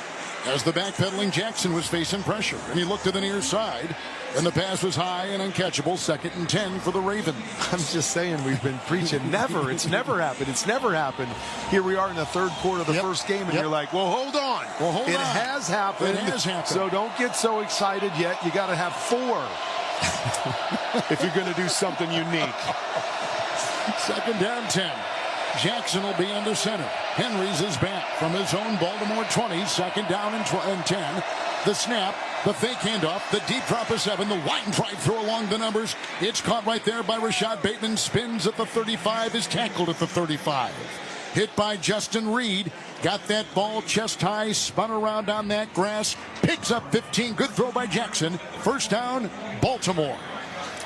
As the backpedaling Jackson was facing pressure, and he looked to the near side, and the pass was high and uncatchable. 2nd and 10 for the Ravens. I'm just saying, we've been preaching never. It's never happened. It's never happened. Here we are in the third quarter of the first game, and you're like, well, hold on. It has happened. It has happened. So don't get so excited yet. You got to have 4 if you're going to do something unique. 2nd down 10. Jackson will be under center. Henry's is back from his own Baltimore 20. 2nd down and 10. The snap, the fake handoff, the deep drop of 7, the wide drive throw along the numbers. It's caught right there by Rashad Bateman. Spins at the 35, is tackled at the 35. Hit by Justin Reed. Got that ball chest high, spun around on that grass. Picks up 15. Good throw by Jackson. 1st down, Baltimore.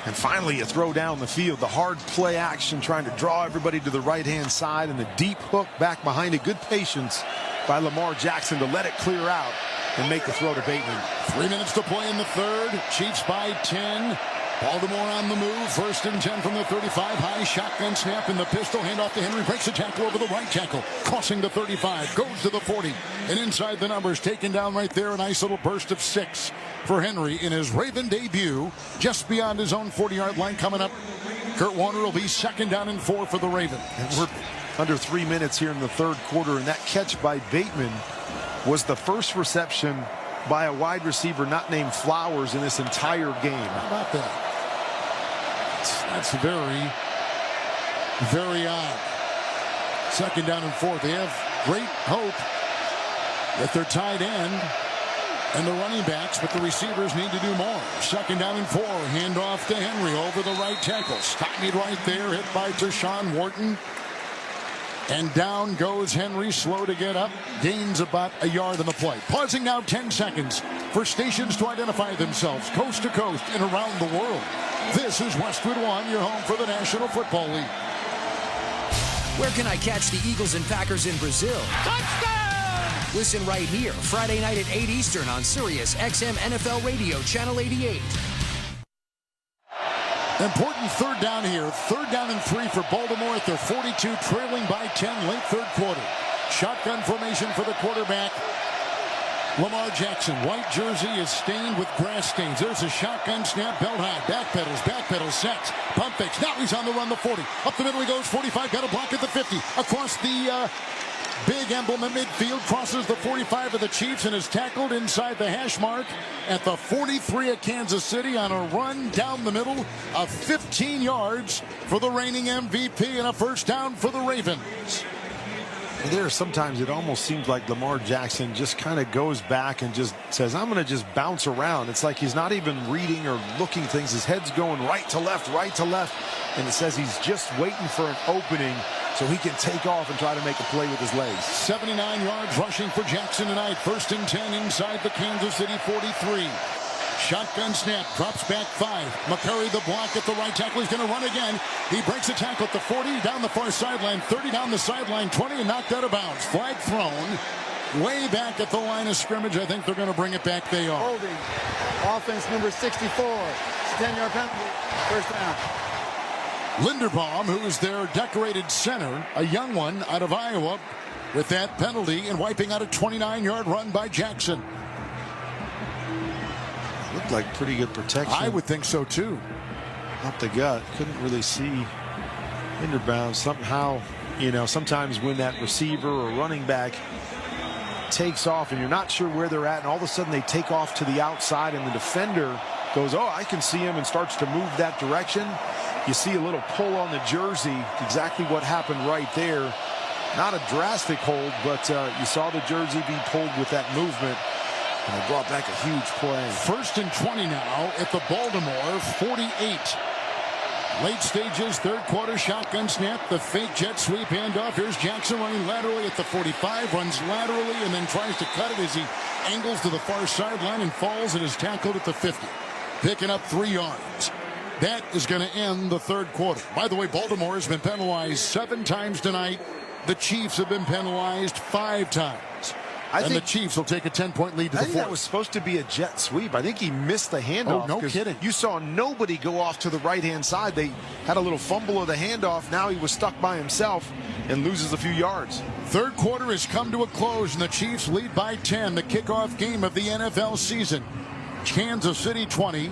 And finally, you throw down the field. The hard play action, trying to draw everybody to the right-hand side, and the deep hook back behind it. Good patience by Lamar Jackson to let it clear out and make the throw to Bateman. 3 minutes to play in the third. Chiefs by 10. Baltimore on the move. 1st and 10 from the 35. High shotgun snap in the pistol. Handoff to Henry. Breaks the tackle over the right tackle. Crossing the 35. Goes to the 40. And inside the numbers. Taken down right there. A nice little burst of 6 for Henry in his Raven debut. Just beyond his own 40-yard line coming up. Kurt Warner will be 2nd down and 4 for the Ravens. And we're under 3 minutes here in the third quarter. And that catch by Bateman was the first reception by a wide receiver not named Flowers in this entire game. How about that? That's very, very odd. 2nd down and 4. They have great hope that their tight end and the running backs, but the receivers need to do more. 2nd down and 4. Handoff to Henry over the right tackle. Stymied right there, hit by Tershawn Wharton. And down goes Henry, slow to get up. Gains about a yard on the play. Pausing now 10 seconds for stations to identify themselves coast to coast and around the world. This is Westwood One, your home for the National Football League. Where can I catch the Eagles and Packers in Brazil? Touchdown! Listen right here, Friday night at 8 Eastern on Sirius XM NFL Radio, Channel 88. Important 3rd down here. 3rd down and 3 for Baltimore at their 42, trailing by 10 late 3rd quarter. Shotgun formation for the quarterback, Lamar Jackson. White jersey is stained with grass stains. There's a shotgun snap, belt high, backpedals, sets, pump fakes. Now he's on the run, the 40. Up the middle he goes, 45, got a block at the 50. Across the big emblem at midfield, crosses the 45 of the Chiefs and is tackled inside the hash mark at the 43 of Kansas City on a run down the middle of 15 yards for the reigning MVP and a 1st down for the Ravens. There are sometimes it almost seems like Lamar Jackson just kind of goes back and just says, I'm going to just bounce around. It's like he's not even reading or looking things. His head's going right to left. And it says he's just waiting for an opening so he can take off and try to make a play with his legs. 79 yards rushing for Jackson tonight. 1st and 10 inside the Kansas City 43. Shotgun snap, drops back 5. McCurry the block at the right tackle. He's going to run again. He breaks a tackle at the 40, down the far sideline, 30 down the sideline, 20, and knocked out of bounds. Flag thrown way back at the line of scrimmage. I think they're going to bring it back. They are. Holding. Offense number 64. 10-yard penalty. 1st down. Linderbaum, who is their decorated center, a young one out of Iowa, with that penalty and wiping out a 29-yard run by Jackson. Looked like pretty good protection. I would think so too. Up the gut. Couldn't really see Linderbaum. Somehow, sometimes when that receiver or running back takes off and you're not sure where they're at, and all of a sudden they take off to the outside and the defender goes, oh, I can see him, and starts to move that direction. You see a little pull on the jersey. Exactly what happened right there. Not a drastic hold, but you saw the jersey be pulled with that movement. And they brought back a huge play. 1st and 20 now at the Baltimore 48. Late stages, 3rd quarter, shotgun snap, the fake jet sweep handoff. Here's Jackson running laterally at the 45, runs laterally and then tries to cut it as he angles to the far sideline and falls and is tackled at the 50. Picking up 3 yards. That is going to end the 3rd quarter. By the way, Baltimore has been penalized 7 times tonight. The Chiefs have been penalized 5 times. I think the Chiefs will take a 10-point lead to the 4th. That was supposed to be a jet sweep. I think he missed the handoff. Oh, no kidding. You saw nobody go off to the right-hand side. They had a little fumble of the handoff. Now he was stuck by himself and loses a few yards. 3rd quarter has come to a close, and the Chiefs lead by 10. The kickoff game of the NFL season. Kansas City 20,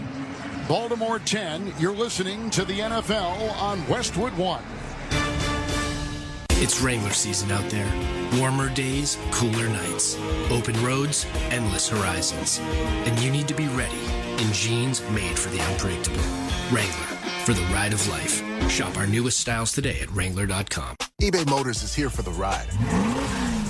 Baltimore 10. You're listening to the NFL on Westwood One. It's Wrangler season out there. Warmer days, cooler nights. Open roads, endless horizons. And you need to be ready in jeans made for the unpredictable. Wrangler, for the ride of life. Shop our newest styles today at Wrangler.com. eBay Motors is here for the ride.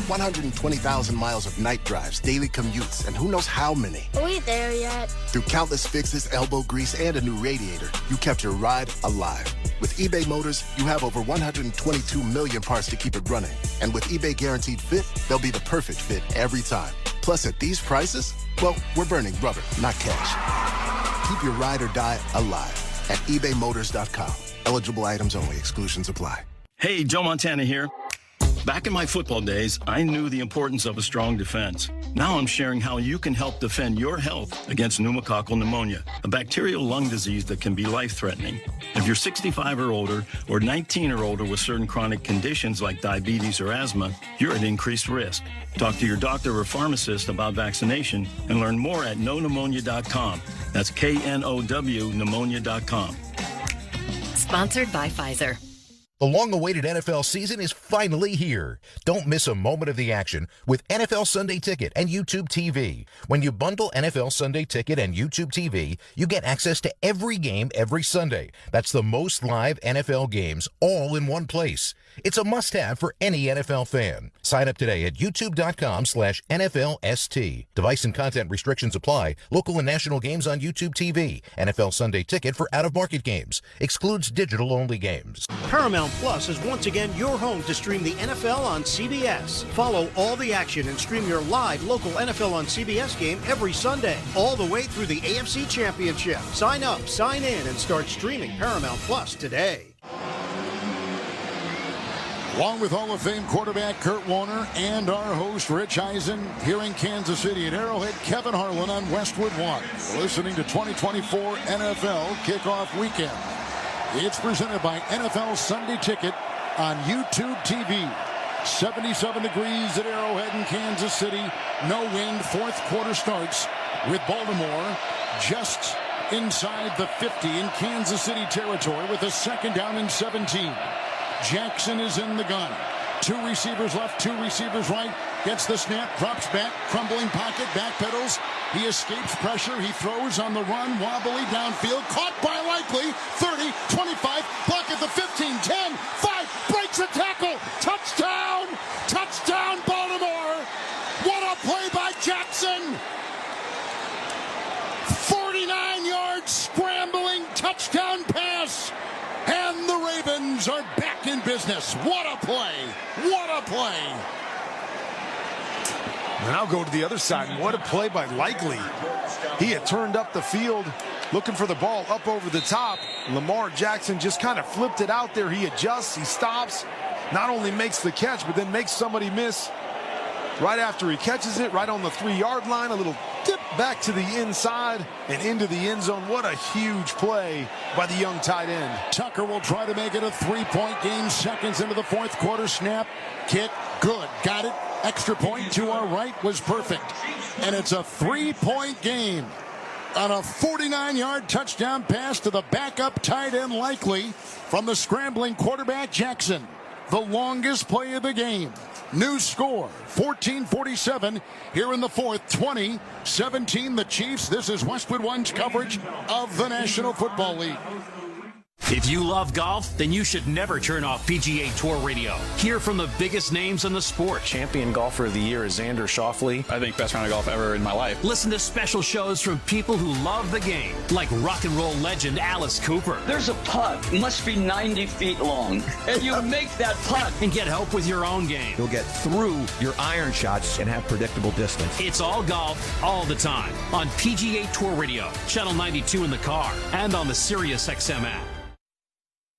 120,000 miles of night drives, daily commutes, and who knows how many. Are we there yet? Through countless fixes, elbow grease, and a new radiator, you kept your ride alive. With eBay Motors, you have over 122 million parts to keep it running. And with eBay Guaranteed Fit, they'll be the perfect fit every time. Plus, at these prices, well, we're burning rubber, not cash. Keep your ride or die alive at ebaymotors.com. Eligible items only. Exclusions apply. Hey, Joe Montana here. Back in my football days, I knew the importance of a strong defense. Now I'm sharing how you can help defend your health against pneumococcal pneumonia, a bacterial lung disease that can be life-threatening. If you're 65 or older, or 19 or older with certain chronic conditions like diabetes or asthma, you're at increased risk. Talk to your doctor or pharmacist about vaccination and learn more at knowpneumonia.com. That's KNOW pneumonia.com. Sponsored by Pfizer. The long-awaited NFL season is finally here. Don't miss a moment of the action with NFL Sunday Ticket and YouTube TV. When you bundle NFL Sunday Ticket and YouTube TV, you get access to every game every Sunday. That's the most live NFL games all in one place. It's a must-have for any NFL fan. Sign up today at youtube.com/NFLST. Device and content restrictions apply. Local and national games on YouTube TV. NFL Sunday Ticket for out-of-market games. Excludes digital-only games. Paramount Plus is once again your home to stream the NFL on CBS. Follow all the action and stream your live local NFL on CBS game every Sunday, all the way through the AFC Championship. Sign up, sign in, and start streaming Paramount Plus today. Along with Hall of Fame quarterback Kurt Warner and our host Rich Eisen here in Kansas City at Arrowhead, Kevin Harlan on Westwood 1. Listening to 2024 NFL Kickoff Weekend. It's presented by NFL Sunday Ticket on YouTube TV. 77 degrees at Arrowhead in Kansas City. No wind. Fourth quarter starts with Baltimore just inside the 50 in Kansas City territory with a second down and 17. Jackson is in the gun. Two receivers left, two receivers right. Gets the snap, drops back, crumbling pocket, backpedals. He escapes pressure. He throws on the run, wobbly downfield. Caught by Likely. 30, 25, block at the 15, 10, 5, breaks a tackle. Touchdown! Touchdown, Baltimore! What a play by Jackson! 49-yard scrambling touchdown pass. And the Ravens are back in business. What a play! What a play! And I'll go to the other side. And what a play by Likely. He had turned up the field, looking for the ball up over the top. Lamar Jackson just kind of flipped it out there. He adjusts, he stops, not only makes the catch, but then makes somebody miss right after he catches it, right on the 3-yard line. A little dip back to the inside and into the end zone. What a huge play by the young tight end. Tucker will try to make it a 3-point game. Seconds into the fourth quarter. Snap, kick, good. Got it. Extra point to our right was perfect. And it's a 3-point game on a 49-yard touchdown pass to the backup tight end Likely from the scrambling quarterback Jackson. The longest play of the game. New score, 14-47 here in the fourth, 20-17 the Chiefs. This is Westwood One's coverage of the National Football League. If you love golf, then you should never turn off PGA Tour Radio. Hear from the biggest names in the sport. Champion golfer of the year is Xander Schauffele. I think best round of golf ever in my life. Listen to special shows from people who love the game, like rock and roll legend Alice Cooper. There's a putt, must be 90 feet long, and you make that putt. And get help with your own game. You'll get through your iron shots and have predictable distance. It's all golf, all the time, on PGA Tour Radio, Channel 92 in the car, and on the SiriusXM app.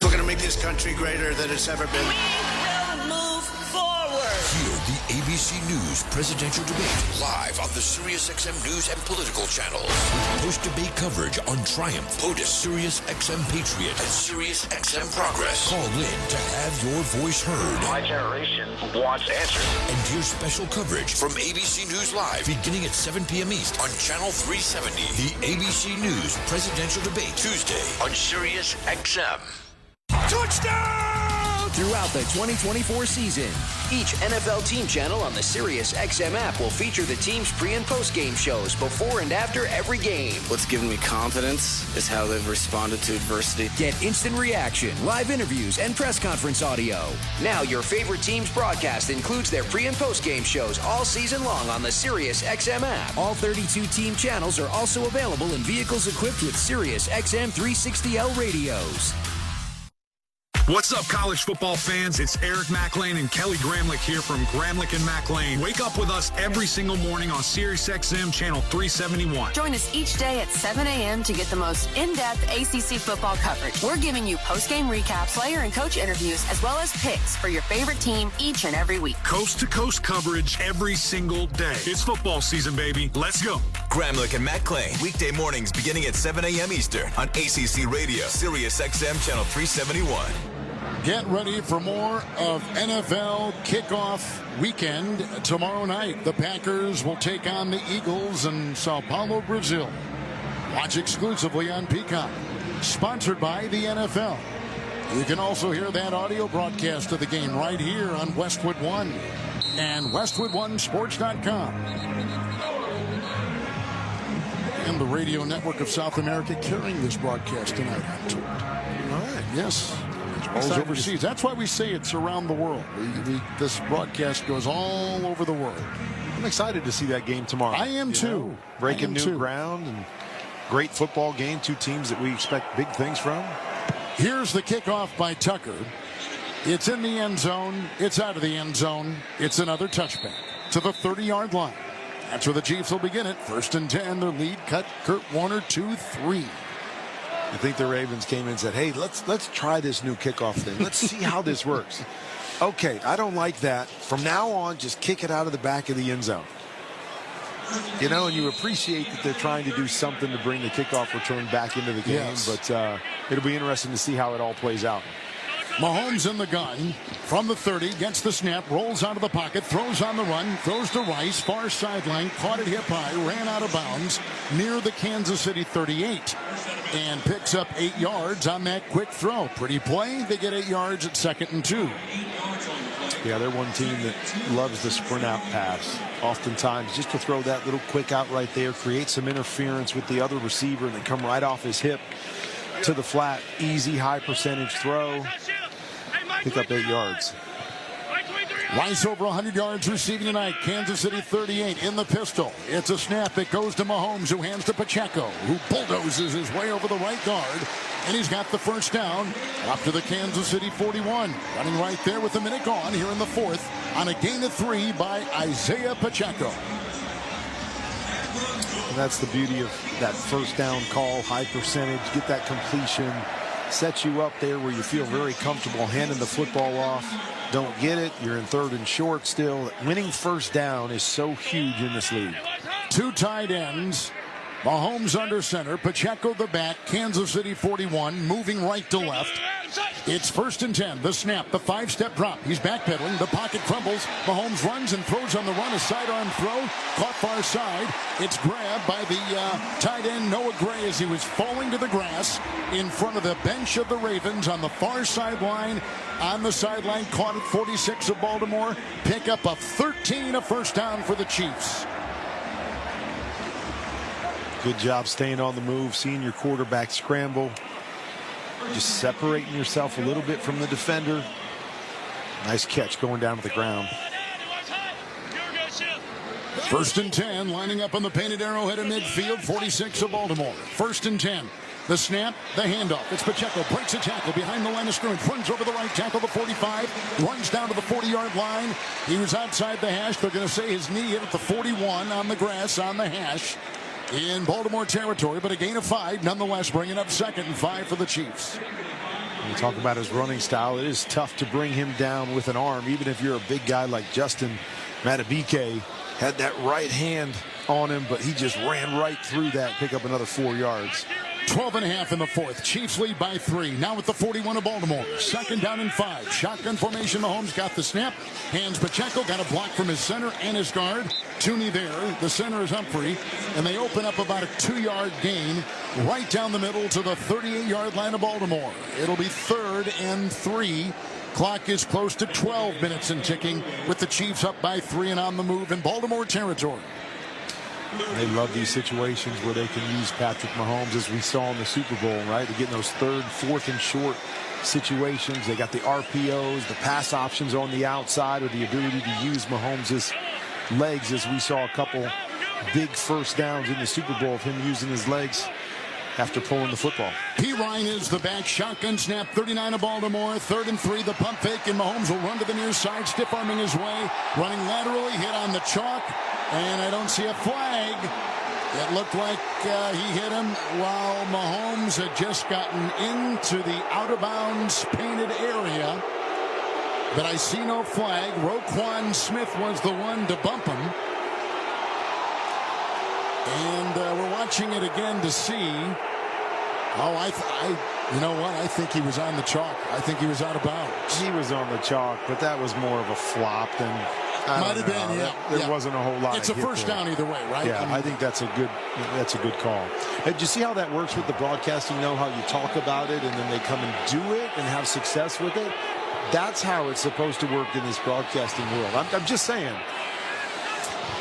We're going to make this country greater than it's ever been. We will move forward. Hear the ABC News presidential debate live on the SiriusXM News and Political channels. Post-debate coverage on Triumph, POTUS, SiriusXM Patriot, and SiriusXM Progress. Call in to have your voice heard. My generation wants answers. And hear special coverage from ABC News Live beginning at 7 p.m. East on Channel 370. The ABC News presidential debate Tuesday on SiriusXM. Touchdown! Throughout the 2024 season, each NFL team channel on the SiriusXM app will feature the team's pre- and post-game shows before and after every game. What's given me confidence is how they've responded to adversity. Get instant reaction, live interviews, and press conference audio. Now your favorite team's broadcast includes their pre- and post-game shows all season long on the SiriusXM app. All 32 team channels are also available in vehicles equipped with SiriusXM 360L radios. What's up, college football fans? It's Eric McLean and Kelly Gramlich here from Gramlich and McLean. Wake up with us every single morning on SiriusXM Channel 371. Join us each day at 7 a.m. to get the most in-depth ACC football coverage. We're giving you post-game recaps, player and coach interviews, as well as picks for your favorite team each and every week. Coast-to-coast coverage every single day. It's football season, baby. Let's go. Gramlich and McLean, weekday mornings beginning at 7 a.m. Eastern on ACC Radio, SiriusXM Channel 371. Get ready for more of NFL Kickoff Weekend tomorrow night. The Packers will take on the Eagles in Sao Paulo, Brazil. Watch exclusively on Peacock. Sponsored by the NFL. You can also hear that audio broadcast of the game right here on Westwood One and WestwoodOneSports.com. And the radio network of South America carrying this broadcast tonight. All right. Yes. All overseas. That's why we say it's around the world. This broadcast goes all over the world. I'm excited to see that game tomorrow. I am too. Breaking new ground and great football game. Two teams that we expect big things from. Here's the kickoff by Tucker. It's in the end zone. It's out of the end zone. It's another touchback to the 30-yard line. That's where the Chiefs will begin it. 1st and 10. Their lead cut. Kurt Warner 2-3. I think the Ravens came in and said, hey, let's try this new kickoff thing. Let's see how this works. Okay, I don't like that. From now on, just kick it out of the back of the end zone. You know, and you appreciate that they're trying to do something to bring the kickoff return back into the game. Yes. But it'll be interesting to see how it all plays out. Mahomes in the gun from the 30, gets the snap, rolls out of the pocket, throws on the run, throws to Rice, far sideline, caught it hip high, ran out of bounds near the Kansas City 38, and picks up 8 yards on that quick throw. Pretty play. They get 8 yards at 2nd and 2. Yeah, they're one team that loves the sprint out pass. Oftentimes, just to throw that little quick out right there, create some interference with the other receiver, and then come right off his hip to the flat, easy, high percentage throw. Pick up 8 yards. Rice over 100 yards receiving tonight. Kansas City 38 in the pistol. It's a snap. It goes to Mahomes, who hands to Pacheco, who bulldozes his way over the right guard. And he's got the first down up to the Kansas City 41. Running right there with a minute gone here in the 4th on a gain of 3 by Isaiah Pacheco. And that's the beauty of that first down call, high percentage, get that completion, sets you up there where you feel very comfortable handing the football off. Don't get it, you're in 3rd and short still. Winning first down is so huge in this league. 2 tight ends. Mahomes under center, Pacheco the back, Kansas City 41, moving right to left. It's 1st and 10. The snap, the 5-step drop. He's backpedaling. The pocket crumbles. Mahomes runs and throws on the run. A sidearm throw. Caught far side. It's grabbed by the tight end Noah Gray as he was falling to the grass in front of the bench of the Ravens on the far sideline. On the sideline, caught at 46 of Baltimore. Pick up a 13, a first down for the Chiefs. Good job staying on the move, seeing your quarterback scramble. Just separating yourself a little bit from the defender. Nice catch going down to the ground. 1st and 10, lining up on the painted arrowhead of midfield, 46 of Baltimore. 1st and 10. The snap, the handoff. It's Pacheco, breaks a tackle behind the line of scrimmage, runs over the right tackle, the 45, runs down to the 40-yard line. He was outside the hash. They're going to say his knee hit at the 41 on the grass on the hash in Baltimore territory, but a gain of 5 nonetheless, bringing up 2nd and 5 for the Chiefs. When you talk about his running style, it is tough to bring him down with an arm, even if you're a big guy like Justin Madubuike. Had that right hand on him, but he just ran right through that, pick up another 4 yards. 12.5 in the 4th. Chiefs lead by 3. Now with the 41 of Baltimore. 2nd down and 5. Shotgun formation. Mahomes got the snap. Hands Pacheco. Got a block from his center and his guard. Tooney there. The center is Humphrey. And they open up about a 2-yard gain right down the middle to the 38-yard line of Baltimore. It'll be 3rd and 3. Clock is close to 12 minutes and ticking with the Chiefs up by 3 and on the move in Baltimore territory. They love these situations where they can use Patrick Mahomes, as we saw in the Super Bowl, right? They're getting those 3rd, 4th and short situations. They got the RPOs, the pass options on the outside, with the ability to use Mahomes' legs, as we saw a couple big first downs in the Super Bowl of him using his legs after pulling the football. P. Ryan is the back. Shotgun snap, 39 of Baltimore. 3rd and 3. The pump fake, and Mahomes will run to the near side, stiff arming his way, running laterally, hit on the chalk, and I don't see a flag. It looked like he hit him while Mahomes had just gotten into the out-of-bounds painted area, but I see no flag. Roquan Smith was the one to bump him. And we're watching it again to see. Oh, you know what? I think he was on the chalk. I think he was out of bounds. He was on the chalk, but that was more of a flop than Might have been, yeah. There wasn't a whole lot. It's a first down either way, right? Yeah, I think that's a good call. And do you see how that works with the broadcasting? You know how you talk about it and then they come and do it and have success with it? That's how it's supposed to work in this broadcasting world. I'm just saying.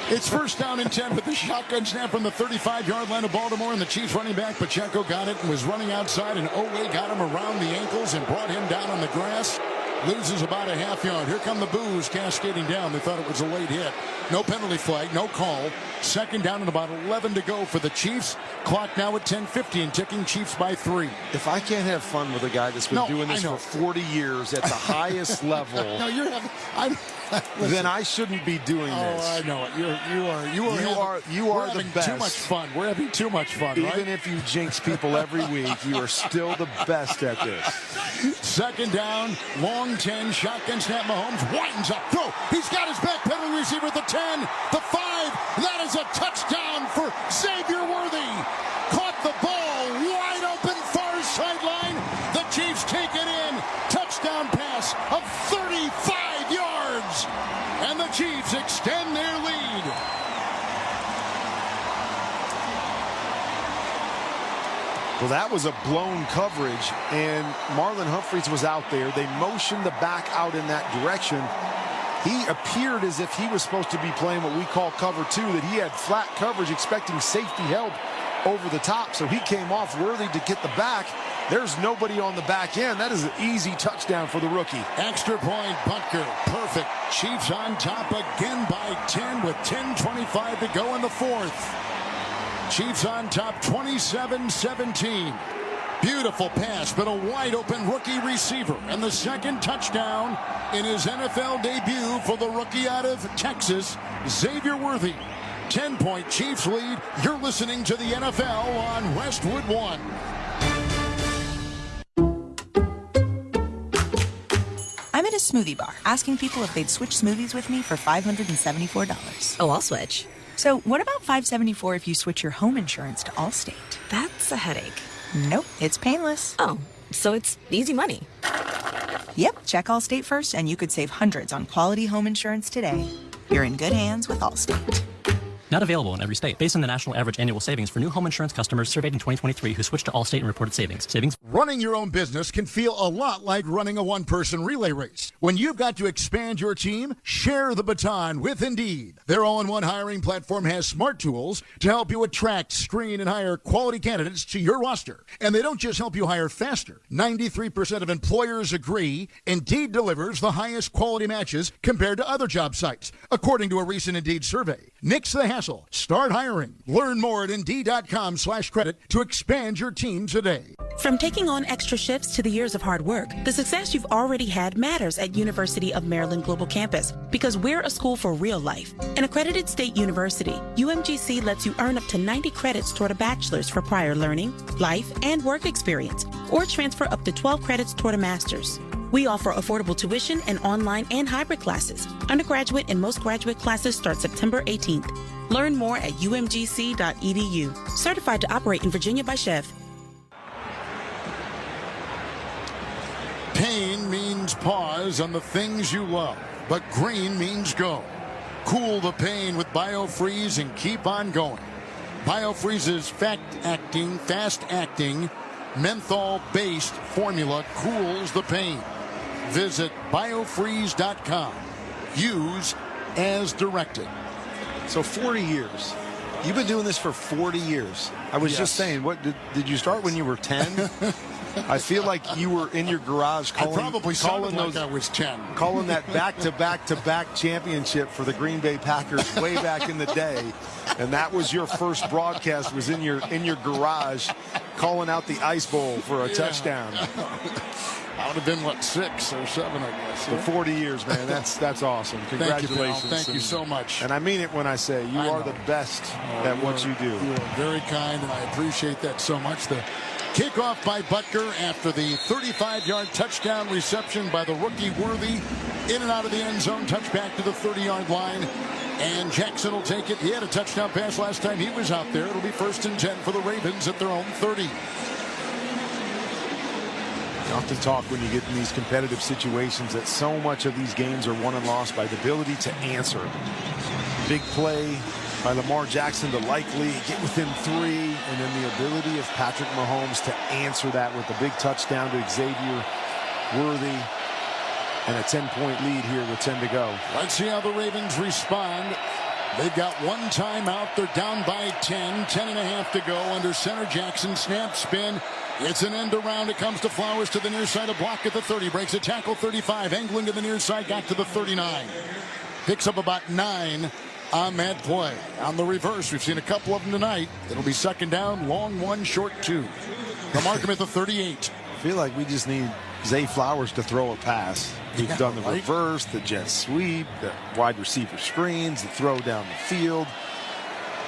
It's first down and 10 with the shotgun snap from the 35-yard line of Baltimore, and the Chiefs running back Pacheco got it and was running outside, and Owe got him around the ankles and brought him down on the grass. Loses about a half yard. Here come the boos cascading down. They thought it was a late hit. No penalty flag, no call. Second down and about 11 to go for the Chiefs. Clock now at 10:50 and ticking. Chiefs by 3. If I can't have fun with a guy that's been doing this for 40 years at the highest level, no, you're having. Then I shouldn't be doing this. Oh, I know it. You are the best. Too much fun. We're having too much fun. Even right? if you jinx people every week, you are still the best at this. Second down, long 10, shotgun snap. Mahomes winds up. Throw. He's got his back pedaling receiver at the 10, the 5. That is a touchdown for Xavier Worthy. Caught the ball wide open, far sideline. The Chiefs take it in. Touchdown pass of 35 yards. And the Chiefs extend their lead. Well, that was a blown coverage, and Marlon Humphreys was out there. They motioned the back out in that direction. He appeared as if he was supposed to be playing what we call cover 2, that he had flat coverage expecting safety help over the top. So he came off Worthy to get the back. There's nobody on the back end. That is an easy touchdown for the rookie. Extra point, Butker. Perfect. Chiefs on top again by 10 with 10:25 to go in the fourth. Chiefs on top 27-17. Beautiful pass, but a wide open rookie receiver. And the second touchdown in his NFL debut for the rookie out of Texas, Xavier Worthy. 10-point Chiefs lead. You're listening to the NFL on Westwood One. I'm at a smoothie bar asking people if they'd switch smoothies with me for $574. Oh, I'll switch. So what about $574 if you switch your home insurance to Allstate? That's a headache. Nope, it's painless. Oh, so it's easy money. Yep, check Allstate first and you could save hundreds on quality home insurance today. You're in good hands with Allstate. Not available in every state. Based on the national average annual savings for new home insurance customers surveyed in 2023 who switched to Allstate and reported savings. Running your own business can feel a lot like running a one-person relay race. When you've got to expand your team, share the baton with Indeed. Their all-in-one hiring platform has smart tools to help you attract, screen, and hire quality candidates to your roster. And they don't just help you hire faster. 93% of employers agree Indeed delivers the highest quality matches compared to other job sites, according to a recent Indeed survey. Nix the hassle. Start hiring. Learn more at Indeed.com/credit to expand your team today. From taking on extra shifts to the years of hard work, the success you've already had matters at University of Maryland Global Campus because we're a school for real life. An accredited state university, UMGC lets you earn up to 90 credits toward a bachelor's for prior learning, life, and work experience, or transfer up to 12 credits toward a master's. We offer affordable tuition and online and hybrid classes. Undergraduate and most graduate classes start September 18th. Learn more at umgc.edu. Certified to operate in Virginia by Chev. Pain means pause on the things you love, but green means go. Cool the pain with BioFreeze and keep on going. BioFreeze's fast-acting, menthol-based formula cools the pain. Visit biofreeze.com. Use as directed. So 40 years. You've been doing this for 40 years. I was just saying, what did you start when you were 10? I feel like you were in your garage calling I was 10. Calling that back-to-back championship for the Green Bay Packers way back in the day. And that was your first broadcast, was in your garage calling out the Ice Bowl for a touchdown. I would have been, 6 or 7, I guess. For 40 years, man. That's awesome. Congratulations. Thank you so much. And I mean it when I say you are the best at what you do. You are very kind, and I appreciate that so much. The kickoff by Butker after the 35-yard touchdown reception by the rookie Worthy. In and out of the end zone, touchback to the 30-yard line. And Jackson will take it. He had a touchdown pass last time he was out there. It'll be 1st and 10 for the Ravens at their own 30. You often talk when you get in these competitive situations that so much of these games are won and lost by the ability to answer. Big play by Lamar Jackson to likely get within 3, and then the ability of Patrick Mahomes to answer that with a big touchdown to Xavier Worthy, and a 10-point lead here with 10 to go. Let's see how the Ravens respond. They've got one timeout. They're down by 10. 10.5 to go under center. Jackson snap, spin. It's an end around. It comes to Flowers to the near side. A block at the 30. Breaks a tackle. 35. Angling to the near side. Got to the 39. Picks up about 9 on that play. On the reverse, we've seen a couple of them tonight. It'll be second down. Long 1, short 2. They'll mark him at the 38. I feel like we just need Zay Flowers to throw a pass. He's done the reverse, the jet sweep, the wide receiver screens, the throw down the field.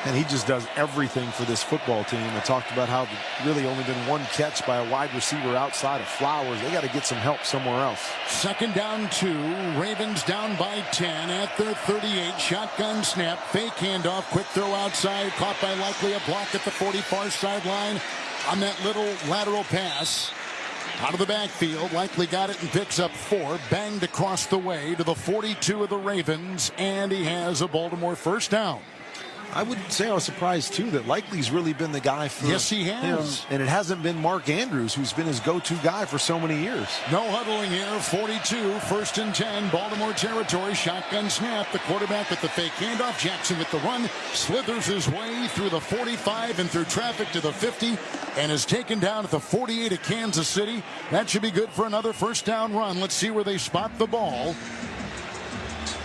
And he just does everything for this football team. I talked about how really only been 1 catch by a wide receiver outside of Flowers. They got to get some help somewhere else. Second down 2. Ravens down by 10 at their 38. Shotgun snap. Fake handoff. Quick throw outside. Caught by Likely. A block at the 40 far sideline on that little lateral pass. Out of the backfield, Likely got it and picks up 4. Banged across the way to the 42 of the Ravens, and he has a Baltimore first down. I would say I was surprised, too, that Likely's really been the guy for yes, he has. him. And it hasn't been Mark Andrews, who's been his go-to guy for so many years. No huddling here. 42, first and 10, Baltimore territory. Shotgun snap. The quarterback with the fake handoff. Jackson with the run. Slithers his way through the 45 and through traffic to the 50. And is taken down at the 48 of Kansas City. That should be good for another first down run. Let's see where they spot the ball.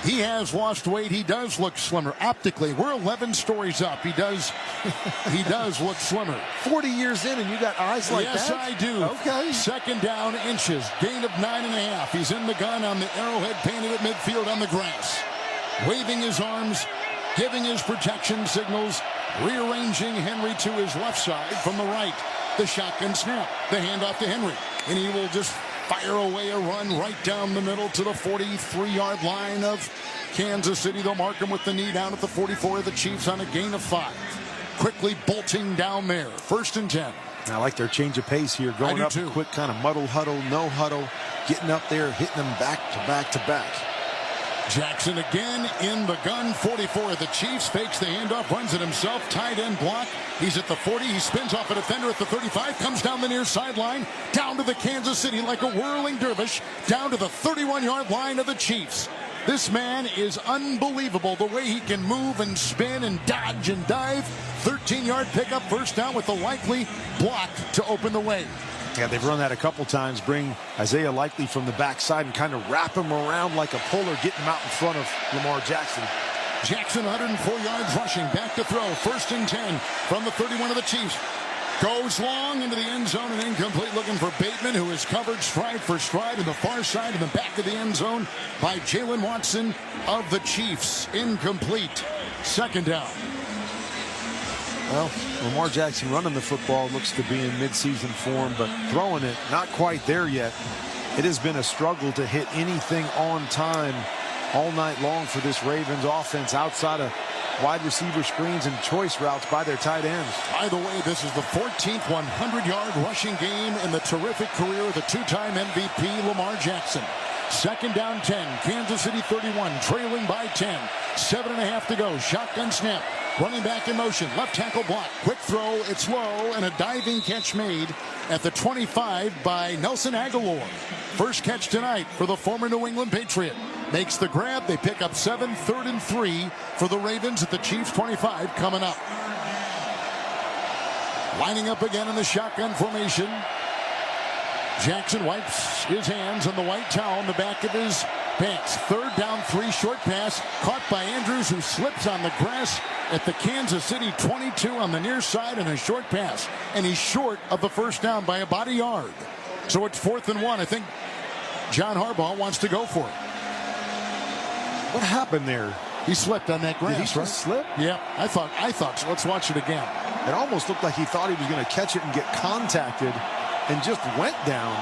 He has lost weight. He does look slimmer. Optically, we're 11 stories up. He does look slimmer. 40 years in and you got eyes like that? Yes, I do. Okay. Second down, inches. Gain of 9.5. He's in the gun on the arrowhead painted at midfield on the grass. Waving his arms, giving his protection signals, rearranging Henry to his left side from the right. The shotgun snap. The handoff to Henry. And he will just fire away a run right down the middle to the 43-yard line of Kansas City. They'll mark him with the knee down at the 44 of the Chiefs on a gain of 5. Quickly bolting down there. First and 10. I like their change of pace here. Going up too. Quick kind of muddle huddle, no huddle. Getting up there, hitting them back to back to back. Jackson again in the gun. 44 of the Chiefs. Fakes the handoff. Runs it himself. Tight end block. He's at the 40. He spins off a defender at the 35. Comes down the near sideline. Down to the Kansas City like a whirling dervish. Down to the 31-yard line of the Chiefs. This man is unbelievable. The way he can move and spin and dodge and dive. 13-yard pickup. First down with the Likely block to open the way. Yeah, they've run that a couple times. Bring Isaiah Likely from the backside and kind of wrap him around like a puller, getting him out in front of Lamar Jackson. Jackson 104 yards rushing. Back to throw. First and 10 from the 31 of the Chiefs. Goes long into the end zone and incomplete, looking for Bateman, who is covered stride for stride in the far side in the back of the end zone by Jalen Watson of the Chiefs. Incomplete. Second down. Well, Lamar Jackson running the football looks to be in midseason form, but throwing it not quite there yet. It has been a struggle to hit anything on time all night long for this Ravens offense outside of wide receiver screens and choice routes by their tight ends. By the way, this is the 14th 100-yard rushing game in the terrific career of the two-time MVP Lamar Jackson. Second down 10, Kansas City 31, trailing by 10. 7.5 to go. Shotgun snap. Running back in motion. Left tackle block. Quick throw. It's low. And a diving catch made at the 25 by Nelson Aguilar. First catch tonight for the former New England Patriot. Makes the grab. They pick up 7. 3rd and 3 for the Ravens at the Chiefs 25 coming up. Lining up again in the shotgun formation. Jackson wipes his hands on the white towel in the back of his pants. 3rd down 3, short pass caught by Andrews, who slips on the grass at the Kansas City 22 on the near side, and a short pass. And he's short of the first down by about a yard. So it's 4th and 1. I think John Harbaugh wants to go for it. What happened there? He slipped on that grass. Did he just slip? Yeah, I thought so. Let's watch it again. It almost looked like he thought he was going to catch it and get contacted, and just went down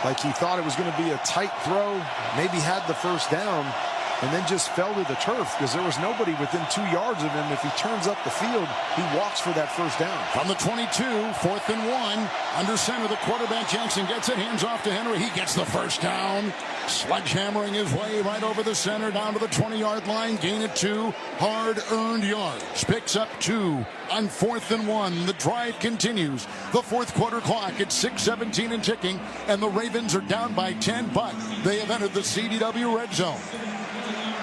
like he thought it was going to be a tight throw, maybe had the first down, and then just fell to the turf because there was nobody within 2 yards of him. If he turns up the field, he walks for that first down. From the 22, 4th and 1. Under center, the quarterback Jackson gets it. Hands off to Henry. He gets the first down. Sledgehammering his way right over the center down to the 20-yard line. Gain of 2. Hard-earned yards. Picks up 2 on 4th and 1. The drive continues. The fourth quarter clock at 6:17 and ticking. And the Ravens are down by 10, but they have entered the CDW red zone.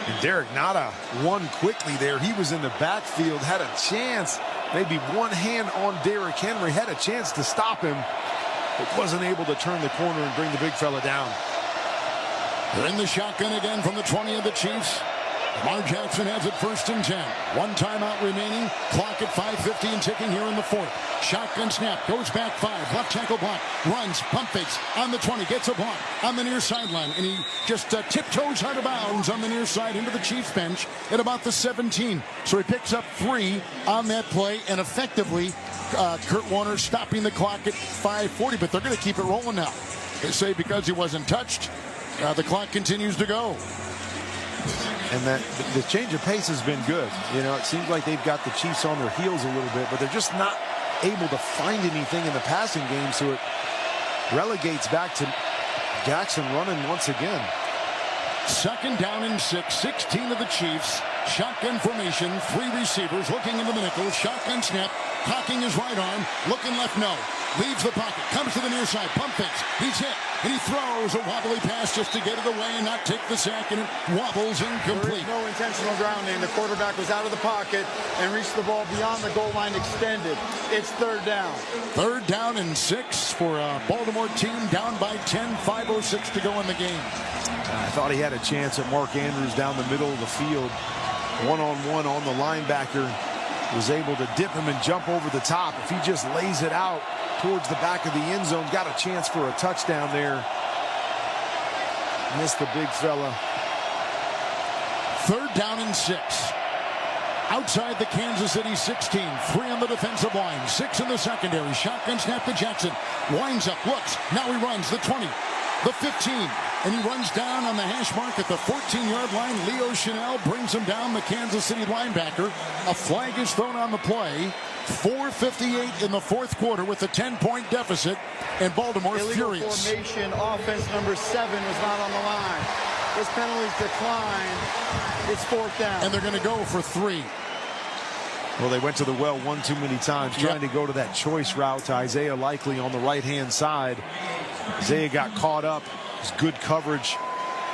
And Derek Nada won quickly there. He was in the backfield, had a chance, maybe one hand on Derrick Henry, had a chance to stop him, but wasn't able to turn the corner and bring the big fella down. They're in the shotgun again from the 20 of the Chiefs. Lamar Jackson has it 1st and 10. One timeout remaining. Clock at 5:50 and ticking here in the fourth. Shotgun snap. Goes back 5. Left tackle block. Runs. Pump fakes on the 20. Gets a block on the near sideline. And he just tiptoes out of bounds on the near side into the Chiefs bench at about the 17. So he picks up 3 on that play. And effectively, Kurt Warner stopping the clock at 5:40. But they're going to keep it rolling now. They say because he wasn't touched, the clock continues to go. And that the change of pace has been good. You know, it seems like they've got the Chiefs on their heels a little bit, but they're just not able to find anything in the passing game, so it relegates back to Jackson running once again. 2nd down and 6. 16 of the Chiefs. Shotgun formation. 3 receivers looking into the nickel. Shotgun snap. Cocking his right arm. Looking left, no. Leaves the pocket. Comes to the near side. Pump fakes. He's hit. And he throws a wobbly pass just to get it away and not take the sack, and it wobbles incomplete. There is no intentional grounding. The quarterback was out of the pocket and reached the ball beyond the goal line extended. It's 3rd down. 3rd down and 6 for a Baltimore team down by 10. 5:06 to go in the game. I thought he had a chance at Mark Andrews down the middle of the field. One-on-one on the linebacker. Was able to dip him and jump over the top. If he just lays it out towards the back of the end zone, got a chance for a touchdown there. Missed the big fella. 3rd down and 6. Outside the Kansas City 16. 3 on the defensive line. 6 in the secondary. Shotgun snap to Jackson. Winds up, looks. Now he runs the 20. The 15. And he runs down on the hash mark at the 14-yard line. Leo Chanel brings him down, the Kansas City linebacker. A flag is thrown on the play. 4:58 in the fourth quarter with a 10-point deficit. And Baltimore furious. Formation, offense number 7 was not on the line. This penalty's declined. It's 4th down. And they're going to go for 3. Well, they went to the well one too many times, trying to go to that choice route to Isaiah Likely on the right-hand side. Isaiah got caught up. It was good coverage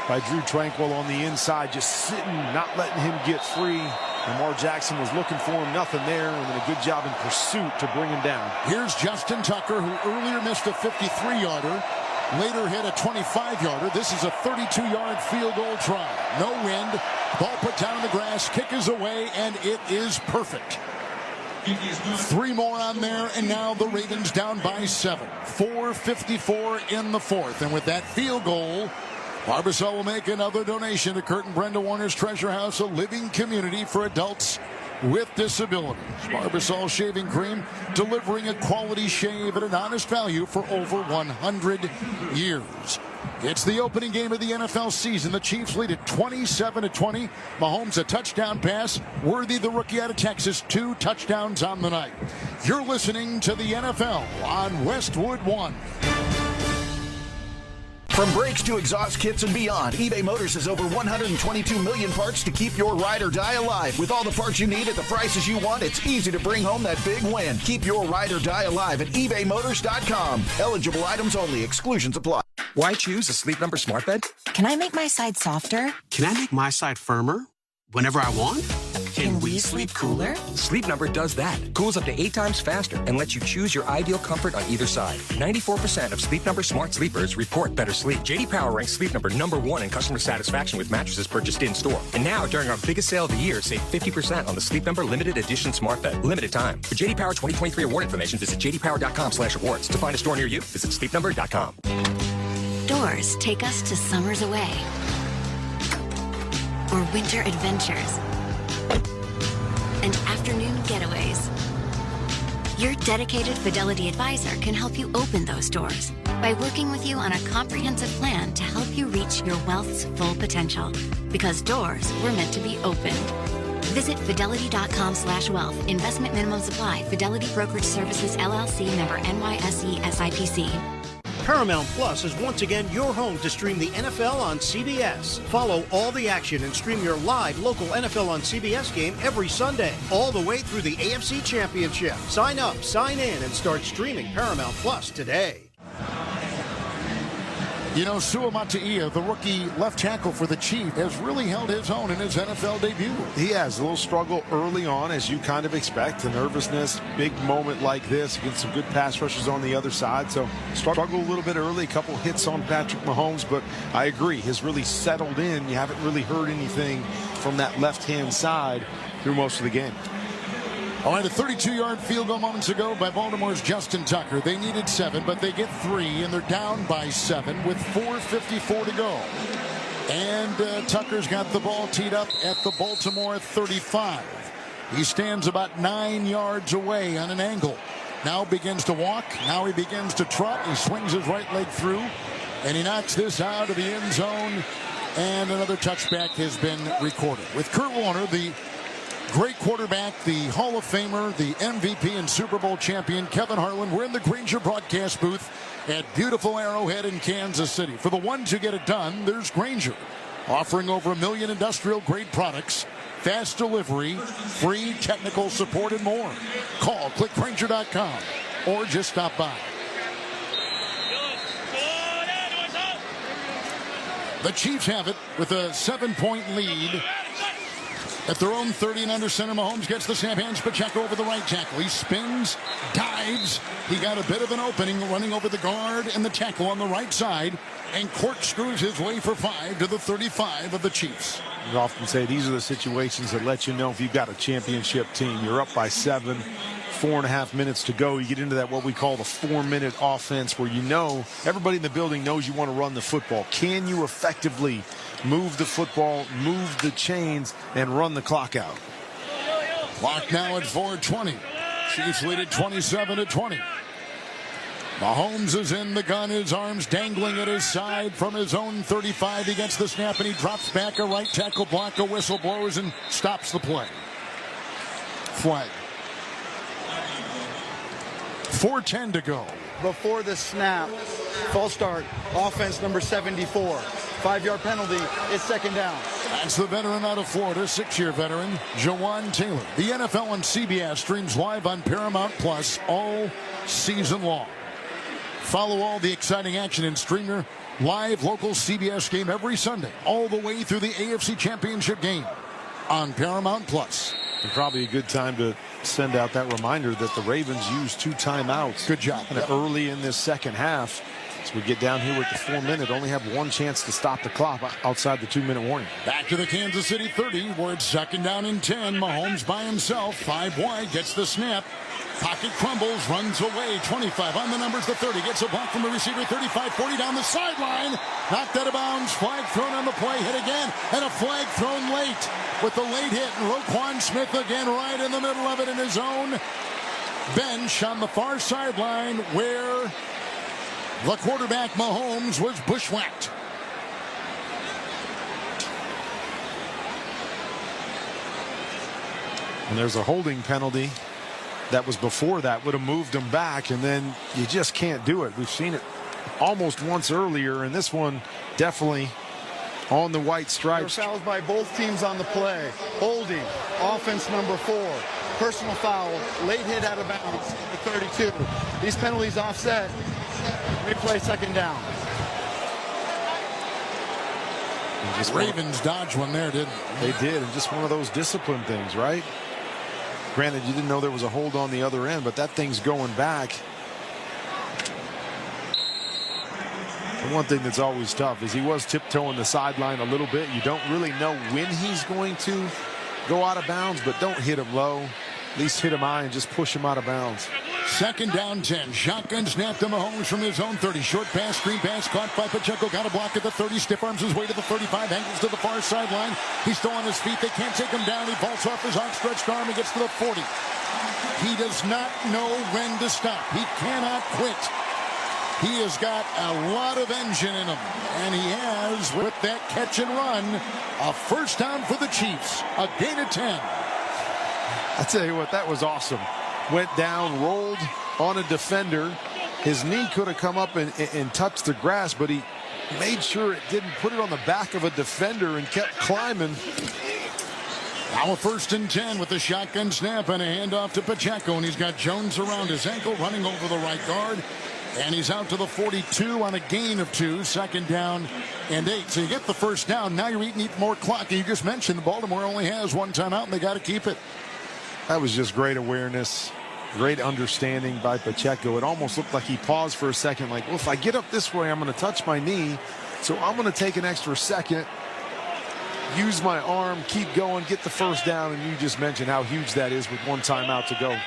by Drew Tranquil on the inside, just sitting, not letting him get free. Lamar Jackson was looking for him, nothing there, and then a good job in pursuit to bring him down. Here's Justin Tucker, who earlier missed a 53-yarder, later hit a 25-yarder. This is a 32-yard field goal try. No wind, ball put down in the grass, kick is away, and it is perfect. 3 more on there, and now the Ravens down by 7. 4:54 in the fourth, and with that field goal, Barbasol will make another donation to Kurt and Brenda Warner's Treasure House, a living community for adults with disabilities. Barbasol shaving cream, delivering a quality shave at an honest value for over 100 years. It's the opening game of the NFL season. The Chiefs lead at 27-20. Mahomes a touchdown pass. Worthy, the rookie out of Texas, 2 touchdowns on the night. You're listening to the NFL on Westwood One. From brakes to exhaust kits and beyond, eBay Motors has over 122 million parts to keep your ride or die alive. With all the parts you need at the prices you want, it's easy to bring home that big win. Keep your ride or die alive at ebaymotors.com. Eligible items only. Exclusions apply. Why choose a Sleep Number smart bed? Can I make my side softer? Can I make my side firmer whenever I want? Can we sleep cooler? Sleep Number does that. Cools up to 8 times faster and lets you choose your ideal comfort on either side. 94% of Sleep Number smart sleepers report better sleep. J.D. Power ranks Sleep Number #1 in customer satisfaction with mattresses purchased in-store. And now, during our biggest sale of the year, save 50% on the Sleep Number limited edition smart bed. Limited time. For J.D. Power 2023 award information, visit jdpower.com/awards. To find a store near you, visit sleepnumber.com. Doors take us to summers away or winter adventures and afternoon getaways. Your dedicated Fidelity advisor can help you open those doors by working with you on a comprehensive plan to help you reach your wealth's full potential. Because doors were meant to be opened. Visit fidelity.com/wealth. Investment minimum supply. Fidelity Brokerage Services, LLC, member NYSE SIPC. Paramount Plus is once again your home to stream the NFL on CBS. Follow all the action and stream your live local NFL on CBS game every Sunday, all the way through the AFC Championship. Sign up, sign in, and start streaming Paramount Plus today. You know, Suamataia, the rookie left tackle for the Chiefs, has really held his own in his NFL debut. He has a little struggle early on, as you kind of expect. The nervousness, big moment like this against some good pass rushers on the other side. So struggle a little bit early, a couple hits on Patrick Mahomes, but I agree, has really settled in. You haven't really heard anything from that left-hand side through most of the game. All right, a 32-yard field goal moments ago by Baltimore's Justin Tucker. They needed 7, but they get 3, and they're down by 7 with 4:54 to go. And Tucker's got the ball teed up at the Baltimore 35. He stands about 9 yards away on an angle. Now begins to walk. Now he begins to trot. He swings his right leg through, and he knocks this out of the end zone. And another touchback has been recorded. With Kurt Warner, the great quarterback, the Hall of Famer, the MVP and Super Bowl champion, Kevin Harlan. We're in the Grainger broadcast booth at beautiful Arrowhead in Kansas City. For the ones who get it done, there's Grainger, offering over 1 million industrial-grade products, fast delivery, free technical support, and more. Call, click Grainger.com, or just stop by. The Chiefs have it with a 7-point lead at their own 30 and under center. Mahomes gets the snap, hands Pacheco over the right tackle. He spins, dives. He got a bit of an opening running over the guard and the tackle on the right side, and corkscrews his way for 5 to the 35 of the Chiefs. We often say these are the situations that let you know if you've got a championship team. You're up by 7, 4.5 minutes to go. You get into that what we call the 4-minute offense, where you know everybody in the building knows you want to run the football. Can you effectively move the football, move the chains, and run the clock out? Clock now at 4:20. Chiefs lead at 27-20. Mahomes is in the gun, his arms dangling at his side from his own 35. He gets the snap and he drops back. A right tackle block, a whistle blows and stops the play. Flag. 4:10 to go. Before the snap, false start, offense number 74. 5-yard penalty, it's second down. That's the veteran out of Florida, 6-year veteran, Jawan Taylor. The NFL on CBS streams live on Paramount Plus all season long. Follow all the exciting action and stream your live local CBS game every Sunday, all the way through the AFC Championship game on Paramount Plus. And probably a good time to send out that reminder that the Ravens used 2 timeouts. Good job. Early in this second half. As we get down here with the 4-minute, only have 1 chance to stop the clock outside the 2-minute warning. Back to the Kansas City 30, where it's second down and 10. Mahomes by himself, 5 wide, gets the snap. Pocket crumbles, runs away. 25 on the numbers, the 30. Gets a block from the receiver, 35, 40 down the sideline. Knocked out of bounds. Flag thrown on the play, hit again. And a flag thrown late with the late hit. And Roquan Smith again right in the middle of it in his own bench on the far sideline, where the quarterback, Mahomes, was bushwhacked. And there's a holding penalty that was before that, would have moved him back, and then you just can't do it. We've seen it almost once earlier, and this one definitely on the white stripes. There are fouls by both teams on the play. Holding, offense number 4. Personal foul, late hit out of bounds, the 32. These penalties offset. Replay, second down. Ravens dodged one there, didn't they? They did, and just one of those discipline things, right? Granted, you didn't know there was a hold on the other end, but that thing's going back. The one thing that's always tough is he was tiptoeing the sideline a little bit. You don't really know when he's going to go out of bounds, but don't hit him low. At least hit him high and just push him out of bounds. Second down 10. Shotgun snap to Mahomes from his own 30. Short pass, screen pass, caught by Pacheco. Got a block at the 30. Stiff arms his way to the 35. Angles to the far sideline. He's still on his feet. They can't take him down. He vaults off his outstretched arm and gets to the 40. He does not know when to stop. He cannot quit. He has got a lot of engine in him, and he has, with that catch and run, a first down for the Chiefs, a gain of 10. I tell you what, that was awesome. Went down, rolled on a defender. His knee could have come up and touched the grass, but he made sure it didn't, put it on the back of a defender and kept climbing. Now a 1st and 10 with the shotgun snap and a handoff to Pacheco, and he's got Jones around his ankle, running over the right guard. And he's out to the 42 on a gain of 2, 2nd down and 8. So you get the first down. Now you're eating more clock. And you just mentioned Baltimore only has 1 timeout, and they got to keep it. That was just great awareness, great understanding by Pacheco. It almost looked like he paused for a second, like, well, if I get up this way, I'm going to touch my knee. So I'm going to take an extra second, use my arm, keep going, get the first down. And you just mentioned how huge that is with 1 timeout to go.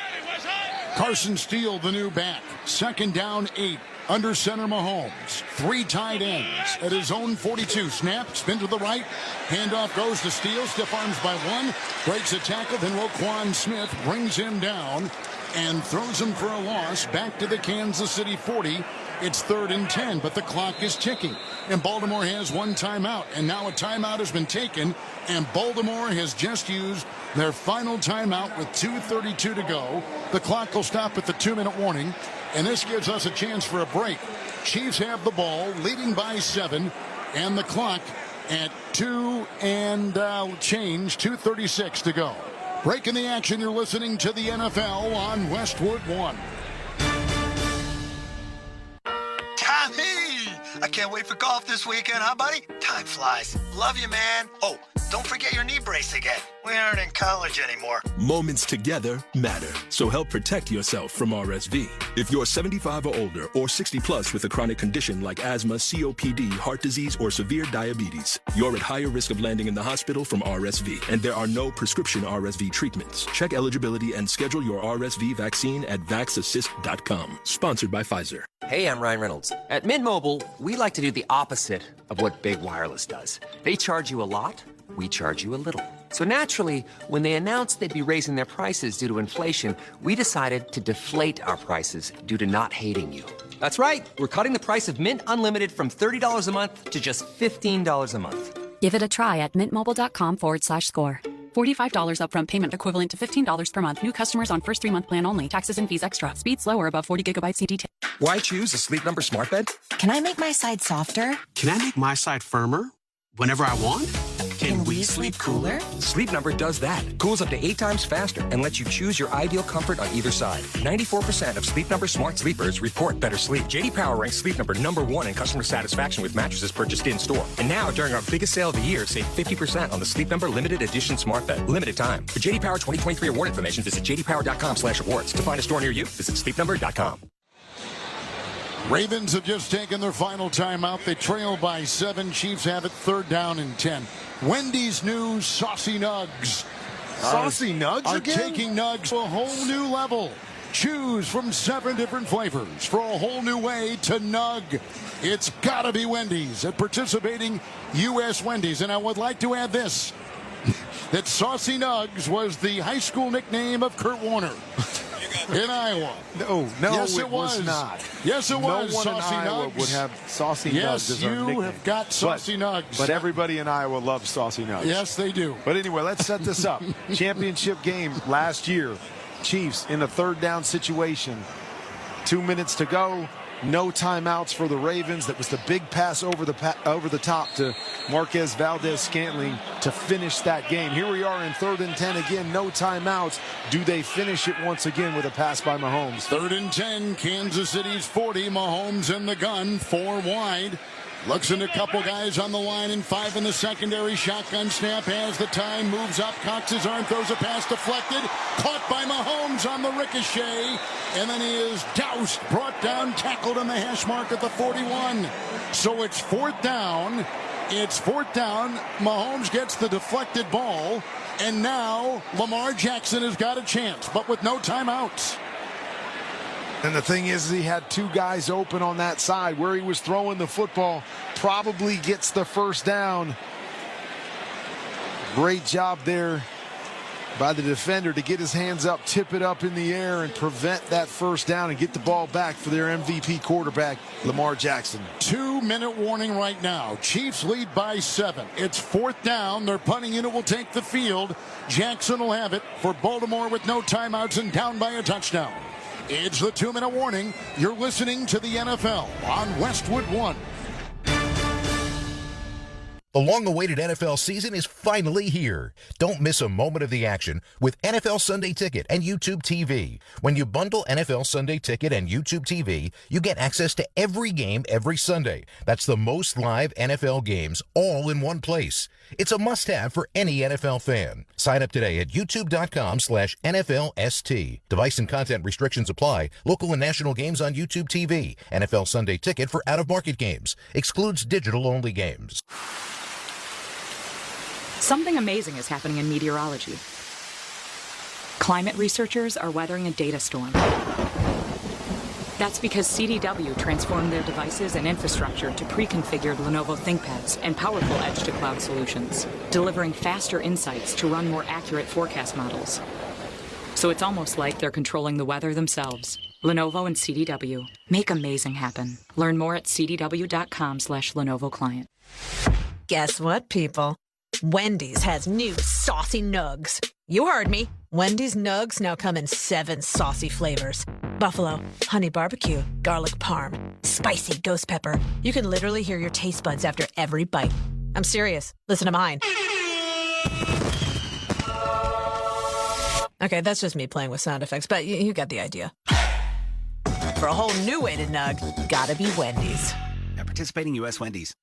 Carson Steele, the new back. 2nd down, 8. Under center Mahomes. 3 tight ends at his own 42. Snap, spin to the right. Handoff goes to Steele. Stiff arms by 1. Breaks a tackle. Then Roquan Smith brings him down and throws him for a loss back to the Kansas City 40. It's 3rd and 10, but the clock is ticking. And Baltimore has 1 timeout. And now a timeout has been taken. And Baltimore has just used their final timeout with 2:32 to go. The clock will stop at the 2-minute warning. And this gives us a chance for a break. Chiefs have the ball, leading by 7. And the clock at 2 and change, 2:36 to go. Breaking the action, you're listening to the NFL on Westwood 1. Tommy! I can't wait for golf this weekend, huh, buddy? Time flies. Love you, man. Oh, don't forget your knee brace again. We aren't in college anymore. Moments together matter, so help protect yourself from RSV. If you're 75 or older or 60 plus with a chronic condition like asthma, COPD, heart disease, or severe diabetes, you're at higher risk of landing in the hospital from RSV, and there are no prescription RSV treatments. Check eligibility and schedule your RSV vaccine at vaxassist.com. Sponsored by Pfizer. Hey, I'm Ryan Reynolds. At Mint Mobile, we like to do the opposite of what Big Wireless does. They charge you a lot, we charge you a little. So naturally, when they announced they'd be raising their prices due to inflation, we decided to deflate our prices due to not hating you. That's right. We're cutting the price of Mint Unlimited from $30 a month to just $15 a month. Give it a try at mintmobile.com/score. $45 upfront payment equivalent to $15 per month. New customers on first 3-month plan only. Taxes and fees extra. Speed slower above 40 gigabytes per detail. Why choose a Sleep Number smart bed? Can I make my side softer? Can I make my side firmer whenever I want? Can we sleep cooler? Sleep Number does that. Cools up to 8 times faster and lets you choose your ideal comfort on either side. 94% of Sleep Number smart sleepers report better sleep. J.D. Power ranks Sleep Number #1 in customer satisfaction with mattresses purchased in-store. And now, during our biggest sale of the year, save 50% on the Sleep Number limited edition smart bed. Limited time. For J.D. Power 2023 award information, visit jdpower.com/awards. To find a store near you, visit sleepnumber.com. Ravens have just taken their final timeout. They trail by 7. Chiefs have it 3rd down and 10. Wendy's new Saucy Nugs. Saucy Nugs are again? taking Nugs to a whole new level. Choose from 7 different flavors for a whole new way to nug. It's gotta be Wendy's at participating U.S. Wendy's. And I would like to add this, that Saucy Nugs was the high school nickname of Kurt Warner. In Iowa. No, yes, it was not. Yes, it was. No one Saucy in Iowa Nugs would have Saucy Nugs yes, as our nickname. you have got Saucy Nugs. But everybody in Iowa loves Saucy Nugs. Yes, they do. But anyway, let's set this up. Championship game last year. Chiefs in a 3rd down situation. 2 minutes to go. No timeouts for the Ravens. That was the big pass over the top to Marquez Valdez-Scantling to finish that game. Here we are in 3rd and 10 again. No timeouts. Do they finish it once again with a pass by Mahomes? 3rd and 10. Kansas City's 40. Mahomes in the gun. 4 wide. Looks at a couple guys on the line and 5 in the secondary. Shotgun snap, has the time, moves up, cocks his arm, throws a pass deflected. Caught by Mahomes on the ricochet. And then he is doused, brought down, tackled on the hash mark at the 41. So it's 4th down. It's 4th down. Mahomes gets the deflected ball. And now Lamar Jackson has got a chance, but with no timeouts. And the thing is, he had 2 guys open on that side where he was throwing the football. Probably gets the first down. Great job there by the defender to get his hands up, tip it up in the air, and prevent that first down and get the ball back for their MVP quarterback, Lamar Jackson. 2-minute warning right now. Chiefs lead by 7. It's 4th down. Their punting unit will take the field. Jackson will have it for Baltimore with no timeouts and down by a touchdown. It's the 2-minute warning. You're listening to the NFL on Westwood 1. The long-awaited NFL season is finally here. Don't miss a moment of the action with NFL Sunday Ticket and YouTube TV. When you bundle NFL Sunday Ticket and YouTube TV, you get access to every game every Sunday. That's the most live NFL games all in one place. It's a must-have for any NFL fan. Sign up today at youtube.com/NFLST. Device and content restrictions apply. Local and national games on YouTube TV. NFL Sunday Ticket for out-of-market games. Excludes digital-only games. Something amazing is happening in meteorology. Climate researchers are weathering a data storm. That's because CDW transformed their devices and infrastructure to pre-configured Lenovo ThinkPads and powerful edge-to-cloud solutions, delivering faster insights to run more accurate forecast models. So it's almost like they're controlling the weather themselves. Lenovo and CDW. Make amazing happen. Learn more at cdw.com/Lenovo Client. Guess what, people? Wendy's has new saucy nugs. You heard me. Wendy's nugs now come in 7 saucy flavors. Buffalo, honey barbecue, garlic parm, spicy ghost pepper. You can literally hear your taste buds after every bite. I'm serious. Listen to mine. Okay, that's just me playing with sound effects, but you got the idea. For a whole new way to nug, gotta be Wendy's. At participating U.S. Wendy's.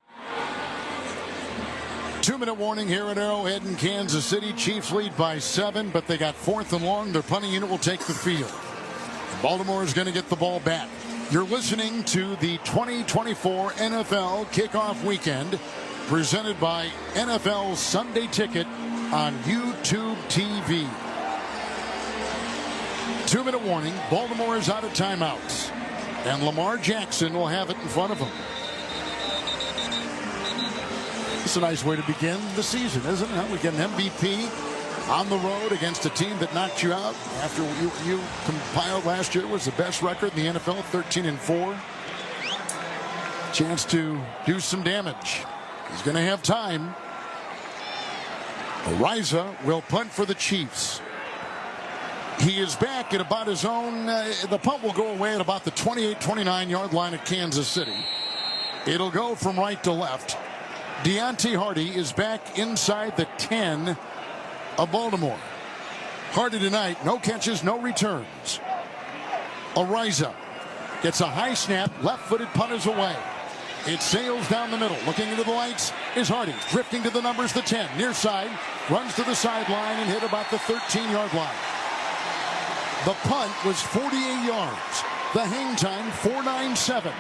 2-minute warning here at Arrowhead in Kansas City. Chiefs lead by 7, but they got 4th and long. Their punting unit will take the field. Baltimore is going to get the ball back. You're listening to the 2024 NFL Kickoff Weekend, presented by NFL Sunday Ticket on YouTube TV. 2-minute warning. Baltimore is out of timeouts, and Lamar Jackson will have it in front of him. It's a nice way to begin the season, isn't it? We get an MVP on the road against a team that knocked you out after you compiled last year was the best record in the NFL, 13-4. Chance to do some damage. He's going to have time. Ariza will punt for the Chiefs. He is back at about his own. The punt will go away at about the 28-29 yard line at Kansas City. It'll go from right to left. Deontay Hardy is back inside the 10 of Baltimore. Hardy tonight, no catches, no returns. Ariza gets a high snap, left-footed punt is away. It sails down the middle. Looking into the lights is Hardy, drifting to the numbers, the 10, near side, runs to the sideline and hit about the 13-yard line. The punt was 48 yards. The hang time, 4.97.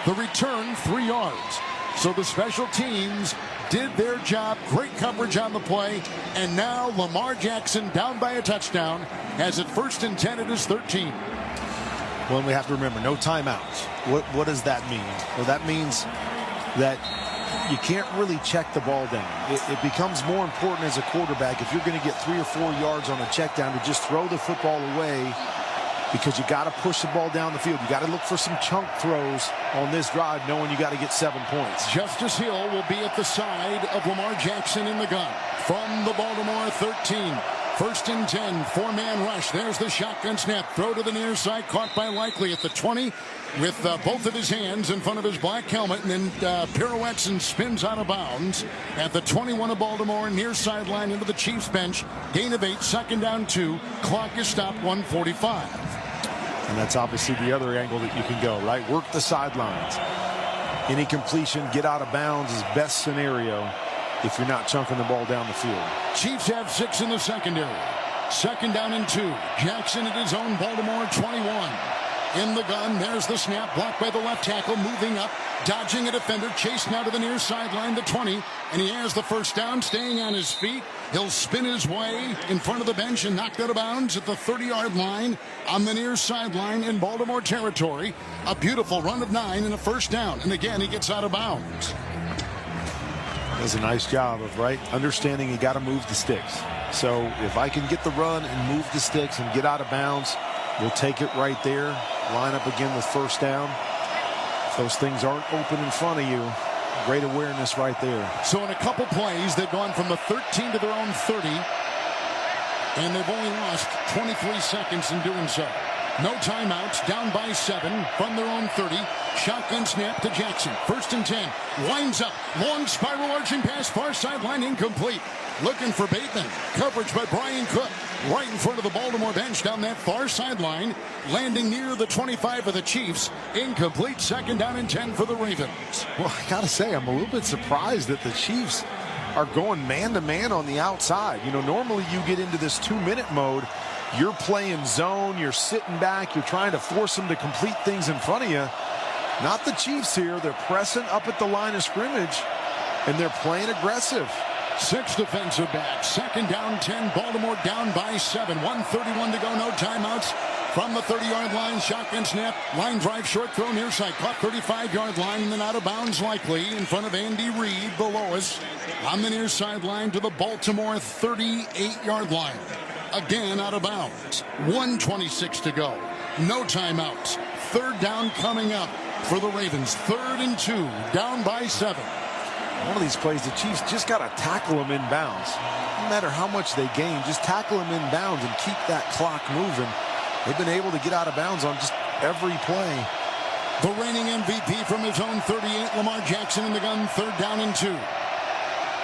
The return, 3 yards. So the special teams did their job. Great coverage on the play. And now Lamar Jackson, down by a touchdown, has it 1st and 10 at his 13. Well, we have to remember, no timeouts. What does that mean? Well, that means that you can't really check the ball down. It becomes more important as a quarterback if you're going to get 3 or 4 yards on a check down to just throw the football away, because you got to push the ball down the field. You got to look for some chunk throws on this drive, knowing you got to get 7 points. Justice Hill will be at the side of Lamar Jackson in the gun from the Baltimore 13. 1st and 10, 4-man rush. There's the shotgun snap. Throw to the near side, caught by Likely at the 20 with both of his hands in front of his black helmet, and then pirouettes and spins out of bounds at the 21 of Baltimore, near sideline into the Chiefs bench. Gain of 8, 2nd down 2. Clock is stopped, 1:45. And that's obviously the other angle that you can go, right? Work the sidelines. Any completion, get out of bounds is best scenario if you're not chunking the ball down the field. Chiefs have 6 in the secondary. 2nd down and 2. Jackson at his own Baltimore 21. In the gun, there's the snap, blocked by the left tackle, moving up, dodging a defender, chased now to the near sideline, the 20, and he has the 1st down, staying on his feet. He'll spin his way in front of the bench and knocked out of bounds at the 30-yard line on the near sideline in Baltimore territory. A beautiful run of 9 and a 1st down, and again, he gets out of bounds. Does a nice job of understanding you got to move the sticks. So if I can get the run and move the sticks and get out of bounds, we'll take it right there. Line up again with first down. If those things aren't open in front of you, great awareness right there. So in a couple plays, they've gone from the 13 to their own 30, and they've only lost 23 seconds in doing so. No timeouts, down by 7 from their own 30. Shotgun snap to Jackson. 1st and 10. Winds up. Long spiral arching pass. Far sideline incomplete. Looking for Bateman. Coverage by Brian Cook. Right in front of the Baltimore bench down that far sideline. Landing near the 25 of the Chiefs. Incomplete. 2nd down and 10 for the Ravens. Well, I got to say, I'm a little bit surprised that the Chiefs are going man-to-man on the outside. Normally you get into this 2-minute mode. You're playing zone, you're sitting back, you're trying to force them to complete things in front of you. Not the Chiefs here. They're pressing up at the line of scrimmage, and they're playing aggressive. 6 defensive backs. 2nd down, 10. Baltimore down by 7. 1:31 to go. No timeouts. From the 30-yard line, shotgun snap. Line drive, short throw, near side. Caught 35-yard line, and then out of bounds likely in front of Andy Reid below us. On the near sideline to the Baltimore 38-yard line. Again out of bounds. 1:26 to go. No timeouts. 3rd down coming up for the Ravens. 3rd and 2. Down by 7. One of these plays, the Chiefs just got to tackle them in bounds. No matter how much they gain, just tackle them in bounds and keep that clock moving. They've been able to get out of bounds on just every play. The reigning MVP from his own 38, Lamar Jackson in the gun. 3rd down and 2.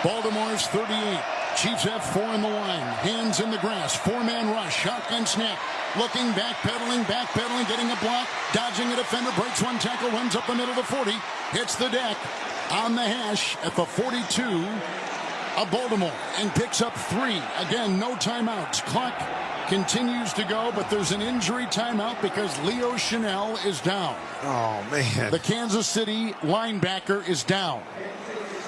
Baltimore's 38. Chiefs have 4 in the line. Hands in the grass. 4-man rush. Shotgun snap. Looking, backpedaling, getting a block. Dodging a defender. Breaks one tackle. Runs up the middle to 40. Hits the deck on the hash at the 42 of Baltimore. And picks up 3. Again, no timeouts. Clock continues to go, but there's an injury timeout because Leo Chenal is down. Oh, man. The Kansas City linebacker is down.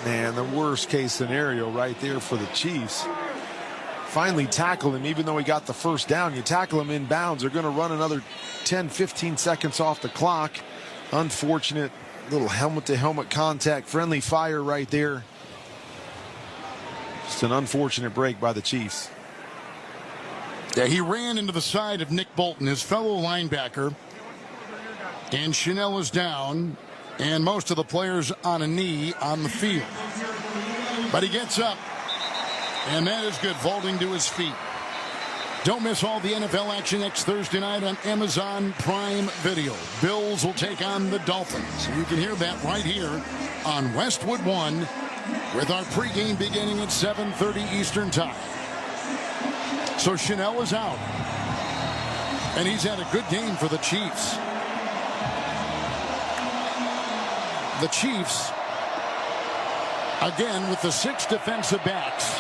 Man, the worst case scenario right there for the Chiefs. Finally tackle him, even though he got the first down. You tackle him in bounds. They're going to run another 10, 15 seconds off the clock. Unfortunate little helmet-to-helmet contact. Friendly fire right there. Just an unfortunate break by the Chiefs. Yeah, he ran into the side of Nick Bolton, his fellow linebacker. And Chenal is down. And most of the players on a knee on the field. But he gets up. And that is good, vaulting to his feet. Don't miss all the NFL action next Thursday night on Amazon Prime Video. Bills will take on the Dolphins. You can hear that right here on Westwood 1 with our pregame beginning at 7:30 Eastern Time. So Chenal is out. And he's had a good game for the Chiefs. The Chiefs, again, with the 6 defensive backs,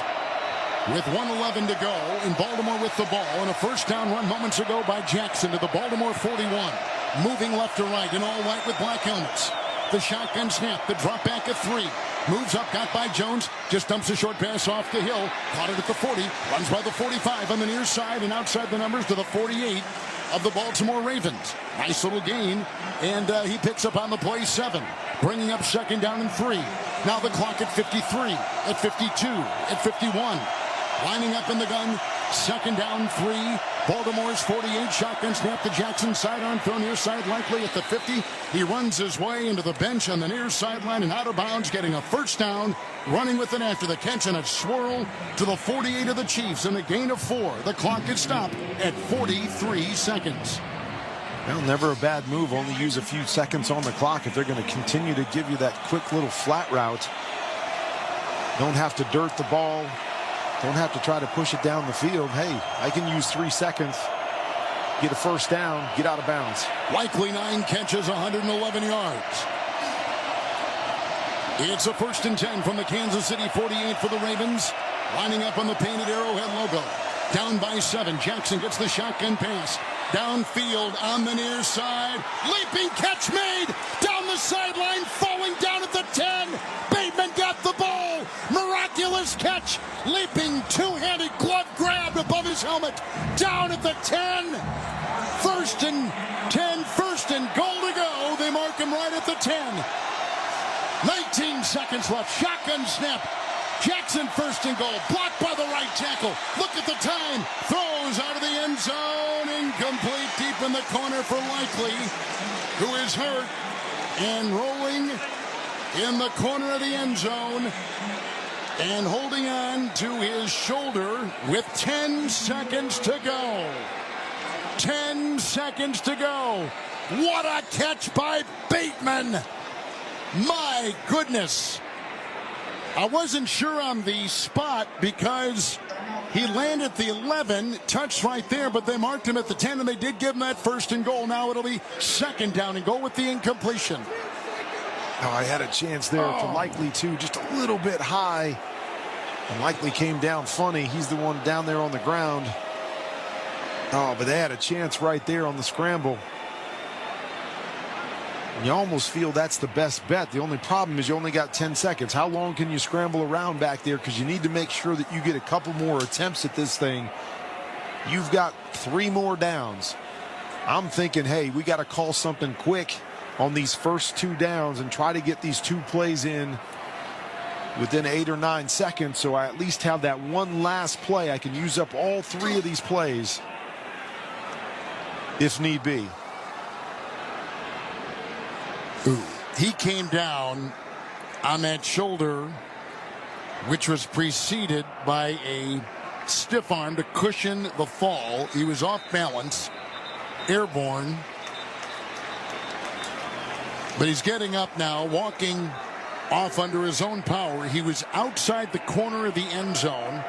with 1:11 to go, in Baltimore with the ball, and a first down run moments ago by Jackson to the Baltimore 41. Moving left to right in all white with black helmets. The shotgun snap, the drop back at 3. Moves up, got by Jones, just dumps a short pass off to Hill. Caught it at the 40, runs by the 45 on the near side and outside the numbers to the 48 of the Baltimore Ravens. Nice little gain, and he picks up on the play 7. Bringing up 2nd down and 3. Now the clock at 53, at 52, at 51. Lining up in the gun, 2nd down, 3. Baltimore's 48, shotgun snap to Jackson, sidearm throw near side, likely at the 50. He runs his way into the bench on the near sideline and out of bounds, getting a first down, running with it after the catch and a swirl to the 48 of the Chiefs and a gain of 4. The clock is stopped at 43 seconds. Well, never a bad move. Only use a few seconds on the clock if they're going to continue to give you that quick little flat route. Don't have to dirt the ball. Don't have to try to push it down the field. Hey, I can use 3 seconds, get a first down, get out of bounds. Likely 9 catches, 111 yards. It's a 1st and 10 from the Kansas City 48 for the Ravens. Lining up on the painted Arrowhead logo. Down by 7. Jackson gets the shotgun pass. Downfield on the near side. Leaping catch made. Down the sideline. Falling down at the 10. Bateman got the ball. Miraculous catch. Leaping two-handed glove grab above his helmet. Down at the 10. 1st and 10. 1st and goal to go. They mark him right at the 10. 19 seconds left. Shotgun snap. Jackson first and goal. Blocked by the right tackle. Look at the time. Throws out of the end zone. Incomplete deep in the corner for Likely, who is hurt and rolling in the corner of the end zone and holding on to his shoulder with 10 seconds to go. 10 seconds to go. What a catch by Bateman. My goodness. I wasn't sure on the spot because he landed the 11, touched right there, but they marked him at the 10, and they did give him that first and goal. Now it'll be second down and goal with the incompletion. Oh, I had a chance there to Likely, too, just a little bit high. And Likely came down funny. He's the one down there on the ground. Oh, but they had a chance right there on the scramble. And you almost feel that's the best bet. The only problem is you only got 10 seconds. How long can you scramble around back there? Because you need to make sure that you get a couple more attempts at this thing. You've got 3 more downs. I'm thinking, hey, we got to call something quick on these first 2 downs and try to get these 2 plays in within 8 or 9 seconds, so I at least have that one last play. I can use up all 3 of these plays if need be. Ooh. He came down on that shoulder, which was preceded by a stiff arm to cushion the fall. He was off balance, airborne. But he's getting up now, walking off under his own power. He was outside the corner of the end zone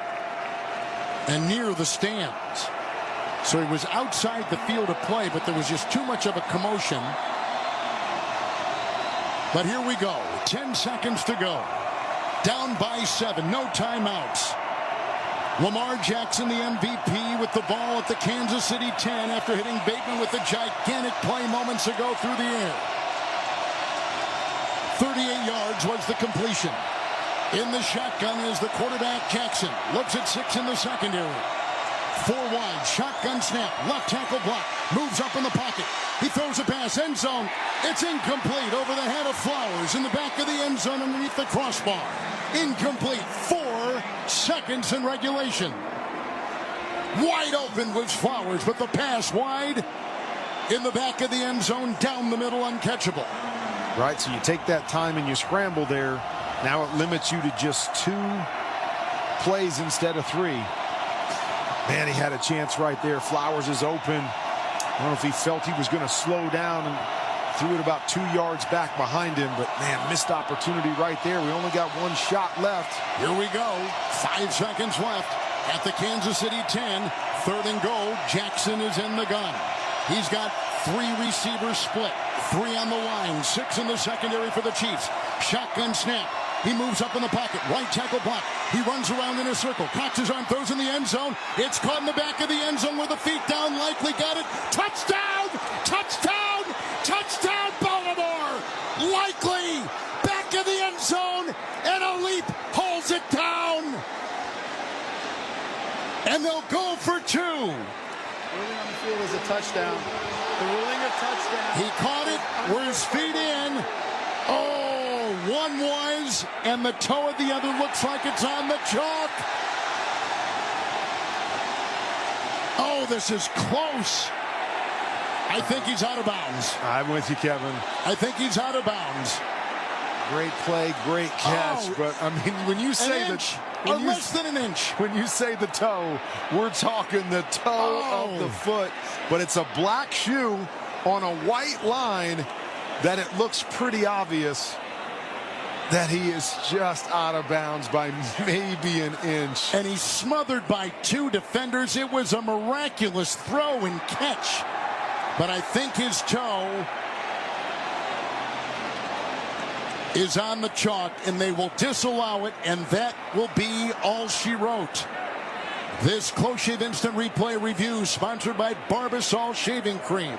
and near the stands. So he was outside the field of play, but there was just too much of a commotion. But here we go. 10 seconds to go. Down by 7. No timeouts. Lamar Jackson, the MVP, with the ball at the Kansas City 10 after hitting Bateman with a gigantic play moments ago through the air. 38 yards was the completion. In the shotgun is the quarterback, Jackson. Looks at 6 in the secondary. 4 wide, shotgun snap, left tackle block, moves up in the pocket. He throws a pass, end zone. It's incomplete over the head of Flowers in the back of the end zone underneath the crossbar. Incomplete, 4 seconds in regulation. Wide open was Flowers, but the pass wide in the back of the end zone, down the middle, uncatchable. Right, so you take that time and you scramble there. Now it limits you to just 2 plays instead of 3. Man, he had a chance right there. Flowers is open. I don't know if he felt he was going to slow down and threw it about 2 yards back behind him. But, man, missed opportunity right there. We only got 1 shot left. Here we go. 5 seconds left at the Kansas City 10. 3rd and goal. Jackson is in the gun. He's got 3 receivers split. 3 on the line. 6 in the secondary for the Chiefs. Shotgun snap. He moves up in the pocket. Right tackle block. He runs around in a circle. Cocks his arm, throws in the end zone. It's caught in the back of the end zone with the feet down. Likely got it. Touchdown! Touchdown! Touchdown, Baltimore! Likely back of the end zone, and a leap holds it down. And they'll go for 2. Ruling on the field is a touchdown. The ruling of touchdown. He caught it. Were his feet in? Oh! One was, and the toe of the other looks like it's on the chalk. Oh, this is close. I think he's out of bounds. I'm with you, Kevin. I think he's out of bounds. Great play, great catch. But, I mean, when you say that... less than an inch. When you say the toe, we're talking the toe of the foot. But it's a black shoe on a white line that it looks pretty obvious that he is just out of bounds by maybe an inch. And he's smothered by 2 defenders. It was a miraculous throw and catch. But I think his toe is on the chalk, and they will disallow it, and that will be all she wrote. This Close Shave Instant Replay Review sponsored by Barbasol Shaving Cream.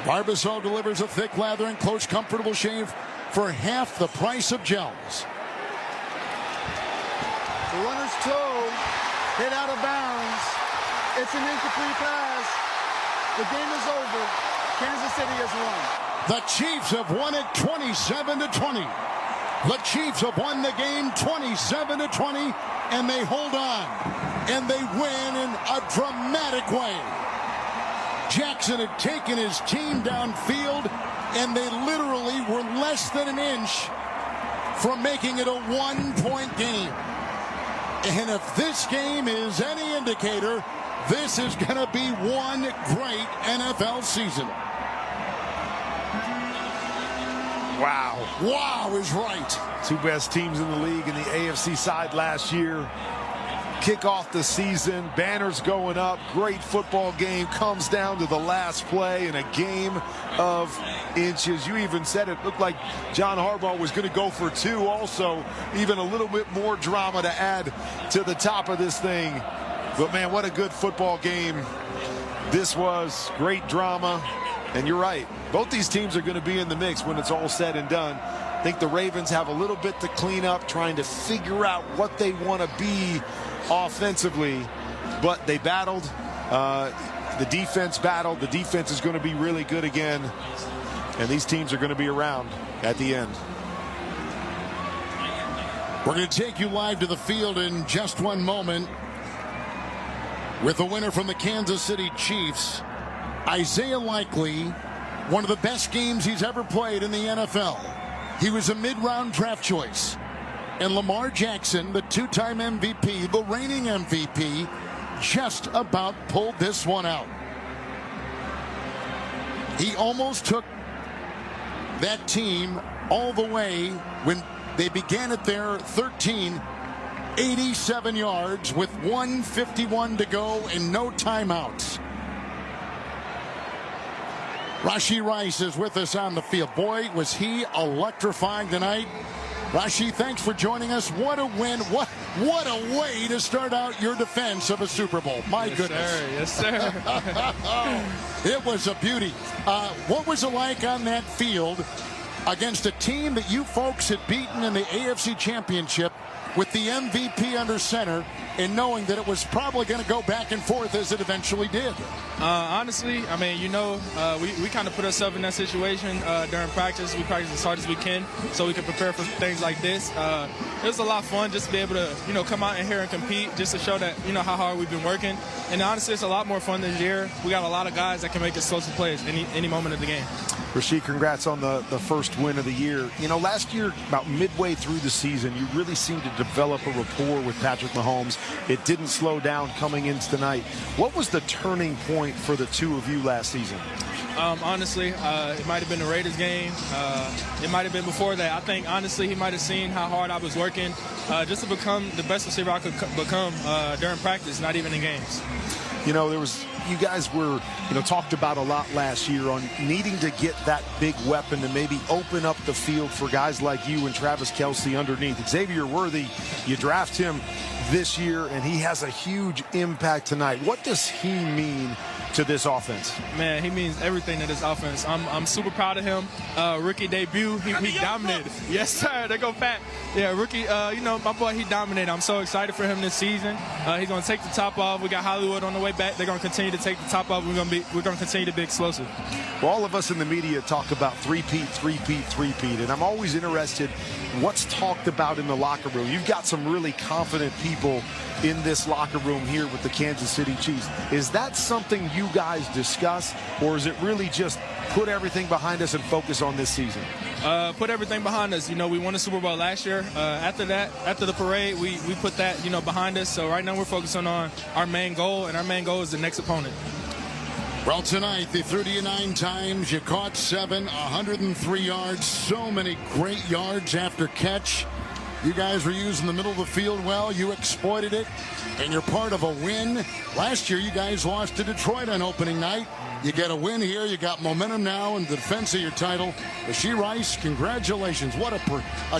Barbasol delivers a thick lather and close, comfortable shave for half the price of gels. The runner's toe hit out of bounds. It's an incomplete pass. The game is over. Kansas City has won. The Chiefs have won it 27-20. The Chiefs have won the game 27-20, and they hold on, and they win in a dramatic way. Jackson had taken his team downfield, and they literally were less than an inch from making it a one-point game. And if this game is any indicator, this is going to be one great NFL season. Wow. Wow is right. Two best teams in the league in the AFC side last year. Kick off the season, banners going up, great football game, comes down to the last play in a game of inches. You even said it looked like John Harbaugh was going to go for two also, even a little bit more drama to add to the top of this thing. But man, what a good football game this was. Great drama. And you're right, both these teams are going to be in the mix when it's all said and done. I think the Ravens have a little bit to clean up, trying to figure out what they want to be offensively, but they battled. The defense battled. The defense is going to be really good again, and these teams are going to be around at the end. We're going to take you live to the field in just one moment with the winner from the Kansas City Chiefs, Isaiah Likely, one of the best games he's ever played in the NFL. He was a mid-round draft choice. And Lamar Jackson, the two-time MVP, the reigning MVP, just about pulled this one out. He almost took that team all the way when they began at their 13, 87 yards with 1:51 to go and no timeouts. Rashee Rice is with us on the field. Boy, was he electrifying tonight. Rashee, thanks for joining us. What a win. What a way to start out your defense of a Super Bowl. My goodness. Yes, sir. It was a beauty. What was it like on that field against a team that you folks had beaten in the AFC Championship with the MVP under center, and knowing that it was probably going to go back and forth as it eventually did? Honestly, I mean, we kind of put ourselves in that situation during practice. We practice as hard as we can so we can prepare for things like this. It was a lot of fun just to be able to, come out in here and compete, just to show that, how hard we've been working. And honestly, it's a lot more fun this year. We got a lot of guys that can make explosive plays any moment of the game. Rashee, congrats on the first win of the year. Last year, about midway through the season, you really seemed to develop a rapport with Patrick Mahomes. It didn't slow down coming into tonight. What was the turning point for the two of you last season? Honestly, it might have been the Raiders game. It might have been before that. I think, honestly, he might have seen how hard I was working just to become the best receiver I could become during practice, not even in games. You guys were, talked about a lot last year on needing to get that big weapon to maybe open up the field for guys like you and Travis Kelce underneath. Xavier Worthy, you draft him this year, and he has a huge impact tonight. What does he mean to this offense? Man, he means everything to this offense. I'm super proud of him. Rookie debut, he dominated. Yes, sir. They go Pat. Yeah, rookie, my boy, he dominated. I'm so excited for him this season. He's going to take the top off. We got Hollywood on the way back. They're going to continue to take the top off. We're going to continue to be explosive. Well, all of us in the media talk about three-peat, and I'm always interested what's talked about in the locker room. You've got some really confident people in this locker room here with the Kansas City Chiefs. Is that something you guys discuss, or is it really just put everything behind us and focus on this season? Put everything behind us. We won the Super Bowl last year. After the parade, we put that, behind us. So right now we're focusing on our main goal, and our main goal is the next opponent. Well, tonight they threw to you 9 times. You caught 7, 103 yards. So many great yards after catch. You guys were using the middle of the field well. You exploited it, and you're part of a win. Last year, you guys lost to Detroit on opening night. You get a win here. You got momentum now in the defense of your title. Rashee Rice, congratulations. What a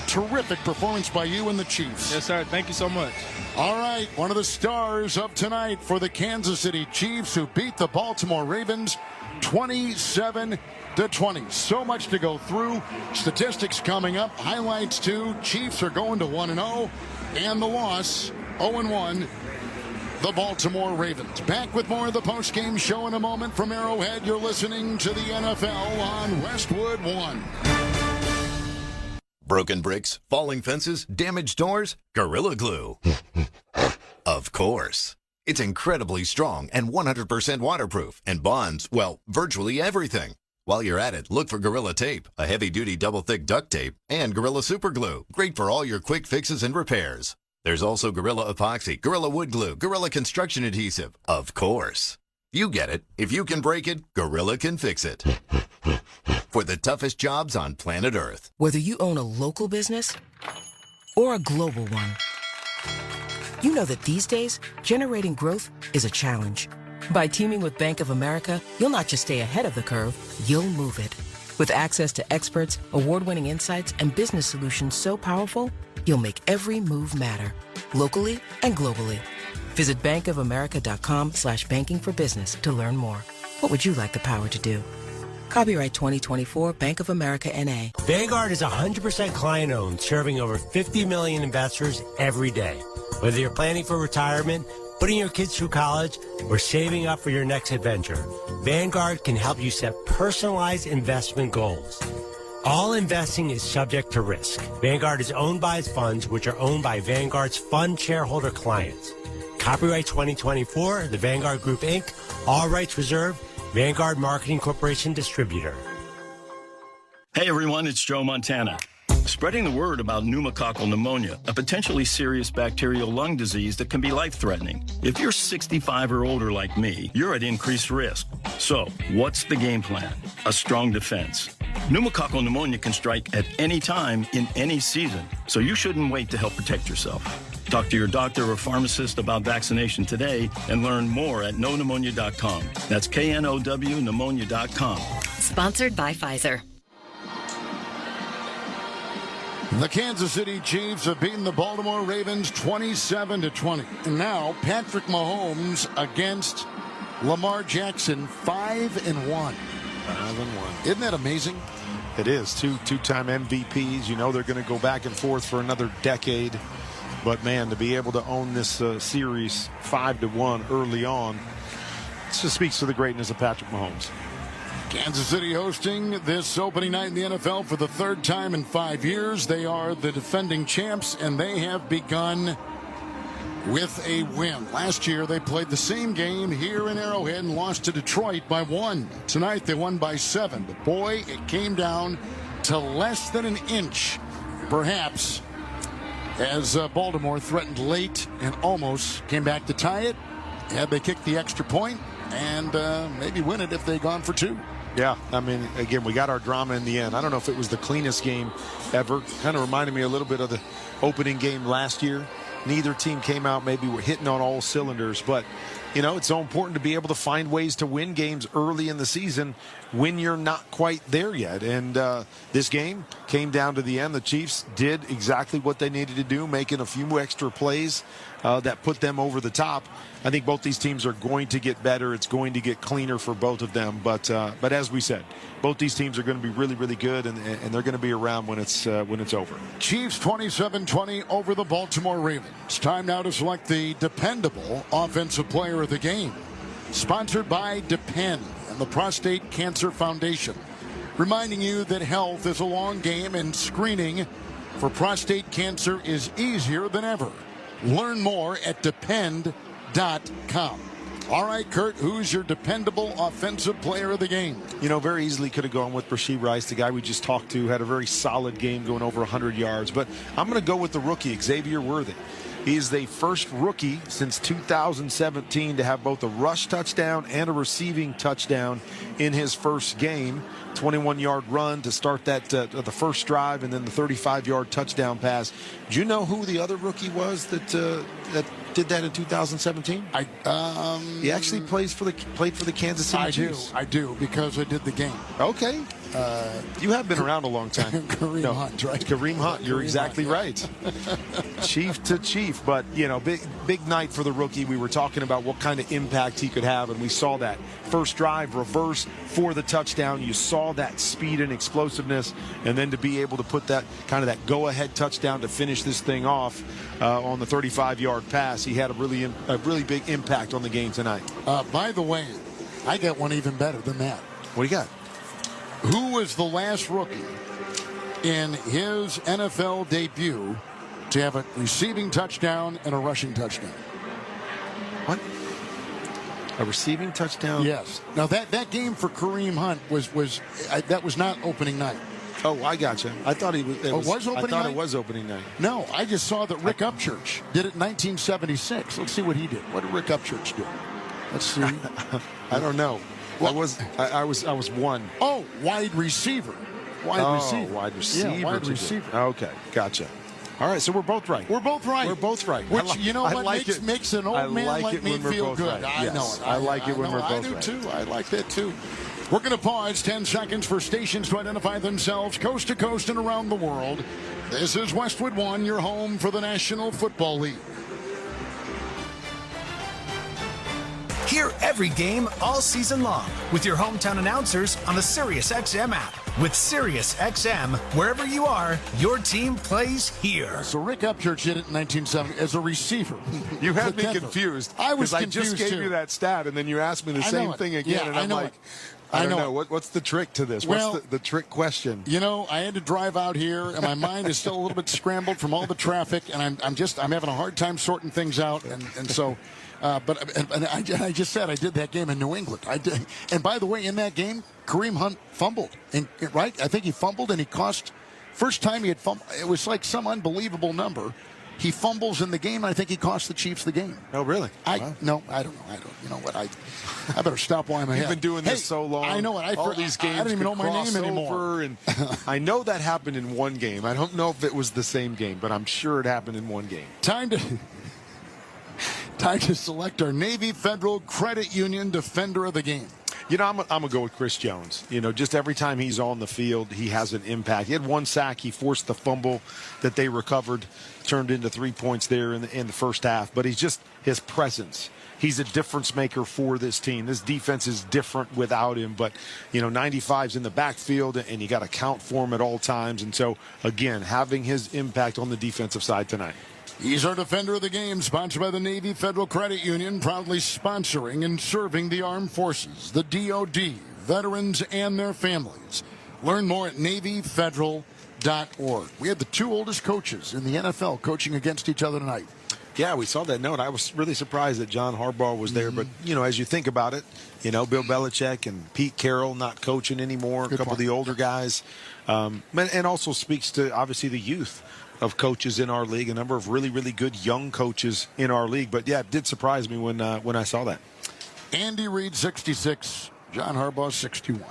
terrific performance by you and the Chiefs. Yes, sir. Thank you so much. All right, one of the stars of tonight for the Kansas City Chiefs, who beat the Baltimore Ravens 27-20. So much to go through. Statistics coming up. Highlights too. Chiefs are going to 1-0, and the loss 0-1. The Baltimore Ravens. Back with more of the post-game show in a moment from Arrowhead. You're listening to the NFL on Westwood 1. Broken bricks, falling fences, damaged doors? Gorilla Glue. Of course. It's incredibly strong and 100% waterproof and bonds, well, virtually everything. While you're at it, look for Gorilla Tape, a heavy-duty double-thick duct tape, and Gorilla Super Glue, great for all your quick fixes and repairs. There's also Gorilla Epoxy, Gorilla Wood Glue, Gorilla Construction Adhesive. Of course. You get it. If you can break it, Gorilla can fix it. For the toughest jobs on planet Earth. Whether you own a local business or a global one, you know that these days, generating growth is a challenge. By teaming with Bank of America, you'll not just stay ahead of the curve, you'll move it. With access to experts, award-winning insights, and business solutions so powerful, you'll make every move matter, locally and globally. Visit bankofamerica.com/banking for business to learn more. What would you like the power to do? Copyright 2024 Bank of America N.A. Vanguard is 100% client-owned, serving over 50 million investors every day. Whether you're planning for retirement, putting your kids through college, or saving up for your next adventure, Vanguard can help you set personalized investment goals. All investing is subject to risk. Vanguard is owned by its funds, which are owned by Vanguard's fund shareholder clients. Copyright 2024, The Vanguard Group, Inc., all rights reserved, Vanguard Marketing Corporation Distributor. Hey everyone, it's Joe Montana. Spreading the word about pneumococcal pneumonia, a potentially serious bacterial lung disease that can be life-threatening. If you're 65 or older like me, you're at increased risk. So, what's the game plan? A strong defense. Pneumococcal pneumonia can strike at any time in any season, so you shouldn't wait to help protect yourself. Talk to your doctor or pharmacist about vaccination today and learn more at knowpneumonia.com. That's KNOW pneumonia.com. Sponsored by Pfizer. The Kansas City Chiefs have beaten the Baltimore Ravens 27-20. And now Patrick Mahomes against Lamar Jackson, 5-1. 5-1. Isn't that amazing? It is. Two-time MVPs. You know they're going to go back and forth for another decade. But, man, to be able to own this series 5-1 early on, it just speaks to the greatness of Patrick Mahomes. Kansas City hosting this opening night in the NFL for the third time in 5 years. They are the defending champs, and they have begun with a win. Last year, they played the same game here in Arrowhead and lost to Detroit by 1. Tonight, they won by 7. But, boy, it came down to less than an inch, perhaps, as Baltimore threatened late and almost came back to tie it. Had they kicked the extra point and maybe win it if they'd gone for 2. Yeah, I mean, again, we got our drama in the end. I don't know if it was the cleanest game ever. Kind of reminded me a little bit of the opening game last year. Neither team came out maybe we're hitting on all cylinders, but you know, it's so important to be able to find ways to win games early in the season when you're not quite there yet. And this game came down to the end. The Chiefs did exactly what they needed to do, making a few extra plays that put them over the top. I think both these teams are going to get better. It's going to get cleaner for both of them. But as we said, both these teams are going to be really, really good, and they're going to be around when it's over. Chiefs 27-20 over the Baltimore Ravens. Time now to select the dependable offensive player of the game. Sponsored by Depend and the Prostate Cancer Foundation. Reminding you that health is a long game and screening for prostate cancer is easier than ever. Learn more at Depend.com. All right, Kurt, who's your dependable offensive player of the game? You know, very easily could have gone with Rashee Rice, the guy we just talked to, had a very solid game going over 100 yards. But I'm going to go with the rookie, Xavier Worthy. He is the first rookie since 2017 to have both a rush touchdown and a receiving touchdown in his first game. 21-yard run to start that the first drive, and then the 35-yard touchdown pass. Do you know who the other rookie was that did that in 2017? He actually played for the Kansas City Chiefs. I do, because I did the game. Okay. You have been around a long time. Kareem Hunt, right? Kareem Hunt, you're exactly right. Chief to chief, but, you know, big night for the rookie. We were talking about what kind of impact he could have, and we saw that. First drive, reverse for the touchdown. You saw that speed and explosiveness, and then to be able to put that kind of that go-ahead touchdown to finish this thing off on the 35-yard pass. He had a really big impact on the game tonight. By the way, I got one even better than that. What do you got? Who was the last rookie in his NFL debut to have a receiving touchdown and a rushing touchdown. What? A receiving touchdown? Yes. Now that game for Kareem Hunt that was not opening night. Oh, I gotcha. I thought it was opening night? It was opening night. No, I just saw that Rick Upchurch did it in 1976. Let's see what he did. What did Rick Upchurch do? Let's see. I don't know. Well, I was one. Oh, wide receiver. Wide receiver. Wide receiver. Yeah, wide receiver. Okay, gotcha. All right, so we're both right. We're both right. We're both right. Which, you know what makes an old man like me feel good. Right. I yes. know it. I like it when we're both right. I do too. I like that too. We're going to pause 10 seconds for stations to identify themselves coast to coast and around the world. This is Westwood One, your home for the National Football League. Hear every game all season long with your hometown announcers on the SiriusXM app. With SiriusXM, wherever you are, your team plays here. So Rick Upchurch did it in 1970 as a receiver. You had me confused. I was confused I just gave you that stat, and then you asked me the same thing again, and I'm like, I don't know. What's the trick to this? What's the trick question? You know, I had to drive out here, and my mind is still a little bit scrambled from all the traffic, and I'm having a hard time sorting things out, and so. But I just said I did that game in New England. I did, and by the way, in that game, Kareem Hunt fumbled, right? I think he fumbled, and he cost. First time he had fumbled, it was like some unbelievable number. He fumbles in the game, and I think he cost the Chiefs the game. Oh, really? No, I don't know. You know what? I better stop while I'm ahead. You've been doing this so long. I know it. All these games. I don't even know my name anymore. And I know that happened in one game. I don't know if it was the same game, but I'm sure it happened in one game. Time to select our Navy Federal Credit Union Defender of the Game. You know, I'm going to go with Chris Jones. You know, just every time he's on the field, he has an impact. He had one sack. He forced the fumble that they recovered, turned into 3 points there in the first half. But he's just his presence. He's a difference maker for this team. This defense is different without him. But, you know, 95's in the backfield, and you got to count for him at all times. And so, again, having his impact on the defensive side tonight. He's our Defender of the Game, sponsored by the Navy Federal Credit Union, proudly sponsoring and serving the armed forces, the DOD, veterans, and their families. Learn more at NavyFederal.org. We had the two oldest coaches in the NFL coaching against each other tonight. Yeah, we saw that note. I was really surprised that John Harbaugh was there. But, you know, as you think about it, you know, Bill Belichick and Pete Carroll not coaching anymore, a couple of the older guys. And also speaks to, obviously, the youth of coaches in our league, a number of really, really good young coaches in our league. But, yeah, it did surprise me when I saw that. Andy Reid, 66. John Harbaugh, 61.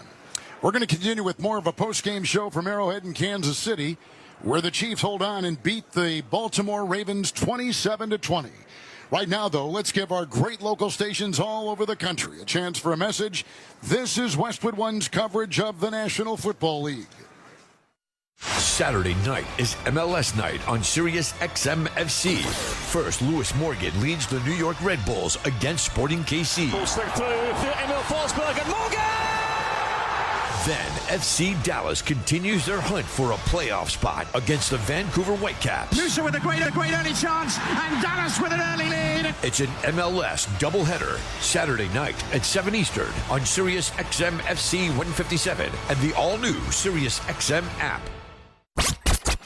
We're going to continue with more of a post-game show from Arrowhead in Kansas City, where the Chiefs hold on and beat the Baltimore Ravens 27-20. Right now, though, let's give our great local stations all over the country a chance for a message. This is Westwood One's coverage of the National Football League. Saturday night is MLS night on Sirius XM FC. First, Lewis Morgan leads the New York Red Bulls against Sporting KC. Emil Forsberg and Morgan! Then, FC Dallas continues their hunt for a playoff spot against the Vancouver Whitecaps. Noosa with a great early chance, and Dallas with an early lead. It's an MLS doubleheader, Saturday night at 7 Eastern on Sirius XM FC 157 and the all-new Sirius XM app.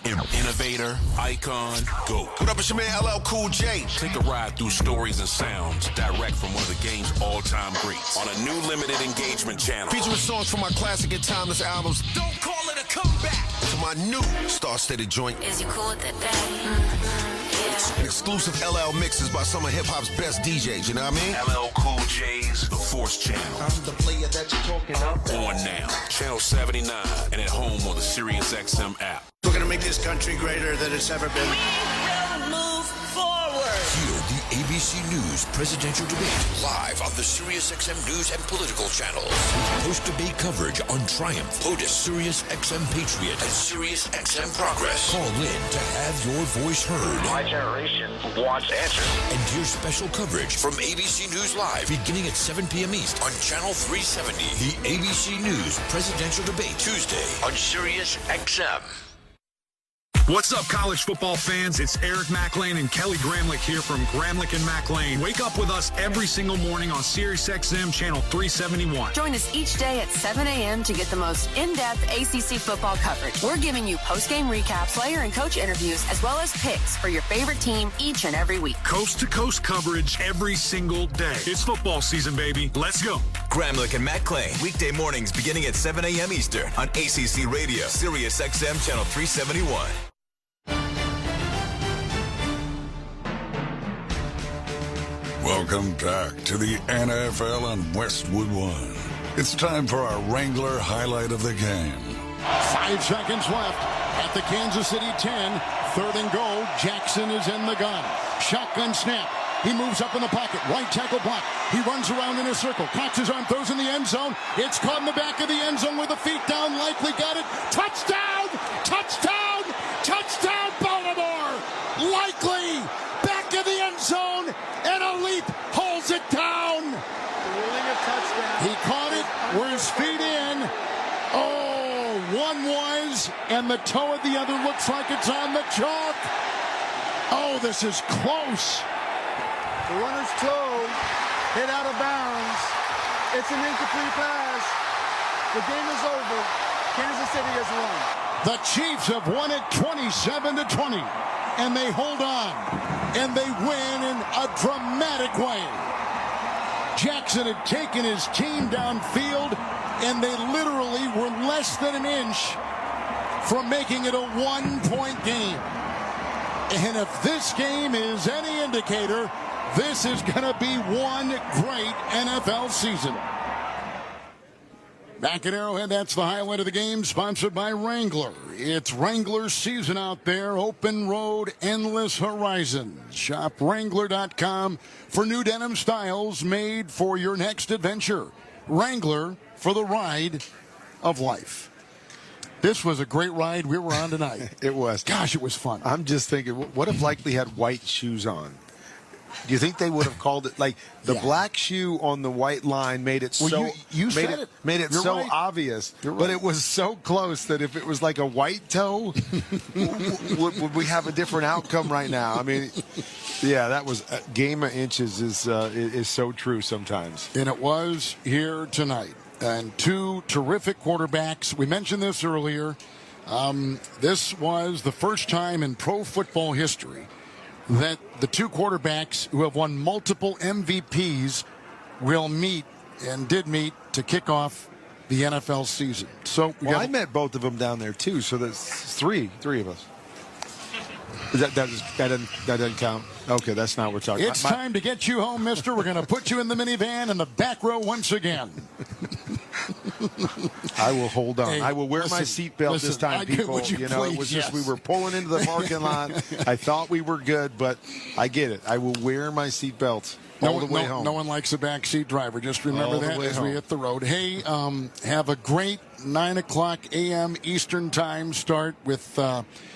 Innovator, icon, GOAT. What up, it's your man LL Cool J. Take a ride through stories and sounds direct from one of the game's all-time greats on a new limited engagement channel. Featuring songs from my classic and timeless albums. Don't call it a comeback. To my new star-studded joint. Is you cool with that, And exclusive LL mixes by some of hip-hop's best DJs, you know what I mean? LL Cool J's The Force Channel. I'm the player that you're talking about. On now, Channel 79, and at home on the Sirius XM app. We're going to make this country greater than it's ever been. We will move forward. Hear the ABC News presidential debate live on the Sirius XM News and Political channels. Post-debate coverage on Triumph, POTUS, Sirius XM Patriot, and Sirius XM Progress. Call in to have your voice heard. My generation wants answers. And hear special coverage from ABC News Live beginning at 7 p.m. East on Channel 370. The ABC News presidential debate Tuesday on Sirius XM. What's up, college football fans? It's Eric McLean and Kelly Gramlich here from Gramlich and McLean. Wake up with us every single morning on SiriusXM Channel 371. Join us each day at 7 a.m. to get the most in-depth ACC football coverage. We're giving you post-game recaps, player and coach interviews, as well as picks for your favorite team each and every week. Coast-to-coast coverage every single day. It's football season, baby. Let's go. Gramlich and McLean, weekday mornings beginning at 7 a.m. Eastern on ACC Radio, SiriusXM Channel 371. Welcome back to the NFL on Westwood One. It's time for our Wrangler highlight of the game. 5 seconds left at the Kansas City 10. 3rd and goal. Jackson is in the gun. Shotgun snap. He moves up in the pocket. Right tackle block. He runs around in a circle. Cocks his arm, throws in the end zone. It's caught in the back of the end zone with the feet down. Likely got it. Touchdown! Touchdown! Touchdown, Baltimore! Likely back in the end zone, and a leap holds it down. Ruling a touchdown. He caught it. Were his feet in? Oh, one was, and the toe of the other looks like it's on the chalk. Oh, this is close. The runner's toe hit out of bounds. It's an incomplete pass. The game is over. Kansas City has won. The Chiefs have won it 27-20, and they hold on, and they win in a dramatic way. Jackson had taken his team downfield, and they literally were less than an inch from making it a one-point game. And if this game is any indicator, this is going to be one great NFL season. Back at Arrowhead, that's the highlight of the game, sponsored by Wrangler. It's Wrangler's season out there. Open road, endless horizons. Shop Wrangler.com for new denim styles made for your next adventure. Wrangler for the ride of life. This was a great ride we were on tonight. It was. Gosh, it was fun. I'm just thinking, what if Likely had white shoes on? Do you think they would have called it like the black shoe on the white line made it made it so obvious, but it was so close that if it was like a white toe, would we have a different outcome right now? I mean, yeah, that was game of inches is so true sometimes, and it was here tonight. And 2 terrific quarterbacks. We mentioned this earlier. This was the first time in pro football history that the 2 quarterbacks who have won multiple MVPs will meet and did meet to kick off the NFL season. So I met both of them down there too. So that's three of us. That doesn't count. Okay, that's not what we're talking about. It's time to get you home, mister. We're going to put you in the minivan in the back row once again. I will hold on. Hey, I will wear my seatbelt this time, people. It was just we were pulling into the parking lot. I thought we were good, but I get it. I will wear my seatbelt all the way home. No one likes a backseat driver. Just remember that as we hit the road. Hey, have a great 9 o'clock a.m. Eastern time start with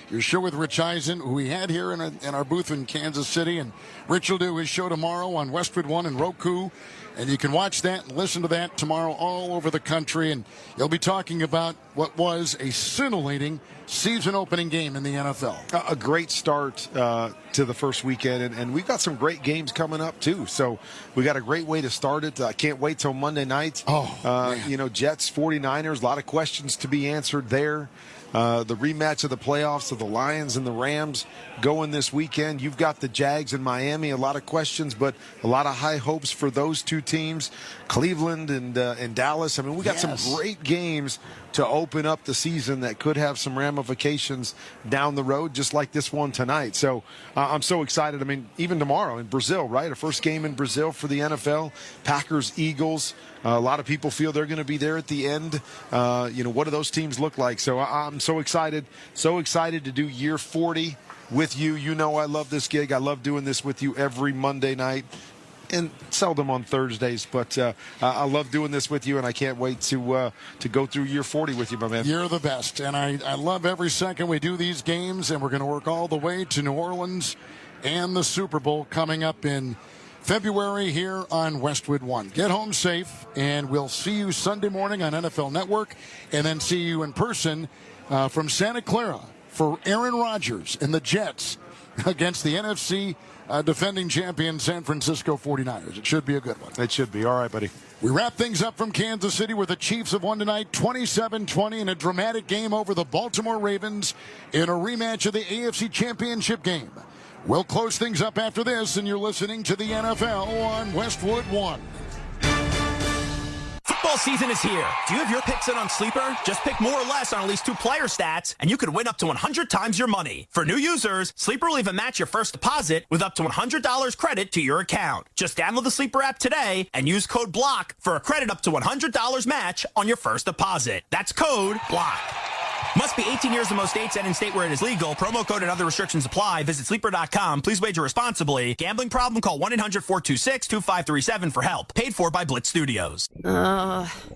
your show with Rich Eisen, who we had here in our booth in Kansas City. And Rich will do his show tomorrow on Westwood One and Roku. And you can watch that and listen to that tomorrow all over the country. And you'll be talking about what was a scintillating season-opening game in the NFL. A great start to the first weekend. And we've got some great games coming up, too. So we got a great way to start it. I can't wait till Monday night. Jets, 49ers, a lot of questions to be answered there. The rematch of the playoffs of the Lions and the Rams going this weekend. You've got the Jags in Miami. A lot of questions, but a lot of high hopes for those two teams. Cleveland and Dallas. I mean, we got some great games to open up the season that could have some ramifications down the road, just like this one tonight. So I'm so excited. I mean, even tomorrow in Brazil, right? A first game in Brazil for the NFL. Packers, Eagles. A lot of people feel they're going to be there at the end. What do those teams look like? So I'm so excited to do year 40 with you. You know I love this gig. I love doing this with you every Monday night. And seldom on Thursdays, but I love doing this with you, and I can't wait to go through year 40 with you, my man. You're the best, and I love every second we do these games, and we're going to work all the way to New Orleans and the Super Bowl coming up in February here on Westwood One. Get home safe, and we'll see you Sunday morning on NFL Network, and then see you in person from Santa Clara for Aaron Rodgers and the Jets against the NFC defending champion San Francisco 49ers. It should be a good one. It should be. All right, buddy. We wrap things up from Kansas City where the Chiefs have won tonight 27-20 in a dramatic game over the Baltimore Ravens in a rematch of the AFC Championship game. We'll close things up after this, and you're listening to the NFL on Westwood One. Football season is here. Do you have your picks in on Sleeper? Just pick more or less on at least 2 player stats, and you could win up to 100 times your money. For new users, Sleeper will even match your first deposit with up to $100 credit to your account. Just download the Sleeper app today and use code BLOCK for a credit up to $100 match on your first deposit. That's code BLOCK. Must be 18 years in most states and in state where it is legal. Promo code and other restrictions apply. Visit sleeper.com. Please wager responsibly. Gambling problem? Call 1-800-426-2537 for help. Paid for by Blitz Studios.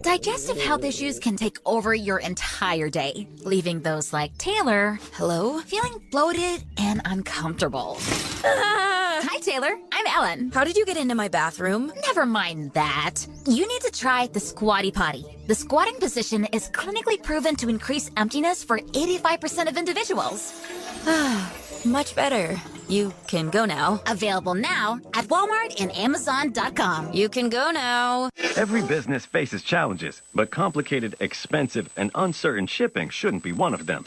Digestive health issues can take over your entire day, leaving those like Taylor, hello, feeling bloated and uncomfortable. Hi, Taylor. I'm Ellen. How did you get into my bathroom? Never mind that. You need to try the Squatty Potty. The squatting position is clinically proven to increase emptiness for 85% of individuals. Much better. You can go now. Available now at Walmart and Amazon.com. You can go now. Every business faces challenges, but complicated, expensive, and uncertain shipping shouldn't be one of them.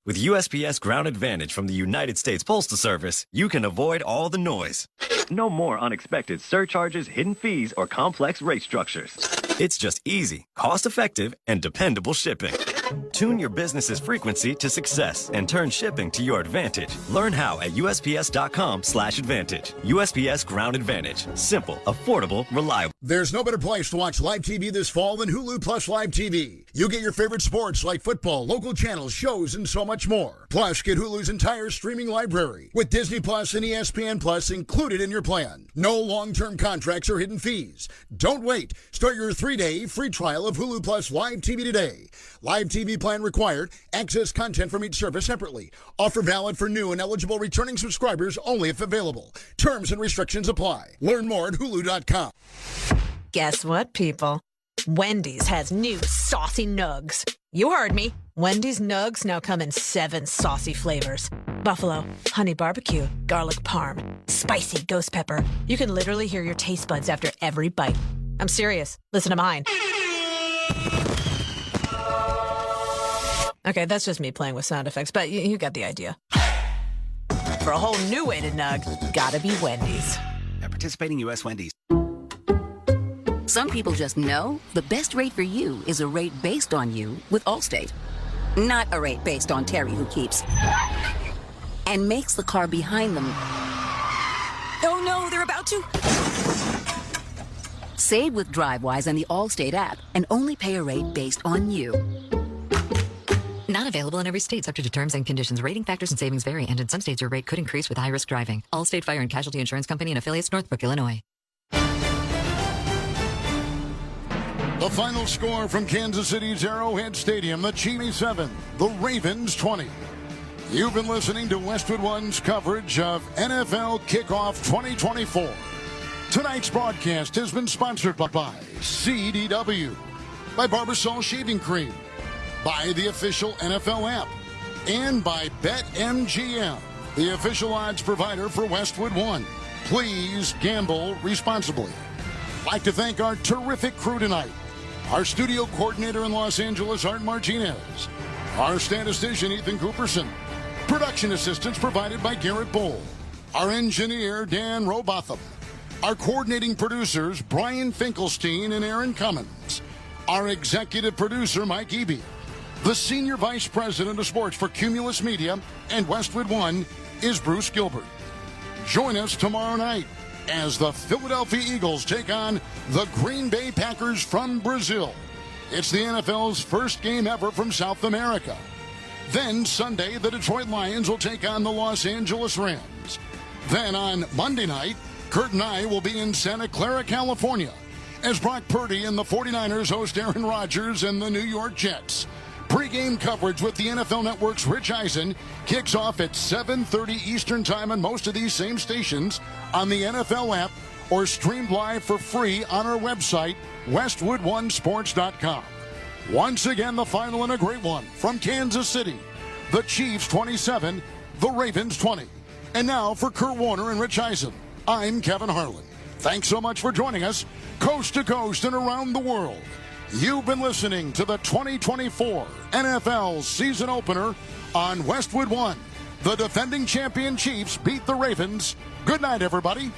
With USPS Ground Advantage from the United States Postal Service, you can avoid all the noise. No more unexpected surcharges, hidden fees, or complex rate structures. It's just easy, cost-effective, and dependable shipping. Tune your business's frequency to success and turn shipping to your advantage. Learn how at USPS.com/advantage. USPS Ground Advantage. Simple, affordable, reliable. There's no better place to watch live TV this fall than Hulu Plus Live TV. You get your favorite sports like football, local channels, shows, and so much more. Plus, get Hulu's entire streaming library with Disney Plus and ESPN Plus included in your plan. No long-term contracts or hidden fees. Don't wait. Start your 3-day free trial of Hulu Plus Live TV today. Live TV plan required. Access content from each service separately. Offer valid for new and eligible returning subscribers only if available. Terms and restrictions apply. Learn more at Hulu.com. Guess what, people? Wendy's has new saucy nugs. You heard me. Wendy's nugs now come in 7 saucy flavors. Buffalo, honey barbecue, garlic parm, spicy ghost pepper. You can literally hear your taste buds after every bite. I'm serious. Listen to mine. Okay, that's just me playing with sound effects, but you got the idea. For a whole new way to nug, gotta be Wendy's. At participating U.S. Wendy's. Some people just know the best rate for you is a rate based on you with Allstate. Not a rate based on Terry who keeps and makes the car behind them. Oh no, they're about to. Save with DriveWise and the Allstate app and only pay a rate based on you. Not available in every state, subject to terms and conditions. Rating factors and savings vary, and in some states your rate could increase with high-risk driving. Allstate Fire and Casualty Insurance Company and affiliates, Northbrook, Illinois. The final score from Kansas City's Arrowhead Stadium, the Chiefs 7, the Ravens 20. You've been listening to Westwood One's coverage of NFL Kickoff 2024. Tonight's broadcast has been sponsored by CDW, by Barbasol Shaving Cream, by the official NFL app, and by BetMGM, the official odds provider for Westwood One. Please gamble responsibly. I'd like to thank our terrific crew tonight. Our studio coordinator in Los Angeles, Art Martinez. Our statistician, Ethan Cooperson. Production assistance provided by Garrett Bull. Our engineer, Dan Robotham. Our coordinating producers, Brian Finkelstein and Aaron Cummins. Our executive producer, Mike Eby. The senior vice president of sports for Cumulus Media and Westwood One is Bruce Gilbert. Join us tomorrow night as the Philadelphia Eagles take on the Green Bay Packers from Brazil. It's the NFL's first game ever from South America. Then Sunday, the Detroit Lions will take on the Los Angeles Rams. Then on Monday night, Kurt and I will be in Santa Clara, California, as Brock Purdy and the 49ers host Aaron Rodgers and the New York Jets. Pre-game coverage with the NFL Network's Rich Eisen kicks off at 7:30 Eastern Time on most of these same stations on the NFL app or streamed live for free on our website, westwoodonesports.com. Once again, the final and a great one from Kansas City. The Chiefs 27, the Ravens 20. And now for Kurt Warner and Rich Eisen, I'm Kevin Harlan. Thanks so much for joining us, coast to coast and around the world. You've been listening to the 2024 NFL season opener on Westwood One. The defending champion Chiefs beat the Ravens. Good night, everybody.